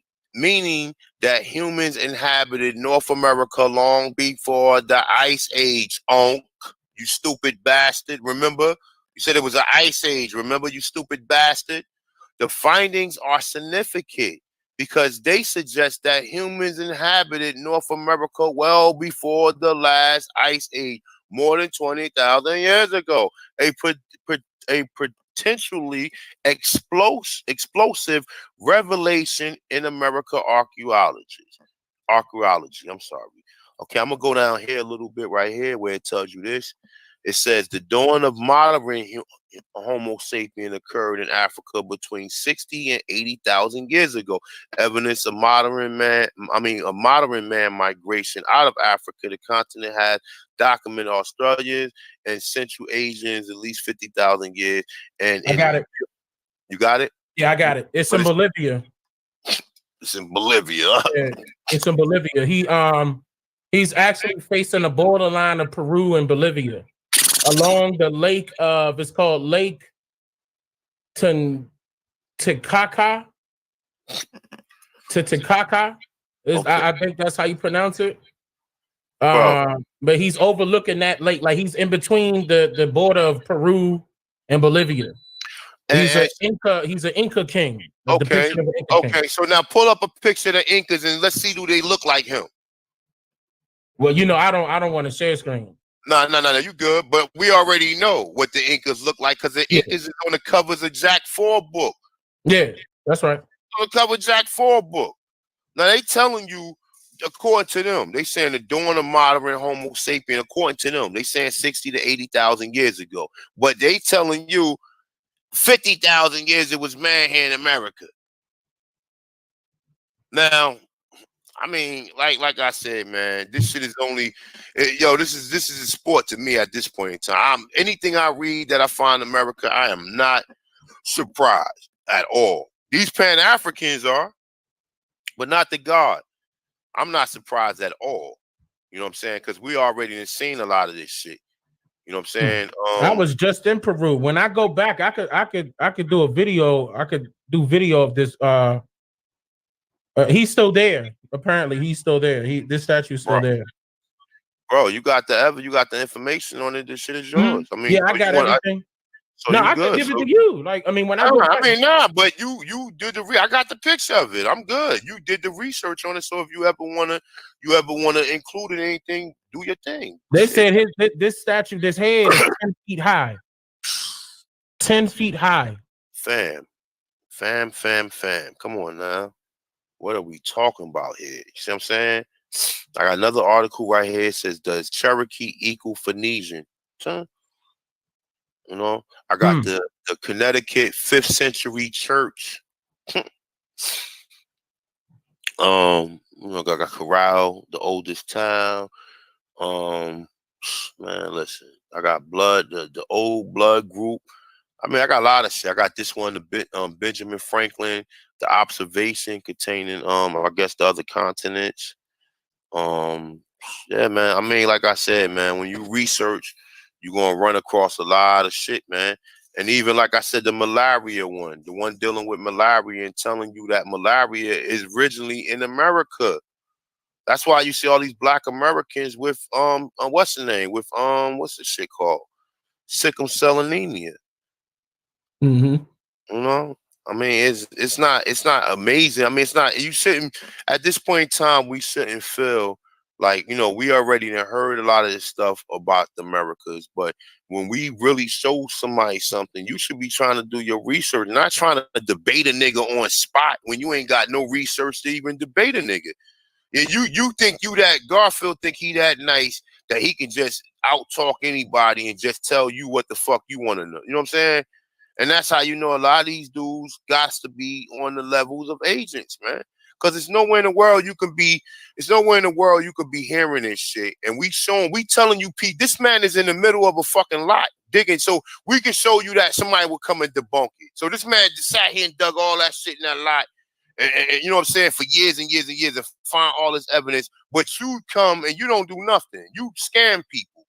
that humans inhabited North America long before the Ice Age. You stupid bastard. Remember? You said it was an ice age. Remember, you stupid bastard? The findings are significant because they suggest that humans inhabited North America well before the last ice age, more than 20,000 years ago. A potentially explosive revelation in America archaeology. I'm sorry. Okay, I'm gonna go down here a little bit right here where it tells you this. It says the dawn of modern Homo sapien occurred in Africa between 60 and 80,000 years ago. Evidence of modern man migration out of Africa. The continent has documented Australians and Central Asians at least 50,000 years. And I got it. You got it? Yeah, I got it. It's in Bolivia. It's in Bolivia. Yeah, it's in Bolivia. He's actually facing the borderline of Peru and Bolivia, along the lake of, it's called Lake Titicaca. Titicaca. Okay. I think that's how you pronounce it. But he's overlooking that lake, like he's in between the border of Peru and Bolivia. He's an Inca king. Okay. Okay. So now pull up a picture of the Incas and let's see, do they look like him? Well, you know, I don't want to share screen. No, you good. But we already know what the Incas look like because the Incas is on the covers of Jack 4 book. Yeah, that's right. On the cover of Jack 4 book. Now they telling you, according to them, they saying the dawn of modern Homo sapien, according to them, they saying 60 to 80,000 years ago. But they telling you 50,000 years it was man here in America. Now, I mean, like I said, man, this shit is only, this is a sport to me at this point in time. Anything I read that I find in America, I am not surprised at all. These Pan-Africans are, but not the God. I'm not surprised at all. You know what I'm saying? Because we already have seen a lot of this shit. You know what I'm saying? I was just in Peru. When I go back, I could do a video. I could do video of this. He's still there. Apparently, he's still there. This statue's still there. Bro, you got the information on it. This shit is yours. I mean, yeah, I got everything. So no, I can give it to you. Like, I mean, when I go back, but you did I got the picture of it. I'm good. You did the research on it. So if you ever wanna include it in anything, do your thing. They said this statue, this head is 10 feet high. 10 feet high. Fam. Come on now. What are we talking about here? You see what I'm saying? I got another article right here. It says, does Cherokee equal Phoenician? Huh? You know, I got the Connecticut 5th century church. I got Corral, the oldest town. Man, listen, I got the old blood group. I mean, I got a lot of shit. I got this one, the Benjamin Franklin, the observation containing I guess the other continents. Yeah, man. I mean, like I said, man, when you research, you're gonna run across a lot of shit, man. And even like I said, the malaria one, the one dealing with malaria and telling you that malaria is originally in America. That's why you see all these Black Americans with what's the name? With what's the shit called? Sickle cell anemia. Mm-hmm. You know, I mean, it's not amazing. I mean, it's not. You shouldn't at this point in time. We shouldn't feel like, you know, we already heard a lot of this stuff about the Americas, but when we really show somebody something, you should be trying to do your research, not trying to debate a nigga on spot when you ain't got no research to even debate a nigga. Yeah, you think Garfield think he that nice that he can just out talk anybody and just tell you what the fuck you want to know. You know what I'm saying? And that's how you know a lot of these dudes got to be on the levels of agents, man. Because it's nowhere in the world you can be hearing this shit. And we telling you, Pete, this man is in the middle of a fucking lot digging. So we can show you that somebody will come and debunk it. So this man just sat here and dug all that shit in that lot. And you know what I'm saying, for years and years and years to find all this evidence, but you come and you don't do nothing. You scam people,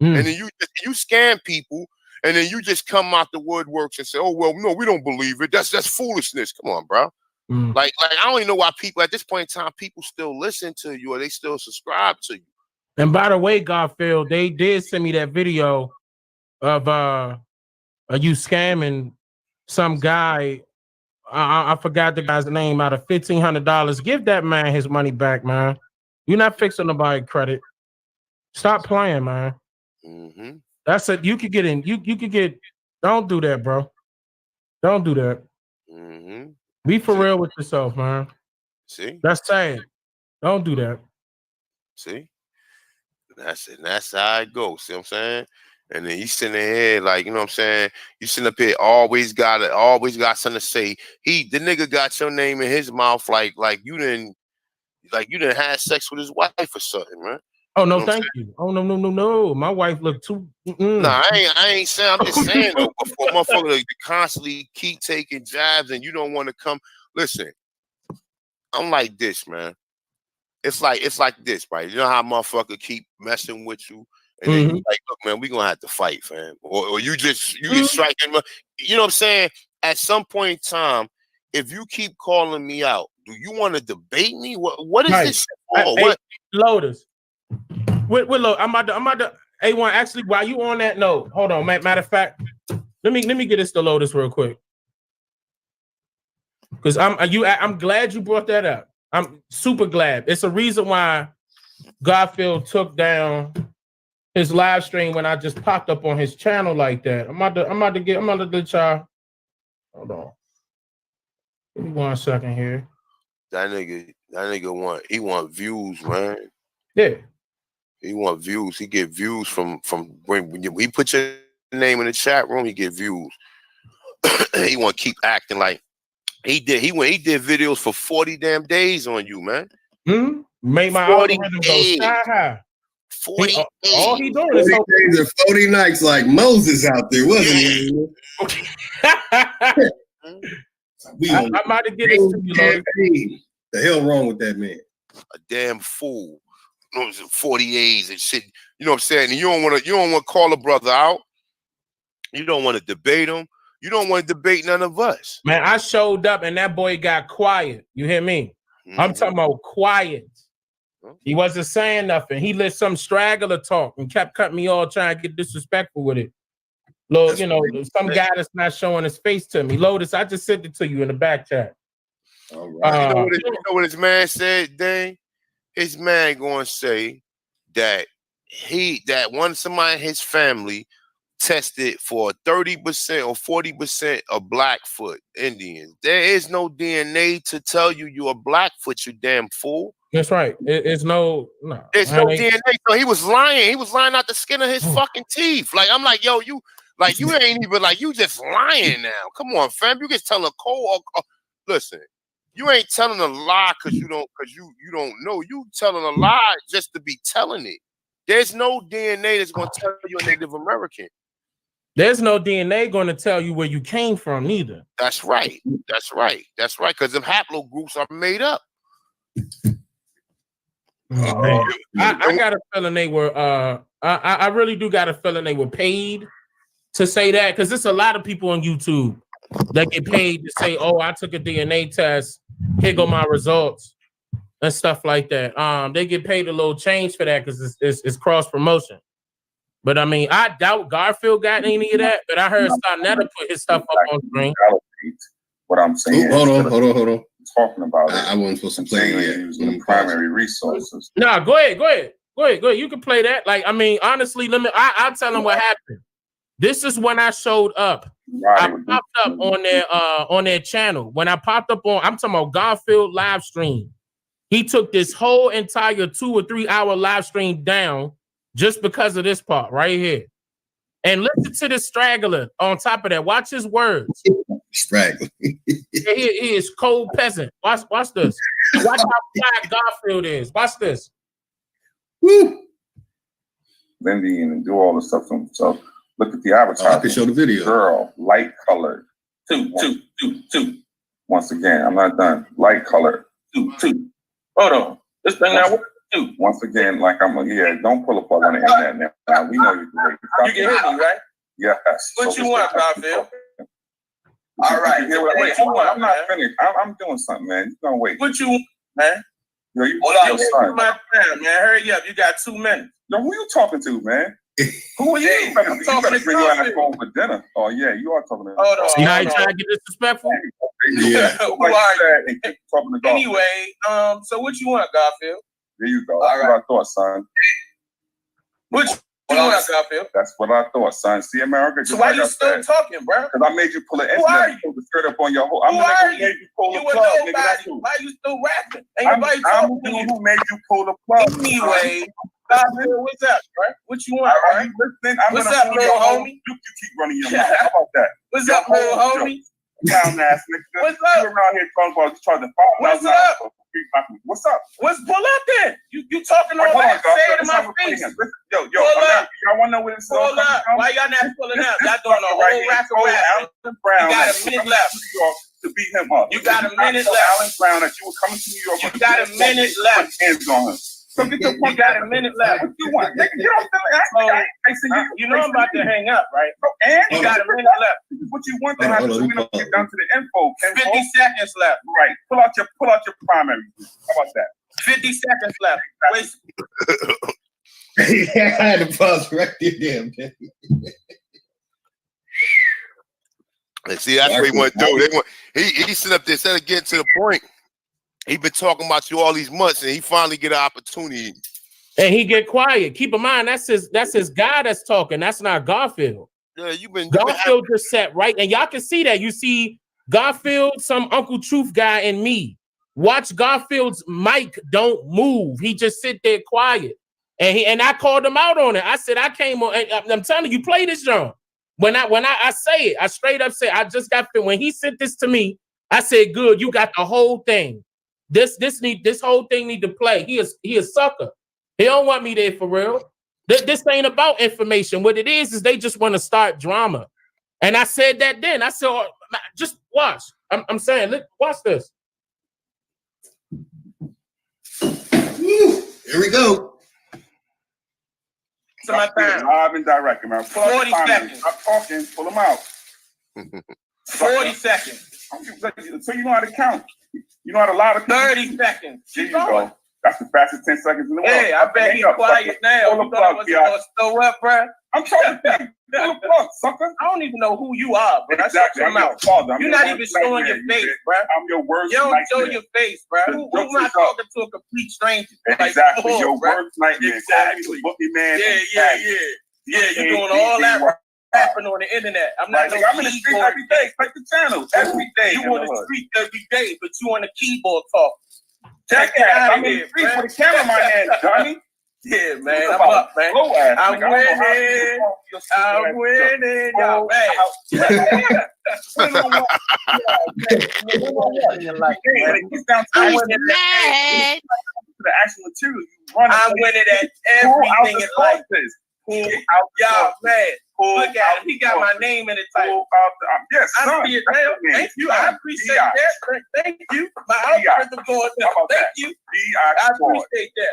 and then you scam people, and then you just come out the woodworks and say, "Oh well, no, we don't believe it. That's foolishness." Come on, bro. Like I don't even know why people at this point in time people still listen to you or they still subscribe to you. And by the way, Garfield, they did send me that video of you scamming some guy. I forgot the guy's name, out of $1,500. Give that man his money back, man. You're not fixing nobody credit. Stop playing, man. That's it. You could get in. You could get. Don't do that, bro. Don't do that. Be for real with yourself, man. See, that's sad. Don't do that. See, that's it. That's how it goes. See what I'm saying? And then you sitting there like, you know what I'm saying? You sitting up here, always got something to say. The nigga got your name in his mouth like you didn't have sex with his wife or something, man. Oh no, thank you. Oh no. My wife looked too. Nah, I ain't saying. I'm just saying though. For a motherfucker to constantly keep taking jabs and you don't want to come. Listen, I'm like this, man. It's like this, right? You know how motherfucker keep messing with you. And then you like, look, man, we gonna have to fight, fam. Or you just striking. You know what I'm saying? At some point in time, if you keep calling me out, do you want to debate me? What is this for? Hey, Lotus. Wait, I'm about to A1. Actually, while you on that note, hold on. Matter of fact, let me get this to Lotus real quick. Because I'm glad you brought that up. I'm super glad. It's a reason why Garfield took down his live stream when I just popped up on his channel like that. I'm about to let y'all. Hold on. Give me 1 second here. That nigga want views, man. Yeah. He want views. He get views from when he put your name in the chat room, he get views. He want to keep acting like he did videos for 40 damn days on you, man. Made my algorithm go sky high. 40 days. All he doing is 40 days and 40 nights like Moses out there, wasn't he? I'm about to get it to you, Lord. The hell wrong with that man? A damn fool. 48s and shit. You know what I'm saying? And you don't want to call a brother out. You don't want to debate him. You don't want to debate none of us. Man, I showed up and that boy got quiet. You hear me? I'm talking about quiet. He wasn't saying nothing. He let some straggler talk and kept cutting me off, trying to get disrespectful with it. Lord, you know, some guy that's not showing his face to me. Lotus, I just sent it to you in the back chat. All right. You know what his man said, Dang? His man gonna say that somebody in his family tested for 30% or 40% of Blackfoot Indians. There is no DNA to tell you you're a Blackfoot, you damn fool. That's right. There's no DNA. So he was lying. He was lying out the skin of his fucking teeth. Like, I'm like, yo, you ain't even like, you just lying now. Come on, fam. You just telling a cold. Listen, you ain't telling a lie because you don't know. You telling a lie just to be telling it. There's no DNA that's gonna tell you a Native American. There's no DNA going to tell you where you came from, neither. That's right. That's right. That's right. Because them haplogroups are made up. I got a feeling they were. I really do got a feeling they were paid to say that, because there's a lot of people on YouTube that get paid to say, "Oh, I took a DNA test. Here go my results," and stuff like that. They get paid a little change for that because it's cross promotion. But I mean, I doubt Garfield got any of that. But I heard Sonetta put his stuff up on screen. What I'm saying. Hold on. Talking about it. I wasn't supposed to play it. Using the primary resources. No, go ahead. You can play that. Like, I mean, honestly, I'll tell them what happened. This is when I showed up. I popped up on their channel. When I popped up I'm talking about Garfield live stream. He took this whole entire 2 or 3 hour live stream down just because of this part right here. And listen to this straggler on top of that. Watch his words. Straggler. He is cold peasant. Watch this. Watch how fly Garfield is. Watch this. Lindy and do all the stuff for himself. Look at the Oh, I advertisement. can show the video. Girl, light colored. Two. Once again, I'm not done. Light colored. Two. Hold on. This thing now. Two. Once again, like don't pull a plug on the internet now. We know you can. You can hear me, right? Yes. What you want, Garfield? All right. Wait, hold on. I'm not finished. I'm doing something, man. You gonna wait. What you want, man? Yo, you my time, man. Hurry up. You got 2 minutes. Yo, who you talking to, man? Who are you? You better bring you on that phone for dinner. Oh, yeah, you are talking to. Hold on. See how you trying to get disrespectful? Yeah. Who are you? Talking to Anyway, so what you want, Garfield? There you go. That's what I thought, son. What you want, Garfield? That's what I thought, son. See, America. So why you still talking, bro? Because I made you pull an Who are you? pull the skirt up on your whole. Who are you? Made you pull You the were plug, nigga. nobody. That's who. Why you still rapping? Ain't nobody I'm talking to you. who made you pull the plug. Anyway, Garfield, what's up, bro? What you want, Are bro? you listening? I'm What's gonna up, pull little your whole homie? You keep running your mouth. How about that? What's up, little homie? Down ass nigga. What's You up? around here talking about charging What's $5,000 up? for free parking. What's up? What's pull up then? You talking all Hold on, that? dog. Say it in Let's my have a face. plan. Listen, Yo, Pull America, up. y'all wanna know where this is all Pull coming up. from? Why y'all not pulling up? Y'all This doing a fucker right whole here, rack of told rap. Alan Brown You got a that minute you left. were coming to New York to beat him up. You got a minute told left. Alan Brown that you were coming to New York. You got a minute left. Put hands on him. So get your You got a minute left. What you want? Nigga, get off the You know I'm about to hang up, right? And You got a minute left. what you want to Hold on, happen hold so on, we don't hold get down to the info. 50 seconds left. Right. Pull out your primary. How about that? 50 seconds left. Wait. I had to pause right there, man. And see, that's what he want to do. He sit up there, instead of getting to the point, he been talking about you all these months, and he finally get an opportunity. And he get quiet. Keep in mind, that's his guy that's talking. That's not Garfield. Yeah, Garfield just sat right, and y'all can see that. You see Garfield, some Uncle Truth guy, and me. Watch Garfield's mic don't move. He just sit there quiet. And I called him out on it. I said, I came on, and I'm telling you, play this, John. When I say it, I straight up say, I just got, when he sent this to me, I said, good, you got the whole thing. This whole thing need to play. He a sucker. He don't want me there for real. This ain't about information. What it is they just want to start drama. And I said that then. I said, oh, just watch. I'm saying, look, watch this. Here we go. To my time. Live and direct, man. 40 seconds. Stop talking. Pull them out. 40 seconds. So you know how to count. You know how to lie to people. 30 seconds. There Keep you going. go. That's the fastest 10 seconds in the world. Hey, I bet he's quiet now. Pull You the thought I plug, was yeah. going to throw up, bro? I'm talking to you. Pull the plug, sucker. I don't even know who you are, but Exactly. I I'm shut your your mouth. father. You're not even showing your face, bro. I'm your worst You don't show nightmare. your face, bro. Who am I talking to a complete stranger? Exactly. Like, Your bro. worst nightmare. Exactly. Boogeyman. Yeah. You're doing all that rapping on the internet. I'm not I'm in the streets every day. Click the channel every day. You on the street every day, but you on the keyboard talk. Check it out. I'm in the streets with a camera in my hand, Johnny. Yeah, man. I'm up, man. I'm winning. I'm winning. Y'all, man. I'm winning the actual material. I'm winning at everything in life. Y'all, man. Look at him. He got my name in the title. Yes, I see it now. Thank you. I appreciate that. Thank you. My algorithm going down. Thank you. I appreciate that.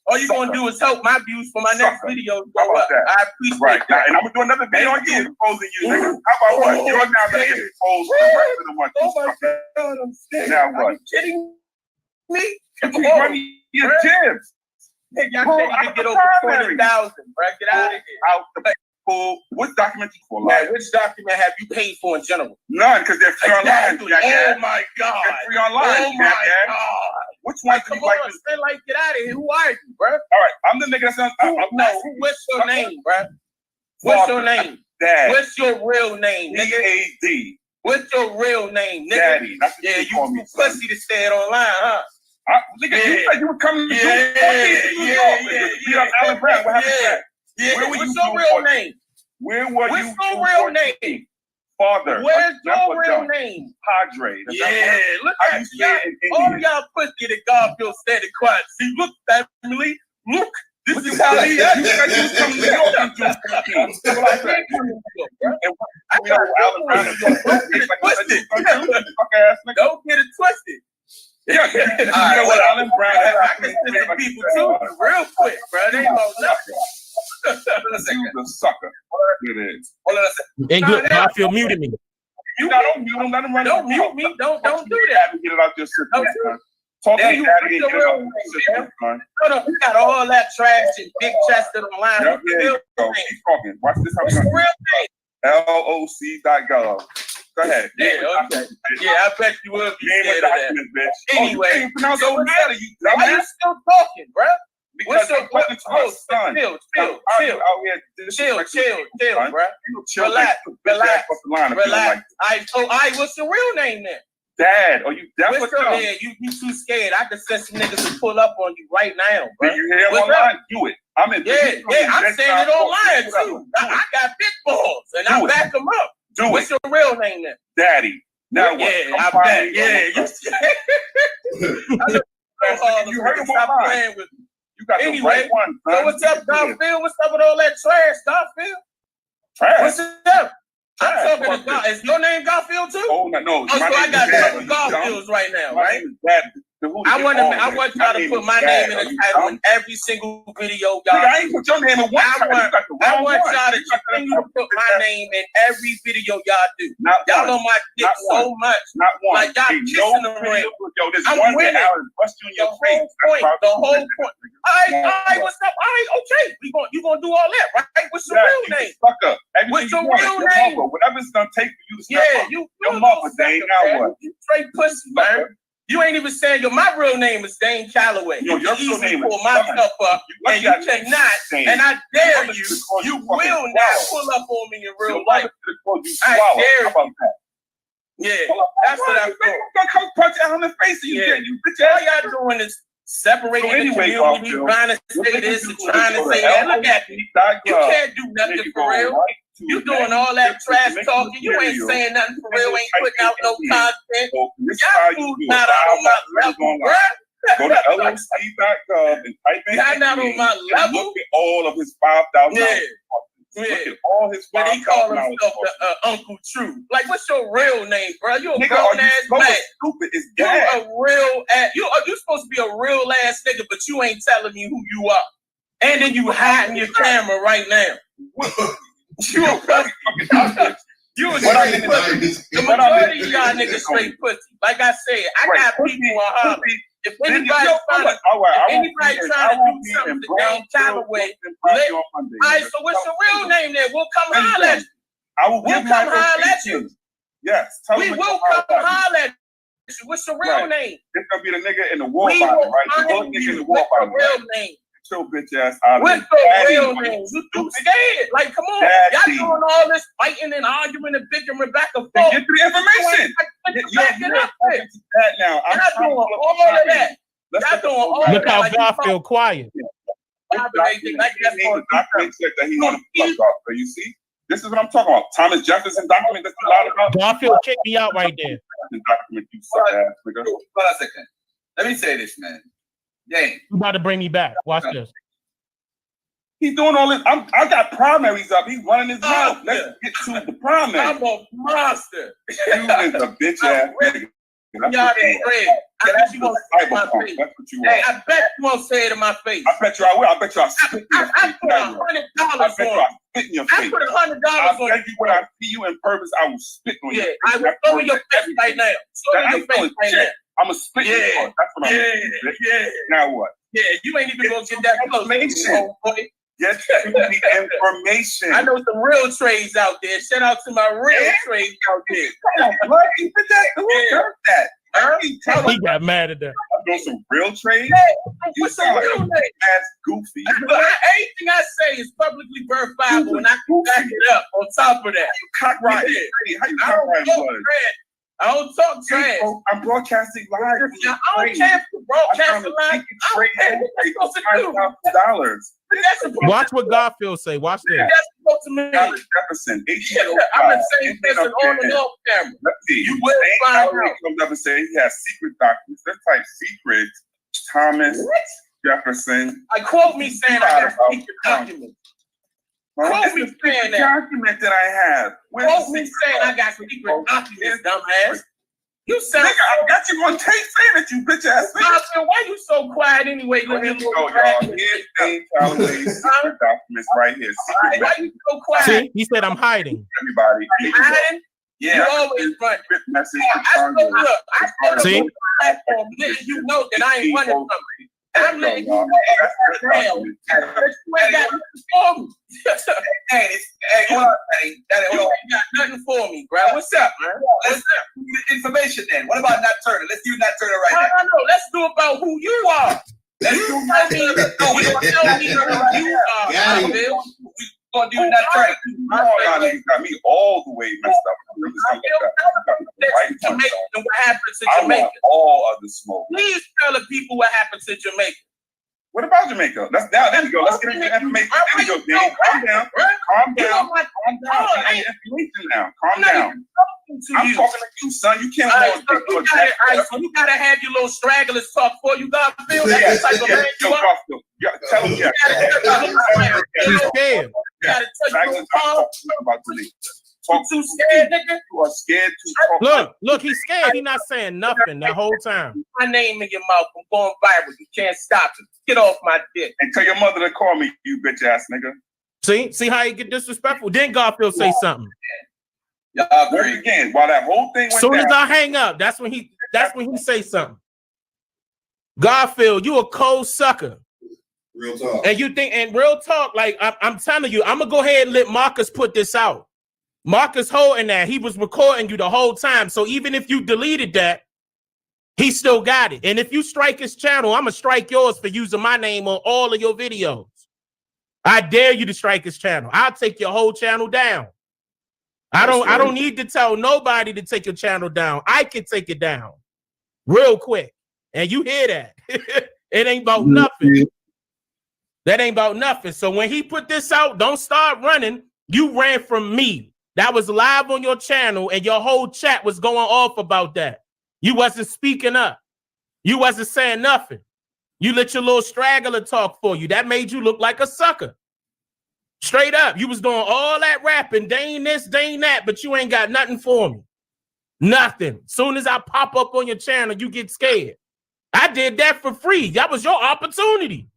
All you're going to do is help my views for my next video go up. I appreciate that. And I'm going to do another video on you exposing you, nigga. How about what? You're now going to get exposed for the rest of the month. Oh my God, I'm scared. Now what? Are you kidding me? You keep running your jibs. Hey, y'all said you could get over 20,000, bro. Get out of here. Out the pool. What document you for? Man, which document have you paid for in general? None, because they're free online. Oh my God. They're free online. Oh my God. Which one do Come you like? on, say like, get out of here. Who are you, bro? All right, I'm the nigga that's on. What's your name, bro? What's your name? Dad. What's your real name, nigga? D-A-D. What's your real name, nigga? Daddy. That's what Yeah, you call me, you pussy to say it online, huh? Nigga, you said you were coming to Alan Brown. What happened to that? Yeah. What's your real name? Where were What's you? your real name? Father. Where's your real name? Padre. Yeah, look at y'all. All y'all pussy that Garfield said it quiet. See, look, family. Look, This is how he acts. You said you was coming to New York in June 15th. That's what I said. We know Alan Brown is going to Don't get it twisted. Yeah, you know what Alan Brown I can send the people too real quick, bro. They ain't know nothing. You the sucker. It is. Hey, look, Garfield muted me. You don't mute him. Let him run. Don't mute me. Don't do that. Get it out your system. Talk to you. You got all that trash and big chested online. Yeah, there you go. Keep talking. Watch this. What's the real name? LOC.gov. Go ahead. Yeah, okay. Yeah, I bet you will be scared of that. Anyway, so why you still talking, bro? Because I'm putting to my son. Chill, bro. Relax. What's your real name then? Dad, are you deaf or dumb? You too scared. I can send some niggas to pull up on you right now, bro. You hear him online? Do it. I'm in. Yeah, I'm saying it online too. I got big balls and I back them up. What's your real name then? Daddy. Now what? Yeah, I bet. Yeah, you heard him online. You got the right one, son. So what's up, Garfield? What's up with all that trash, Garfield? Trash? What's up? I'm talking to God. Is your name Garfield too? Oh, no. So I got two Garfields right now, right? I want y'all to put my name in the title in every single video, y'all. I ain't put your name in one. I want y'all to continue to put my name in every video y'all do. Y'all on my dick so much. Not one. Like y'all kissing the ring. I'm winning. The whole point. All right, what's up? All right, okay. You gonna do all that, right? What's your real name? What's your real name? Whatever it's gonna take for you to step up. You your mother, Dane. Now what? You straight pussy, man. You ain't even saying my real name is Dane Calloway. Your real name pull myself up, and you cannot, and I dare you. You will not pull up on me in real life. I dare you. Yeah, that's what I'm doing. Gonna come punch out in the face of you. Yeah. You bitch All ass. y'all doing is separating the community, trying to say this and trying to say that. Look at me. You can't do nothing for real. You doing all that trash talking. You ain't saying nothing for real. Ain't putting out no content. Y'all food not on my level, bro. Go to LOC.gov and type in. Y'all not on my level. Look at all of his $5,000. Look at all his $5,000. He call himself the Uncle True. Like, what's your real name, bro? You a grown ass man. Stupid. It's you a real ass. You supposed to be a real ass nigga, but you ain't telling me who you are. And then you hiding your camera right now. You a straight pussy. The majority of y'all niggas straight pussy. Like I said, I got people on Harlem. If anybody trying to do something to Dane Calloway, alright, so what's your real name then? We'll come holler at you. We'll come holler at you. Yes. We will come holler at you. What's your real name? It's gonna be the nigga in the war bottom, right? The little nigga in the war bottom. What's your real name? Your bitch ass out of What's your real name? You too scared. Like, come on. Y'all doing all this fighting and arguing and bickering back and forth. Get the information. Y'all doing all of that. Y'all doing all of that. Look how Garfield quiet. You see? This is what I'm talking about. Thomas Jefferson document that's a lot about. Garfield kicked me out right there. Document, you suck ass nigga. Hold on a second. Let me say this, man. Dang. You about to bring me back. Watch this. He's doing all this. I got primaries up. He's running his mouth. Let's get to the primary. I'm a monster. You is a bitch ass nigga. Y'all ain't ready. I bet you won't say it in my face. Hey, I bet you won't say it in my face. I bet you I will. I bet you I'll spit in your face. I put $100 on it. I put $100 on it. I bet you when I see you in purpose, I will spit on you. Yeah, I will throw in your face right now. Throw in your face right now. I'm a spit in your face. That's what I'm doing. Yeah. Now what? Yeah, you ain't even gonna get that close. Get the information. I know some real trades out there. Shout out to my real trades out there. Who heard that? He got mad at that. I know some real trades. What's your real name? That's goofy. Anything I say is publicly verifiable, and I can back it up on top of that. You cock right. How you cock right? I don't talk trash. I'm broadcasting live. I don't care if you broadcasting live. $5,000. Watch what Garfield say. Watch this. That's supposed to mean. Jefferson, I'm the same person on and off camera. Let's see. You will find out. Never say he has secret documents. That type secrets. Thomas Jefferson. Quote me saying I got secret documents. Quote me saying that. Document that I have. Quote me saying I got secret documents, dumbass. You sound. Nigga, I got you on tape saying that, you bitch ass nigga. Why you so quiet anyway? Here we go, y'all. Here's Dave Calloway's secret documents right here. Why you so quiet? See, he said I'm hiding. Everybody. You hiding? Yeah. You always run. Message I still See? look platform, letting you know that I ain't running from it. I'm letting you know that you ain't got nothing for me. Hey, hold on, Eddie. You ain't got nothing for me, bro. What's up, man? Let's get information then. What about Nat Turner? Let's do Nat Turner right now. No. Let's do about who you are. Let's do about me. Tell me who you are, Bill. We gonna do Nat Turner. Y'all got me all the way messed up. Jamaica and what happens to I Jamaica. want all of the smoke. Please tell the people what happened to Jamaica. What about Jamaica? There we go. Let's get into information. There we go, Danny. Calm down. Calm down. Information now. Calm down. I'm talking to you, son. You can't so you gotta have your little stragglers talk for you, God feel that type of man you are. Tell him He's scared. You gotta tell you about too scared, nigga. You are scared to talk. Look, he's scared. He's not saying nothing the whole time. My name in your mouth. I'm going viral. You can't stop it. Get off my dick. And tell your mother to call me, you bitch ass nigga. See how he get disrespectful? Then Garfield say something. Very again, while that whole thing went Soon down, as I hang up, that's when he say something. Garfield, you a cold sucker. Real talk. And you think, and real talk, like I'm telling you, I'm gonna go ahead and let Marcus put this out. Marcus holding that. He was recording you the whole time. So even if you deleted that, he still got it. And if you strike his channel, I'm gonna strike yours for using my name on all of your videos. I dare you to strike his channel. I'll take your whole channel down. I don't need to tell nobody to take your channel down. I can take it down real quick. And you hear that. It ain't about nothing. That ain't about nothing. So when he put this out, don't start running. You ran from me. That was live on your channel, and your whole chat was going off about that. You wasn't speaking up. You wasn't saying nothing. You let your little straggler talk for you. That made you look like a sucker. Straight up. You was doing all that rapping, dang this, dang that, but you ain't got nothing for me. Nothing. Soon as I pop up on your channel, you get scared. I did that for free. That was your opportunity.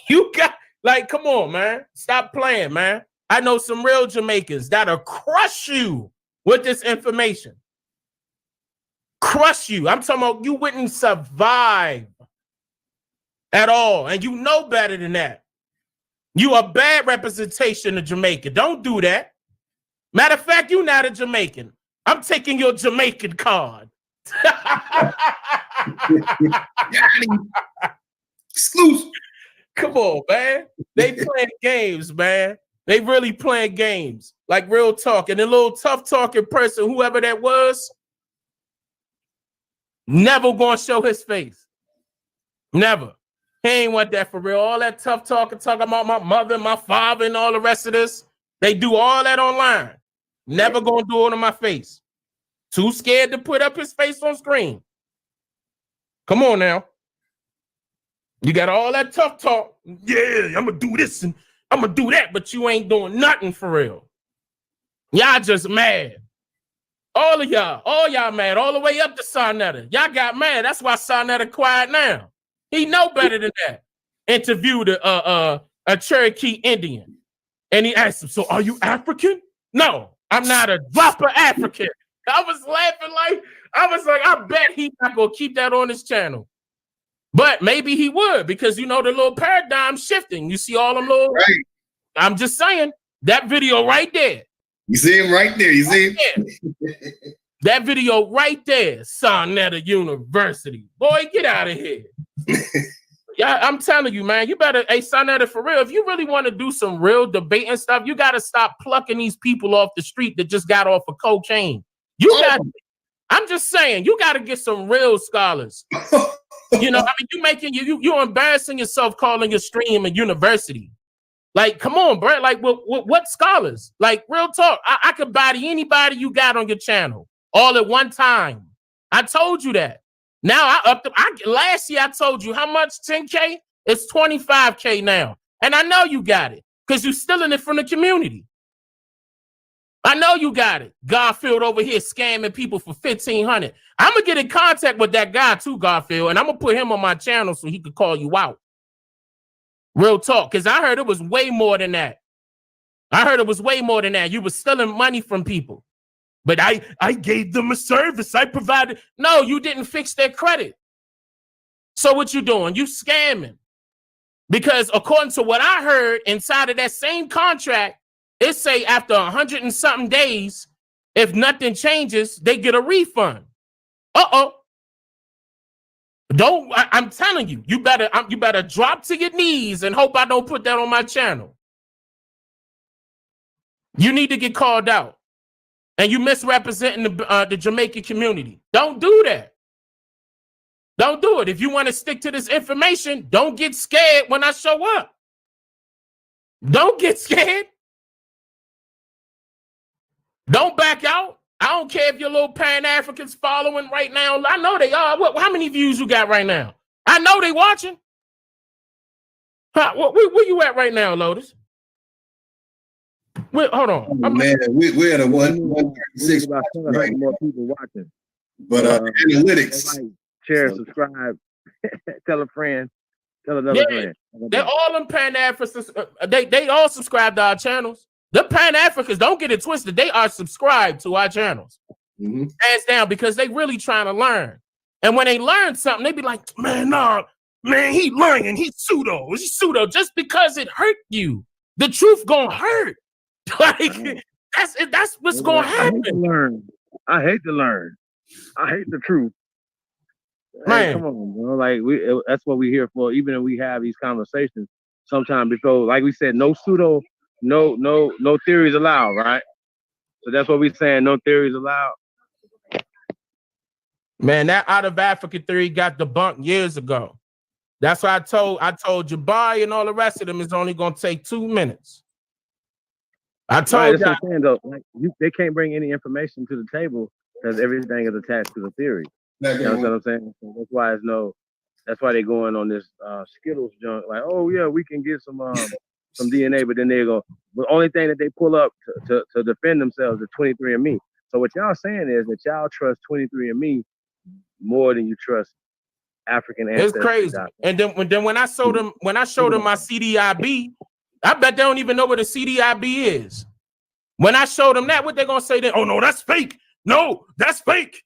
You got, like, come on, man. Stop playing, man. I know some real Jamaicans that'll crush you with this information. Crush you. I'm talking about you wouldn't survive at all. And you know better than that. You a bad representation of Jamaica. Don't do that. Matter of fact, you're not a Jamaican. I'm taking your Jamaican card. Exclusive. Come on, man. They playing games, man. They really playing games. Like real talk. And the little tough talking person, whoever that was, never gonna show his face. Never. He ain't want that for real. All that tough talking about my mother, my father, and all the rest of this. They do all that online. Never gonna do it on my face. Too scared to put up his face on screen. Come on now. You got all that tough talk. Yeah, I'm gonna do this and I'm gonna do that, but you ain't doing nothing for real. Y'all just mad. All of y'all, all y'all mad, all the way up to Sarnetta. Y'all got mad. That's why Sarnetta quiet now. He know better than that. Interviewed a Cherokee Indian. And he asked him, so are you African? No, I'm not a drop of African. I was laughing I bet he's not gonna keep that on his channel. But maybe he would, because you know the little paradigm shifting. You see all them little right. I'm just saying that video right there. You see him right there. You see him? That video right there, Sarnetta University. Boy, get out of here. Yeah, I'm telling you, man, you better, hey, Sarnetta, for real, if you really want to do some real debate and stuff, you got to stop plucking these people off the street that just got off of cocaine. I'm just saying, you got to get some real scholars. You know, I mean, you're embarrassing yourself calling your stream a university. Like, come on, bro. Like, what scholars? Like, real talk. I could body anybody you got on your channel all at one time. I told you that. Now I upped them. Last year I told you how much, 10K? It's 25K now. And I know you got it because you're stealing it from the community. I know you got it. Garfield over here scamming people for $1,500. I'm going to get in contact with that guy too, Garfield, and I'm going to put him on my channel so he could call you out. Real talk, because I heard it was way more than that. You were stealing money from people. But I gave them a service. I provided. No, you didn't fix their credit. So what you doing? You scamming. Because according to what I heard inside of that same contract, it say after 100 and something days, if nothing changes, they get a refund. I'm telling you, you better drop to your knees and hope I don't put that on my channel. You need to get called out. And you misrepresenting the Jamaican community. Don't do that. Don't do it. If you want to stick to this information, don't get scared when I show up. Don't get scared. Don't back out. I don't care if your little Pan-Africans following right now. I know they are. How many views you got right now? I know they watching. Where you at right now, Lotus? Hold on. Man, we're at a 136 right. More people watching. But analytics. Like, share, subscribe, tell a friend, tell another friend. They're all in Pan-Africans. They all subscribe to our channels. The Pan-Africans, don't get it twisted. They are subscribed to our channels. Mm-hmm. Hands down, because they really trying to learn. And when they learn something, they be like, man, he lying. He's pseudo. Just because it hurt you. The truth gonna hurt. Like, that's what's gonna happen. I hate to learn. I hate the truth. Man, hey, come on, bro. Like that's what we're here for. Even if we have these conversations, sometimes because, like we said, no pseudo, no theories allowed, right? So that's what we're saying. No theories allowed. Man, that out of Africa theory got debunked years ago. That's why I told Jabari and all the rest of them it's only gonna take 2 minutes. I told that's what I'm saying, though. Like, they can't bring any information to the table because everything is attached to the theory. You know what I'm saying? So that's why they're going on this Skittles junk. Like, oh yeah, we can get some DNA, but then they go. The only thing that they pull up to defend themselves is 23andMe. So what y'all saying is that y'all trust 23andMe more than you trust African ancestry. It's crazy. And then when I showed them my CDIB, I bet they don't even know what a CDIB is. When I showed them that, what they gonna say then? Oh no, that's fake. No, that's fake.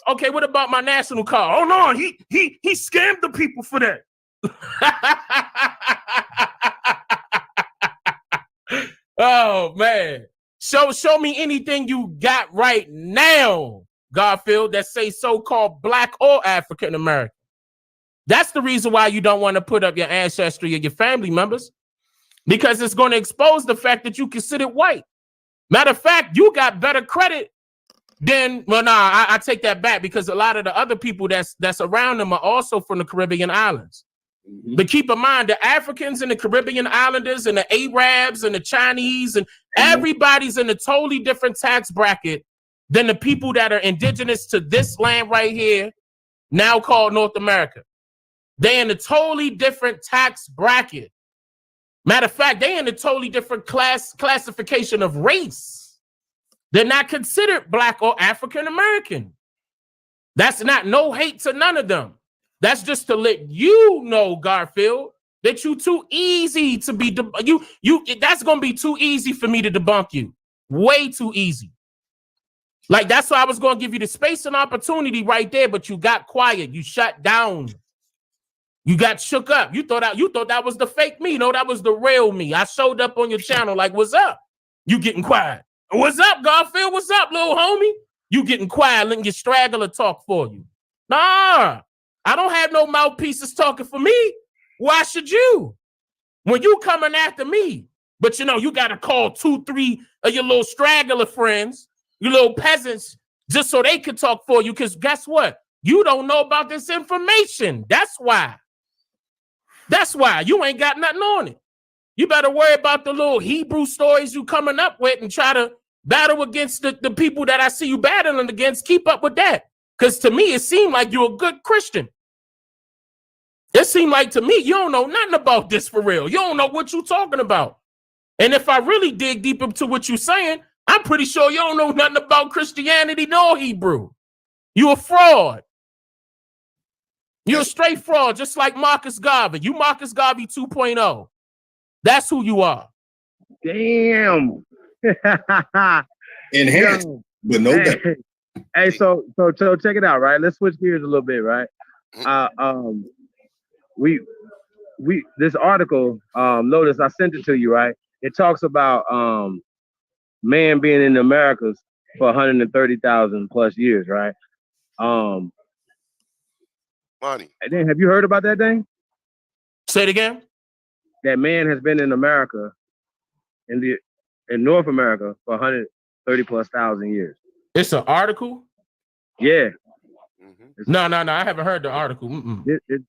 Okay, what about my national card? Oh no, he scammed the people for that. Oh man. Show me anything you got right now, Garfield, that say so-called Black or African American. That's the reason why you don't want to put up your ancestry or your family members, because it's going to expose the fact that you considered white. Matter of fact, you got better credit than, I take that back, because a lot of the other people that's around them are also from the Caribbean islands. Mm-hmm. But keep in mind, the Africans and the Caribbean islanders and the Arabs and the Chinese and everybody's in a totally different tax bracket than the people that are indigenous to this land right here, now called North America. They're in a totally different tax bracket. Matter of fact, they're in a totally different classification of race. They're not considered Black or African American. That's not no hate to none of them. That's just to let you know, Garfield, that you too easy to be that's gonna be too easy for me to debunk you. Way too easy. Like, that's why I was gonna give you the space and opportunity right there, but you got quiet. You shut down. You got shook up. You thought that was the fake me. No, that was the real me. I showed up on your channel like, what's up? You getting quiet. What's up, Garfield? What's up, little homie? You getting quiet, letting your straggler talk for you. Nah, I don't have no mouthpieces talking for me. Why should you? When you coming after me, but you got to call 2-3 of your little straggler friends, your little peasants, just so they can talk for you. Because guess what? You don't know about this information. That's why. That's why you ain't got nothing on it. You better worry about the little Hebrew stories you coming up with and try to battle against the people that I see you battling against. Keep up with that. Because to me, it seemed like you're a good Christian. It seemed like to me, you don't know nothing about this for real. You don't know what you're talking about. And if I really dig deep into what you're saying, I'm pretty sure you don't know nothing about Christianity nor Hebrew. You're a fraud. You're a straight fraud, just like Marcus Garvey. You Marcus Garvey 2.0. That's who you are. Damn. Enhanced, but no better. Hey, so check it out, right? Let's switch gears a little bit, right? We this article, Lotus, I sent it to you, right? It talks about man being in the Americas for 130,000 plus years, right? Money. And then have you heard about that thing? Say it again. That man has been in America, in North America, for 130 plus thousand years. It's an article? Yeah. No. I haven't heard the article.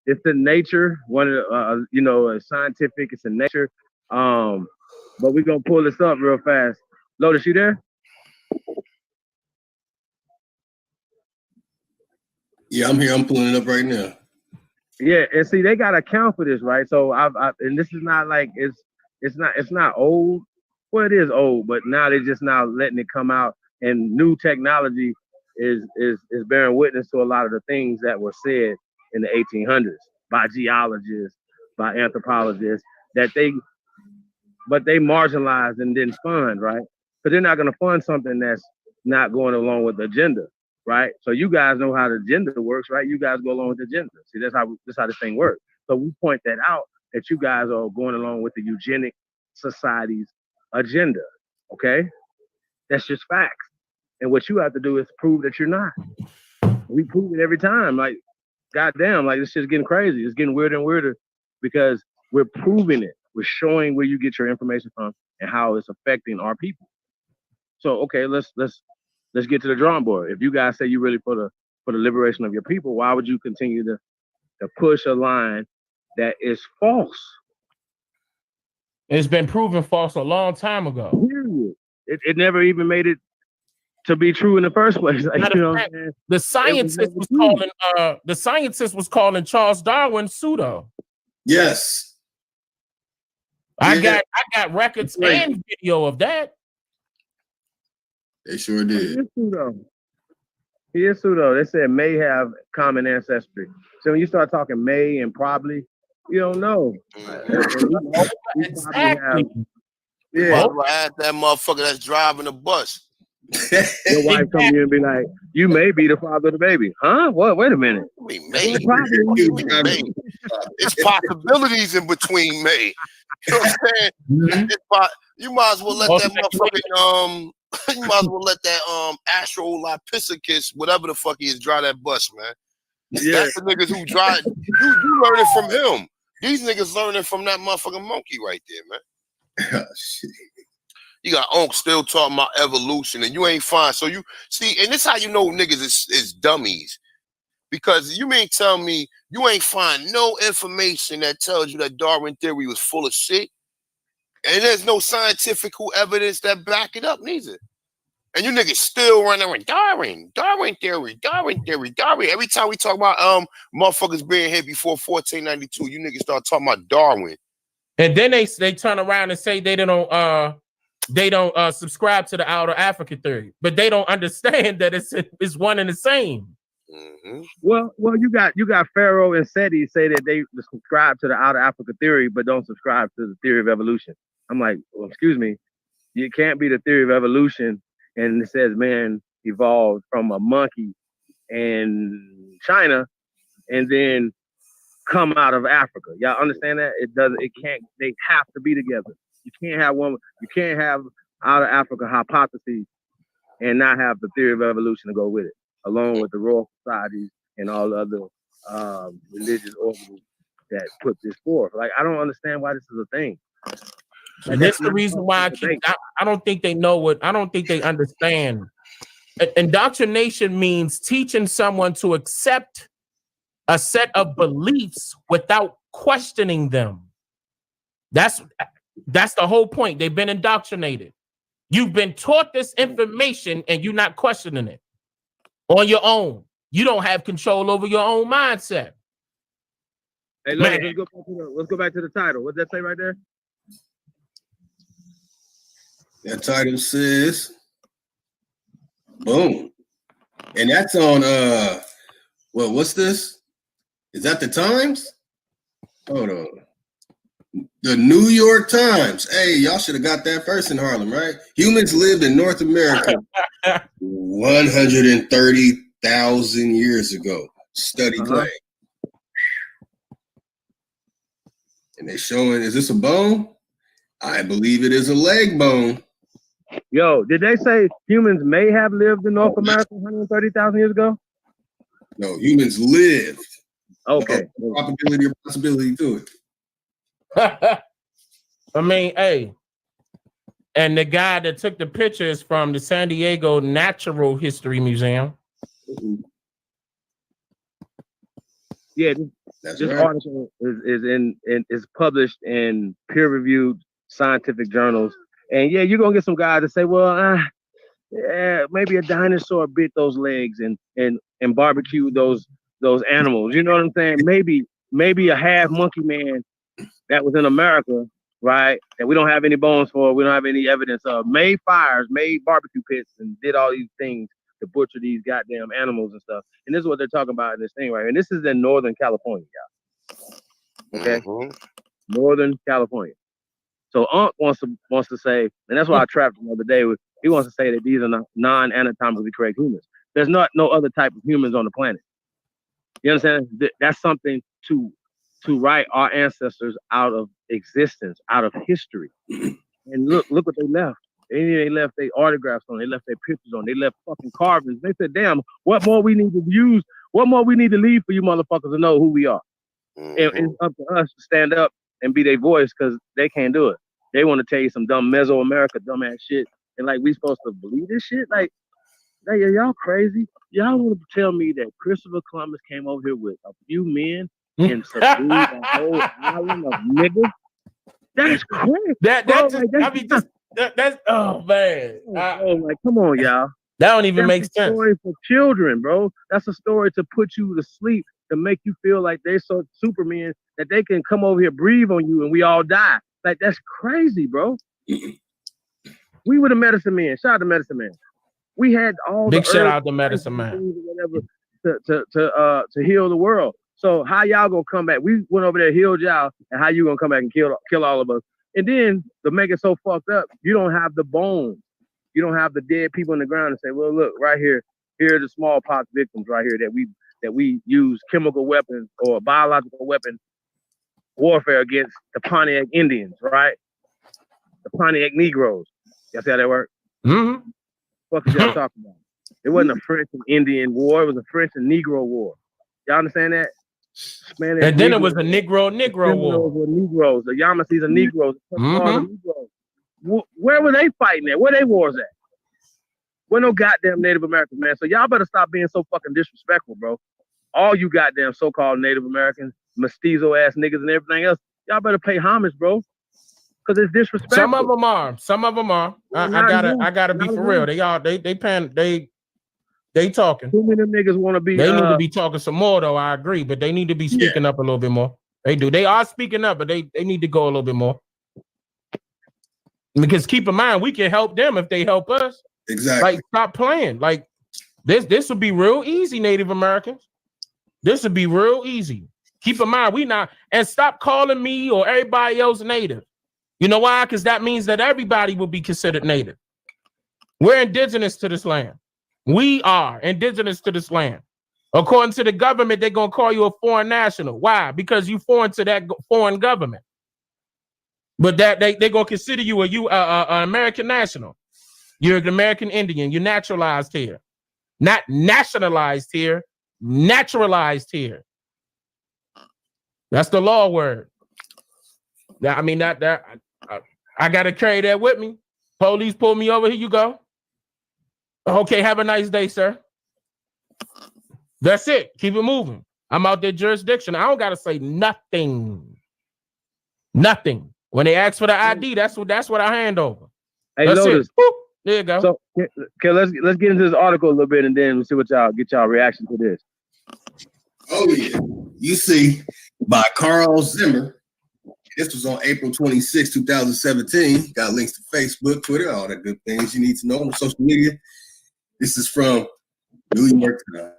It's in Nature. One of the, scientific. It's in Nature. But we're gonna pull this up real fast. Lotus, you there? Yeah, I'm here. I'm pulling it up right now. Yeah, and see, they got to account for this, right? So and this is not like it's not old. Well, it is old, but now they're just now letting it come out, and new technology is bearing witness to a lot of the things that were said in the 1800s by geologists, by anthropologists, that they marginalized and didn't fund, right? Because they're not going to fund something that's not going along with the agenda, right? So you guys know how the agenda works, right? You guys go along with the agenda. See, that's how this thing works. So we point that out, that you guys are going along with the eugenic society's agenda, okay? That's just facts. And what you have to do is prove that you're not. We prove it every time. Like, goddamn, like it's just getting crazy. It's getting weirder and weirder because we're proving it. We're showing where you get your information from and how it's affecting our people. So, okay, let's get to the drawing board. If you guys say you're really for the liberation of your people, why would you continue to push a line that is false? It's been proven false a long time ago. Period. It never even made it to be true in the first place. Like, you know what I'm saying? The scientist was calling Charles Darwin pseudo. Yes. I got records and video of that. They sure did. He is pseudo. They said may have common ancestry. So when you start talking may and probably, you don't know. Exactly. Yeah. I had that motherfucker that's driving the bus. Your wife come to you and be like, "You may be the father of the baby." Huh? What? Wait a minute. We may. It's possibilities in between may. You know what I'm saying? You might as well let that motherfucking you might as well let that Astrolopithecus, whatever the fuck he is, drive that bus, man. Yeah. That's the niggas who drive. You learning from him. These niggas learning from that motherfucking monkey right there, man. Oh, shit. You got Unc still talking about evolution, and you ain't fine. So you see, and this how you know niggas is dummies. Because you mean tell me you ain't find no information that tells you that Darwin theory was full of shit. And there's no scientific evidence that back it up neither. And you niggas still running around Darwin theory. Every time we talk about motherfuckers being here before 1492, you niggas start talking about Darwin. And then they turn around and say they don't subscribe to the outer Africa theory, but they don't understand that it's one and the same. Mm-hmm. Well, you got Pharaoh and Seti say that they subscribe to the outer Africa theory, but don't subscribe to the theory of evolution. I'm like, well, excuse me, you can't be the theory of evolution, and it says man evolved from a monkey in China, and then come out of Africa. Y'all understand that? They have to be together. You can't have out of Africa hypotheses and not have the theory of evolution to go with it, along with the Royal Societies and all the other religious orders that put this forth. Like, I don't understand why this is a thing. Like, that's the reason why I don't think they understand. Indoctrination means teaching someone to accept a set of beliefs without questioning them. That's the whole point. They've been indoctrinated. You've been taught this information and you're not questioning it on your own. you don't have control over your own mindset. Hey, look, let's go back to the title. What's that say right there? That title says, boom. And that's on, well, what's this? Is that the Times? Hold on. The New York Times. Hey, y'all should have got that first in Harlem, right? Humans lived in North America 130,000 years ago. Study claim. And they're showing, is this a bone? I believe it is a leg bone. Yo, did they say humans may have lived in North America 130,000 years ago? No, humans lived. Okay. No probability or possibility to it. I mean, hey, and the guy that took the pictures from the San Diego Natural History Museum. Yeah, this article is published in peer-reviewed scientific journals, and yeah, you're gonna get some guys that say, well, yeah, maybe a dinosaur bit those legs and barbecued those animals. You know what I'm saying? Maybe a half monkey man that was in America, right? That we don't have any bones for, we don't have any evidence of, made fires, made barbecue pits, and did all these things to butcher these goddamn animals and stuff. And this is what they're talking about in this thing right here. And this is in Northern California, y'all. Okay? Northern California. So Unc wants to say, and that's why I trapped him the other day, he wants to say that these are non-anatomically correct humans. There's not no other type of humans on the planet. You understand? That's something to write our ancestors out of existence, out of history. And look what they left. They left their autographs on, they left their pictures on, they left fucking carvings. They said, damn, what more we need to use, what more we need to leave for you motherfuckers to know who we are. And it's up to us to stand up and be their voice, because they can't do it. They want to tell you some dumb Mesoamerica dumbass shit. And like, we supposed to believe this shit? Like y'all crazy? Y'all want to tell me that Christopher Columbus came over here with a few men and subdued a whole island of niggas? That's crazy. That's oh man. Like, come on, y'all. That don't even make sense. That's a story for children, bro. That's a story to put you to sleep, to make you feel like they're so supermen that they can come over here, breathe on you, and we all die. Like, that's crazy, bro. We were the medicine men. Shout out to medicine man. We had all big the shout out to medicine man, whatever, to heal the world. So how y'all gonna come back? We went over there, healed y'all, and how you gonna come back and kill all of us? And then to make it so fucked up, you don't have the bones. You don't have the dead people in the ground and say, well, look, right here are the smallpox victims right here that we use chemical weapons or biological weapon warfare against the Pontiac Indians, right? The Pontiac Negroes. Y'all see how that works? Mm-hmm. What is y'all talking about? It wasn't a French and Indian war. It was a French and Negro war. Y'all understand that? Man, and then it was a Negro war. Were Negroes. The Yamasees are Negroes. Negroes. Where were they fighting at? Where they wars at? Where no goddamn Native Americans, man. So y'all better stop being so fucking disrespectful, bro. All you goddamn so-called Native Americans, mestizo ass niggas and everything else, y'all better pay homage, bro. Because it's disrespectful. Some of them are. I gotta be for real. They talking. Too many niggas want to be. They need to be talking some more, though. I agree, but they need to be speaking up a little bit more. They do. They are speaking up, but they need to go a little bit more. Because keep in mind, we can help them if they help us. Exactly. Like, stop playing. Like, this would be real easy, Native Americans. This would be real easy. Keep in mind, and stop calling me or everybody else Native. You know why? Because that means that everybody will be considered Native. We're indigenous to this land. We are indigenous to this land. According to the government, they're going to call you a foreign national. Why? Because you foreign to that foreign government. But that they're going to consider you an American national. You're an American Indian. You're naturalized here. Not nationalized here. Naturalized here. That's the law word. I mean, I got to carry that with me. Police pull me over. Here you go. Okay, have a nice day, sir. That's it. Keep it moving. I'm out their jurisdiction. I don't got to say nothing. Nothing. When they ask for the ID, that's what I hand over. Hey, that's Lotus. it. There you go. So, okay, let's get into this article a little bit, and then we'll see what get y'all reaction to this. Oh yeah, you see, by Carl Zimmer. This was on April 26, 2017. Got links to Facebook, Twitter, all the good things you need to know on social media. This is from New York Times.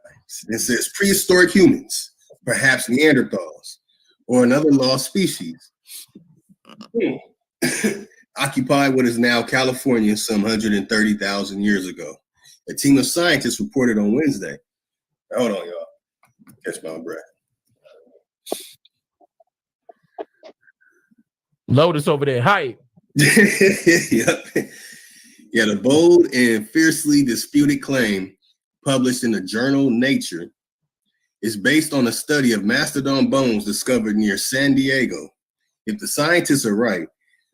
It says prehistoric humans, perhaps Neanderthals, or another lost species, occupied what is now California some 130,000 years ago. A team of scientists reported on Wednesday. Hold on, y'all. Catch my breath. Lotus over there, hype. Yep. Yeah, the bold and fiercely disputed claim published in the journal Nature is based on a study of mastodon bones discovered near San Diego. If the scientists are right,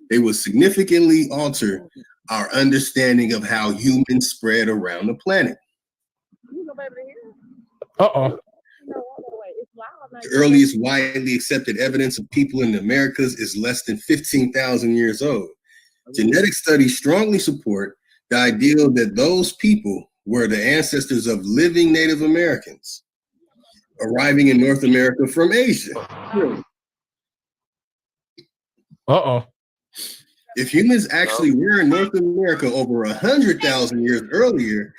they will significantly alter our understanding of how humans spread around the planet. Uh-oh. The earliest widely accepted evidence of people in the Americas is less than 15,000 years old. Genetic studies strongly support the ideal that those people were the ancestors of living Native Americans arriving in North America from Asia. Uh-oh. If humans actually were in North America over 100,000 years earlier,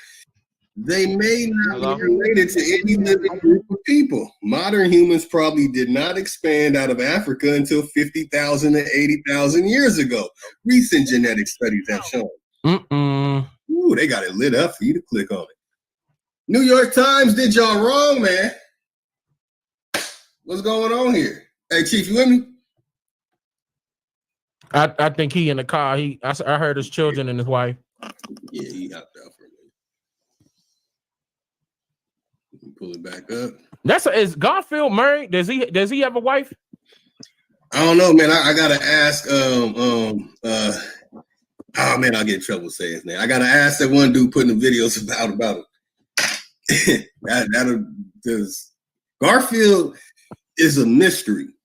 they may not be related to any living group of people. Modern humans probably did not expand out of Africa until 50,000 to 80,000 years ago. Recent genetic studies have shown. Ooh, they got it lit up for you to click on it. New York Times did y'all wrong, man. What's going on here? Hey, Chief, you with me? I think he in the car. I heard his children and his wife. Yeah, he hopped out for a minute. Pull it back up. Is Garfield married? Does he have a wife? I don't know, man. I gotta ask. Oh man, I'll get in trouble saying his name. I gotta ask that one dude putting the videos about him. Because Garfield is a mystery.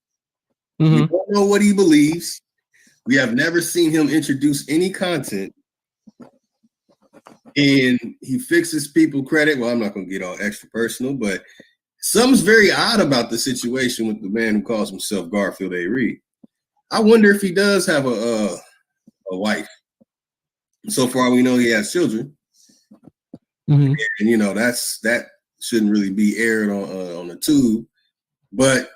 Mm-hmm. We don't know what he believes. We have never seen him introduce any content. And he fixes people credit. Well, I'm not going to get all extra personal, but something's very odd about the situation with the man who calls himself Garfield A. Reed. I wonder if he does have a wife. So far, we know he has children. Mm-hmm. And, you know, that shouldn't really be aired on the tube. But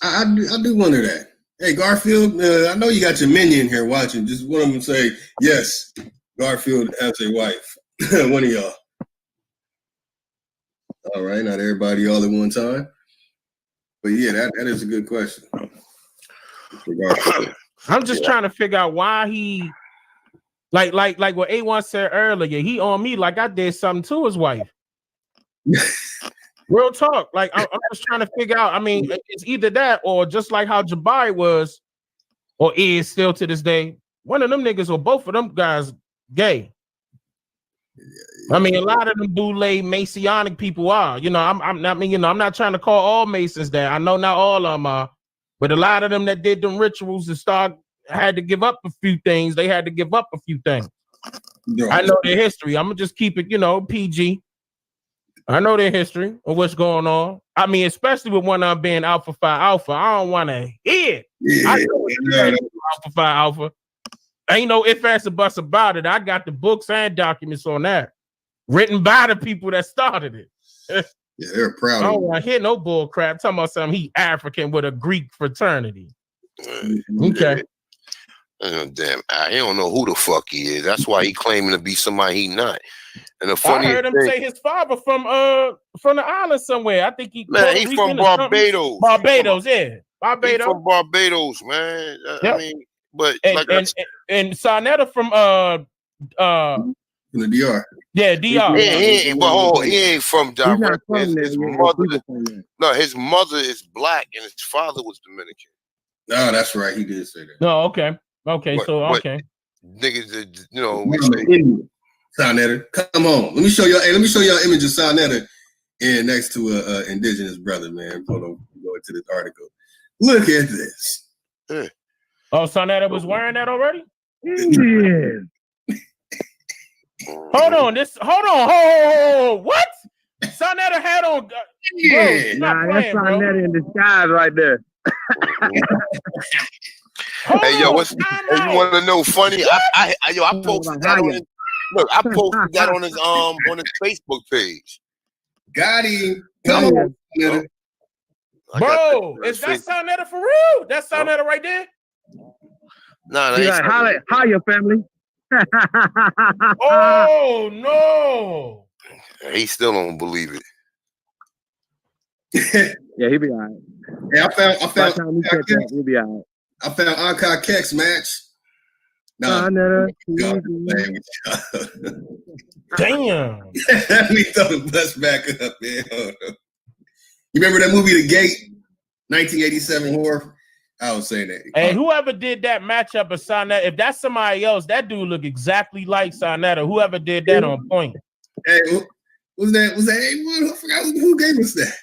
I do wonder that. Hey, Garfield, I know you got your minion here watching. Just one of them say, yes, Garfield has a wife. One of y'all. All right, not everybody all at one time. But yeah, that is a good question. I'm just trying to figure out why he, like what A1 said earlier, he on me like I did something to his wife. Real talk. Like I'm just trying to figure out. I mean, it's either that or just like how Jabari was or is still to this day. One of them niggas or both of them guys gay. I mean, a lot of them boule Masonic people are. You know, I'm not trying to call all Masons that. I know not all of them are, but a lot of them that did them rituals and had to give up a few things. They had to give up a few things. I know their history. I'm gonna just keep it, PG. I know their history of what's going on. I mean, especially with one of them being Alpha Phi Alpha. I don't want to hear it. I know Alpha Phi Alpha. Ain't no ifs, ands, or buts about it. I got the books and documents on that, written by the people that started it. Yeah, they're proud. I don't want to hear no bull crap. Talking about something he African with a Greek fraternity. Okay. Damn, he don't know who the fuck he is. That's why he claiming to be somebody he not. And the funny I heard him say his father from the island somewhere. I think he's from Barbados. Barbados, yeah. Barbados. He's from Barbados, man. Yep. I mean, but and Sarnetta from the DR. Yeah, DR. He ain't from direct. His mother is black and his father was Dominican. No, that's right. He did say that. No, okay. Okay, niggas, Sarnetta, come on. Let me show y'all image of Sarnetta and next to a indigenous brother, man. Hold on, go into this article. Look at this. Yeah. Oh, Sarnetta was wearing that already? Yeah. Hold on. Hold on. What? Sonetta had on. Yeah. Bro, Nah, that's bro. Sonetta in disguise right there. Hey, yo, hey, you want to know funny? I posted that on his, look, I posted that on his Facebook page. Got him. Bro, is that Sonetta for real? That's Sonetta right there? Nah, He's like, hiya, family. Oh no. He still don't believe it. Yeah, he'll be all right. Yeah, I found He'll be all right. I found Anka Kex match. No, damn. Let me throw the bus back up, man. Hold on. You remember that movie, The Gate, 1987 horror? I was saying that. Hey, whoever did that matchup of Sonetta, if that's somebody else, that dude look exactly like Sonetta. Whoever did that on point. Hey, was that A1? I forgot who gave us that.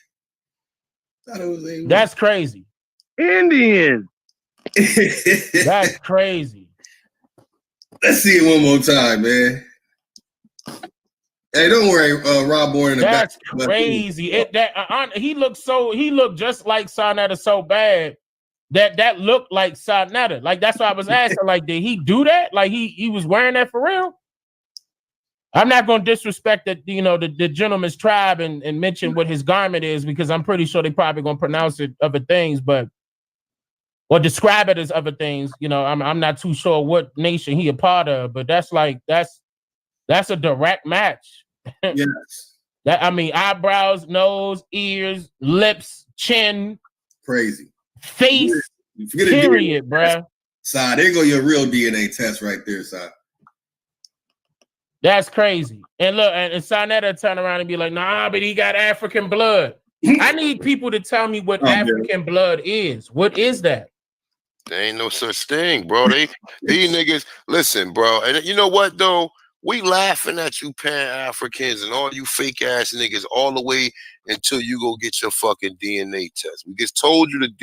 I thought it was A1. That's crazy. Indian. That's crazy. Let's see it one more time, man. Hey, don't worry, Rob Bourne in the back. That's crazy. He looked just like Sonetta so bad that looked like Sonetta. Like that's why I was asking. Like, did he do that? Like he was wearing that for real? I'm not gonna disrespect that, the gentleman's tribe and mention what his garment is, because I'm pretty sure they probably gonna pronounce it other things, or describe it as other things. I'm not too sure what nation he a part of, but that's a direct match. Yes. Eyebrows, nose, ears, lips, chin, crazy face, period, bruh. Si, there go your real DNA test right there, Si. That's crazy. And look, and Sonetta turn around and be like, nah, but he got African blood. I need people to tell me what African blood is. What is that? There ain't no such thing, bro. These niggas, listen, bro. And you know what, though? We laughing at you Pan-Africans and all you fake ass niggas all the way until you go get your fucking DNA test. We just told you to